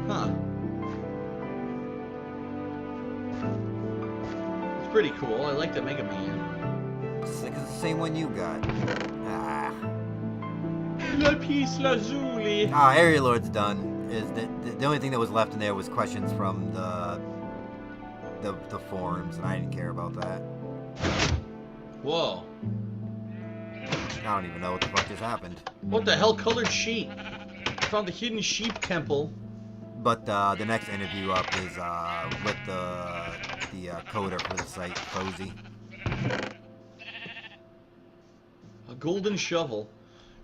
Huh. It's pretty cool. I like the Mega Man.
It's the same one you got.
Lapis Lazuli.
Area Lord's done. Is the only thing that was left in there was questions from the forums, and I didn't care about that.
Whoa.
I don't even know what the fuck just happened.
What the hell? Colored sheep. I found the hidden sheep temple.
But the next interview up is with the coder for the site, Cozy.
A golden shovel.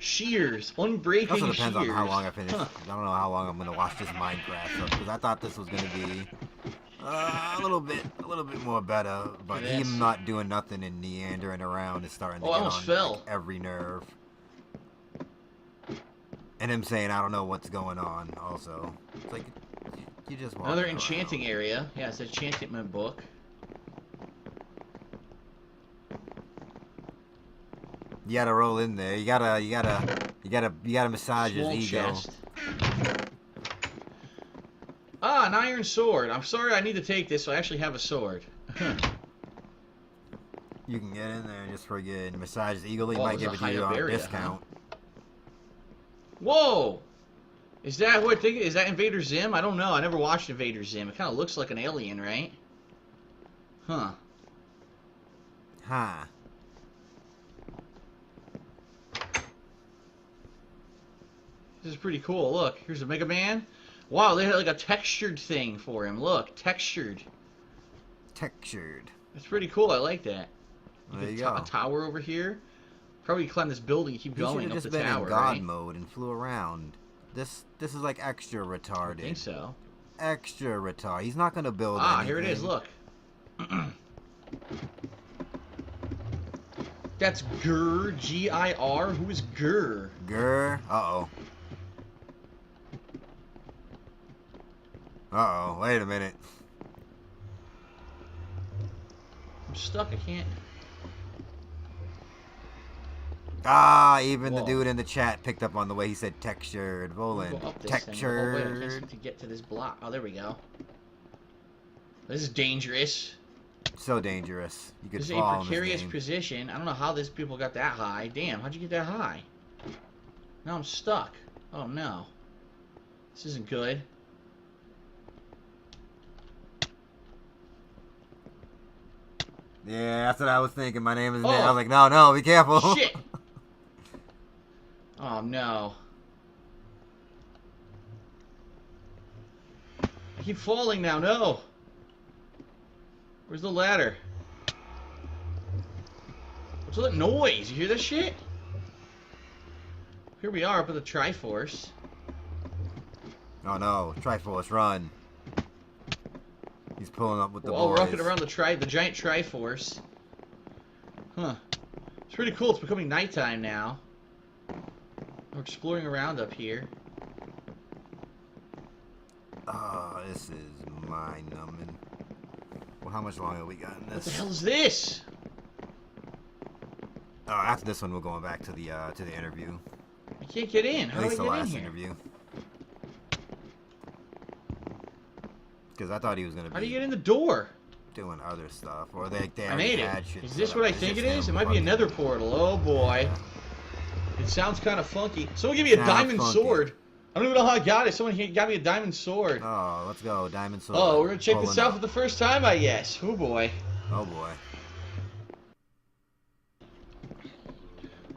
Shears, unbreaking shears.
Also depends on how long I finish. I don't know how long I'm gonna watch this Minecraft because I thought this was gonna be a little bit more better, but him not doing nothing and meandering around is starting to get on like, every nerve. And him saying I don't know what's going on. Also, it's like you just want
another enchanting area. Yeah, it's an enchantment book.
You gotta roll in there. You gotta massage his
Small
ego.
chest. Ah, an iron sword. I'm sorry I need to take this, so I actually have a sword.
You can get in there and just friggin' massage his ego. He
Oh,
might
it's
give
a
it to
high
you
up
on
area,
discount.
Whoa! Is that what I think? Is that Invader Zim? I don't know. I never watched Invader Zim. It kind of looks like an alien, right? Huh.
Huh.
This is pretty cool. Look, here's a Mega Man. Wow, they had like a textured thing for him. Look, textured.
Textured.
That's pretty cool. I like that.
There you
A
go.
tower over here. Probably climb this building and keep
He
going
should
up
have
the
just been
tower,
in God
right?
mode and flew around. This is like extra retarded.
I think so.
Extra retarded. He's not gonna build
Ah,
anything.
here it is. Look. That's Gir, G-I-R. Who is Gir?
Gir. Uh-oh. Uh-oh. Wait a minute.
I'm stuck. I can't.
Ah, even
Whoa.
the dude in the chat picked up on the way he said textured. Volan.
Go up this thing. Oh, wait, I can't
Textured.
seem to get to this block. Oh, there we go. This is dangerous.
So dangerous. You could
This is
fall
a
in this
precarious
game.
position. I don't know how these people got that high. Damn, how'd you get that high? Now I'm stuck. Oh no. This isn't good.
Yeah, that's what I was thinking. My name is
Oh.
Nick. I was like, no, be careful.
Shit! Oh no. I keep falling now, no! Where's the ladder? What's all that noise? You hear that shit? Here we are up at the Triforce.
Oh no, Triforce, run. He's pulling up with the
Oh, we're
boys.
up around the giant Triforce. Huh. It's pretty cool. It's becoming nighttime now. We're exploring around up here.
Oh, this is mind-numbing. Well, how much longer we got in this?
What the hell is this?
Oh, after this one, we're going back to the interview.
I can't get in. How
At
do I
least the
get in
last
here?
interview. Because I thought he was gonna be.
How do you get in the door?
Doing other stuff, or they
I
already
made it.
had shit
Is
set
this
up.
what I
It's
think it
just
is? It
him
might be a
fucking-
nether portal. Oh boy. It sounds kind of funky. Someone give me a
Sounds
diamond
funky.
sword. I don't even know how I got it. Someone got me a diamond sword.
Oh, let's go, diamond sword.
Oh, we're gonna check this
Pulling
out
up.
for the first time, I guess. Oh boy.
Oh boy.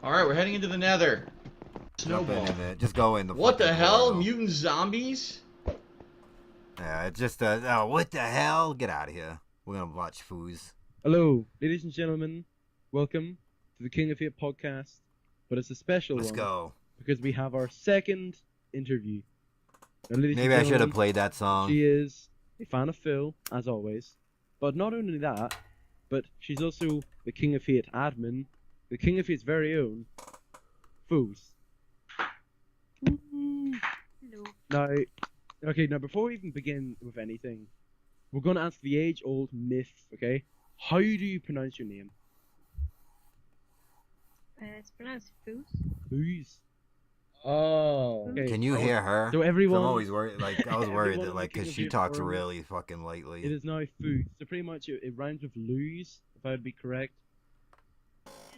Alright, we're heading into the nether.
Jump
Snowball.
in it. Just go in the.
What the
fucking
hell?
portal.
Mutant zombies?
Yeah, it's just oh, what the hell? Get out of here. We're gonna watch Foos.
Hello, ladies and gentlemen. Welcome to the King of Hate podcast. But it's a special
Let's
one.
go.
Because we have our second interview. Now, ladies and
Maybe I should have
gentlemen,
played that song.
She is a fan of Phil, as always. But not only that, but she's also the King of Hate admin, the King of Hate's very own, Foos.
Hello.
Now, before we even begin with anything, we're going to ask the age-old myth, okay? How do you pronounce your name?
It's pronounced Foos.
Foos.
Oh.
Okay.
Can you hear her?
So everyone,
I'm always worried. Like I was worried
everyone
that
in
like
the King
because
of
she
Hate
talks
world,
really fucking lightly.
It is now Foos. So pretty much it rhymes with lose, if I would be correct.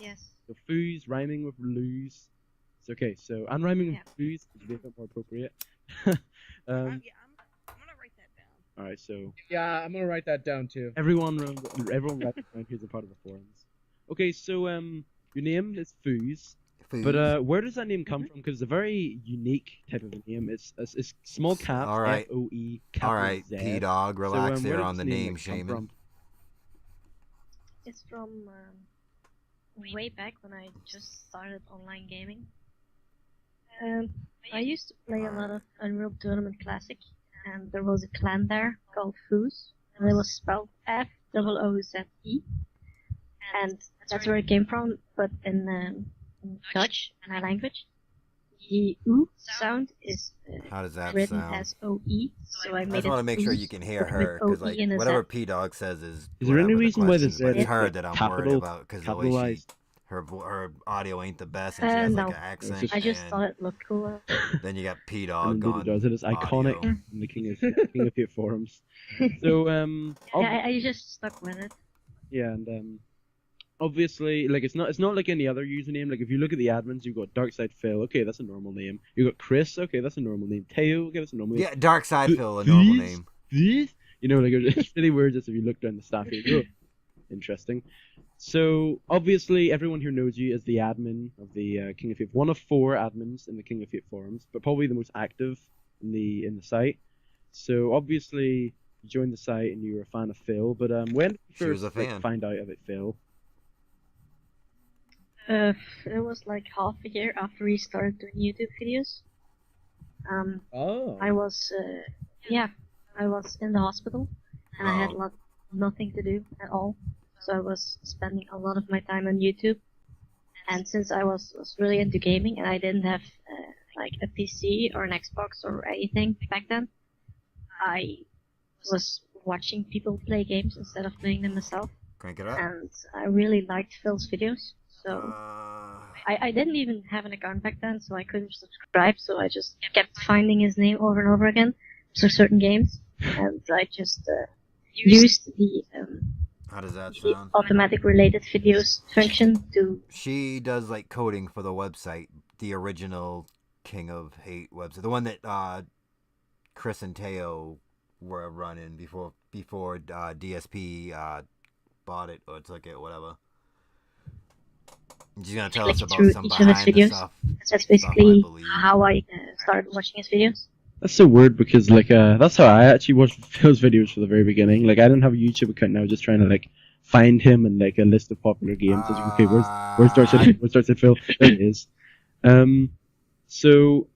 Yes.
So Foos rhyming with lose. It's okay. So and rhyming with Foos is a bit more appropriate.
Yeah, I'm gonna write that down.
All right. So
Yeah, I'm gonna write that down too.
everyone right around here is a part of the forums. Okay. So your name is Foos. But where does that name come from? Because it's a very unique type of a name. It's small caps,
All right.
F-O-E,
All
capital
right,
Z.
P-Dog, relax
where
there
does
on the
this
name
come
shaming.
from?
It's from way back when I just started online gaming. I used to play a lot of Unreal Tournament Classic, and there was a clan there called Foos, and it was spelled F-O-O-Z-E, and that's where it came from. But in Dutch, my language, the oo sound is
How does that
written
sound?
as O-E, so I
I
made
just
it
want to make sure
Oos,
you can hear
but
her,
with
because like
OE and a Z.
whatever P-Dog says is
Is there any
whatever the
reason why the
question,
Z
but
is
it's her that I'm worried about because the way she
capitalized?
her audio ain't the best, and she has
no.
like an accent.
I just thought it looked cooler.
Then you got P
And
Dog
indeed
on
it does. It is iconic
audio.
in the King of Fate forums. So
Yeah, I just stuck with it.
yeah, and obviously, like it's not like any other username. Like if you look at the admins, you've got Darkside Phil. Okay, that's a normal name. You got Chris. Okay, that's a normal name. Teo. Okay, that's a normal name.
Yeah, Darkside Phil, a normal name.
These, you know, like it's really weird just if you look down the staff here. You go, interesting. So obviously, everyone here knows you as the admin of the King of Fate. One of 4 admins in the King of Fate forums, but probably the most active in the site. So obviously, you joined the site and you were a fan of Phil. But when did you
She was
first
a fan.
find out about Phil?
It was like half a year after we started doing YouTube videos.
Oh.
I was, I was in the hospital, and I had nothing to do at all. So I was spending a lot of my time on YouTube. And since I was really into gaming, and I didn't have like a PC or an Xbox or anything back then, I was watching people play games instead of playing them myself.
Crank it up.
And I really liked Phil's videos. So I didn't even have an account back then, so I couldn't subscribe. So I just kept finding his name over and over again for certain games, and I just used the
How does that
the
sound?
automatic related videos function to.
She does like coding for the website, the original King of Hate website, the one that Chris and Teo were running before DSP bought it or took it, whatever. She's gonna tell us about
through
some
each of his
behind the
videos.
stuff.
That's basically how I started watching his videos.
That's so weird because like that's how I actually watched Phil's videos from the very beginning. Like I didn't have a YouTube account, and I was just trying to like find him in like a list of popular games. I was like, okay, where's Darkside Phil? There it is. So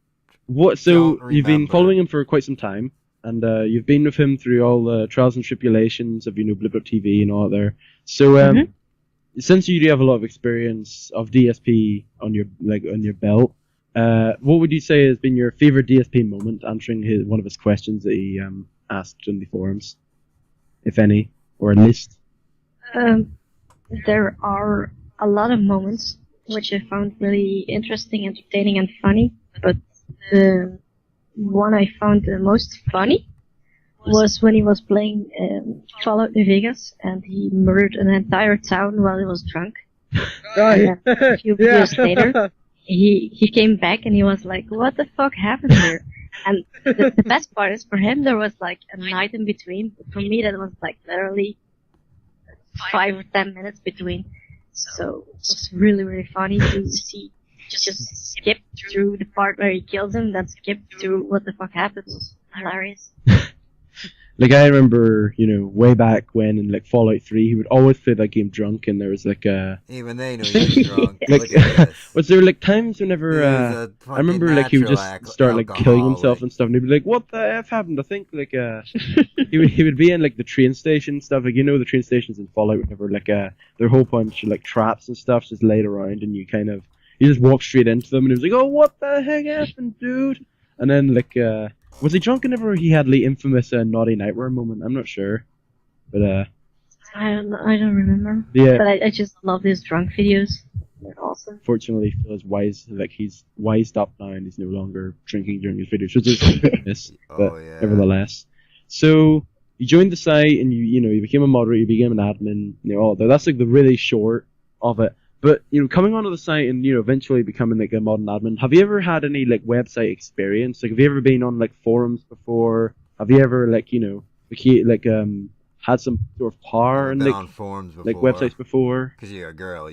what? So you've been following him for quite some time, and you've been with him through all the trials and tribulations of Blip.tv and all that there. So since you do have a lot of experience of DSP on your belt, what would you say has been your favorite DSP moment answering one of his questions that he asked in the forums, if any, or a list?
There are a lot of moments which I found really interesting, entertaining, and funny, but the one I found the most funny was when he was playing Fallout New Vegas and he murdered an entire town while he was drunk. And a few years later, he came back and he was like, what the fuck happened here? And the best part is for him there was like a night in between. For me that was like literally 5 or 10 minutes between. So it was really, really funny to see just skip through the part where he kills him, then skip through what the fuck happened. It was hilarious.
Like I remember, way back when in like Fallout 3, he would always play that game drunk, and there was like
even they knew he was drunk.
Like, was there like times whenever I remember like he would just start like killing himself and stuff, and he'd be like, "What the f happened?" I think like he would be in like the train station and stuff, like the train stations in Fallout, whenever like there are a whole bunch of like traps and stuff just laid around, and you just walk straight into them, and he was like, "Oh, what the heck happened, dude?" And then like was he drunk whenever he had the infamous Naughty Nightmare moment? I'm not sure, but
I don't remember.
Yeah.
But I just love these drunk videos. They're awesome.
Fortunately, Phil is wise. Like he's wised up now, and he's no longer drinking during his videos, which is goodness. But nevertheless, so you joined the site, and you became a moderator, you became an admin, all that. That's like the really short of it. But coming onto the site and eventually becoming like a modern admin, have you ever had any like website experience? Like, have you ever been on like forums before? Have you ever had some sort of power in like
on forums before,
like websites before?
Because you're a girl,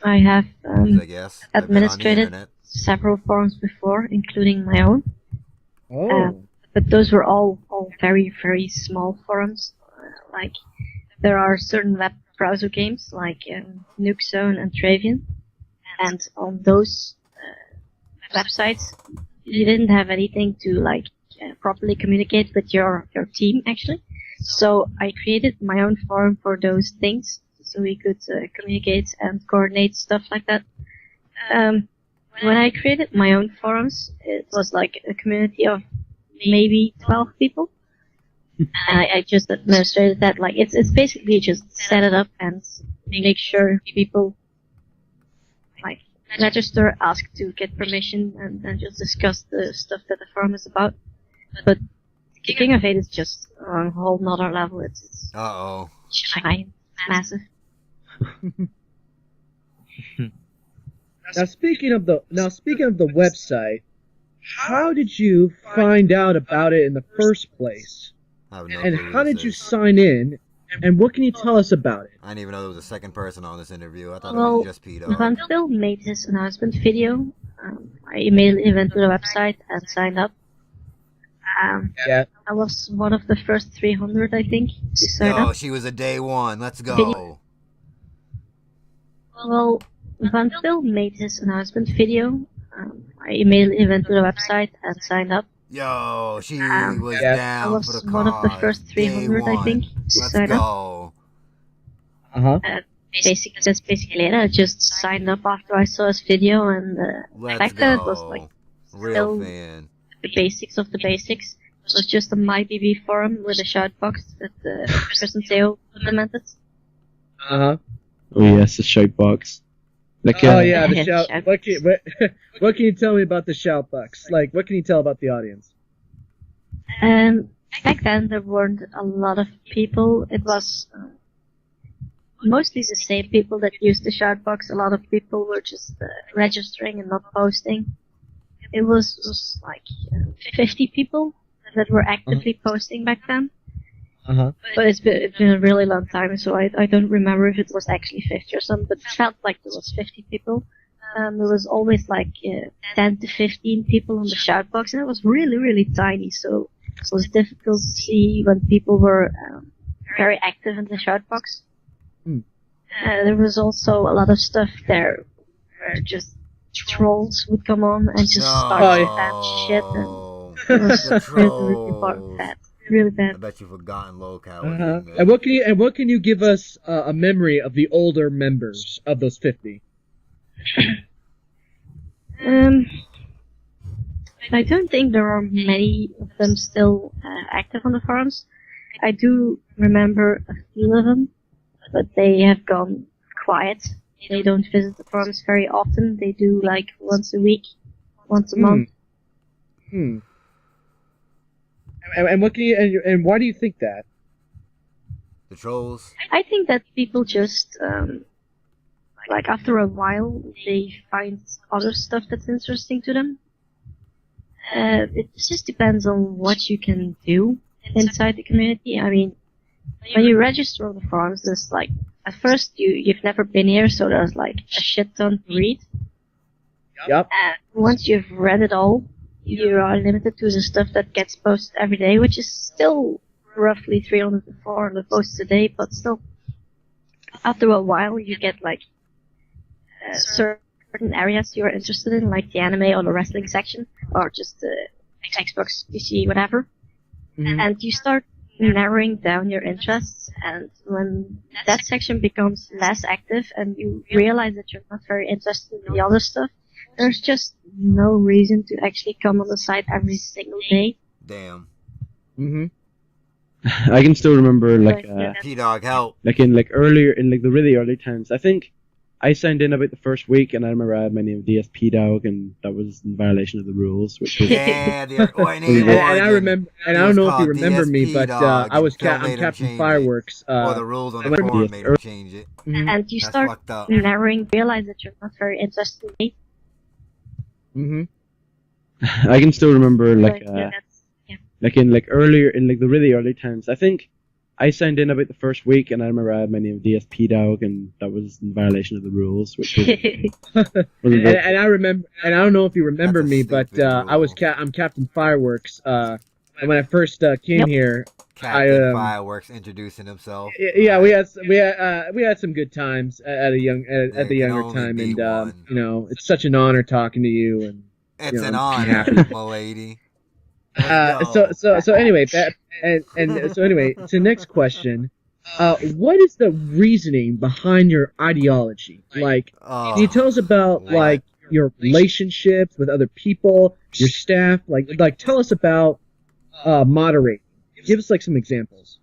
I have
I guess
administrated several forums before, including my own. But those were all very, very small forums. Like there are certain web browser games like Nuke Zone and Travian, and on those websites you didn't have anything to like properly communicate with your team actually. So I created my own forum for those things so we could communicate and coordinate stuff like that. When I created my own forums, it was like a community of maybe 12 people. And I just administrated that. Like it's basically just set it up and make sure people register, ask to get permission, and then just discuss the stuff that the forum is about. But the King of Hate is just on a whole nother level. It's giant, massive.
Now speaking of the website, how did you find out about it in the first place? And how did you sign in? And what can you tell us about it?
I didn't even know there was a second person on this interview. I thought it
Well,
was just P-Dog.
Van Phil made his announcement video. I immediately went to the website and signed up. I was one of the first 300, I think, to sign up.
Oh, she was a day one. Let's go.
Well, Van Phil made his announcement video. I immediately went to the website and signed up.
Yo, she was down
I was
for the cause.
one of the first 300, I think, to
Let's
sign
go.
up. That's basically it. I just signed up after I saw his video, and the fact that it was like
Real fan.
the basics of the basics. It was just a MyBB forum with a shout box that Chris and Theo implemented.
Oh yes, the shout box. Like,
the shout. What can you tell me about the shout box? Like, what can you tell about the audience?
Back then there weren't a lot of people. It was mostly the same people that used the shout box. A lot of people were just registering and not posting. It was like 50 people that were actively posting back then. But it's been a really long time, so I don't remember if it was actually 50 or something, but it felt like there was 50 people. There was always like 10 to 15 people on the shout box, and it was really, really tiny, so it was difficult to see when people were very active in the shout box. There was also a lot of stuff there where just trolls would come on and just start bad shit, and it was really bad. Really bad.
I bet you've forgotten locale.
And what can you give us a memory of the older members of those 50?
I don't think there are many of them still active on the forums. I do remember a few of them, but they have gone quiet. They don't visit the forums very often. They do like once a week, once a month.
And what can you and why do you think that?
The trolls.
I think that people just like after a while they find other stuff that's interesting to them. It just depends on what you can do inside the community. I mean, when you register on the forums, there's like at first you've never been here, so there's like a shit ton to read.
Yep.
Once you've read it all, you are limited to the stuff that gets posted every day, which is still roughly 300 to 400 posts a day, but still, after a while, you get like certain areas you're interested in, like the anime or the wrestling section, or just the Xbox, PC, whatever, and you start narrowing down your interests, and when that section becomes less active and you realize that you're not very interested in the other stuff, there's just no reason to actually come on the site every single day.
Damn.
I can still remember
P-Dog, help.
Like in earlier in the really early times. I think I signed in about the first week, and I remember I had my name DSP-Dog, and that was in violation of the rules, which was
and I remember, and I don't know if you remember me, but I'm Captain Fireworks.
Or the rules on the forum made him change it.
And you start narrowing, realize that you're not very interested in me.
I can still remember like in earlier in the really early times. I think I signed in about the first week, and I remember I had my name DSP-Dog, and that was in violation of the rules, which was.
and I remember, and I don't know if you remember me, but I'm Captain Fireworks. And when I first came here,
Captain Fireworks introducing himself.
Yeah, we had some good times at the younger time, and you know, it's such an honor talking to you, and
it's an honor, my lady.
So anyway, so next question, what is the reasoning behind your ideology? Like, can you tell us about like your relationships with other people, your staff? Like tell us about moderating. Give us like some examples.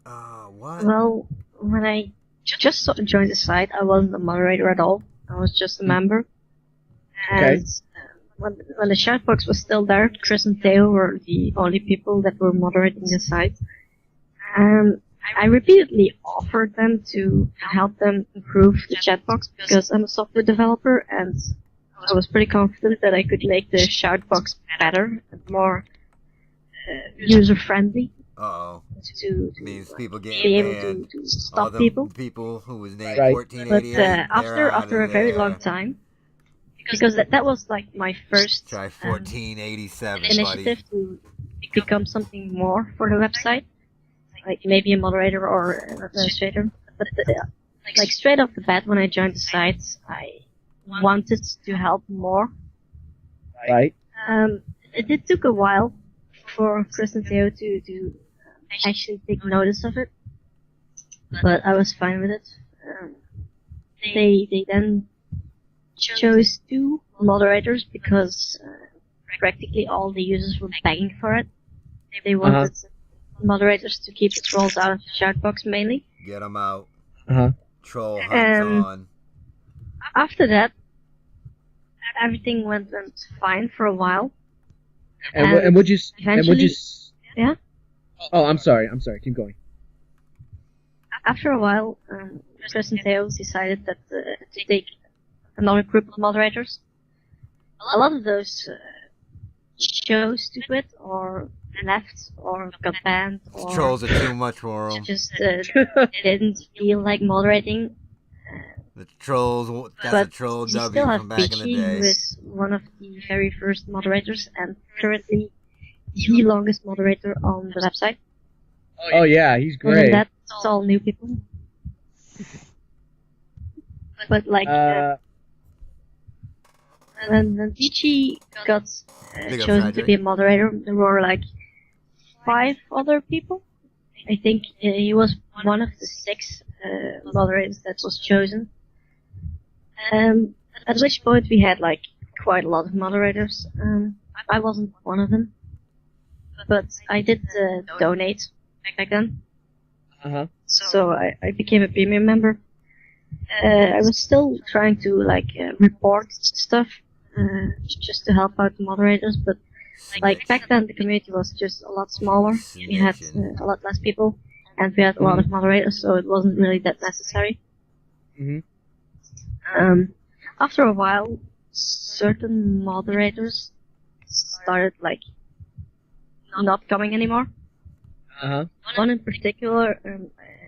What?
Well, when I just joined the site, I wasn't a moderator at all. I was just a member.
Okay.
And when the shoutbox was still there, Chris and Theo were the only people that were moderating the site. And I repeatedly offered them to help them improve the chatbox because I'm a software developer and I was pretty confident that I could make the shoutbox better and more user-friendly.
Uh-oh.
To
means people
be
getting
able
banned.
to stop
All them
people.
people who was named
Right.
1488.
But after a very long time, because that was like my first
Try 1487,
initiative
buddy.
to become something more for the website, like maybe a moderator or an administrator. But like straight off the bat when I joined the site, I wanted to help more.
Right.
It took a while for Chris and Theo to actually take notice of it, but I was fine with it. They then chose 2 moderators because practically all the users were begging for it. They wanted moderators to keep the trolls out of the shoutbox mainly.
Get them out. Troll hunts
And
on.
after that, everything went fine for a while.
And would you?
Yeah.
Oh, I'm sorry. Keep going.
After a while, Chris and Theo decided that to take another group of moderators. A lot of those chose to quit or left or got banned or
Trolls are too much for them.
just didn't feel like moderating.
The trolls, that's
but
a troll
we
W
still have
from back in the
Peachy,
day.
who is one of the very first moderators and currently the longest moderator on the website.
Oh yeah, he's
Other
great.
than that, it's all new people. But like, when Peachy got chosen to be a moderator, there were like 5 other people. I think he was one of the 6 moderators that was chosen. At which point we had like quite a lot of moderators. I wasn't one of them, but I did donate back then. So I became a premium member. I was still trying to like report stuff just to help out the moderators, but like back then the community was just a lot smaller. We had a lot less people, and we had a lot of moderators, so it wasn't really that necessary. After a while, certain moderators started like not coming anymore. One in particular,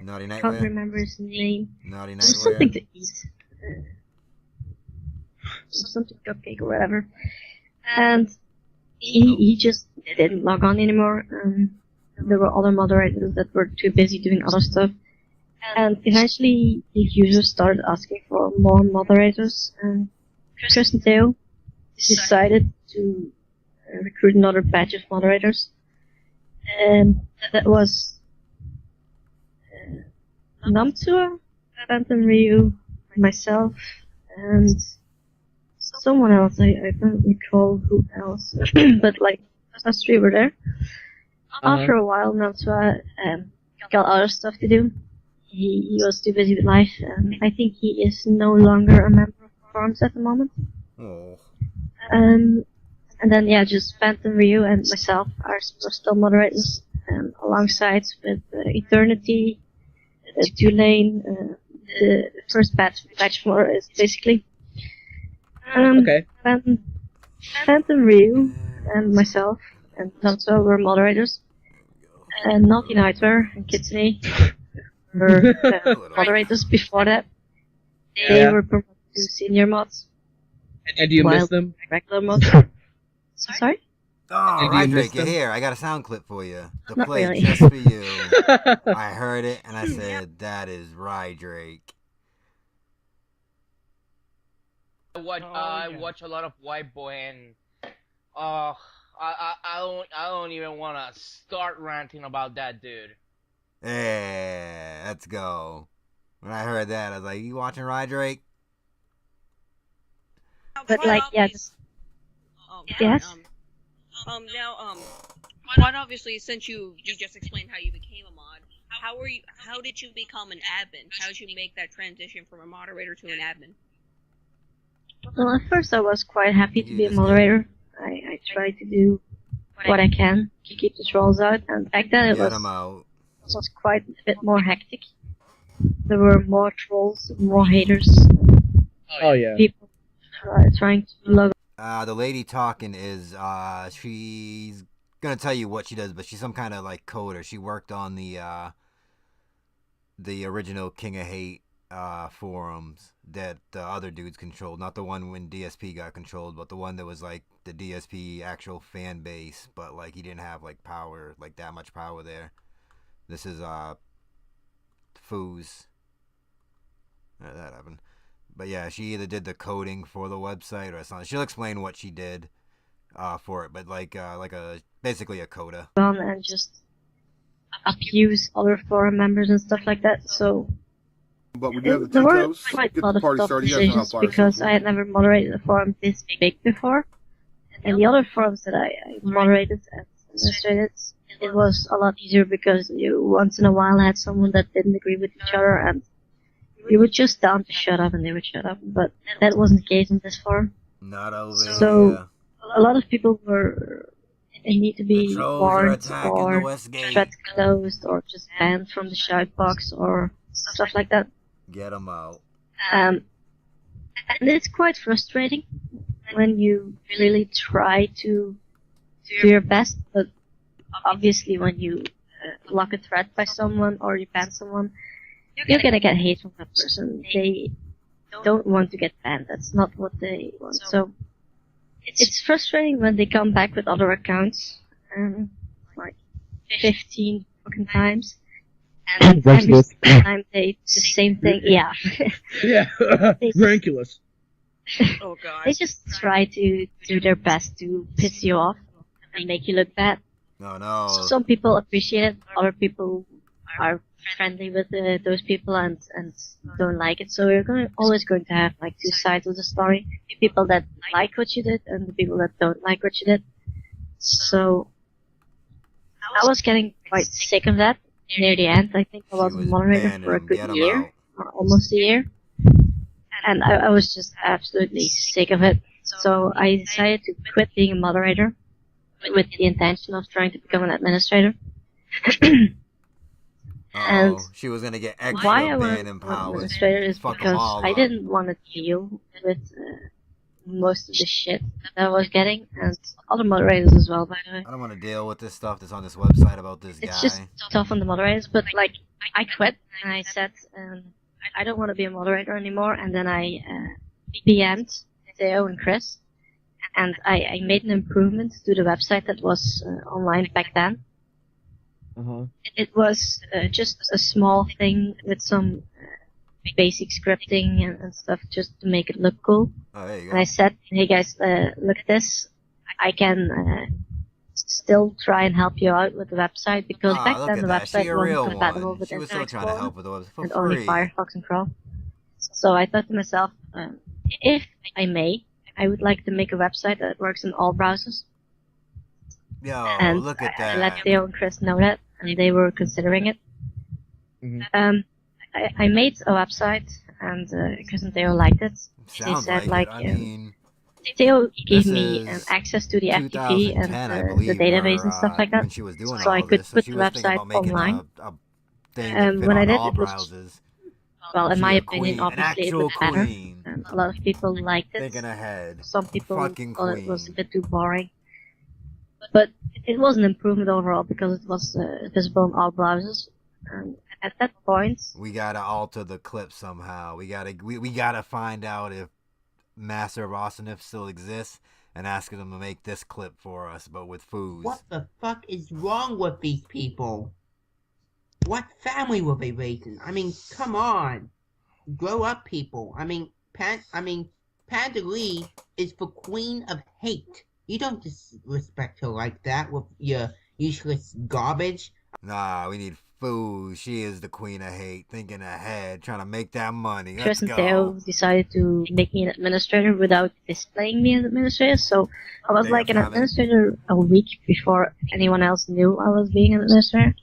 Naughty
I can't
Nightmare.
remember his name.
Naughty
It was
Nightmare.
something to eat. Something cupcake or whatever. And he just didn't log on anymore. There were other moderators that were too busy doing other stuff. And eventually, the users started asking for more moderators. And Chris and Theo decided to recruit another batch of moderators. And that was Namtua, Phantom Ryu, myself, and someone else. I don't recall who else. But like, us 3 were there. After a while, Namtua got other stuff to do. He was too busy with life, and I think he is no longer a member of Forums at the moment.
Oh.
And then yeah, just Phantom Ryu and myself are still moderators, alongside with Eternity, Tulane, the first batch moderators basically. Then Phantom Ryu and myself and Namso were moderators, and Naughty Nightmare and Kitsune were moderators before that. They were promoted to senior mods.
And do you miss them?
Regular mods. Sorry?
Oh,
do you miss
Drake, you're
them?
here. I got a sound clip for you. To
Not
play
really.
just for you. I heard it and I said, that is right, Drake.
I watch a lot of White Boy, and I don't even want to start ranting about that dude.
Yeah, let's go. When I heard that, I was like, you watching Rye Drake?
But like, yes. Yes?
Quite obviously, since you just explained how you became a mod, how did you become an admin? How did you make that transition from a moderator to an admin?
Well, at first I was quite happy to be a moderator. I tried to do what I can to keep the trolls out, and back then it was quite a bit more hectic. There were more trolls, more haters.
Oh yeah.
People trying to log.
The lady talking is she's gonna tell you what she does, but she's some kind of like coder. She worked on the original King of Hate forums that the other dudes controlled, not the one when DSP got controlled, but the one that was like the DSP actual fan base, but like he didn't have like power, like that much power there. This is Foos. That happened. But yeah, she either did the coding for the website or something. She'll explain what she did for it, but like basically a coda.
And just abuse other forum members and stuff like that. So
but we do have the
there were
Tito's.
quite
Get
a lot
the
of
party
tough
started. You guys know how
decisions
fire
because
is.
I had never moderated a forum this big before. And the other forums that I moderated and administrated, it was a lot easier because you once in a while had someone that didn't agree with each other and you would just tell them to shut up and they would shut up. But that wasn't the case in this forum.
Not over
So a lot of people they need to be
trolls are
warned
attacking
or
the Westgate.
threats closed or just banned from the shout box or stuff like that.
Get them out.
And it's quite frustrating when you really try to do your best, but obviously when you block a threat by someone or you ban someone, you're gonna get hate from that person. They don't want to get banned. That's not what they want. So it's frustrating when they come back with other accounts, like 15 fucking times. And every single time they do the same thing. Yeah.
Yeah. Ranculous.
Oh god.
They just try to do their best to piss you off and make you look bad.
No.
Some people appreciate it, other people are friendly with those people and don't like it. So you're always going to have like two sides of the story. The people that like what you did and the people that don't like what you did. So I was getting quite sick of that near the end. I think I was a moderator for a good year, or almost a year. And I was just absolutely sick of it. So I decided to quit being a moderator with the intention of trying to become an administrator. And
she was gonna get extra
why I
ban
wanted
and
to be an
power.
administrator is
Fuck 'em
because
all
I
up.
didn't want to deal with most of the shit that I was getting, and other moderators as well, by the way.
I don't want to deal with this stuff that's on this website about this guy.
It's just tough on the moderators, but like, I quit, and I said, I don't want to be a moderator anymore, and then I PM'd Theo and Chris, and I made an improvement to the website that was online back then. It was just a small thing with some basic scripting and stuff just to make it look cool.
Oh, there you go.
And I said, hey guys, look at this. I can still try and help you out with the website because back
look
then
at
the
that.
website
She a
wasn't
real
compatible
one.
with
She was still
Internet
trying to
Explorer
help with the website for
and only
free.
Firefox and Chrome. So I thought to myself, if I may, I would like to make a website that works in all browsers.
Yo,
And
look at
I let
that.
Theo and Chris know that, and they were considering it. I made a website, and Chris and Theo liked it. They
Sounds
said,
like it. I mean,
Theo gave
this
me
is
access to the FTP and
2010, I
the
believe,
database
her,
and stuff like that,
when she was doing
so
all
I
of
could
this. So
put
she
the
was thinking
website
about making
online.
a thing that fit
When I
on
did,
all
it was,
browsers.
well, in
She
my
a
opinion,
queen, an
obviously it
actual
was better.
queen.
And a lot of people liked it.
Thinking ahead.
Some people
Fucking
thought it was a
queen.
bit too boring. But it was an improvement overall because it was visible in all browsers. And at that point,
We gotta alter the clip somehow. We gotta find out if Master of Awesomeness still exists and ask them to make this clip for us, but with Foos.
What the fuck is wrong with these people? What family were they raising? I mean, come on. Grow up, people. I mean, Panda Lee is the queen of hate. You don't disrespect her like that with your useless garbage.
Nah, we need Foos. She is the queen of hate, thinking ahead, trying to make that money.
Chris
Let's
and
go.
Theo decided to make me an administrator without displaying me as an administrator. So I was
They
like an
have it.
administrator a week before anyone else knew I was being an administrator.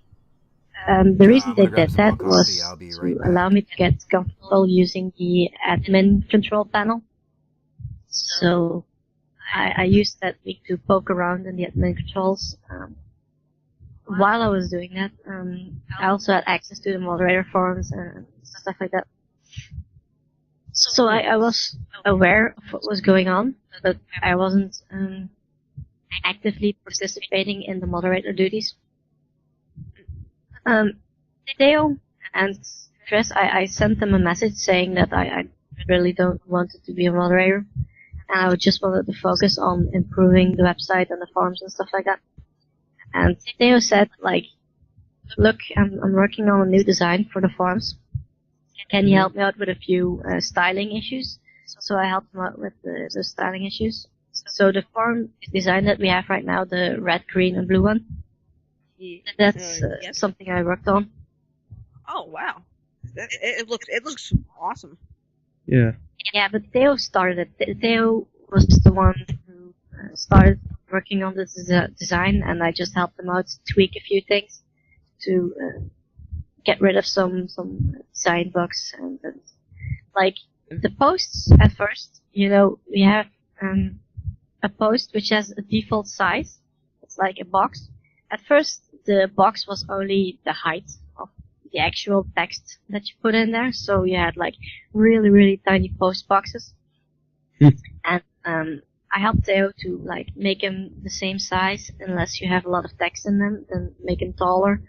The reason
I'm
they
gonna grab
did
some more
that
coffee.
was
I'll be
to
right back.
allow me to get comfortable using the admin control panel. So I used that week to poke around in the admin controls. While I was doing that, I also had access to the moderator forums and stuff like that. So I was aware of what was going on, but I wasn't actively participating in the moderator duties. Theo and Chris, I sent them a message saying that I really don't want to be a moderator, and I just wanted to focus on improving the website and the forums and stuff like that. And Theo said, like, look, I'm working on a new design for the forums. Can you help me out with a few styling issues? So I helped him out with the styling issues. So the forum design that we have right now, the red, green, and blue one, that's something I worked on.
Oh wow, it looks awesome.
Yeah.
Yeah, but Theo started it. Theo was the one who started working on this design, and I just helped him out to tweak a few things to get rid of some design bugs and like the posts at first. You know, we have a post which has a default size. It's like a box. At first, the box was only the height of the actual text that you put in there, so you had like really tiny post boxes. And I helped Theo to like make them the same size, unless you have a lot of text in them, then make them taller.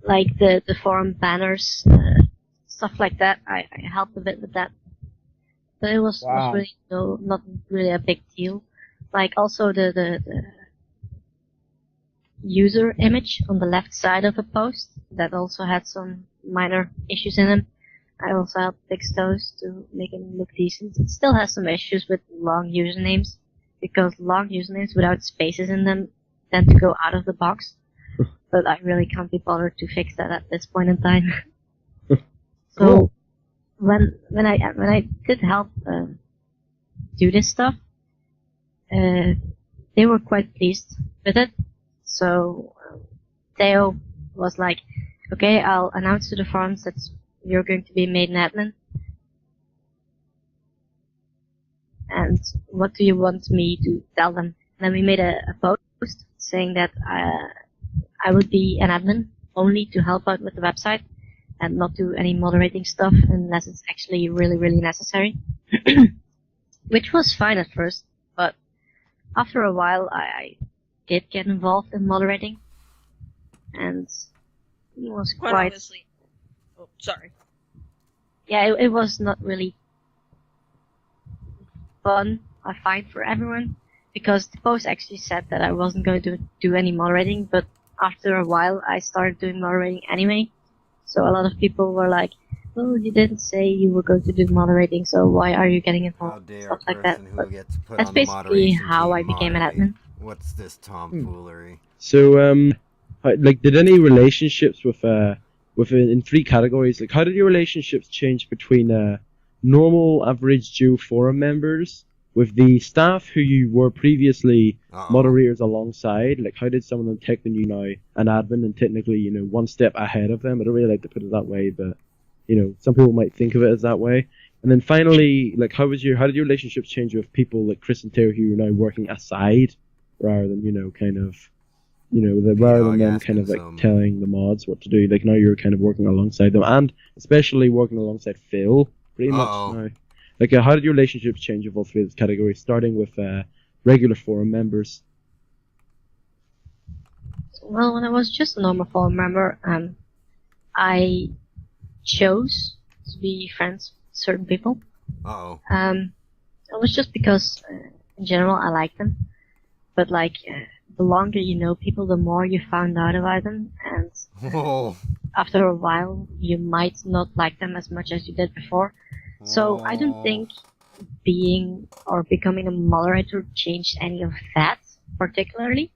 Like the forum banners, stuff like that. I helped a bit with that, but it was really not really a big deal. Like also the user image on the left side of a post that also had some minor issues in them. I also helped fix those to make them look decent. It still has some issues with long usernames, because long usernames without spaces in them tend to go out of the box. But I really can't be bothered to fix that at this point in time. So when I did help do this stuff, they were quite pleased with it. So Theo was like, "Okay, I'll announce to the forums that you're going to be made an admin. And what do you want me to tell them?" And then we made a post saying that I would be an admin only to help out with the website and not do any moderating stuff unless it's actually really necessary. Which was fine at first, but after a while I did get involved in moderating, and it was
Quite
quite...
honestly. Oh, sorry.
Yeah, it was not really fun, I find, for everyone, because the post actually said that I wasn't going to do any moderating, but after a while I started doing moderating anyway. So a lot of people were like, "Well, you didn't say you were going to do moderating, so why are you getting involved?" Stuff like that. But that's basically how I became an admin.
What's this tomfoolery?
So, like, did any relationships with in three categories? Like, how did your relationships change between normal, average Joe forum members with the staff who you were previously moderators alongside? Like, how did some of them take the new now an admin and technically, you know, one step ahead of them? I don't really like to put it that way, but you know, some people might think of it as that way. And then finally, like, how did your relationships change with people like Chris and Terry who are now working aside rather than, you know, kind of, you know, rather than them kind of like telling the mods what to do? Like, now you're kind of working alongside them, and especially working alongside Phil pretty much now. Like, how did your relationships change with all three of those categories, starting with regular forum members?
Well, when I was just a normal forum member, I chose to be friends with certain people. It was just because, in general, I like them. But, like, the longer you know people, the more you found out about them, and after a while, you might not like them as much as you did before. So I don't think being or becoming a moderator changed any of that particularly.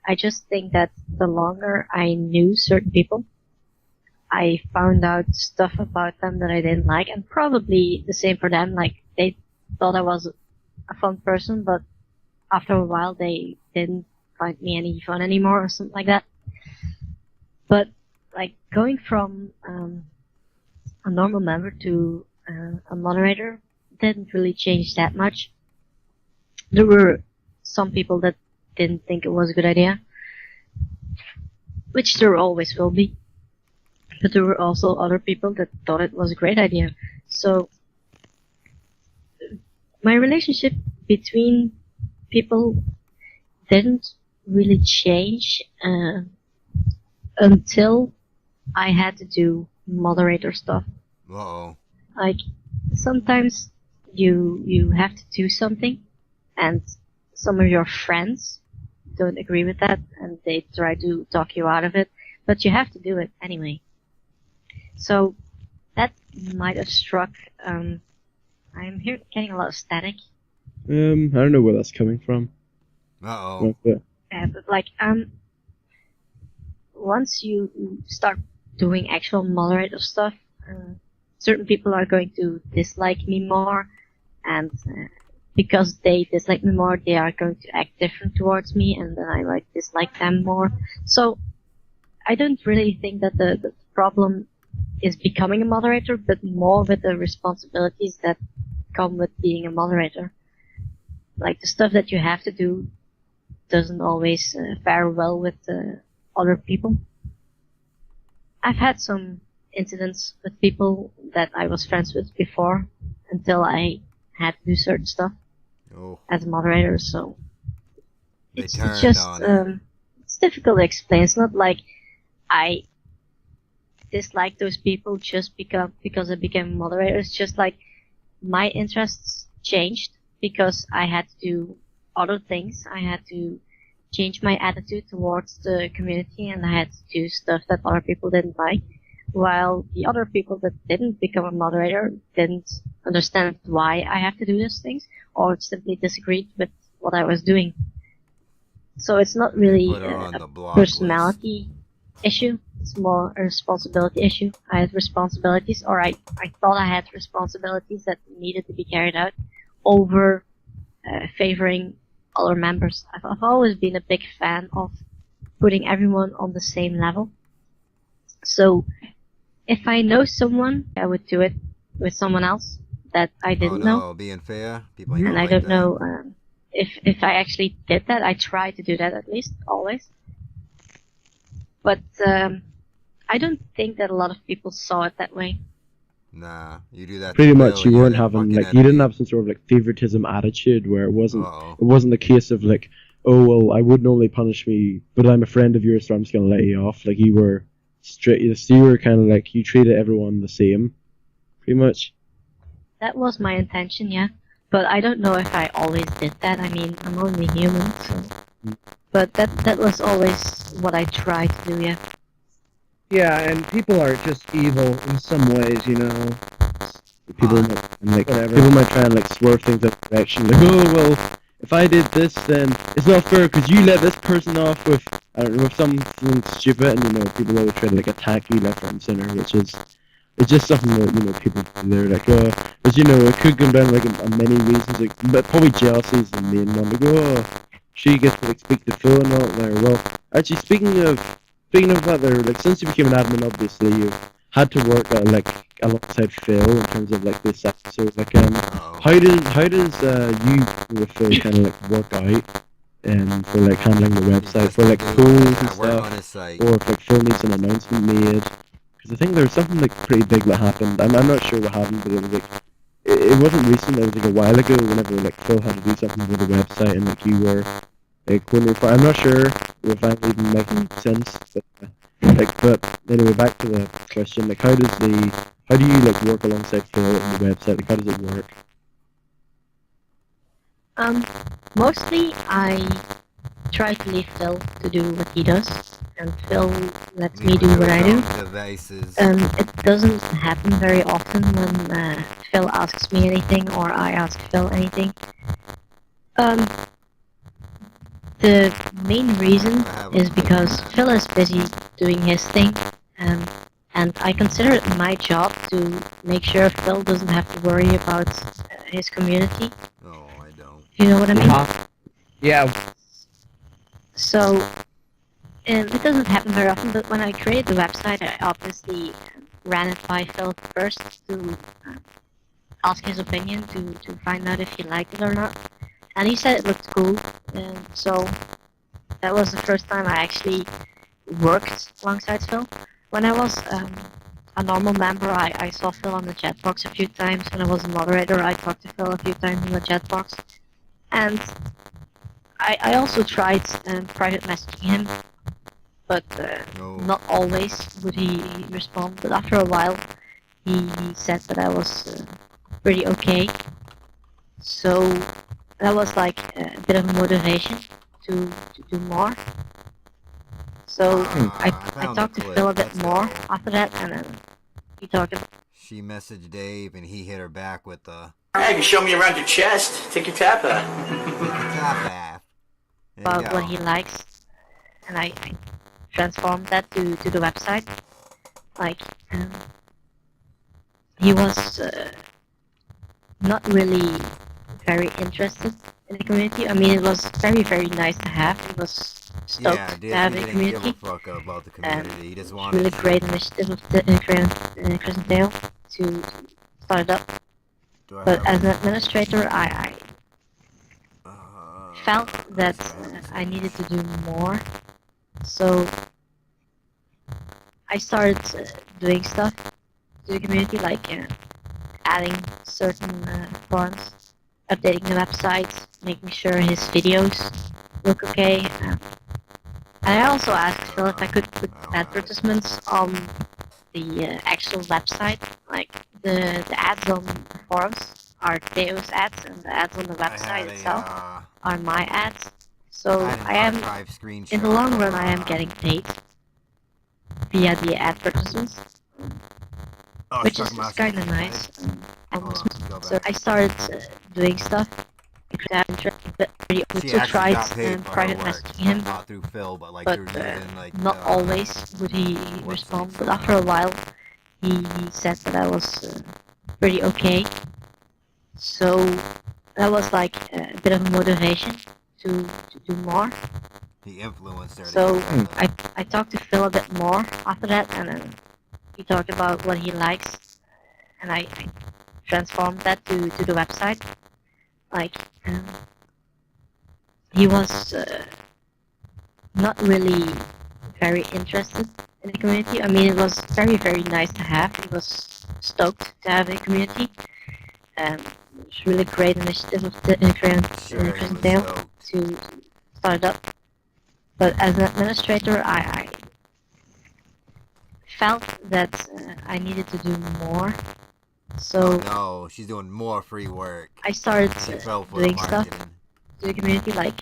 I just think that the longer I knew certain people, I found out stuff about them that I didn't like, and probably the same for them. Like, they thought I was a fun person, but after a while they didn't find me any fun anymore or something like that. But, like, going from a normal member to a moderator, didn't really change that much. There were some people that didn't think it was a good idea, which there always will be. But there were also other people that thought it was a great idea. So my relationship between people didn't really change until I had to do moderator stuff.
Uh-oh.
Like, sometimes you have to do something, and some of your friends don't agree with that, and they try to talk you out of it, but you have to do it anyway. So that might have struck. I'm here getting a lot of static.
I don't know where that's coming from.
Uh-oh.
But like, once you start doing actual moderator stuff, certain people are going to dislike me more, and because they dislike me more, they are going to act different towards me, and then I like dislike them more. So I don't really think that the problem is becoming a moderator, but more with the responsibilities that come with being a moderator. Like, the stuff that you have to do doesn't always fare well with other people. I've had some incidents with people that I was friends with before, until I had to do certain stuff as a moderator, so it's just it's difficult to explain. It's not like I dislike those people just because I became a moderator. It's just like my interests changed because I had to do other things. I had to change my attitude towards the community, and I had to do stuff that other people didn't like, while the other people that didn't become a moderator didn't understand why I have to do those things, or simply disagreed with what I was doing. So it's not really a personality issue, it's more a responsibility issue. I had responsibilities, or I thought I had responsibilities that needed to be carried out over favoring other members. I've always been a big fan of putting everyone on the same level. So if I know someone, I would do it with someone else that I didn't know.
Being fair, people ain't
And
gonna
I
like
don't
that.
know if I actually did that. I try to do that at least, always. But I don't think that a lot of people saw it that way.
Nah, you do that.
Pretty much, you weren't having like you didn't have some sort of like favoritism attitude where it wasn't a case of like, oh well, I wouldn't only punish me, but I'm a friend of yours, so I'm just gonna let you off. Like, you were straight. You were kind of like, you treated everyone the same, pretty much.
That was my intention, yeah. But I don't know if I always did that. I mean, I'm only human, so. But that was always what I tried to do, yeah.
Yeah, and people are just evil in some ways, you know. People might try and like swerve things that direction. Like, oh well, if I did this, then it's not fair because you let this person off with, I don't know, with something stupid, and you know, people always try to like attack you left, right, and center, which is, it's just something that, you know, people do. They're like, oh, but you know, it could come down like a many reasons, like, but probably jealousy is the main one. Like, oh, she gets to like speak to Phil and all there. Well, actually, speaking of that, there, like, since you became an admin, obviously you had to work like alongside Phil in terms of like this episode. Like, how does you with Phil kind of like work out for like handling the website, for like polls and stuff, or if like Phil needs an announcement made? Because I think there was something like pretty big that happened. I'm not sure what happened, but it was like it wasn't recent. It was like a while ago. Whenever like Phil had to do something with the website, and like you were like coordinator. I'm not sure if I'm even making sense, but but anyway, back to the question. Like, how do you like work alongside Phil on the website? Like, how does it work?
Mostly I try to leave Phil to do what he does, and Phil lets me do what I do. It doesn't happen very often when Phil asks me anything or I ask Phil anything. The main reason is because Phil is busy doing his thing, and I consider it my job to make sure Phil doesn't have to worry about his community.
Oh, I don't.
You know what I mean?
Yeah.
So, it doesn't happen very often, but when I created the website, I obviously ran it by Phil first to ask his opinion to find out if he liked it or not. And he said it looked cool, and so that was the first time I actually worked alongside Phil. When I was a normal member, I saw Phil on the chat box a few times. When I was a moderator, I talked to Phil a few times in the chat box. And I also tried private messaging him, but not always would he respond. But after a while, he said that I was pretty okay. So that was like a bit of a motivation to do more. So I talked to Phil a bit more after that, and then he talked about.
She messaged Dave, and he hit her back with the.
Hey, you can show me around your chest. Take your tap off.
About what he likes, and I transformed that to the website. Like, he was not really very interested in the community. I mean, it was very, very nice to have. He was stoked to have a community.
He just wanted
really great initiative of the Chris and Dale to start it up. But as an administrator, I felt that I needed to do more. So I started doing stuff to the community, like adding certain forums, updating the website, making sure his videos look okay. And I also asked Phil if I could put advertisements on the actual website, like the ads on the forums are Theo's ads, and the ads on the website itself are my ads. So I am, in the long run, I am getting paid via the advertisements, which is kind of nice. So I started doing stuff. But we also tried private messaging him, but not always would he respond. But after a while, he said that I was pretty okay. So that was like a bit of a motivation to do more.
He influenced her.
So I talked to Phil a bit more after that, and then he talked about what he likes, and I transformed that to the website. Like, he was not really very interested in the community. I mean, it was very, very nice to have. He was stoked to have a community. It was really great initiative of the Chris and Dale to start it up. But as an administrator, I felt that I needed to do more. So
no, she's doing more free work.
I started doing stuff to the community, like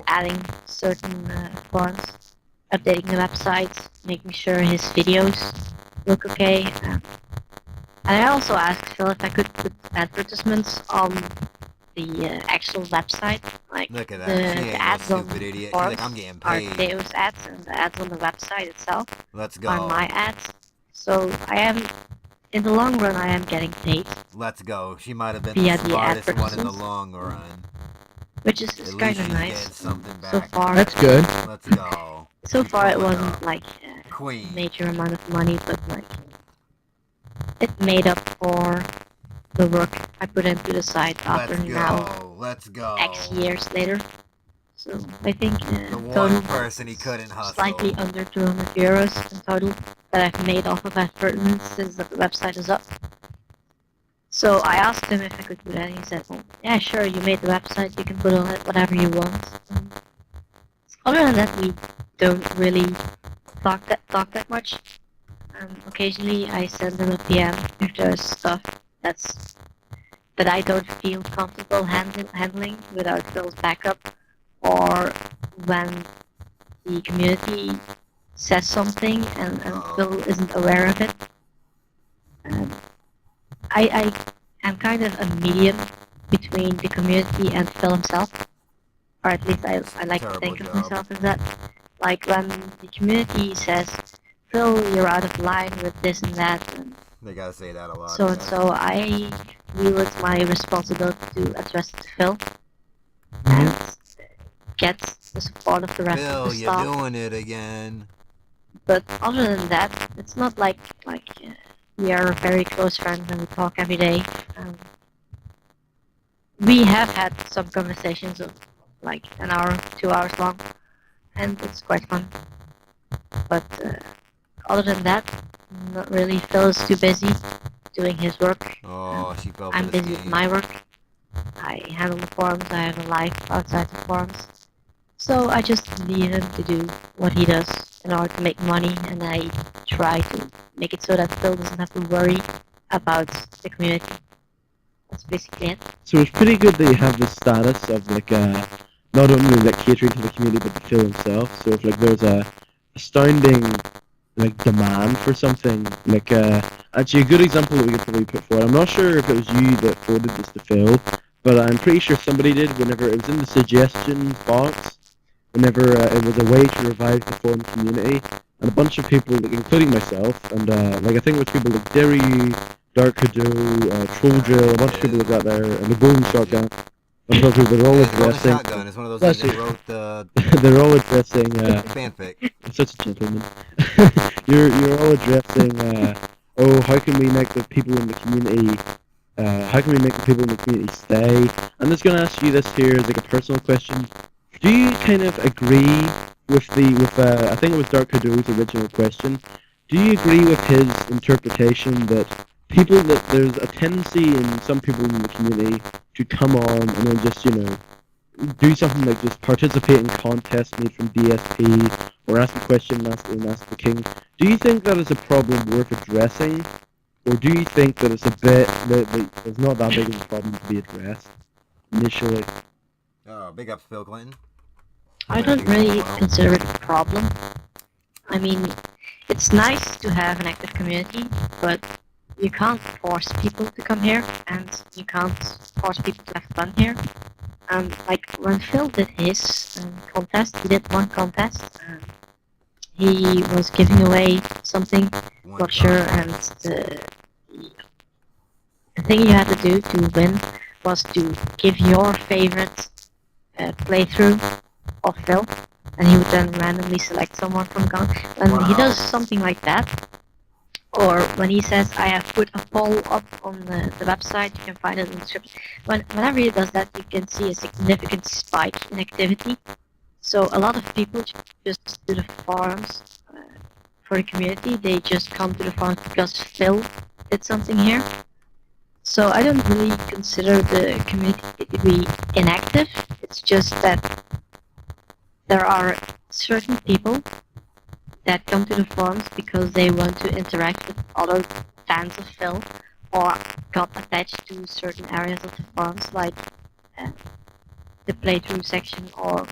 adding certain forums, updating the website, making sure his videos look okay. And I also asked Phil if I could put advertisements on the actual website, like the ads on the forums are Theo's ads, and the ads on the website itself are my ads. So I am. In the long run, I am getting paid.
Let's go. She might have been the smartest one in the long run.
Which is kind of nice. So far.
That's good.
Let's go.
So far, it wasn't like a major amount of money, but like it made up for the work I put into the site after
Let's go.
X years later. So I think
the one
total
person he couldn't hustle.
Slightly under 200 euros in total that I've made off of advertisements since the website is up. So I asked him if I could do that, and he said, "Well, yeah, sure. You made the website. You can put on it whatever you want." Other than that, we don't really talk that much. Occasionally, I send him a PM if there's stuff that I don't feel comfortable handling without Phil's backup. Or when the community says something and Phil isn't aware of it. I am kind of a medium between the community and Phil himself. Or at least I like to think of myself as that. Like when the community says, Phil, you're out of line with this and that. And
they gotta say that a lot.
So and so, I feel it's my responsibility to address it to Phil. And get the support of the rest of the staff.
You're doing it again.
But other than that, it's not like we are very close friends and we talk every day. We have had some conversations of like an hour, 2 hours long, and it's quite fun. But other than that, not really. Phil is too busy doing his work.
She fell for
I'm
this
busy with
game.
my work. I handle the forums. I have a life outside the forums. So I just leave him to do what he does in order to make money, and I try to make it so that Phil doesn't have to worry about the community. That's basically it.
So it's pretty good that you have this status of like not only like catering to the community but to Phil himself. So if like there's a astounding like demand for something, like actually a good example that we could probably put forward. I'm not sure if it was you that forwarded this to Phil, but I'm pretty sure somebody did whenever it was in the suggestion box. Whenever it was a way to revive the forum community, and a bunch of people, like, including myself, and like I think it was people like Derry, Dark Hado, Troll Drill, a bunch of people like that there, and the Golden Shotgun. A bunch of people, they're all addressing.
Shotgun is one of those guys that wrote the
they're all addressing
fanfic.
I'm such a gentleman. you're all addressing oh, how can we make the people in the community how can we make the people in the community stay? I'm just gonna ask you this here as like a personal question. Do you kind of agree with I think it was Dark Hado's original question. Do you agree with his interpretation that there's a tendency in some people in the community to come on and then just, do something like just participate in contests made from DSP or ask a question and ask the king? Do you think that is a problem worth addressing? Or do you think that it's a bit that it's not that big of a problem to be addressed initially?
Big ups, Phil Clinton.
I don't really consider it a problem. I mean, it's nice to have an active community, but you can't force people to come here, and you can't force people to have fun here. Like when Phil did his contest, he did one contest. He was giving away something, not sure, and the thing you had to do to win was to give your favorite playthrough of Phil, and he would then randomly select someone from Gun. When he does something like that, or when he says, I have put a poll up on the website, you can find it in the description. Whenever he does that, you can see a significant spike in activity. So a lot of people just do the forums for the community. They just come to the forums because Phil did something here. So I don't really consider the community to be inactive. It's just that there are certain people that come to the forums because they want to interact with other fans of Phil, or got attached to certain areas of the forums, like the playthrough section, or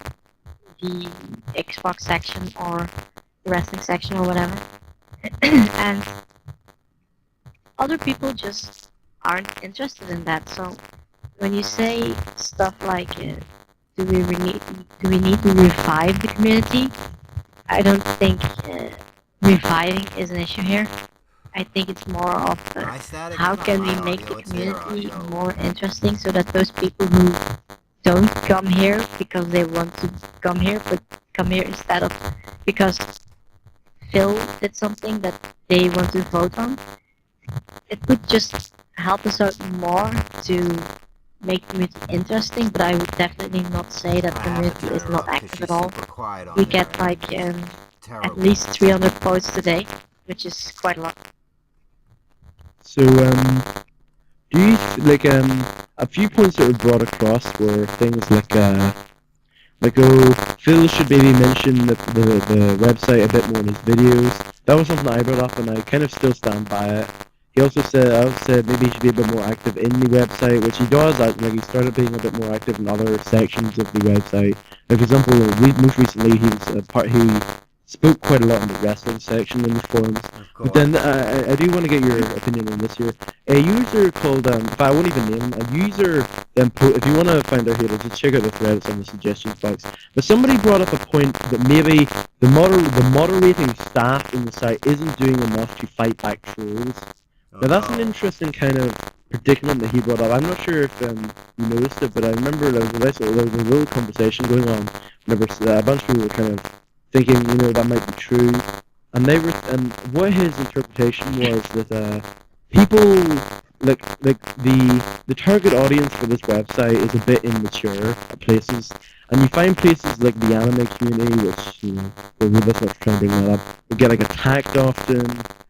the Xbox section, or the wrestling section, or whatever. And other people just aren't interested in that. So when you say stuff like, do we need to revive the community? I don't think reviving is an issue here. I think it's more of how can we make the community more interesting so that those people who don't come here because they want to come here, but come here instead of because Phil did something that they want to vote on. It would just help us out more to make the community interesting, but I would definitely not say that the community is not active at all. We get like at least 300 votes today, which is quite a lot.
So do you like a few points that were brought across were things like oh, Phil should maybe mention the website a bit more in his videos. That was something I brought up, and I kind of still stand by it. He also said maybe he should be a bit more active in the website, which he does. Like he started being a bit more active in other sections of the website. Like for example, most recently he spoke quite a lot in the wrestling section in the forums. But then I do want to get your opinion on this here. A user called I won't even name him. A user if you want to find out here, just check out the threads on the suggestions box. But somebody brought up a point that maybe the moderating staff in the site isn't doing enough to fight back trolls. Now that's an interesting kind of predicament that he brought up. I'm not sure if you noticed it, but I remember there was a little conversation going on whenever a bunch of people were kind of thinking, that might be true. and what his interpretation was that people like the target audience for this website is a bit immature at places, and you find places like the anime community, which we're not trying to bring that up, will get like attacked often,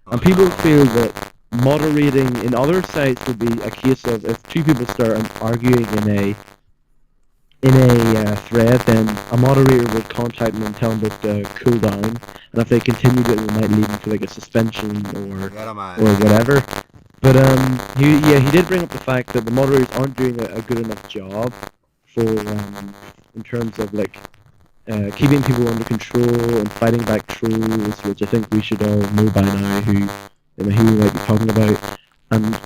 and people feel that moderating in other sites would be a case of if two people start arguing in a thread, then a moderator would contact them and tell them both to cool down, and if they continued it might lead them to like a suspension or whatever. But he did bring up the fact that the moderators aren't doing a good enough job for in terms of like keeping people under control and fighting back trolls, which I think we should all know by now who we might be talking about. And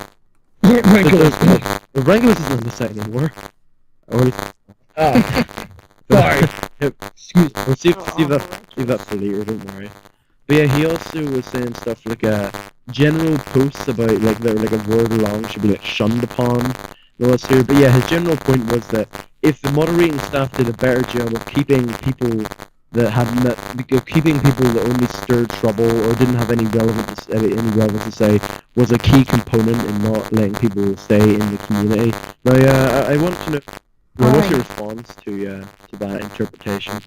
Rangolis isn't on the site anymore. Sorry. Excuse me. We'll see if that's for later, don't worry. But yeah, he also was saying stuff like general posts about like that are like a word long should be like shunned upon. But yeah, his general point was that if the moderating staff did a better job of keeping people that only stirred trouble or didn't have any relevance to say was a key component in not letting people stay in the community. Now, I want to know what's your response to that interpretation.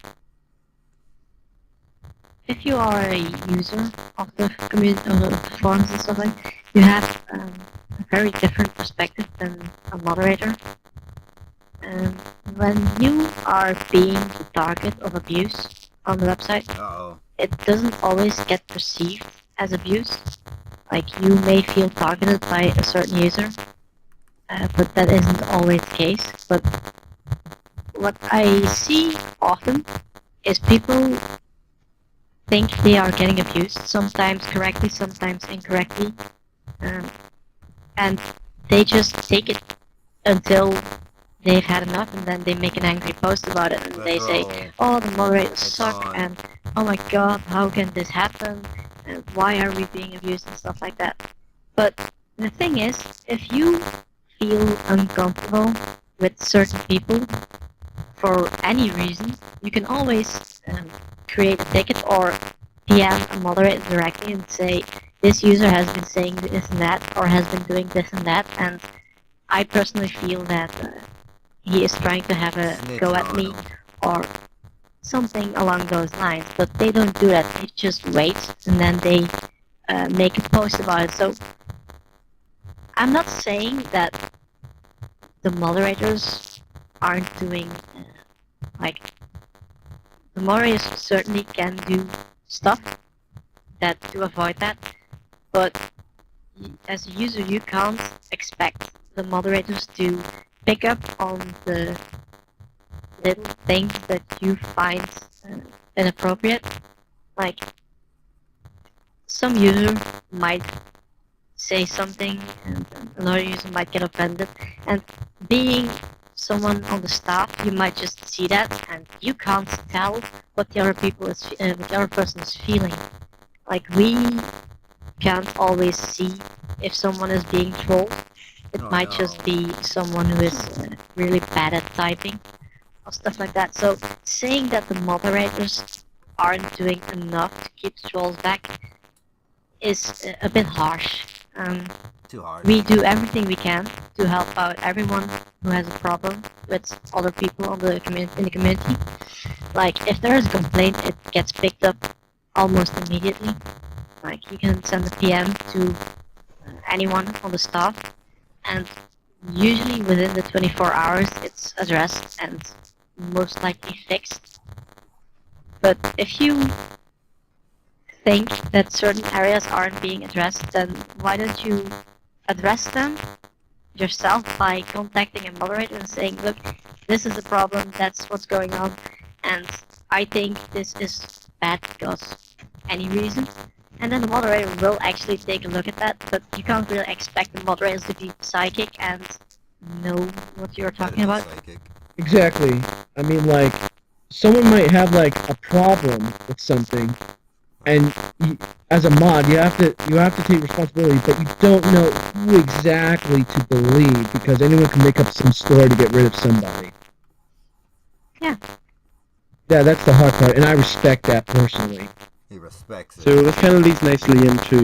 If you are a user of the community, of the forums and stuff like that, you have a very different perspective than a moderator. When you are being the target of abuse on the website, it doesn't always get perceived as abuse. Like, you may feel targeted by a certain user, but that isn't always the case. But what I see often is people think they are getting abused, sometimes correctly, sometimes incorrectly, and they just take it until they've had enough, and then they make an angry post about it, and they say, oh, the moderators suck, and oh my god, how can this happen, and why are we being abused, and stuff like that. But the thing is, if you feel uncomfortable with certain people for any reason, you can always create a ticket or PM a moderator directly and say, this user has been saying this and that, or has been doing this and that, and I personally feel that he is trying to have a go at me, or something along those lines. But they don't do that, they just wait, and then they make a post about it. So I'm not saying that the moderators aren't doing, the moderators certainly can do stuff to avoid that, but as a user you can't expect the moderators to pick up on the little things that you find inappropriate. Like, some user might say something and another user might get offended, and being someone on the staff, you might just see that and you can't tell what the other person is feeling. Like, we can't always see if someone is being trolled. It might just be someone who is really bad at typing or stuff like that. So saying that the moderators aren't doing enough to keep trolls back is a bit harsh.
Too hard.
We do everything we can to help out everyone who has a problem with other people in the community. Like, if there is a complaint, it gets picked up almost immediately. Like, you can send a PM to anyone on the staff, and usually within the 24 hours it's addressed and most likely fixed. But if you think that certain areas aren't being addressed, then why don't you address them yourself by contacting a moderator and saying, look, this is a problem, that's what's going on, and I think this is bad because any reason. And then the moderator will actually take a look at that, but you can't really expect the moderators to be psychic and know what you're talking about.
Exactly. I mean, like, someone might have like a problem with something, and as a mod, you have to take responsibility, but you don't know who exactly to believe because anyone can make up some story to get rid of somebody.
Yeah.
Yeah, that's the hard part, and I respect that personally.
He respects it.
So this kind of leads nicely into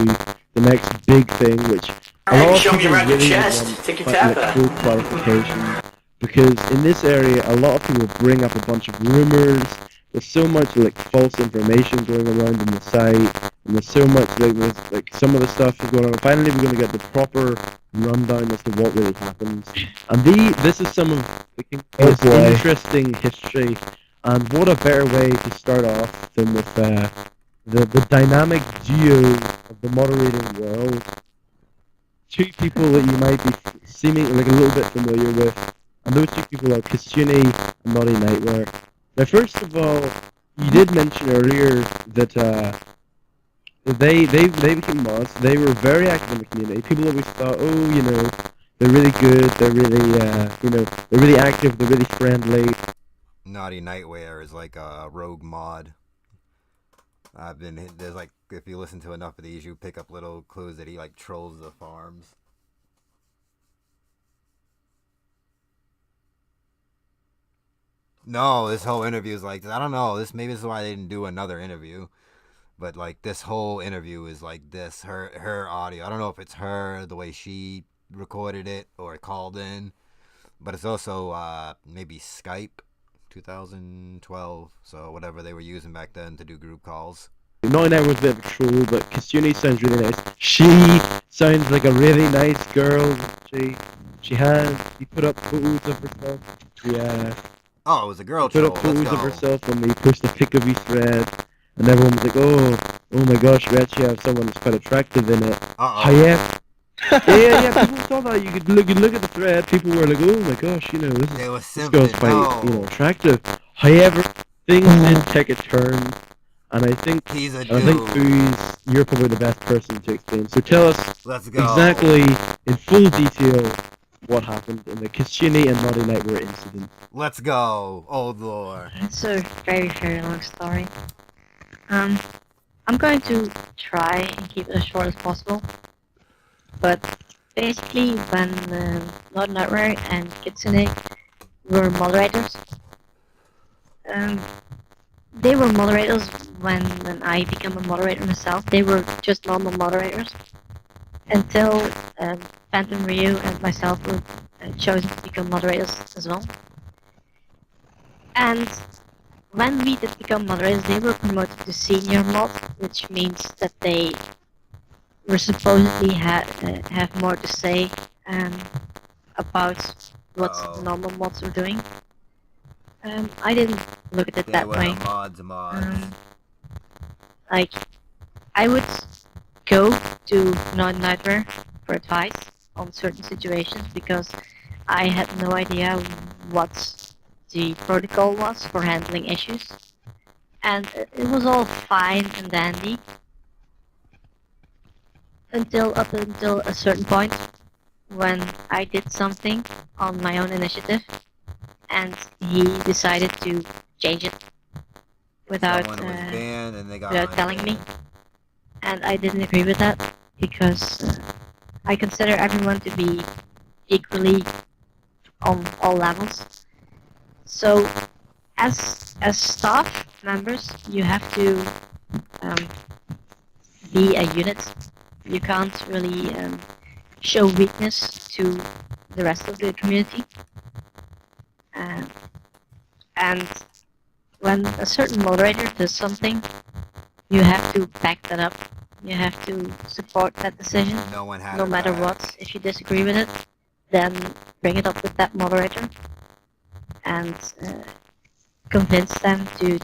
the next big thing, which a lot of
Show me
people
around your
really
chest.
want
Take your
like
tap out.
full clarification, because in this area a lot of people bring up a bunch of rumors. There's so much like false information going around in the site, and there's so much like some of the stuff is going on. And finally, we're going to get the proper rundown as to what really happened. And this is some of the most interesting history. And what a better way to start off than with the dynamic duo of the moderating world. Two people that you might be seeming like a little bit familiar with, and those two people are Kitsune and Naughty Nightmare. Now, first of all, you did mention earlier that they became mods. They were very active in the community. People always thought, oh, you know, they're really good. They're really you know, they're really active. They're really friendly.
Naughty Nightmare is like a rogue mod. There's like, if you listen to enough of these, you pick up little clues that he like trolls the farms. No, this whole interview is like, I don't know, maybe this is why they didn't do another interview. But like this whole interview is like this, her audio. I don't know if it's her, the way she recorded it or called in. But it's also maybe Skype 2012, so whatever they were using back then to do group calls.
Naughty Nightmare was a bit of a troll, but Kitsune sounds really nice. She sounds like a really nice girl. She put up photos of herself. Yeah.
Oh, it was a girl
troll.
troll.
Put up photos of herself when they post a pic of his thread, and everyone was like, oh my gosh, we actually have someone that's quite attractive in it. However, yeah, people saw that. You could look at the thread. People were like, "Oh my gosh, you know, this girl's quite, you know, attractive." However, things did take a turn, and I think Booze, you're probably the best person to explain. So tell us exactly in full detail what happened in the Kitsune and Naughty Nightmare incident.
Let's go, old lore.
It's a very, very long story. I'm going to try and keep it as short as possible. But basically, when Naughty Nightmare and Kitsune were moderators, they were moderators when I became a moderator myself. They were just normal moderators until Phantom Ryu and myself were chosen to become moderators as well. And when we did become moderators, they were promoted to senior mod, which means that they were supposedly have more to say about what the normal mods were doing. I didn't look at it that way. Like, I would go to Naughty Nightmare for advice on certain situations because I had no idea what the protocol was for handling issues, and it was all fine and dandy. Up until a certain point when I did something on my own initiative and he decided to change it without telling me, and I didn't agree with that because I consider everyone to be equally on all levels. So as staff members, you have to be a unit. You can't really show weakness to the rest of the community. And when a certain moderator does something, you have to back that up. You have to support that decision, no matter what. If you disagree with it, then bring it up with that moderator and convince them to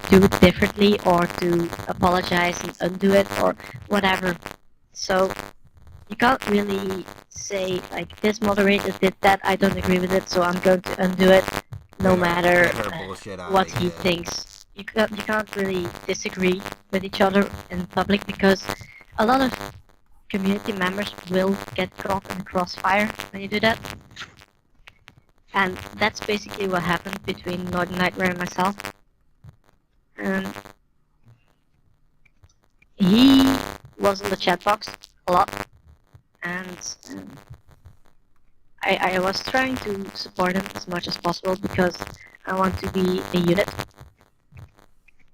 do it differently, or to apologize and undo it, or whatever. So you can't really say, like, this moderator did that, I don't agree with it, so I'm going to undo it, no matter what he thinks. You can't really disagree with each other in public, because a lot of community members will get caught in the crossfire when you do that. And that's basically what happened between Naughty Nightmare and myself. He was in the chat box a lot, and I was trying to support him as much as possible because I want to be a unit.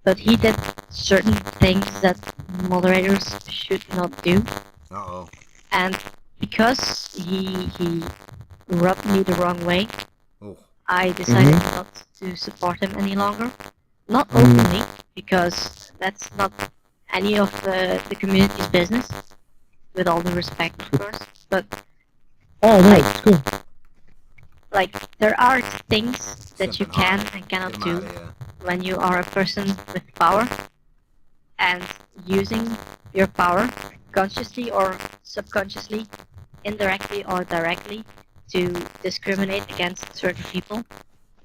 But he did certain things that moderators should not do.
Uh-oh.
And because he rubbed me the wrong way, I decided not to support him any longer. Not openly, because that's not any of the community's business, with all due respect, of course, but
it's cool.
Like, there are things that you can and cannot do when you are a person with power, and using your power, consciously or subconsciously, indirectly or directly, to discriminate against certain people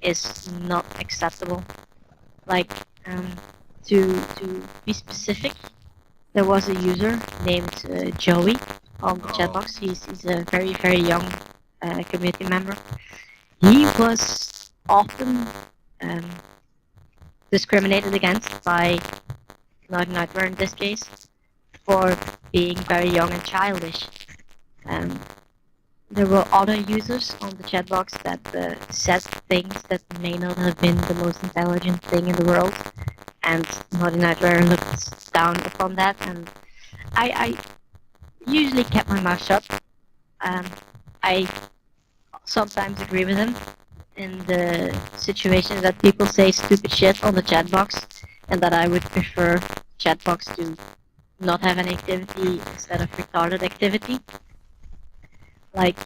is not acceptable. Like, to be specific, there was a user named Joey on the chat box. He's a very, very young community member. He was often discriminated against by Naughty Nightmare in this case for being very young and childish. There were other users on the chat box that said things that may not have been the most intelligent thing in the world, and Naughty Nightmare looked down upon that, and I usually kept my mouth shut. I sometimes agree with him in the situation that people say stupid shit on the chat box, and that I would prefer chat box to not have any activity instead of retarded activity. Like,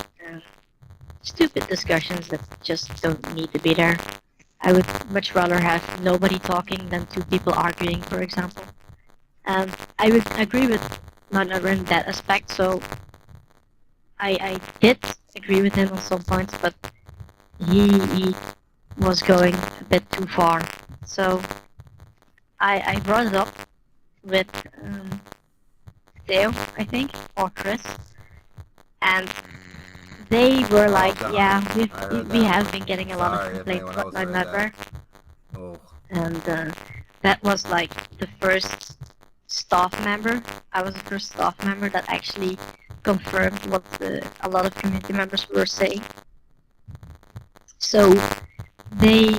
stupid discussions that just don't need to be there. I would much rather have nobody talking than two people arguing, for example. I would agree with Nightmare in that aspect, so I did agree with him on some points, but he was going a bit too far. So I brought it up with Theo, I think, or Chris, and they were like, yeah, we have been getting a lot of complaints about Nightmare. And that was like the first staff member. I was the first staff member that actually confirmed what a lot of community members were saying. So they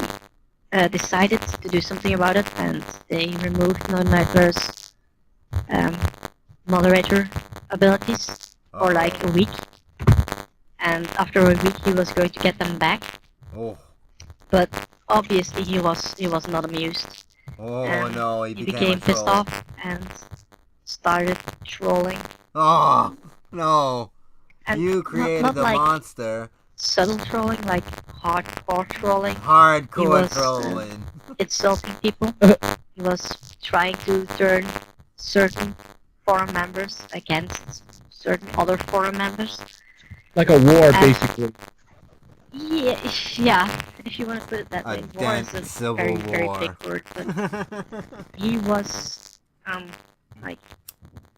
decided to do something about it, and they removed Nightmare's moderator abilities for like a week. And after a week, he was going to get them back. But obviously, he was not amused.
No, he
became pissed off and started trolling.
Oh no!
And
You created
not
the
like
monster.
Subtle trolling, like hardcore trolling.
Hardcore trolling.
Insulting people. He was trying to turn certain forum members against certain other forum members.
Like a war, basically.
Yeah, if you want to put it that way. War is a very, very big word, but he was, like,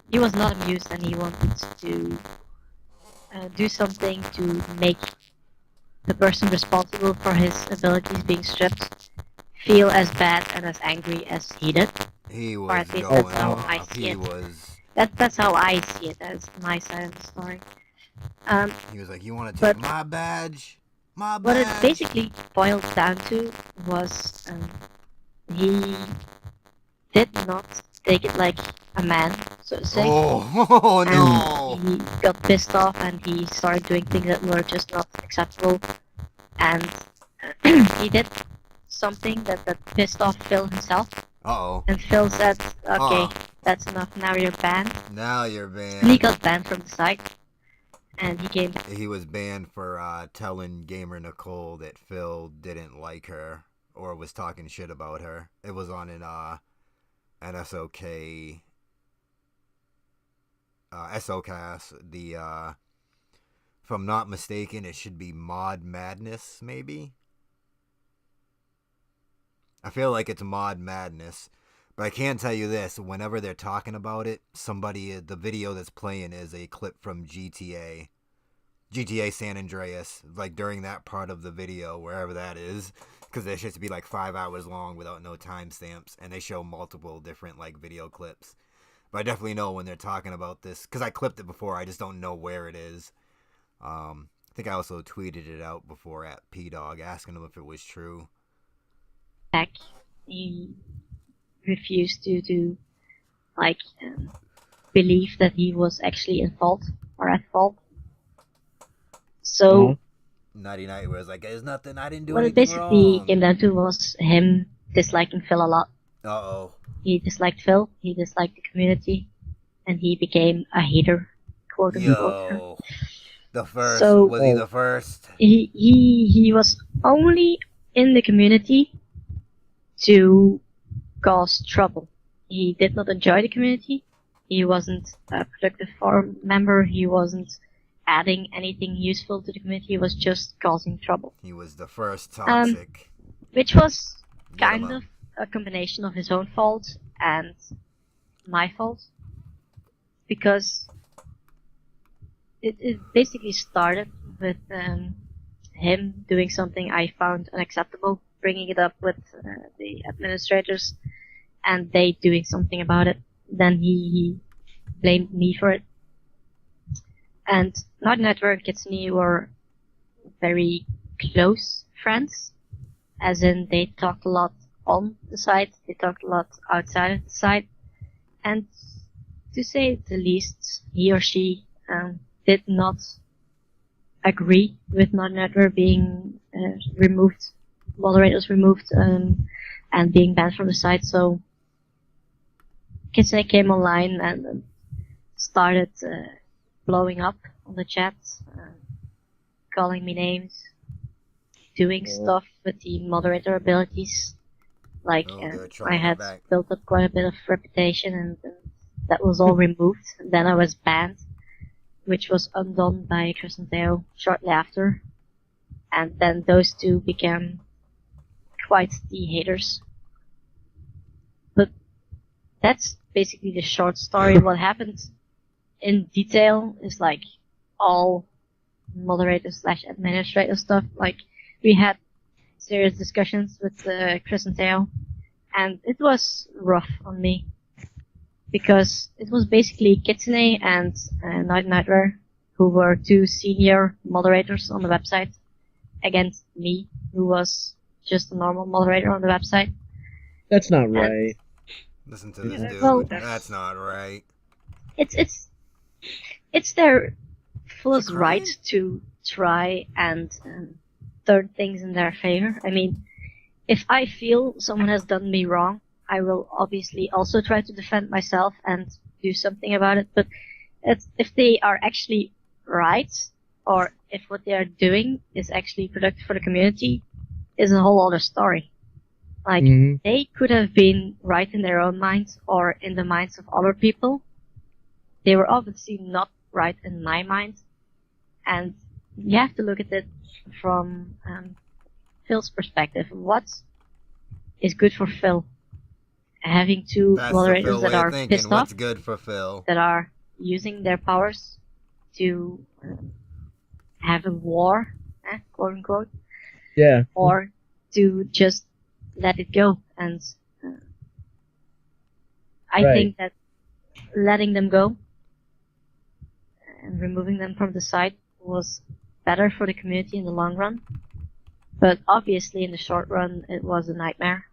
he was not amused, and he wanted to do something to make the person responsible for his abilities being stripped feel as bad and as angry as he did.
He was
or at least
going
that's how I
off.
see
He
it.
was.
That's how I see it. That's my side of the story.
He was like, "You want to take my badge? My badge."
What it basically boiled down to was he did not take it like a man, so to say.
Oh
and
no!
He got pissed off, and he started doing things that were just not acceptable. And he did something that pissed off Phil himself. And Phil said, "Okay, that's enough. Now you're banned."
Now you're banned.
And he got banned from the site. And he came back.
He was banned for telling Gamer Nicole that Phil didn't like her or was talking shit about her. It was on an NSOK SOCAS. If I'm not mistaken, it should be Mod Madness, maybe. I feel like it's Mod Madness. But I can tell you this, whenever they're talking about it, the video that's playing is a clip from GTA San Andreas, like during that part of the video, wherever that is, because they should be like 5 hours long without no timestamps, and they show multiple different like video clips. But I definitely know when they're talking about this, because I clipped it before, I just don't know where it is. I think I also tweeted it out before at PDog, asking him if it was true.
Back. He refused to like believe that he was actually in fault or at fault. So
Nighty Night was like, "There's nothing. I didn't do
what it
anything
basically
wrong."
came down to was him disliking Phil a lot.
Uh-oh.
He disliked Phil, he disliked the community, and he became a hater, quote unquote.
Yo. The first.
So,
was he the first?
He was only in the community to cause trouble. He did not enjoy the community. He wasn't a productive forum member. He wasn't adding anything useful to the community. He was just causing trouble.
He was the first toxic.
Which was kind of a combination of his own fault and my fault. Because it basically started with him doing something I found unacceptable, bringing it up with the administrators, and they doing something about it. Then he blamed me for it. And Naughty Network and Kitsune were very close friends, as in they talked a lot on the site, they talked a lot outside of the site, and to say the least, he or she did not agree with Naughty Network being removed, moderators removed, and being banned from the site. So Kitsune came online and started blowing up on the chat, calling me names, doing stuff with the moderator abilities. Like, I had built up quite a bit of reputation, and that was all removed. Then I was banned, which was undone by Chris and Theo shortly after. And then those two became quite the haters. But that's basically the short story. What happened in detail is like all moderator / administrator stuff. Like, we had serious discussions with Chris and Theo, and it was rough on me. Because it was basically Kitsune and Night Nightmare, who were two senior moderators on the website, against me, who was just a normal moderator on the website.
That's not right.
Listen to this dude.
Well,
that's not right.
It's their fullest right to try and turn things in their favor. I mean, if I feel someone has done me wrong, I will obviously also try to defend myself and do something about it. But if they are actually right, or if what they are doing is actually productive for the community, is a whole other story. Like, they could have been right in their own minds, or in the minds of other people. They were obviously not right in my mind. And you have to look at it from Phil's perspective. What is good for Phil? Having two moderators that are pissed off,
what's good for Phil?
That are using their powers to have a war, quote unquote.
Yeah.
Or to just let it go. And I think that letting them go and removing them from the site was better for the community in the long run. But obviously in the short run, it was a nightmare.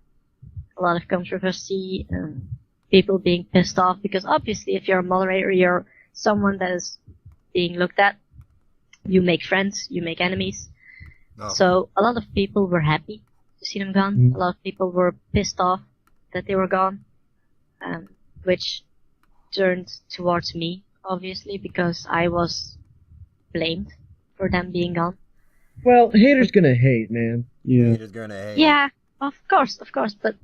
A lot of controversy, people being pissed off, because obviously if you're a moderator, you're someone that is being looked at. You make friends, you make enemies. So a lot of people were happy to see them gone. A lot of people were pissed off that they were gone, which turned towards me, obviously, because I was blamed for them being gone.
Well, haters gonna hate, man.
Yeah. Haters gonna hate.
Yeah, of course, but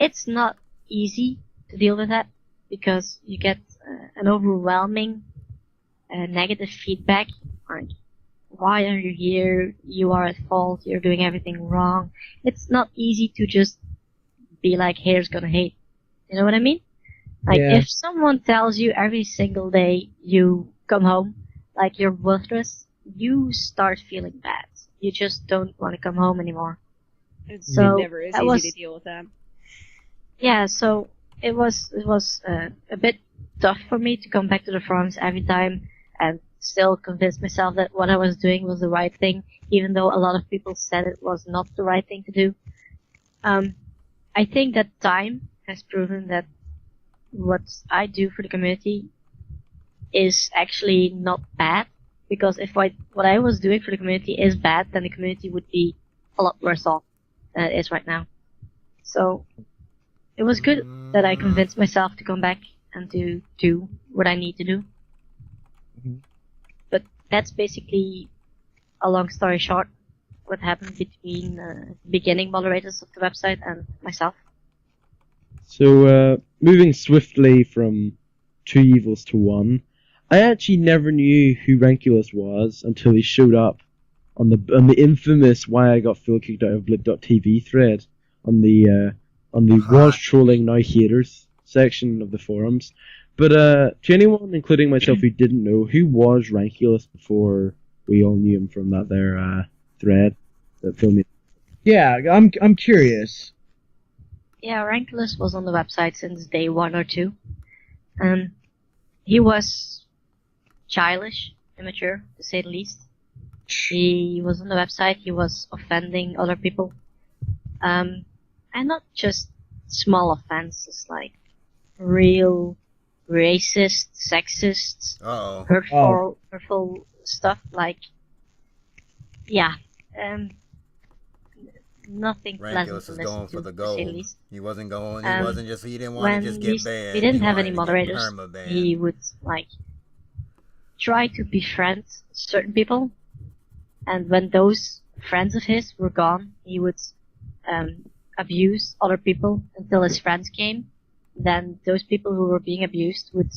it's not easy to deal with that, because you get an overwhelming negative feedback, like, why are you here? You are at fault. You're doing everything wrong. It's not easy to just be like, haters gonna hate. You know what I mean? Like, if someone tells you every single day you come home like you're worthless, you start feeling bad. You just don't want to come home anymore.
It never is easy to deal with that.
Yeah, so it was a bit tough for me to come back to the forums every time and still convince myself that what I was doing was the right thing, even though a lot of people said it was not the right thing to do. I think that time has proven that what I do for the community is actually not bad. Because if what I was doing for the community is bad, then the community would be a lot worse off than it is right now. So it was good that I convinced myself to come back and to do what I need to do. But that's basically, a long story short, what happened between beginning moderators of the website and myself.
So, moving swiftly from 2 evils to 1, I actually never knew who Rankulus was until he showed up on the infamous "Why I Got Phil Kicked Out of Blip.tv" thread on the was trolling now haters section of the forums. But to anyone, including myself, who didn't know, who was Rankulus before we all knew him from that there thread that Phil made? Yeah, I'm curious.
Yeah, Rankulus was on the website since day 1 or 2. He was childish, immature, to say the least. He was on the website, he was offending other people. And not just small offenses, like real racist, sexist, hurtful stuff, like, yeah, nothing pleasant to listen to say the least.
He wasn't going, he wasn't just, he didn't want
when
to just get banned.
We didn't have any moderators, he would, like, try to befriend certain people, and when those friends of his were gone, he would abuse other people until his friends came. Then those people who were being abused would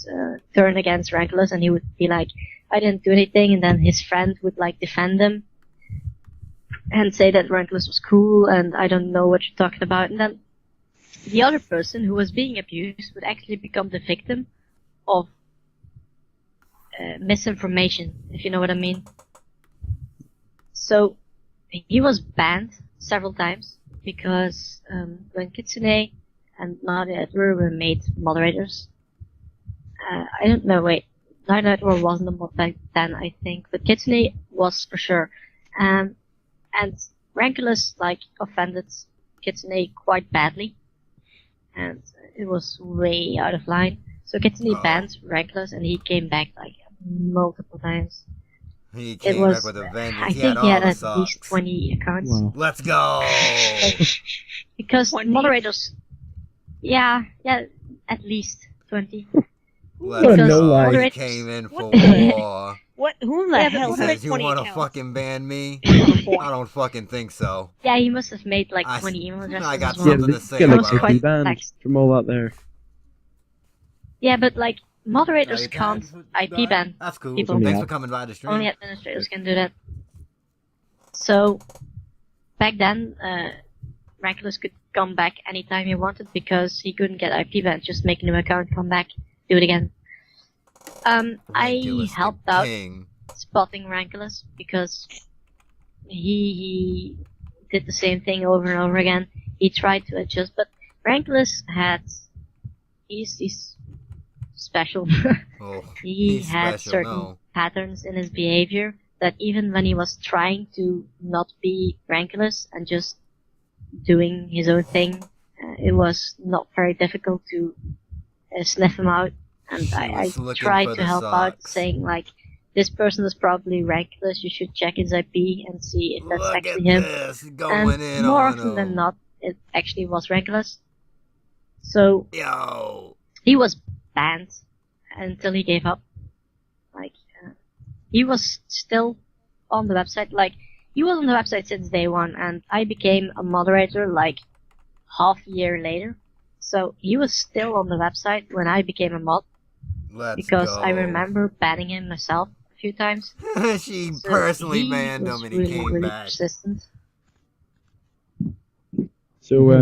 turn against Rankulus, and he would be like, I didn't do anything, and then his friend would like defend him and say that Rankulus was cool and I don't know what you're talking about, and then the other person who was being abused would actually become the victim of misinformation, if you know what I mean. So he was banned several times because when Kitsune and Nadia were made moderators, I don't know, wait, Nadia wasn't a mod back then, I think, but Kitsune was for sure. And Rankulus, like, offended Kitsune quite badly, and it was way out of line. So Kitsune banned Rankulus, and he came back like multiple times.
He came back with a vengeance.
I think he had at least 20 accounts.
Wow.
Let's go!
Because moderators, yeah, at least 20.
Let's
no
go.
lie.
He came in for war.
What? Who the hell
He
had
says, you
20
want to
accounts?
fucking ban me? I don't fucking think so.
Yeah, he must have made like 20 email addresses.
I got
as well.
something to say
Get
about
like 50
it.
banned from all that there.
Yeah, but like, moderators can't IP ban
That's cool.
people.
Thanks for coming by the stream.
Only administrators can do that. So, back then, Rankulus could come back anytime he wanted because he couldn't get IP banned. Just make a new account, come back, do it again. I helped out spotting Rankulus because he did the same thing over and over again. He tried to adjust, but Rankulus he's special. He had certain patterns in his behavior that even when he was trying to not be Rankulus and just doing his own thing, it was not very difficult to sniff him out. And I tried to help out, saying like, this person is probably Rankulus, you should check his IP and see if that's actually him. And more often than not, it actually was Rankulus. So, he was banned until he gave up. Like, he was still on the website, like, he was on the website since day 1, and I became a moderator like half a year later. So, he was still on the website when I became a mod. Because I remember banning him myself a few times.
She personally banned him and he came
really
back.
persistent.
So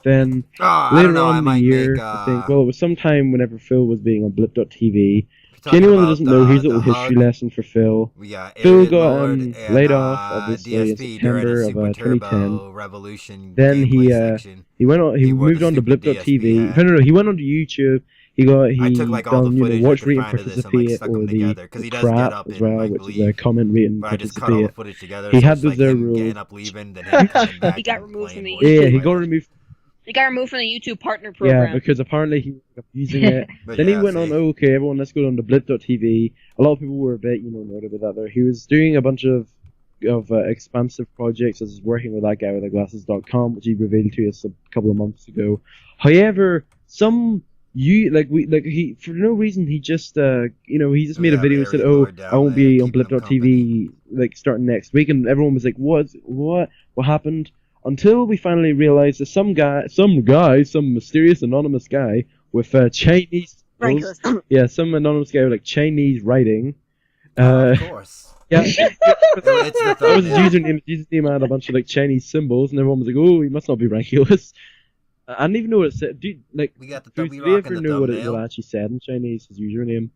then later on in the year, I think, well, it was sometime whenever Phil was being on Blip.tv. To anyone that doesn't know, here's a little history lesson for Phil. Phil got laid off, obviously, in September of 2010. Then he went on, he moved on to Blip.tv. No, he went on to YouTube. He done, watch rate and participate, or the crap as well, which is the comment rate and participate. He had those there rules.
He got removed from the
Yeah, he got removed.
They got removed from the YouTube partner program.
Yeah, because apparently he was abusing it. Then he went on, okay, everyone, let's go on to blip.tv. A lot of people were a bit, annoyed about that there. He was doing a bunch of expansive projects, as is working with that guy with the glasses.com, which he revealed to us a couple of months ago. However, for no reason, he just, he just made a video and said, I won't be on blip.tv, starting next week, and everyone was like, what happened? Until we finally realized that some mysterious anonymous guy with Chinese, some anonymous guy with Chinese writing,
of course.
Yeah,
it's the
that was his username. His username had a bunch of Chinese symbols, and everyone was like, "Oh, he must not be Rankulous." I didn't even know what it said. Dude,
we got the
do you ever know what it actually said in Chinese? His username.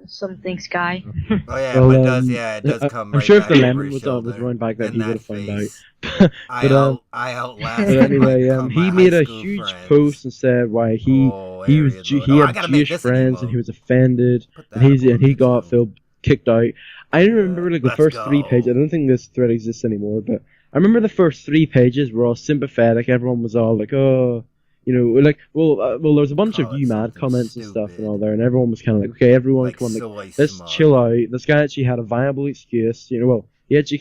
Something Sky.
Oh yeah, well, it does come.
I'm
right
sure if
back
the lemon
was
running back then, he would have found out.
I outlasted.
But anyway, he made a huge post and said why he had Jewish friends and he was offended and he got kicked out. I remember the first 3 pages. I don't think this thread exists anymore, but I remember the first 3 pages were all sympathetic. Everyone was all like, oh. There was a bunch of mad comments and stuff and all there, and everyone was kind of like, okay, everyone, come on, let's chill out. This guy actually had a viable excuse, he actually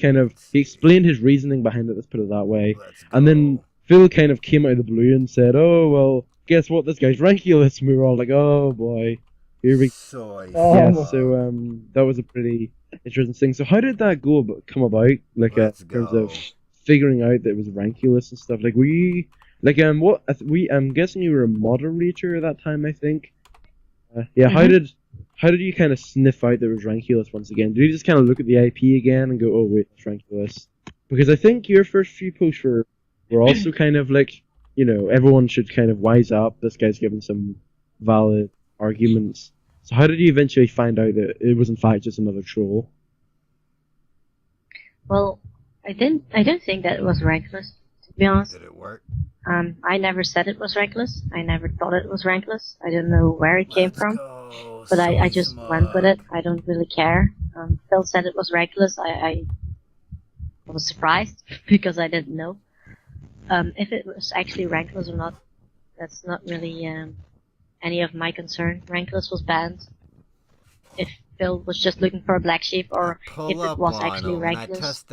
he explained his reasoning behind it, let's put it that way. And then Phil kind of came out of the blue and said, oh, well, guess what, this guy's Rankulous, and we were all like, oh boy, here we go. That was a pretty interesting thing. So how did that come about, in terms of figuring out that it was Rankulous and stuff? Were you... I'm guessing you were a moderator at that time, I think. How did you kind of sniff out that it was Rankulous once again? Did you just kind of look at the IP again and go, oh wait, it's Rankulous? Because I think your first few posts were also kind of everyone should kind of wise up. This guy's given some valid arguments. So how did you eventually find out that it was in fact just another troll?
Well, I don't think that it was Rankulous, to be honest.
Did it work?
I never said it was Rankulous. I never thought it was Rankulous. I don't know where it came from, but I just went with it. I don't really care. Phil said it was Rankulous. I was surprised because I didn't know. If it was actually Rankulous or not, that's not really any of my concern. Rankulous was banned. If Phil was just looking for a black sheep, or if it was actually Rankulous,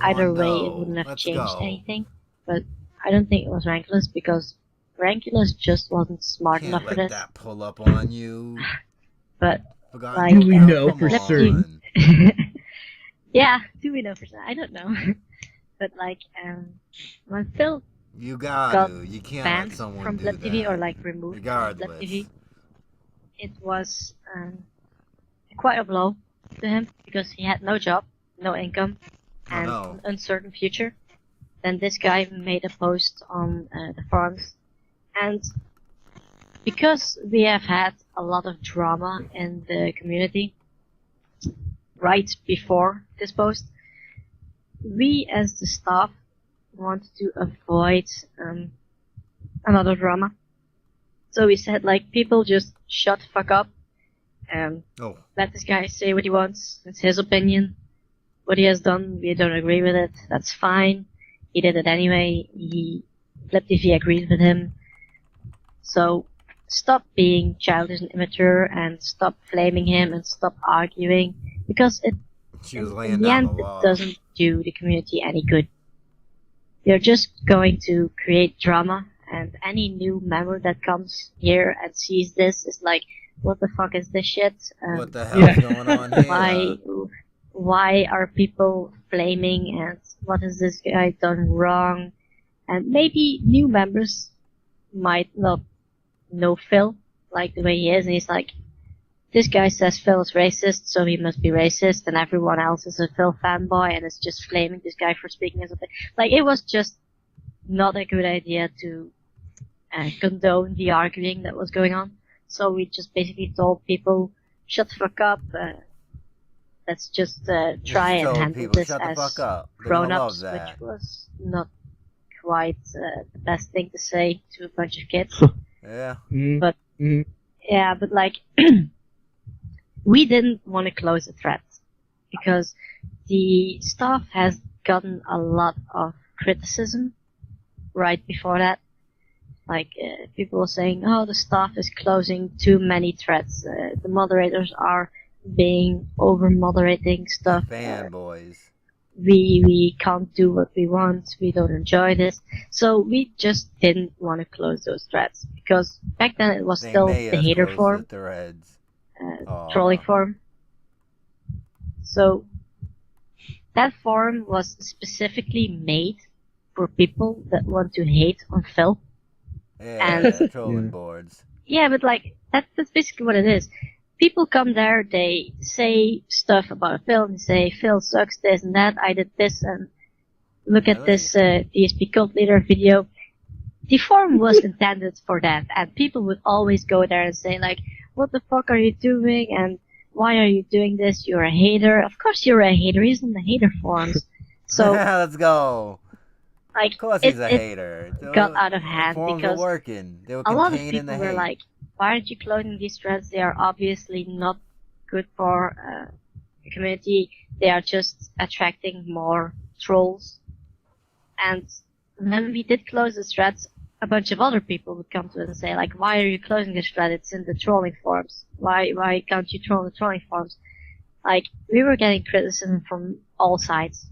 either way it wouldn't have changed anything. But I don't think it was Rankulous because Rankulous just wasn't smart enough for this.
That pull up on you.
But
do we know for certain?
Yeah, do we know for certain? I don't know. But when Phil
you
got
you can't
banned
let someone
from
do
Blip TV
that.
or removed
Regardless.
from Blip TV, it was quite a blow to him because he had no job, no income, and an uncertain future. Then this guy made a post on the forums, and because we have had a lot of drama in the community right before this post, we as the staff wanted to avoid another drama. So we said, people just shut the fuck up and let this guy say what he wants. It's his opinion. What he has done, we don't agree with it. That's fine. He did it anyway. Flip TV agreed with him. So stop being childish and immature and stop flaming him and stop arguing because in the end it doesn't do the community any good. You're just going to create drama, and any new member that comes here and sees this is like, what the fuck is this shit?
What the hell is going on here?
Why are people flaming, and what has this guy done wrong? And maybe new members might not know Phil like the way he is, and he's like, this guy says Phil is racist, so he must be racist, and everyone else is a Phil fanboy, and it's just flaming this guy for speaking as a thing. It was just not a good idea to condone the arguing that was going on. So we just basically told people, shut the fuck up, let's just try and handle this as grown-ups, which was not quite the best thing to say to a bunch of kids.
Yeah.
But we didn't want to close the thread because the staff has gotten a lot of criticism right before that. Like, people were saying, oh, the staff is closing too many threads. The moderators are being over-moderating stuff.
Fanboys.
We can't do what we want. We don't enjoy this. So we just didn't want to close those threads. Because back then it was
They
still
made
the
us
hater
close
forum.
the threads.
Trolling forum. So that forum was specifically made for people that want to hate on Phil.
Yeah,
And
trolling boards.
yeah, but like that's basically what it is. People come there, they say stuff about Phil, and say Phil sucks, this and that. I did this, and look at this DSP cult leader video. The forum was intended for that, and people would always go there and say like, "What the fuck are you doing?" and "Why are you doing this? You're a hater." Of course you're a hater. He's on the hater forums. So
let's go.
Like,
of course he's a hater.
Got out of hand
forums
because
were working. They were
a lot of
contained in the
people were
hate.
like, "Why aren't you closing these threads? They are obviously not good for the community. They are just attracting more trolls." And when we did close the threads, a bunch of other people would come to us and say like, "Why are you closing this thread? It's in the trolling forums. Why can't you troll the trolling forums?" Like, we were getting criticism from all sides.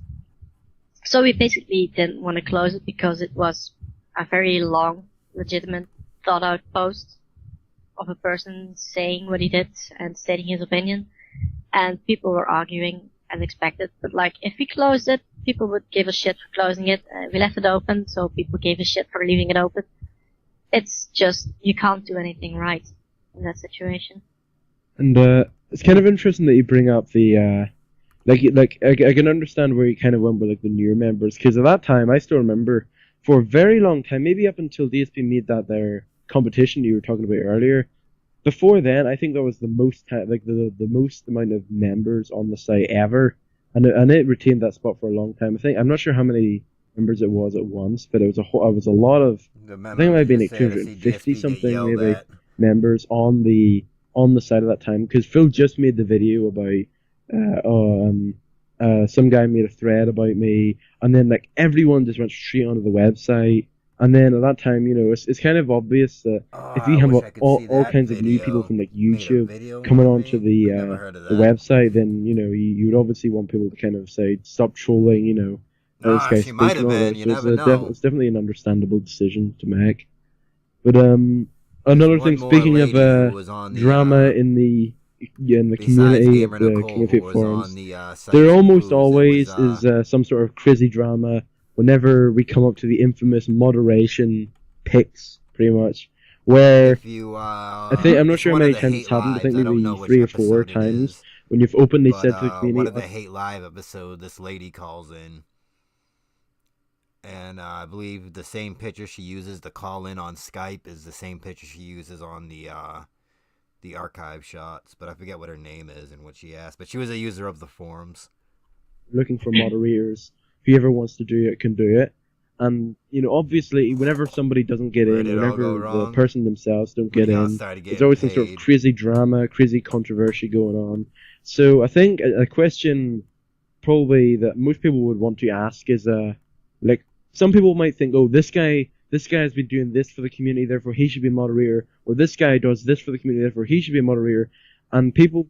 So we basically didn't want to close it because it was a very long, legitimate, thought-out post of a person saying what he did and stating his opinion, and people were arguing as expected. But like, if we closed it, people would give a shit for closing it. We left it open, so people gave a shit for leaving it open. It's just, you can't do anything right in that situation.
And it's kind of interesting that you bring up the I can understand where you kind of went with like the newer members, because at that time I still remember for a very long time, maybe up until DSP made that their competition you were talking about earlier. Before then, I think that was the most the most amount of members on the site ever, and it retained that spot for a long time. I'm not sure how many members it was at once, but it was a lot of. I think it might have been like 250 something maybe members on the site at that time, because Phil just made the video about some guy made a thread about me, and then like everyone just went straight onto the website. And then at that time, you know, it's kind of obvious that if you have all kinds of new people from like YouTube coming onto the website, then you know you would obviously want people to kind of say stop trolling, you know. This guy's
she might have been. You never know.
It's definitely an understandable decision to make. But another thing, speaking of drama in the community of the King of Hate forums, there almost always is some sort of crazy drama whenever we come up to the infamous moderation picks, pretty much, where I'm not sure how many times it's happened. I think maybe 3 or 4 times when you've openly said to the community.
One of the Hate Live episode, this lady calls in, and I believe the same picture she uses to call in on Skype is the same picture she uses on the archive shots, but I forget what her name is and what she asked. But she was a user of the forums.
Looking for moderators. Whoever wants to do it can do it. And, you know, obviously, whenever somebody doesn't get in, whenever the person themselves don't get in, there's always some sort of crazy drama, crazy controversy going on. So I think a question probably that most people would want to ask is, like, some people might think, oh, this guy has been doing this for the community, therefore he should be a moderator, or this guy does this for the community, therefore he should be a moderator. And people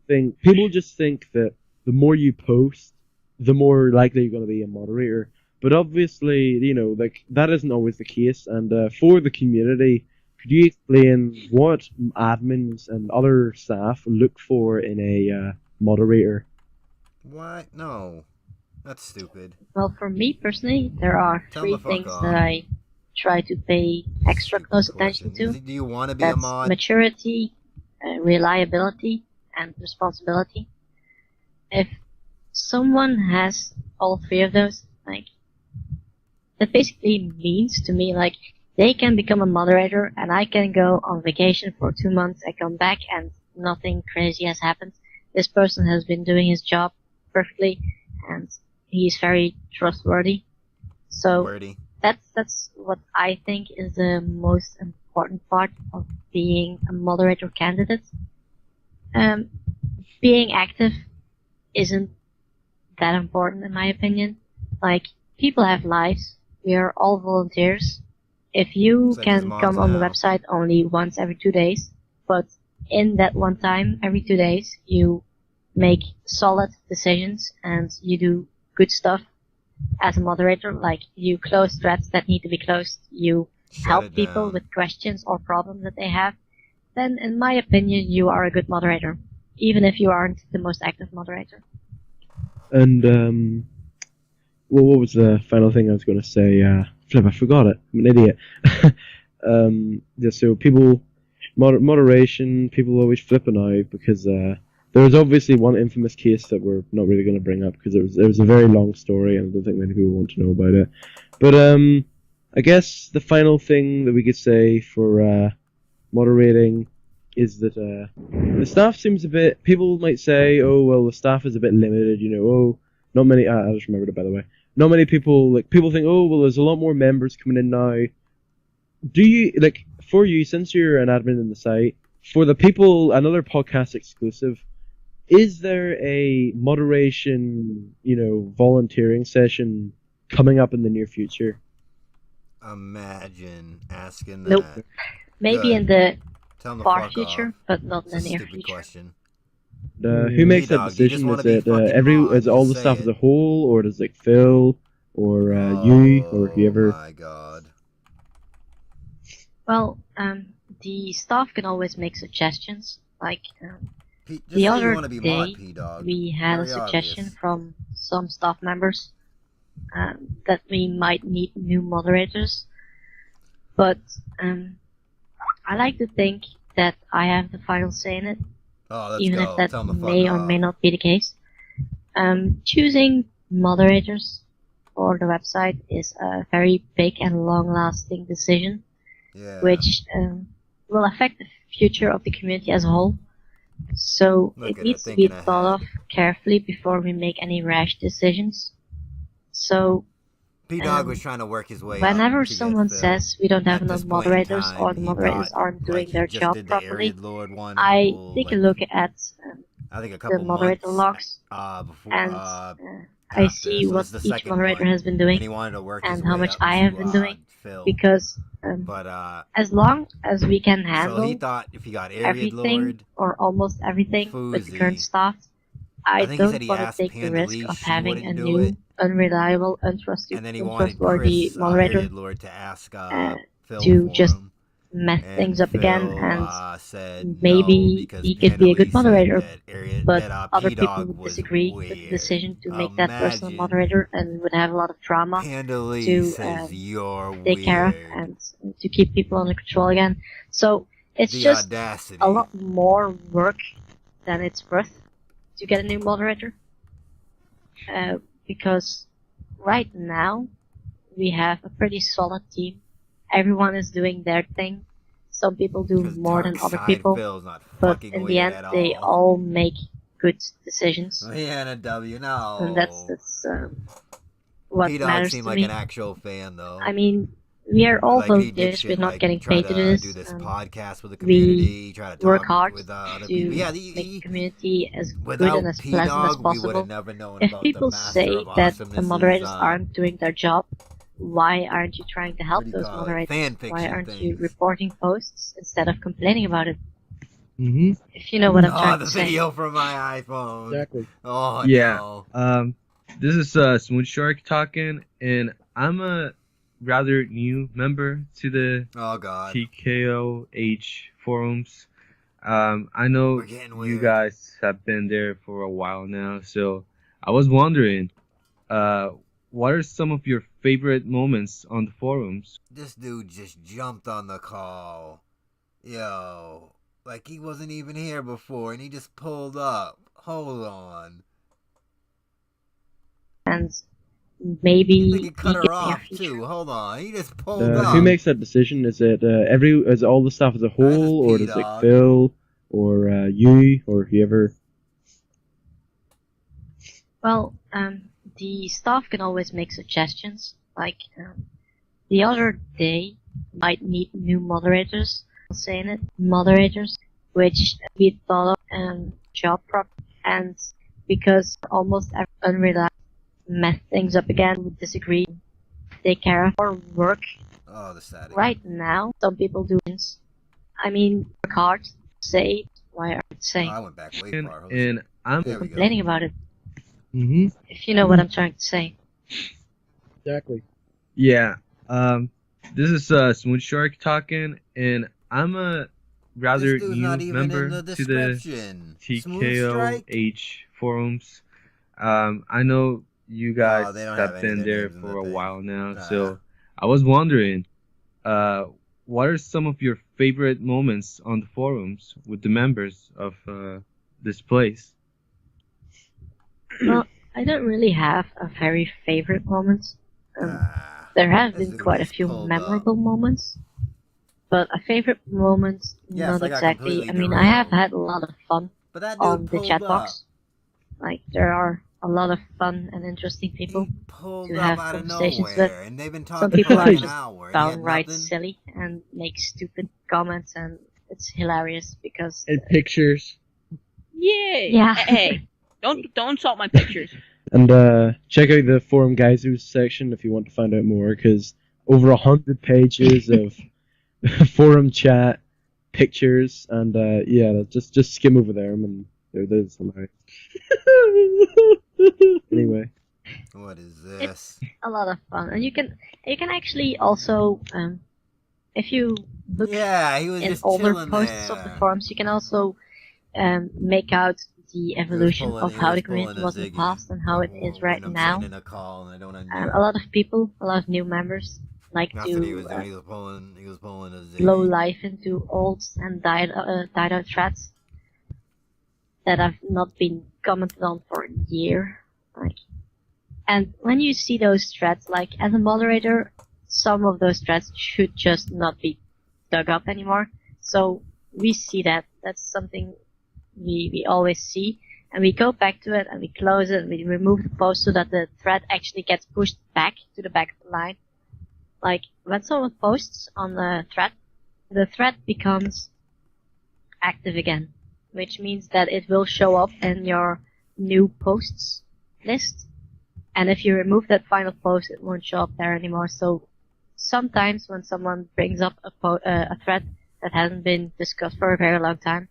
just think that the more you post, the more likely you're going to be a moderator. But obviously, you know, like, that isn't always the case. And for the community, could you explain what admins and other staff look for in a moderator?
What? No. That's stupid.
Well, for me personally, there are 3 things that I try to pay extra close attention to.
Do you want to be a mod?
Maturity, reliability, and responsibility. If someone has all 3 of those, like, that basically means to me, like, they can become a moderator and I can go on vacation for 2 months, I come back and nothing crazy has happened. This person has been doing his job perfectly and he's very trustworthy. So that's what I think is the most important part of being a moderator candidate. Being active isn't that important in my opinion. Like, people have lives. We are all volunteers. if you
Looks like his
can
mom's
come on the
now.
website only once every 2 days, but in that one time, every 2 days, you make solid decisions and you do good stuff as a moderator, like you close threads that need to be closed, you help people with questions or problems that they have, then in my opinion you are a good moderator, even if you aren't the most active moderator.
And well, what was the final thing I was going to say? Flip, I forgot it. I'm an idiot. Yeah, so people, moderation, people always flipping out because there was obviously one infamous case that we're not really going to bring up because it was a very long story and I don't think many people want to know about it. But I guess the final thing that we could say for moderating is that the staff seems a bit. People might say, "Oh, well, the staff is a bit limited." You know, oh, not many. I just remembered it, by the way. Not many people people think, "Oh, well, there's a lot more members coming in now." Do you for you, since you're an admin in the site, for the people, another podcast exclusive? Is there a moderation, volunteering session coming up in the near future?
Imagine asking that.
Nope. Maybe in the
Tell 'em to
far
fuck
future,
off.
but not in
It's
the
a
near
stupid
future.
question.
Who makes that
Dog, you just
decision?
wanna
Is
be
it
fucking mod,
is all the
just
staff
say
as a
it.
whole, or does Phil or you or whoever?
Oh my god.
Well, the staff can always make suggestions. Like
Just
the
say you
other
wanna be
day,
mod, P-Dog.
we had a
Very
suggestion
obvious.
from some staff members that we might need new moderators. But I like to think that I have the final say in it,
Oh, let's
even
go.
if that
Tell 'em to fuck
may or
off.
may not be the case. Choosing moderators for the website is a very big and long-lasting decision, which will affect the future of the community as a whole. So
Look
it
at
needs
her
to be
thinking
thought
ahead.
of carefully before we make any rash decisions. So
P-Dog was trying to work his way
whenever
up to
someone
get Phil.
says we don't have
At
enough
this point in
moderators or
time,
the
he
moderators
thought,
aren't doing
he
their
just
job
did the
properly,
Ariad Lord one
I
a couple,
take a look at
I think a
the
couple
moderator
months
logs
before,
and I
after,
see
so
what
this is the
each
second
moderator
one,
has been
and
doing
he wanted to work his
and how
way
much
up
I have
to
been doing,
Phil.
because
But
as long as we can
so he
handle
thought if he got Ariad
everything
Lord,
or almost everything with the current
Fousey,
staff,
I
I
think he said
don't
he
want to
asked
take the
Panda
risk
Lee,
of
she
having a
wouldn't do
new,
it,
unreliable,
and then he wanted
untrustworthy
Chris,
moderator
Ariad Lord, to ask Phil
to
for
just
him.
mess
And
things up again,
Phil
and
said no
maybe
because
he could be a good
Panda Lee
moderator,
said that
but other people
P-Dog
would
was
disagree with the
weird.
decision to make that person a
Imagine
moderator and would have a lot of drama
Panda Lee
to
says you're
take care of
weird.
and to keep people under control again. So it's
The
just
audacity.
a lot more work than it's worth to get a new moderator. Because right now we have a pretty solid team. Everyone is doing their thing. Some people do more than other people,
Phil's not
but
fucking
in the
weird
end
at
they all make good decisions,
Leanna W, no.
and that's what
P-Dog
matters
seemed
to
like
me.
an actual fan, though.
I mean, we are all
Like, he did
volunteers.
shit
We're not
like
getting
try
paid to do
to
this.
do this podcast with the
We
community, try to
work
talk
hard
with other
to
people. Yeah,
make the community as good
without
and as pleasant as
P-Dog, we would
possible.
have never known
If
about
people
the Master
say
of
that the
Awesomeness's,
moderators aren't doing their job, why aren't you trying to help
what do you
those
call it?
moderators?
Fan
Why
fiction
aren't you
things.
reporting posts instead of complaining about it?
Mm-hmm.
If you know what I'm
Oh,
trying
the
to say.
video from my iPhone.
Exactly.
Oh,
Yeah.
no.
This is Smooth Shark talking, and I'm a rather new member to the
Oh, God.
TKOH forums. I know you
weird.
guys have been there for a while now, so I was wondering, what are some of your favorite moments on the forums?
This dude just jumped on the call. Yo. Like he wasn't even here before, and he just pulled up. Hold on.
And maybe
He cut her off, too. Hold on. He just pulled up.
Who makes that decision? Is it is all the staff as a whole, or does
P-Dog.
Phil or you or whoever?
Well, the staff can always make suggestions. Like the other day, might need new moderators. Saying it, moderators, which we thought of job prop, and because almost every unreliable mess things up again, would disagree, take care of, or work
Oh, the static.
right now, some people do things. I mean, work hard, say, why are you saying?
Oh, I went back way far.
And I'm
Complaining about it.
Mm-hmm.
If you know what I'm trying to say.
Exactly.
Yeah. This is Smooth Shark talking, and I'm a rather
This dude's
new
not even
member
in the
to the
description. Smooth Strike?
TKOH forums. I know you guys
they don't have
have
any of
been
their
there
names in
for
the
a
thing.
while now, so I was wondering, what are some of your favorite moments on the forums with the members of this place?
Well, I don't really have a very favorite moment. There have been quite a few memorable moments, but a favorite moment,
Yes,
not
I got
exactly. I
completely
mean, I have
derailed.
had a lot of fun
But that dude
on the
pulled
chat
up.
box. Like, there are a lot of fun and interesting people
Pulled
to
up
have
out of
conversations with.
nowhere, and they've been
Some
talking for
people
like
are
an
just
hour, and he had
downright
nothing.
silly and make stupid comments, and it's hilarious because.
And pictures.
Yeah.
Hey, don't insult my pictures.
And check out the forum geysers section if you want to find out more, because over 100 pages of forum chat, pictures, and yeah, just skim over there, and there's hilarious. Anyway.
What is this?
It's a lot of fun, and you can actually also if you look
he was
in
just
older
chilling
posts of the
there.
forums, you can also make out the evolution of how the community was in the past and how it is right now.
In a call and I don't
A lot of people, a lot of new members, like
That's
to
what he was doing. He was pulling a ziggy.
blow life into old and died out threads that have not been commented on for a year. Like, and when you see those threads, like as a moderator, some of those threads should just not be dug up anymore. So we see that. That's something we always see. And we go back to it and we close it and we remove the post so that the thread actually gets pushed back to the back of the line. Like, when someone posts on the thread becomes active again, which means that it will show up in your new posts list. And if you remove that final post, it won't show up there anymore. So sometimes when someone brings up a thread that hasn't been discussed for a very long time,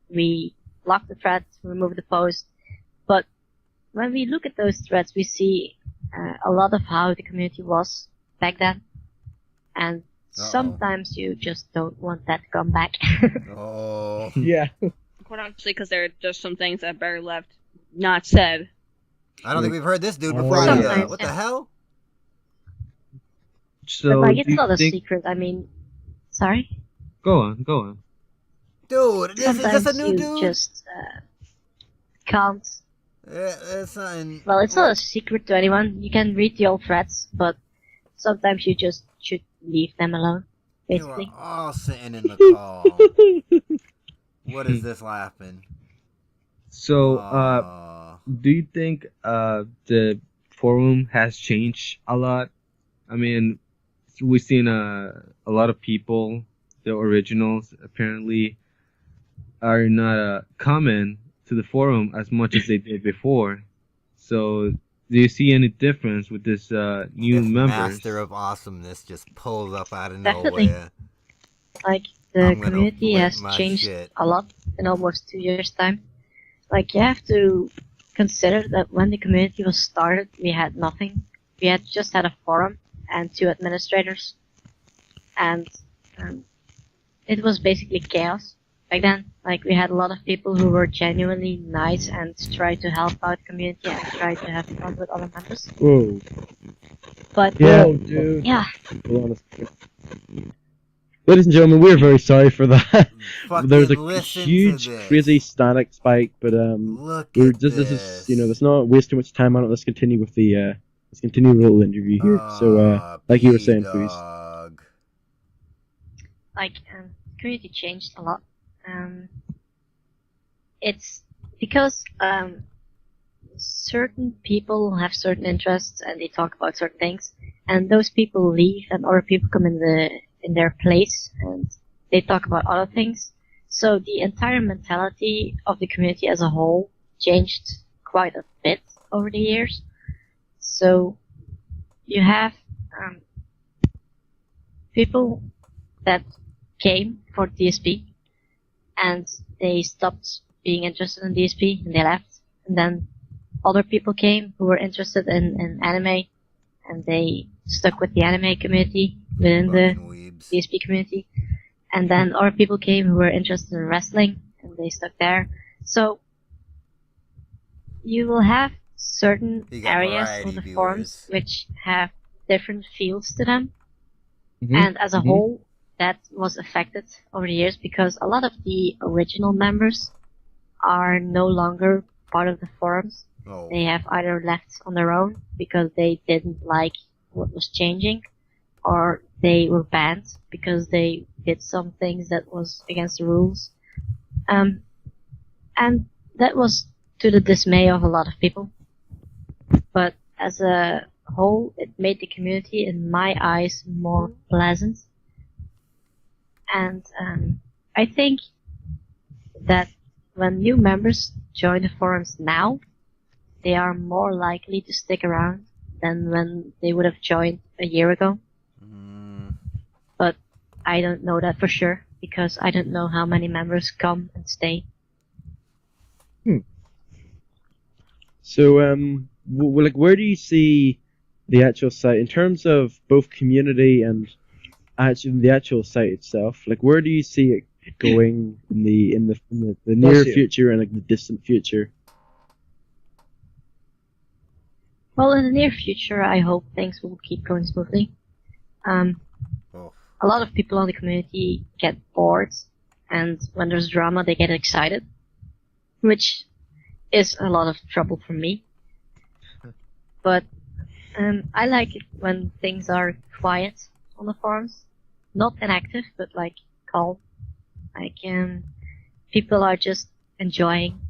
we block the thread, remove the post. But when we look at those threads, we see a lot of how the community was back then. And sometimes you just don't want that to come back.
Oh.
Yeah.
Quite honestly, because there are just some things that Barry left not said.
I don't think we've heard this dude before. What the hell?
So,
but like, it's
do you
not a
think...
secret. I mean, sorry?
Go on.
Dude, is this a new dude?
Sometimes you just can't.
It's not
Well, it's not a secret to anyone. You can read the old threads, but sometimes you just should leave them alone, basically.
You are all sitting in the call. What is this laughing?
So, do you think the forum has changed a lot? I mean, we've seen a lot of people, the originals apparently, are not common to the forum as much as they did before. So, do you see any difference with this new members?
Master of Awesomeness just pulls up out of
Definitely.
nowhere.
Like, the community has changed a lot in almost 2 years' time. Like, you have to consider that when the community was started, we had nothing. We had just had a forum and 2 administrators. And it was basically chaos back then. Like, we had a lot of people who were genuinely nice and tried to help out the community and tried to have fun with other members.
Whoa.
But,
Yeah.
Whoa, dude.
Yeah.
Ladies and gentlemen, we're very sorry for that. There was a
listen
huge,
to this.
crazy static spike, but we're just this is let's not waste too much time on it. Let's continue with the let's continue with a little interview here. So, like you were saying, please.
Like, community changed a lot. It's because certain people have certain interests and they talk about certain things, and those people leave and other people come in their place and they talk about other things. So the entire mentality of the community as a whole changed quite a bit over the years. So you have people that came for DSP, and they stopped being interested in DSP and they left. And then other people came who were interested in anime, and they stuck with the anime community within the DSP community. And then other people came who were interested in wrestling, and they stuck there. So you will have certain areas of the forums which have different fields to them. And as a whole, that was affected over the years because a lot of the original members are no longer part of the forums. They have either left on their own because they didn't like what was changing, or they were banned because they did some things that was against the rules. And that was to the dismay of a lot of people. But as a whole, it made the community, in my eyes, more pleasant. And I think that when new members join the forums now, they are more likely to stick around than when they would have joined a year ago. But I don't know that for sure, because I don't know how many members come and stay.
So, like, where do you see the actual site in terms of both community and actually the actual site itself? Like, where do you see it going in the near future and like the distant future?
Well, in the near future, I hope things will keep going smoothly. A lot of people in the community get bored, and when there's drama, they get excited, which is a lot of trouble for me. But I like it when things are quiet on the forums, not inactive, but like calm. Like people are just enjoying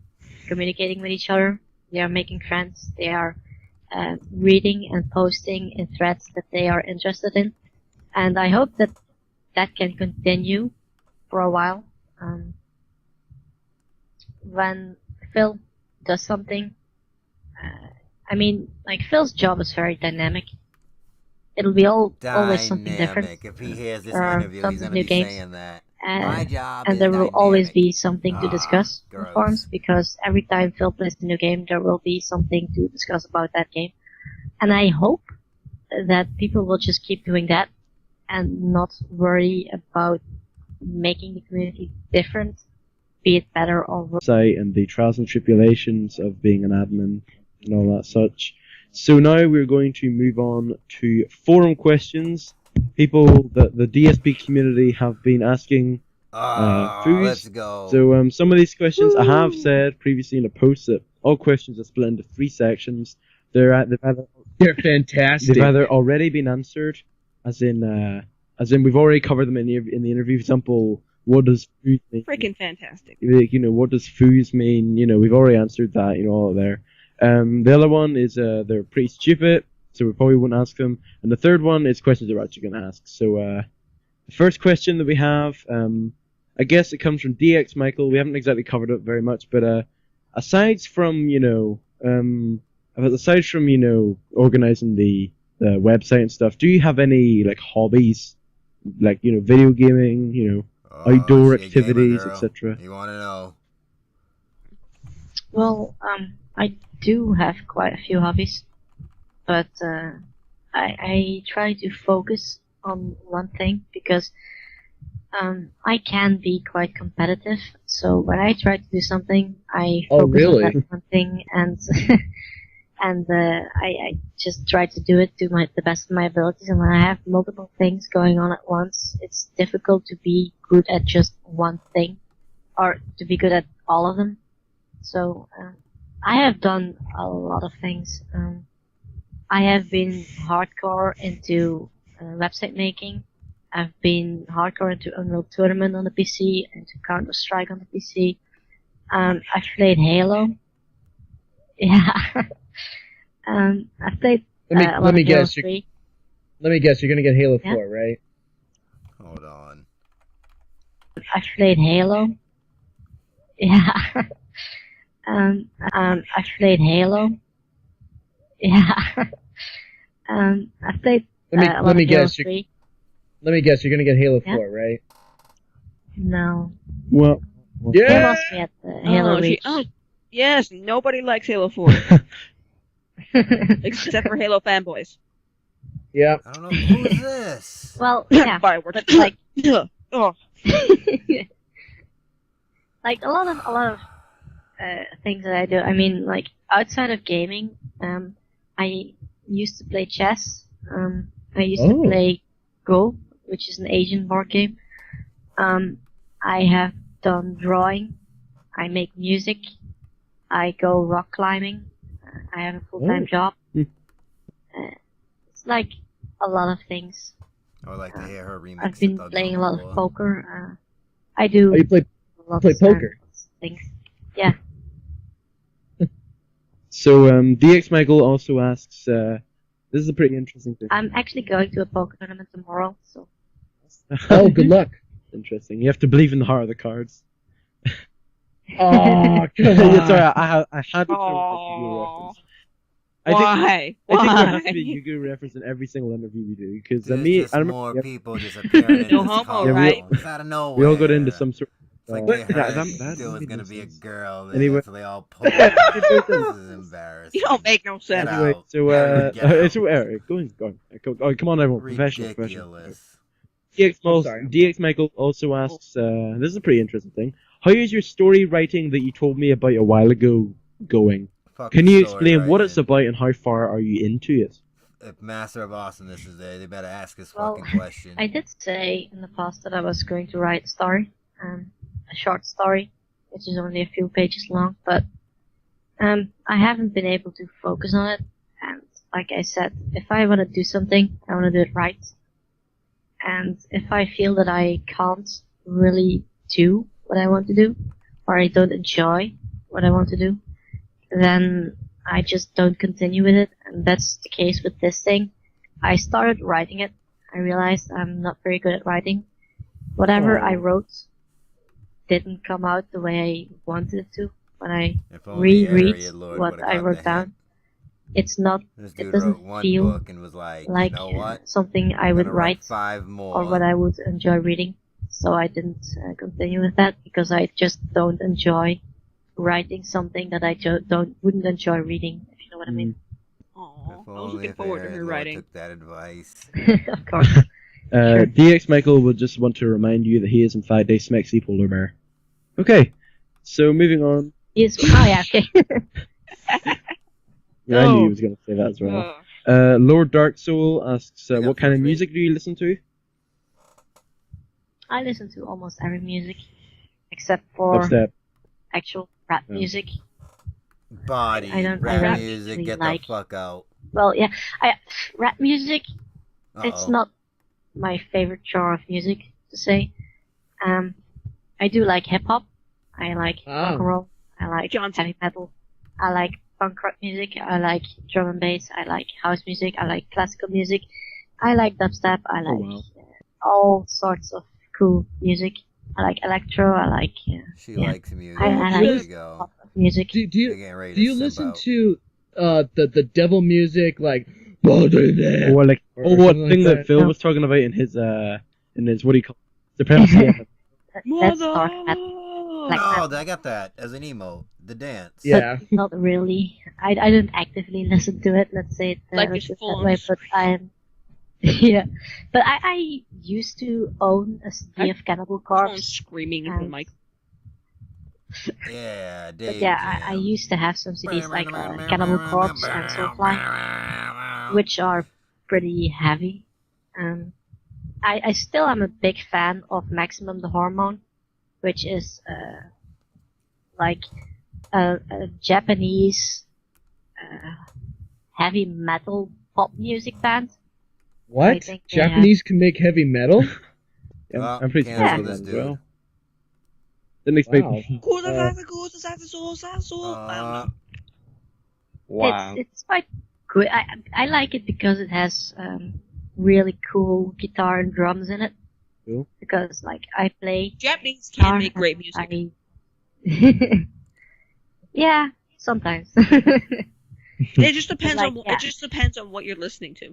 communicating with each other. They are making friends. They are reading and posting in threads that they are interested in, and I hope that that can continue for a while. When Phil does something, I mean, like, Phil's job is very dynamic. It'll be always something different.
If he hears this
There are
interview,
tons
he's
of
going to
new
be
games.
saying that.
And there will always be something to discuss in the forums, because every time Phil plays a new game, there will be something to discuss about that game. And I hope that people will just keep doing that and not worry about making the community different, be it better or worse.
Site and the trials and tribulations of being an admin and all that such. So now we're going to move on to forum questions. People that the DSP community have been asking Foos.
Let's go.
So some of these questions, I have said previously in a post that all questions are split into 3 sections. They're They've fantastic. either already been answered, as in we've already covered them in the interview. For example, what does foos mean?
Freaking fantastic.
Like, what does foos mean? We've already answered that. All there. The other one is they're pretty stupid, so we probably won't ask them. And the third one is questions we're actually going to ask. So the first question that we have, I guess it comes from DX Michael. We haven't exactly covered it very much, but aside from organizing the website and stuff, do you have any like hobbies, like video gaming, outdoor activities, etc.?
You want to know?
Well, I do have quite a few hobbies, but I try to focus on one thing, because I can be quite competitive. So when I try to do something, I focus on that one thing, and I just try to do it to the best of my abilities. And when I have multiple things going on at once, it's difficult to be good at just one thing, or to be good at all of them. So I have done a lot of things. I have been hardcore into website making. I've been hardcore into Unreal Tournament on the PC, into Counter-Strike on the PC. I've played Halo. Yeah. I've played
Let me guess.
Halo 3.
Let me guess. You're gonna get Halo 4, right?
Hold on.
I've played Halo. Yeah. I've played Halo. Yeah. I've played
Let me guess.
Halo 3.
Let me guess, you're gonna get Halo 4, right?
No.
Well,
They
yeah.
lost me at the Halo Reach.
Yes, nobody likes Halo 4. Except for Halo fanboys.
Yeah.
I don't know. Who's this?
Well, yeah,
Fireworks.
but like,
oh.
like a lot of things that I do. I mean, like outside of gaming, I used to play chess. I used to play Go, which is an Asian board game. I have done drawing. I make music. I go rock climbing. I have a full-time job. It's like a lot of things.
I would like to hear her remix.
I've been playing a lot of poker. I do.
Oh, you play poker?
Things. Yeah.
So, DX Michael also asks, this is a pretty interesting thing.
I'm actually going to a poker tournament tomorrow, so.
Oh, good luck.
Interesting. You have to believe in the heart of the cards.
Oh, come on.
Yeah, sorry, I had to throw a Yu-Gi-Oh reference.
Why?
I think there has to be a Yu-Gi-Oh reference in every single interview we do, because me, I remember
more people disappearing in
No
this
homo,
call.
right?
It's out of nowhere.
we all got into some sort.
It's like they heard
that
there was gonna be a girl there,
Anyway.
so they all pulled. This is embarrassing.
You don't make no sense.
Get
Anyway,
out.
so
Get out.
so Eric, go on. Oh, come on, everyone, professional.
Ridiculous.
DX Michael also asks, this is a pretty interesting thing. How is your story writing that you told me about a while ago going? Can you explain what it's about and how far are you into it?
If Master of Awesomeness is there, they better ask this
Well,
fucking question.
I did say in the past that I was going to write a story, a short story, which is only a few pages long, but I haven't been able to focus on it. And like I said, if I want to do something, I want to do it right. And if I feel that I can't really do what I want to do, or I don't enjoy what I want to do, then I just don't continue with it. And that's the case with this thing. I started writing it. I realized I'm not very good at writing. Whatever I wrote didn't come out the way I wanted it to. When I reread what I wrote down, it doesn't feel
like
you know what? Something I would write
5 more.
or what I would enjoy reading. So I didn't continue with that because I just don't enjoy writing something that I wouldn't enjoy reading. If you know what I mean.
Aww, I was looking forward to her writing.
Took that advice.
Of course.
DX Michael would just want to remind you that he is in fact a Smexy polar bear. Okay, so moving on.
Yes. Oh yeah. Okay.
Yeah, I knew he was going to say that as well. Lord Dark Soul asks, what kind of music do you listen to?
I listen to almost every music, except for actual rap music.
Body,
I don't
rap
really
music, get
like.
the fuck out.
Well, yeah, rap music. It's
Uh-oh.
not my favorite genre of music to say. I do like hip hop. I like rock and roll. I like heavy metal. I like punk rock music. I like drum and bass. I like house music. I like classical music. I like dubstep. I like all sorts of cool music. I like electro. I like.
She likes music.
I
There
like
you go.
pop music.
Do you listen to the devil music like
Or like what thing that Phil
No.
was talking about in his what do you call it? Supremacy.
That's dark metal.
Oh, I got that as an emote. The dance.
But not really. I don't actively listen to it. Let's say it
Like
let's
it's
put it that way. But I'm. Yeah, but I used to own a CD of Cannibal Corpse.
Screaming into the mic.
Yeah,
But yeah, I used to have some CDs like Cannibal Corpse and Soulfly, which are pretty heavy. I still am a big fan of Maximum the Hormone, which is like a Japanese heavy metal pop music band. I
what?
think they
Japanese can make heavy metal?
Yeah, I'm pretty
cancel
sure
this
that as
dude.
well. Didn't expect.
Wow.
It's quite good. I like it because it has really cool guitar and drums in it.
Cool.
Because like I play
Japanese
guitar
can make great music.
Yeah, sometimes.
It just depends
Like,
on
yeah.
it just depends on what you're listening to.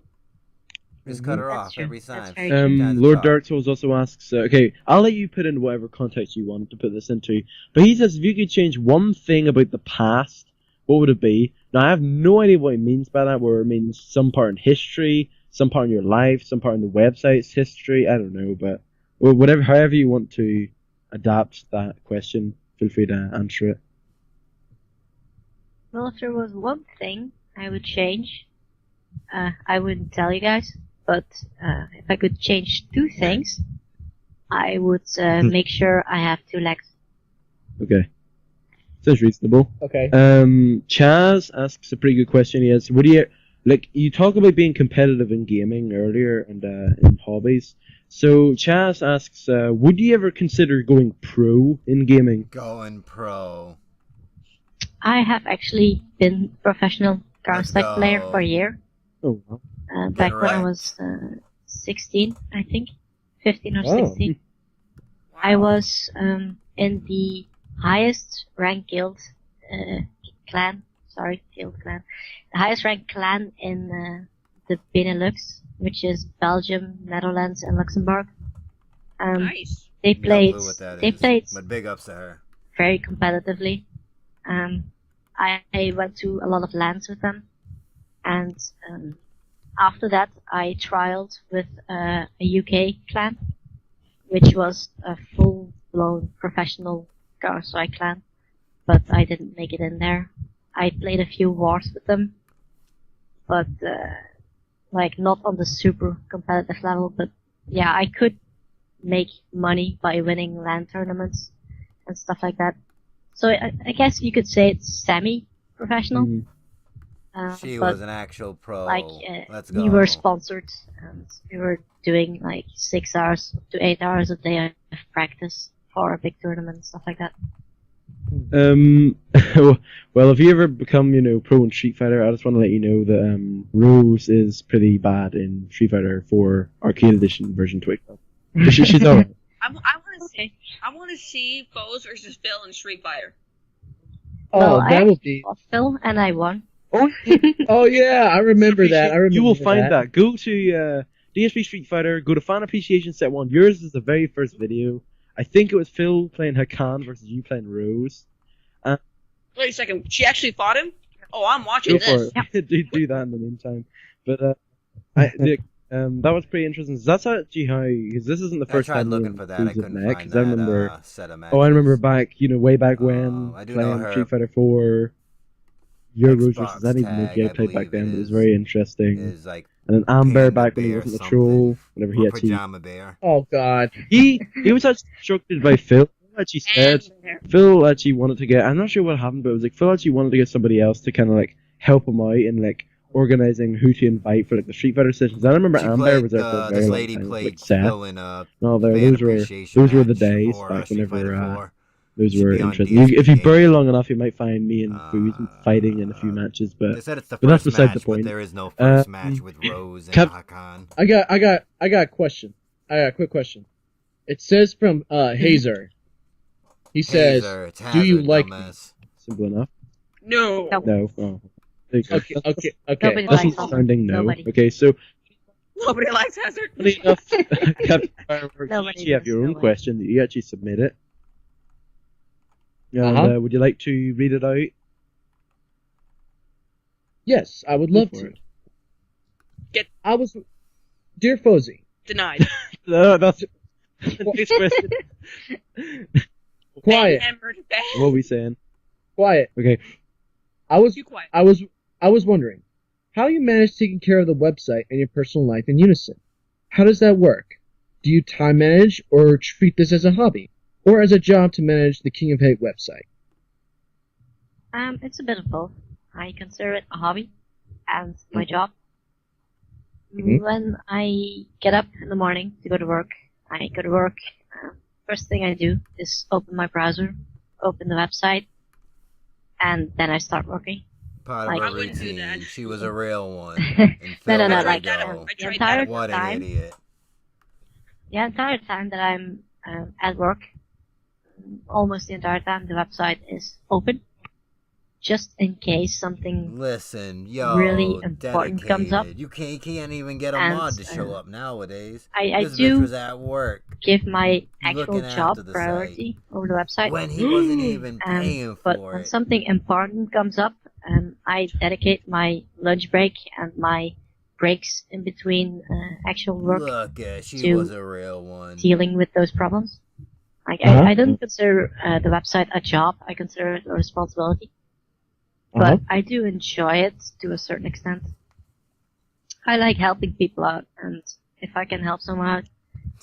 Just cut her off every time.
Lord Dark Souls also asks, okay, I'll let you put in whatever context you want to put this into, but he says if you could change one thing about the past, what would it be? Now, I have no idea what he means by that, where it means some part in history, some part in your life, some part in the website's history, I don't know, but whatever, however you want to adapt that question, feel free to answer it.
Well, if there was one thing I would change, I wouldn't tell you guys. But if I could change two things, I would make sure I have 2 legs.
Okay. Sounds reasonable.
Okay.
Chaz asks a pretty good question. He has, you talk about being competitive in gaming earlier and in hobbies. So Chaz asks, would you ever consider going pro in gaming?
Going pro.
I have actually been professional Counter-Strike player for a year.
Oh, wow.
Back when I was 16, I think. 15 or 16. I was in the highest ranked guild clan. Guild clan. The highest ranked clan in the Benelux, which is Belgium, Netherlands, and Luxembourg.
Nice.
They played.
No clue what that
they
is,
played.
But big ups to her.
Very competitively. I went to a lot of LANs with them, and after that I trialed with a UK clan, which was a full-blown professional Counter-Strike clan, but I didn't make it in there. I played a few wars with them, but not on the super competitive level, but yeah, I could make money by winning LAN tournaments and stuff like that. So I guess you could say it's semi-professional.
She was an actual pro. Let's go.
We were sponsored, and we were doing 6 hours to 8 hours a day of practice for a big tournament and stuff like that.
Well, if you ever become, pro in Street Fighter, I just want to let you know that Rose is pretty bad in Street Fighter 4 Arcade Edition version 12. She's alright.
I want to see Foes versus Phil in Street Fighter.
Oh, that would be
Phil, and I won.
Oh yeah, I remember that.
You will find that. Go to DSP Street Fighter. Go to Fan Appreciation Set 1. Yours is the very first video. I think it was Phil playing Hakan versus you playing Rose.
Wait a second, she actually fought him? Oh, I'm watching
Go
this.
for it. do that in the meantime. But that was pretty interesting. That's actually how, because this isn't the first time.
I tried looking for that. I couldn't find
that. I remember,
set of matches.
I remember back, way back when playing Street Fighter 4. Your Rose versus I didn't even know I played back then, but it was very interesting. And then Amber back when he wasn't a troll, whenever he actually.
Pajama Bear.
Oh god.
He was actually instructed by Phil. Actually said Phil actually wanted to get. I'm not sure what happened, but it was Phil actually wanted to get somebody else to kind of help him out in organizing who to invite for the Street Fighter sessions. I remember Amber was there for a very
this
long
lady
time.
played
Seth.
Phil in
No, those were the days back whenever. Those were interesting. If you bury long enough, you might find me and Food fighting in a few matches, but that's beside the point.
But there is no first match with Rose and Hakan.
I got a question. I got a quick question. It says from Hazer. He says, "Do you like me?"
Simple enough.
No.
No. Oh.
Okay.
Nobody
That's
likes
sounding no.
Nobody.
Okay, so.
Nobody likes Hazard.
Funny enough, Captain Fireworks, you actually have your own question that you actually submit it. And, would you like to read it out?
Yes, I would love to. Dear Fozy.
Denied.
No, that's next question.
Quiet.
What are we saying?
Quiet.
Okay.
I was wondering, how you manage taking care of the website and your personal life in unison? How does that work? Do you time manage or treat this as a hobby? Or as a job to manage the King of Hate website?
It's a bit of both. I consider it a hobby and my job. When I get up in the morning to go to work, I go to work. First thing I do is open my browser, open the website, and then I start working.
Part of her routine. She was a real one.
No,
the entire what
time.
An idiot.
The entire time that I'm at work, almost the entire time the website is open, just in case something
yo,
really important comes up.
You can't even get a
and,
mod to show up nowadays.
I
This bitch
do
was at work.
give my actual
looking
job
after the
priority
site.
over the website.
When he wasn't even paying
but
for
when
it.
something important comes up, I dedicate my lunch break and my breaks in between actual work
Look, she
to
was a real one.
dealing with those problems. Like I don't consider the website a job. I consider it a responsibility. But I do enjoy it to a certain extent. I like helping people out, and if I can help someone out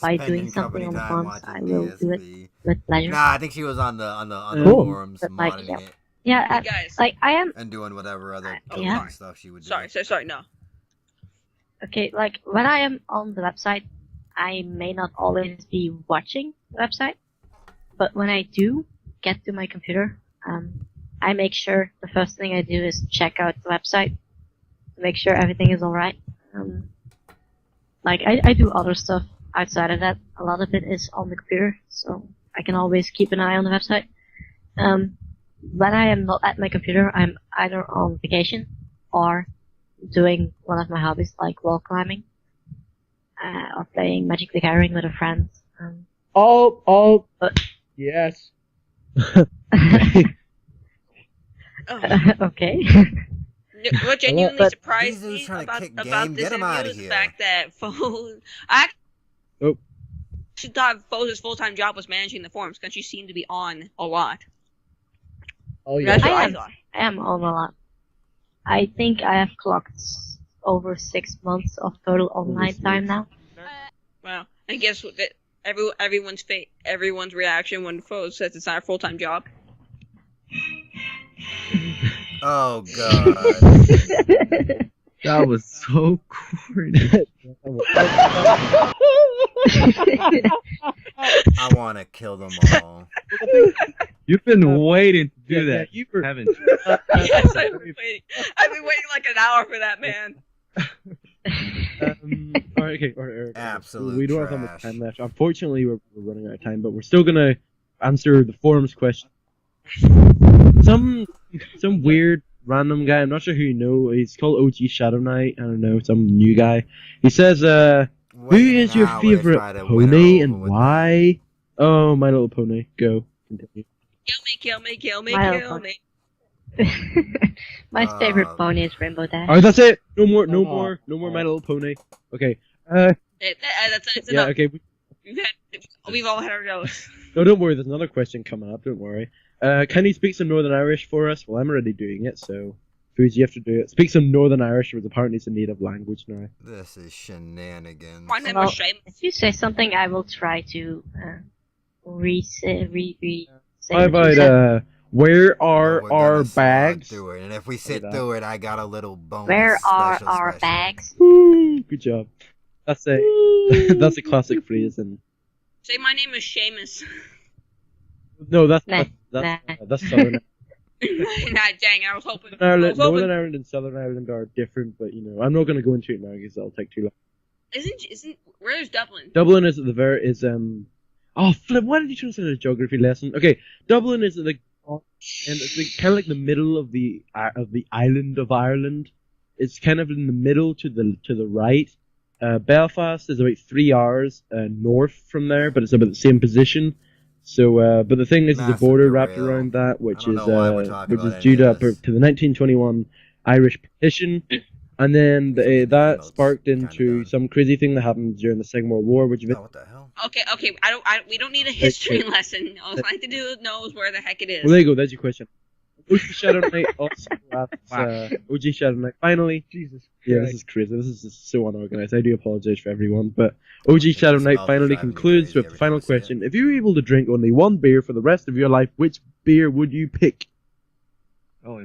by doing something on the forums, I will do it with pleasure.
Nah, I think she was on the
Cool.
forums
But,
modding it.
Yeah,
Hey, guys.
like I am.
And doing whatever other
yeah.
coding stuff she would do.
Sorry, no.
Okay, like when I am on the website, I may not always be watching the website, but when I do get to my computer, I make sure the first thing I do is check out the website to make sure everything is alright. Like I do other stuff outside of that. A lot of it is on the computer, so I can always keep an eye on the website. When I am not at my computer, I'm either on vacation or doing one of my hobbies like wall climbing, or playing Magic the Gathering with a friend.
Yes.
Okay.
What genuinely surprised
Jesus
me
trying to kick
about
game.
this
Get him
interview
outta
is the
here.
fact that Foles. I actually thought Foles' full-time job was managing the forums because she seemed to be on a lot.
Oh
yeah, that's what I
I
thought.
am on a lot. I think I have clocked over 6 months of total online time now.
Well, I guess that everyone's reaction when Foles says it's not a full-time job.
Oh god.
That was so corny.
I want to kill them all.
You've been waiting to do that,
you
haven't you?
Yes, I've been waiting like an hour for that, man.
Alright, okay.
Absolute
We don't have that much
trash.
time left. Unfortunately, we're running out of time, but we're still gonna answer the forums question. Some weird random guy, I'm not sure who you know, he's called OG Shadow Knight, I don't know, some new guy. He says, who is your favorite pony and why? Oh, My Little Pony. Go. Continue.
Kill me.
My favorite pony is Rainbow Dash.
Alright, that's it! No more My Little Pony. Okay.
That's
Yeah,
enough.
okay.
We've all had our dose.
No, don't worry, there's another question coming up, don't worry. Can you speak some Northern Irish for us? Well, I'm already doing it, so Fuji, you have to do it. Speak some Northern Irish, which apparently is a native language now.
This is shenanigans.
My name
Well,
is Seamus.
if you say something, I will try to re-say
How
what you
about,
said.
where are
We're
our
gonna slog
bags?
through it, and if we sit
that.
through it, I got a little bonus.
Where are
special.
our bags?
Woo, good job. That's a that's a classic phrase, and
Say my name is Seamus.
no, that's
Nah,
that's Southern
Nah, dang, I was hoping.
Ireland. Northern Ireland and Southern Ireland are different, but I'm not going to go into it now because that'll take too long.
Isn't where's Dublin?
Dublin is at the very Oh flip! Why did you choose a geography lesson? Okay, Dublin is at the and it's kind of like the middle of the island of Ireland. It's kind of in the middle to the right. Belfast is about 3 hours north from there, but it's about the same position. So, but the thing is, there's a border wrapped around that, which is due to the 1921 Irish partition, and then that sparked into some crazy thing that happened during the Second World War, which.
What the hell?
Okay. We don't need a history lesson. All I need to do knows where the heck it is.
Well, there you go. There's your question. OG Shadow Knight also asks, OG Shadow Knight, finally.
Jesus Christ.
Yeah, this is crazy. This is just so unorganized. I do apologize for everyone. But OG Shadow Knight finally concludes with the final question. If you were able to drink only one beer for the rest of your life, which beer would you pick?
Oh,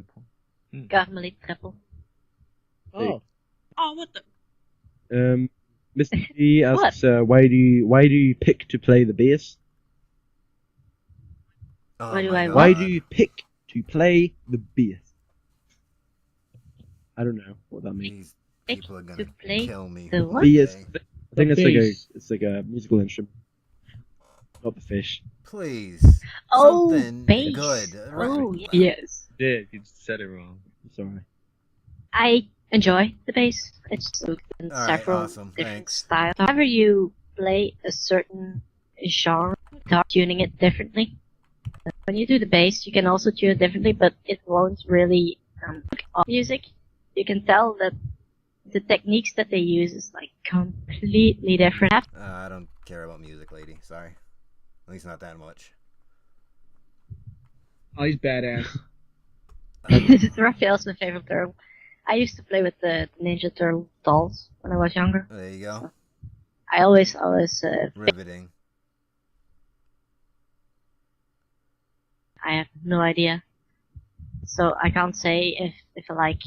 Garmely triple.
Oh, what the?
Mr. G asks, why do you pick to play the bass? Why do you pick to play the bass? I don't know what that means.
People are gonna kill me.
The what?
Bass. I think
bass.
it's like a musical instrument. Not the fish.
Please.
Oh,
Something
bass.
good.
Oh, yes.
did. You just said it wrong.
Sorry.
I enjoy the bass. It's in
All right,
several
awesome.
different
Thanks.
styles. However, you play a certain genre, start tuning it differently. When you do the bass, you can also tune it differently, but it won't really off music. You can tell that the techniques that they use is like completely different.
I don't care about music, lady. Sorry. At least not that much.
Oh, he's badass.
Raphael's my favorite turtle. I used to play with the Ninja Turtle dolls when I was younger.
There you go.
So I always
Riveting.
I have no idea. So I can't say if I like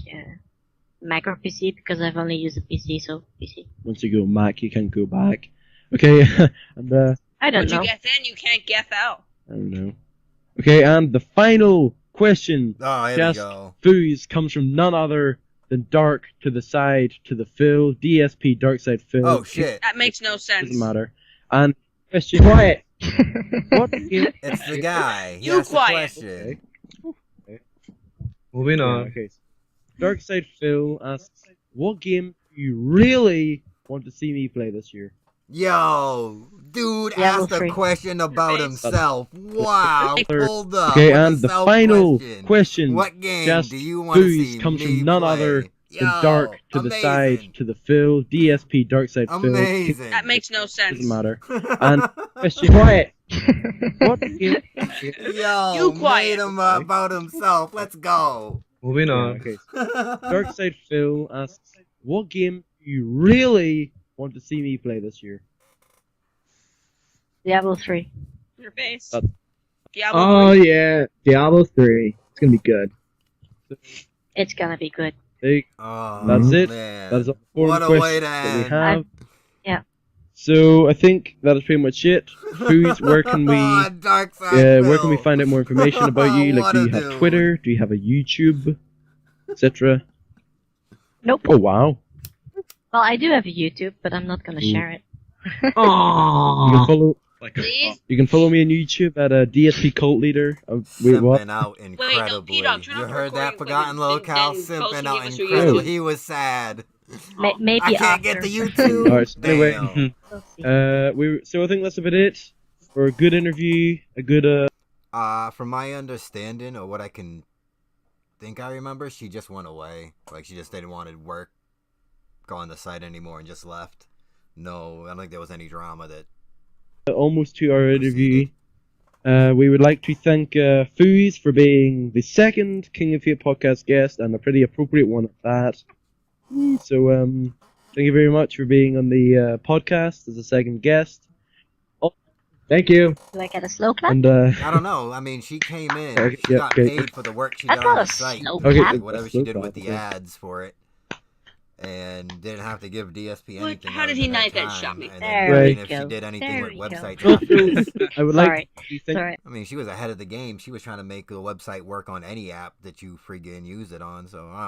Mac or PC because I've only used a PC, so PC.
Once you go Mac, you can't go back. Okay, and
I don't
Once
know.
you get in, you can't get out.
I don't know. Okay, and the final question.
Oh, here
just
we go.
Foos comes from none other than Dark to the Side to the Phil, DSP Dark Side Phil.
Oh, shit.
That makes no sense.
Doesn't matter. And question.
Quiet.
What game?
It's the guy. He
You
asked the
quiet.
question.
Okay.
Moving on.
Okay. Dark Side Phil asks, what game do you really want to see me play this year?
Yo, dude
Diablo
asked a
3.
question about himself. Wow, hold up.
Okay,
with
and the final question.
What game
just
do you want to see
comes
me
from none
play?
other than
Yo,
Dark to the
amazing.
Side to the Phil, DSP Dark Side Phil.
Amazing.
That makes no sense.
Doesn't matter. And question.
Quiet.
What game?
Yo,
You quiet.
made him about himself. Let's go.
Moving on.
Okay. Dark Side Phil asks, what game do you really want to see me play this year?
Diablo 3.
Your face.
That's-
Diablo
Oh
3.
yeah, Diablo 3. It's gonna be good.
It's gonna be good.
Hey,
Oh,
that's it.
man.
That is all the
What a
questions
way to
that we
end.
have.
Yeah.
So I think that is pretty much it. Foos, where can we
Dark Side
where can we
Phil.
find out more information about you? Like,
What
do
a
you have
dude.
Twitter? Do you have a YouTube, etc.?
Nope.
Oh wow!
Well, I do have a YouTube, but I'm not gonna share it.
You can
Aww.
follow.
Please?
You can follow me on YouTube at DSP Cult Leader. Wait, what?
Simping out incredibly.
P-Dog, turn
You
off the
heard that,
recording,
Forgotten
then
Locale?
post
Simping
and
out
give us your
incredibly.
YouTube.
He was sad.
Maybe
I can't
after.
get the YouTube.
Alright, so anyway,
Damn.
We'll see.
so I think that's about it for a good interview, a good
From my understanding, or what I can think I remember, she just went away. Like, she just didn't want to go on the site anymore and just left. No, I don't think there was any drama that...
almost 2-hour interview. We would like to thank Foos for being the second King of Hate podcast guest, and a pretty appropriate one at that. So, thank you very much for being on the podcast as a second guest.
Thank you.
Do I get a slow clap?
And
I don't know. I mean, she came in.
Okay,
She
yeah,
got
okay.
paid for the work she
I
did
got
on the
a
site.
slow
Okay,
clap.
that's
Whatever
a
she
slow
did with
clap,
the
okay.
ads for it. And didn't have to give DSP
What?
anything.
How
other
did he
than her
not that
time.
shot me?
And
There
then
we
even if
go.
she did anything
There
with
we go.
website
Also,
traffic.
I would like
Sorry.
to thank
Sorry.
I mean, she was ahead of the game. She was trying to make the website work on any app that you freaking use it on. So, I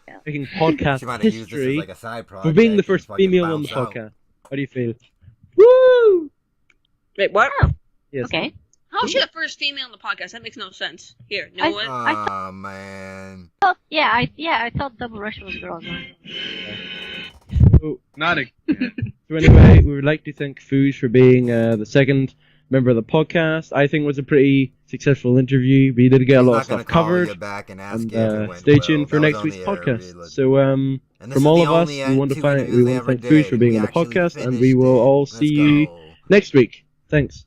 don't know.
making
She
podcast
might have used this as
history
like a side project.
for being the
and
first
fucking
female on the
bounce out.
podcast. How do you feel?
Woo!
Wait, what?
Yes.
Okay.
How is she the first female on the podcast? That makes no sense. Here, no
I-
one.
Oh, man.
Yeah, I thought Double Rush was girls.
So,
Not a.
so anyway, we would like to thank Foos for being the second member of the podcast. I think it was a pretty successful interview. We did get a
He's
lot
not
of stuff
gonna call
covered.
you back and ask
And
you if it went
stay
well.
tuned for
That was
next week's
only a
podcast.
really-
So
And this
from
is
all
the
of us,
only
we want to
two
thank
interviews they
Foos
ever
for
did.
being
We
on the
actually
podcast, and we
finished
will
it.
all
Let's
see you
go.
next week. Thanks.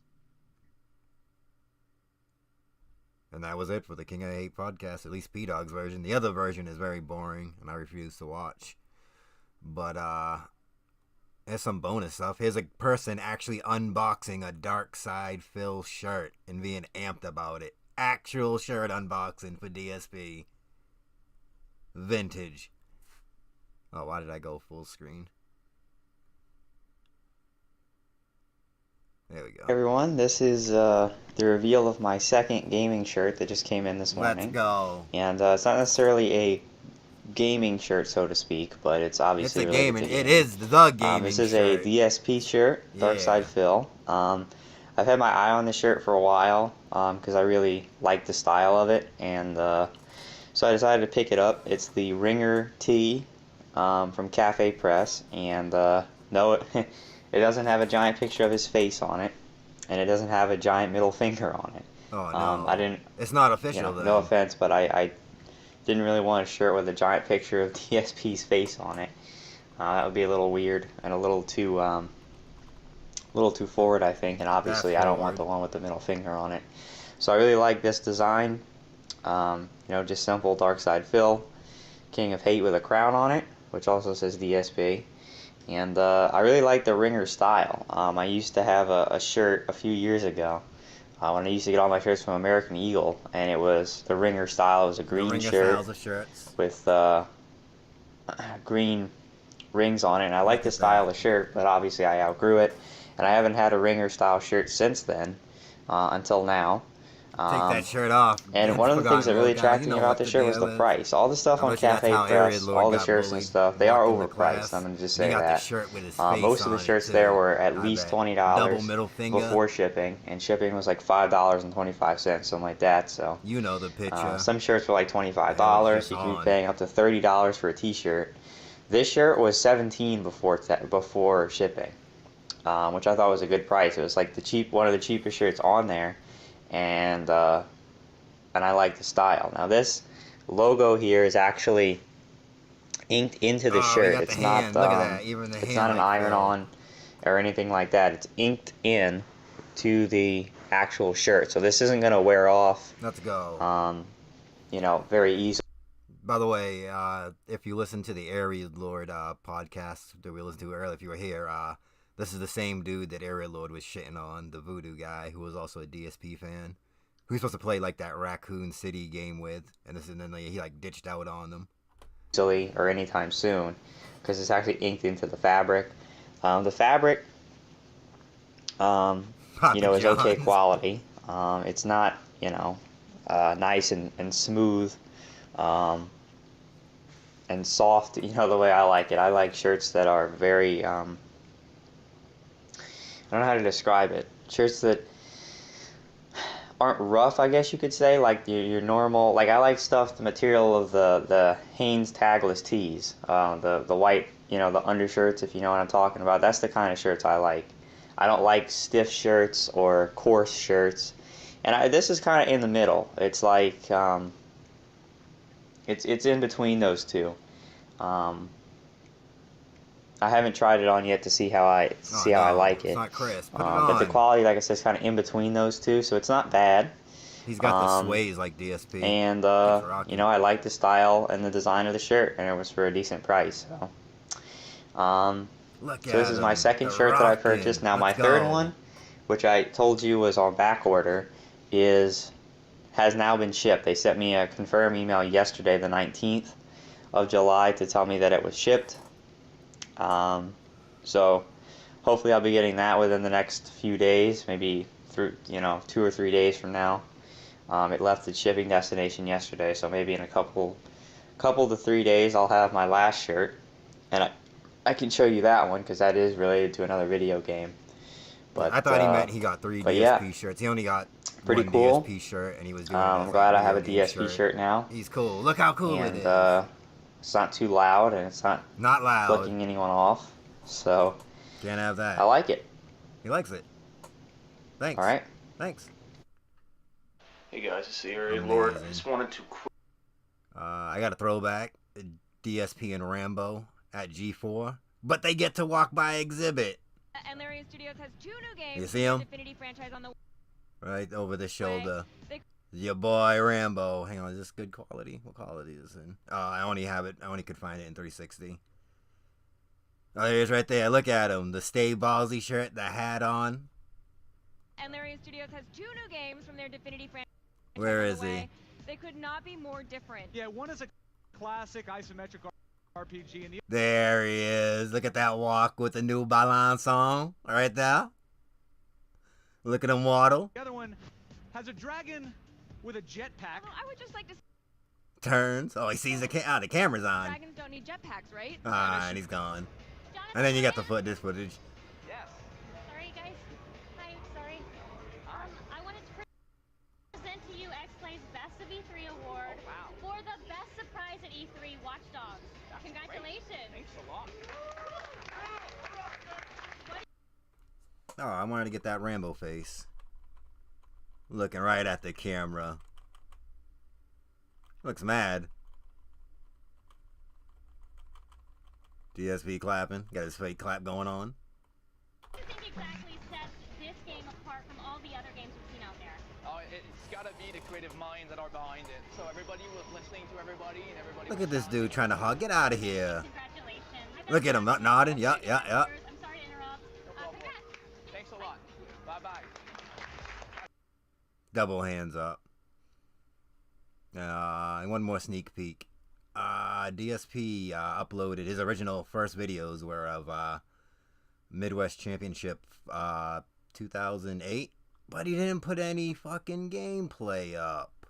And that was it for the King of Hate podcast, at least P-Dog's version. The other version is very boring, and I refuse to watch. But, there's some bonus stuff. Here's a person actually unboxing a Dark Side Phil shirt and being amped about it. Actual shirt unboxing for DSP. Vintage. Oh, why did I go full screen? There we go.
Hey everyone, this is the reveal of my second gaming shirt that just came in this morning.
Let's go.
And it's not necessarily a gaming shirt, so to speak, but it's obviously
It's a
related
gaming.
to
It
gaming.
is the gaming
This is
shirt.
a DSP shirt, Dark
Yeah.
Side Phil. I've had my eye on this shirt for a while because I really like the style of it, and so I decided to pick it up. It's the Ringer Tee from Cafe Press, and no, it doesn't have a giant picture of his face on it, and it doesn't have a giant middle finger on it.
Oh no!
I didn't.
It's not official though.
No offense, but I didn't really want a shirt with a giant picture of DSP's face on it. That would be a little weird and a little too forward, I think, and obviously I don't want the one with the middle finger on it. So I really like this design. Just simple dark side fill, King of Hate with a crown on it, which also says DSP. And I really like the Ringer style. I used to have a shirt a few years ago when I used to get all my shirts from American Eagle, and it was the Ringer style. It was a green shirt with green rings on it, and I like the style of the shirt, but obviously I outgrew it, and I haven't had a Ringer style shirt since then until now.
Take that shirt off.
And one of the things that really attracted me about the shirt was the price. All the stuff on Cafe Press, all the shirts and stuff, they are overpriced. I'm going to just say that. Most of the shirts there were at least $20 before shipping, and shipping was like $5.25, something like that. So
you know the picture.
Some shirts were like $25. You could be paying up to $30 for a T-shirt. This shirt was $17 before shipping, which I thought was a good price. It was like one of the cheapest shirts on there. And I like the style. Now this logo here is actually inked into the shirt. It's not it's not an iron-on or anything like that. It's inked in to the actual shirt. So this isn't gonna wear off.
Let's go.
Very easily.
By the way, if you listen to the Area Lord podcast that we listened to earlier, if you were here, this is the same dude that Area Lord was shitting on, the Voodoo guy, who was also a DSP fan, who was supposed to play like that Raccoon City game with, and then he like ditched out on them.
Easily or anytime soon, because it's actually inked into the fabric. The fabric, is okay quality. It's not, nice and smooth, and soft. The way I like it. I like shirts that are very. I don't know how to describe it. Shirts that aren't rough, I guess you could say, like your normal. Like I like the material of the Hanes tagless tees, the white, the undershirts, if you know what I'm talking about. That's the kind of shirts I like. I don't like stiff shirts or coarse shirts, and this is kind of in the middle. It's like it's in between those two. I haven't tried it on yet to see how I like it.
It's not crisp.
But the quality, like I said, is kind of in between those two, so it's not bad.
He's got the sways like DSP.
And I like the style and the design of the shirt, and it was for a decent price. So, this is my second shirt that I purchased. Now my third one, which I told you was on back order, has now been shipped. They sent me a confirm email yesterday, the 19th of July, to tell me that it was shipped. So hopefully I'll be getting that within the next few days, maybe through 2 or 3 days from now. It left its shipping destination yesterday, so maybe in a couple to 3 days I'll have my last shirt, and I can show you that one because that is related to another video game. But
I thought he meant he got 3 DSP shirts. He only got
pretty
one
cool
DSP shirt, and he was doing.
I'm glad I have a DSP shirt now.
He's cool. Look how cool
it
is.
It's not too loud, and it's not
loud,
flicking anyone off. So
can't have that.
I like it.
He likes it. Thanks.
All right.
Thanks.
Hey guys, it's the Area Lord. I just wanted to.
I got a throwback. DSP and Rambo at G4, but they get to walk by exhibit.
And Larian Studios has 2 new games.
You see him?
Infinity franchise on the
right over the shoulder. Your boy Rambo. Hang on, is this good quality? What quality is this in? I only could find it in 360. Oh, there he is right there. Look at him. The Stay Ballsy shirt, the hat on.
And Larian Studios has 2 new games from their Infinity franchise.
Where is he?
They could not be more different.
Yeah, one is a classic isometric RPG, and
there he is. Look at that walk with the New Balance on right there. Look at him waddle.
The other one has a dragon with a jetpack.
Well, I would just like to.
Turns. Oh, he sees the camera's on.
Dragons don't need jetpacks, right?
And he's gone. And then you got this footage.
Yes. Sorry, guys. Hi. Sorry. E3 Watchdog. Congratulations.
Thanks a lot.
Oh, I wanted to get that Rambo face. Looking right at the camera. Looks mad. DSP clapping. Got his fake clap going on.
What do you think exactly sets this game apart from all the other games we've seen out there?
It's gotta be the creative minds that are behind it. So everybody was listening to everybody, and everybody.
Look at this dude trying to hug. Get out of here.
Congratulations.
Look at him nodding. Yup.
I'm sorry to interrupt. Congrats.
Thanks a lot. Bye-bye.
Double hands up. And one more sneak peek. DSP uploaded his original first videos were of Midwest Championship 2008, but he didn't put any fucking gameplay up.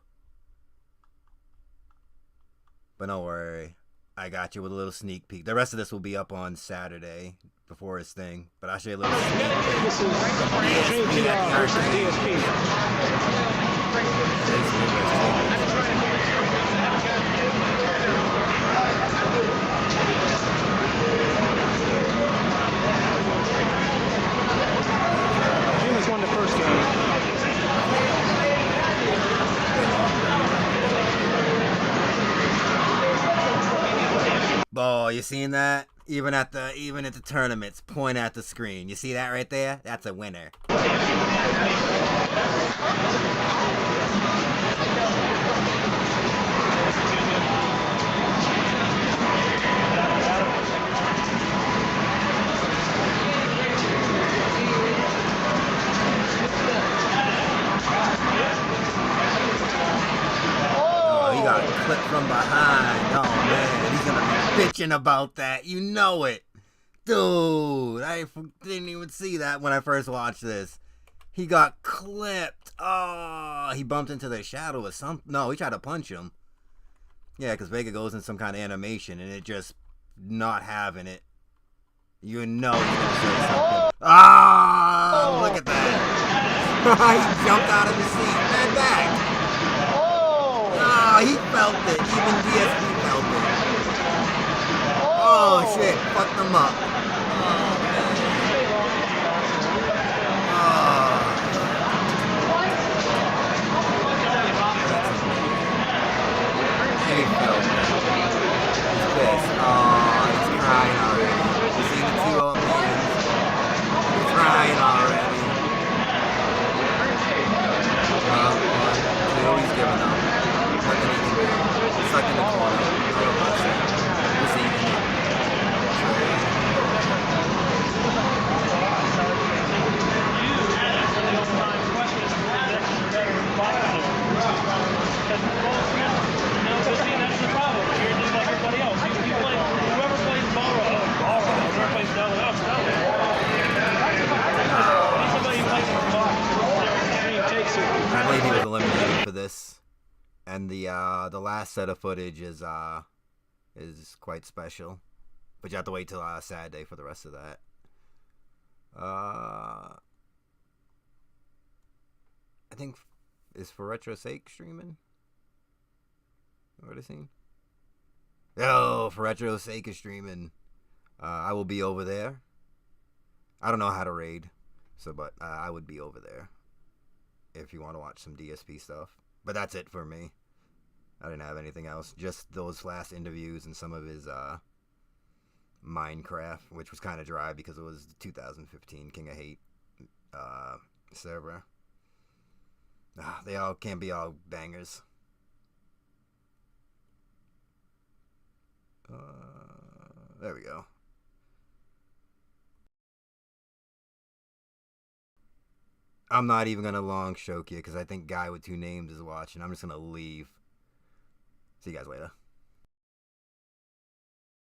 But don't worry, I got you with a little sneak peek. The rest of this will be up on Saturday before his thing, but I'll show you a little sneak peek.
This is JTR versus DSP. Humans won the first game.
Oh, you seen that? Even at the tournaments, point at the screen. You see that right there? That's a winner. Oh, he got clipped from behind. Oh man, he's gonna be bitching about that. You know it. Dude, I didn't even see that when I first watched this. He got clipped. Oh, he bumped into the shadow or something. No, he tried to punch him. Yeah, because Vega goes in some kind of animation and it just not having it. You know he's going to say something. Ah, look at that. He jumped out of his seat. Man, back. Oh, he felt it. Even DSP felt it. Oh, shit. Fucked him up. He's crying already. You see the two old men? He's crying already. Two, he's giving up. Nothing he can do. He's stuck in the corner. We'll see.
That's the problem. You're just like everybody else. Whoever plays Balrog, whoever plays Delaware, somebody who plays for Fox.
I believe he was eliminated for this, and the last set of footage is quite special, but you have to wait till Saturday for the rest of that. I think is For Retro's Sake streaming. What is he? Oh, For Retro's Sake is streaming. I will be over there. I don't know how to raid, but I would be over there if you want to watch some DSP stuff. But that's it for me. I didn't have anything else. Just those last interviews and some of his Minecraft, which was kind of dry because it was the 2015 King of Hate server. They all can't be all bangers. There we go. I'm not even gonna long choke you because I think Guy with Two Names is watching. I'm just gonna leave. See you guys later.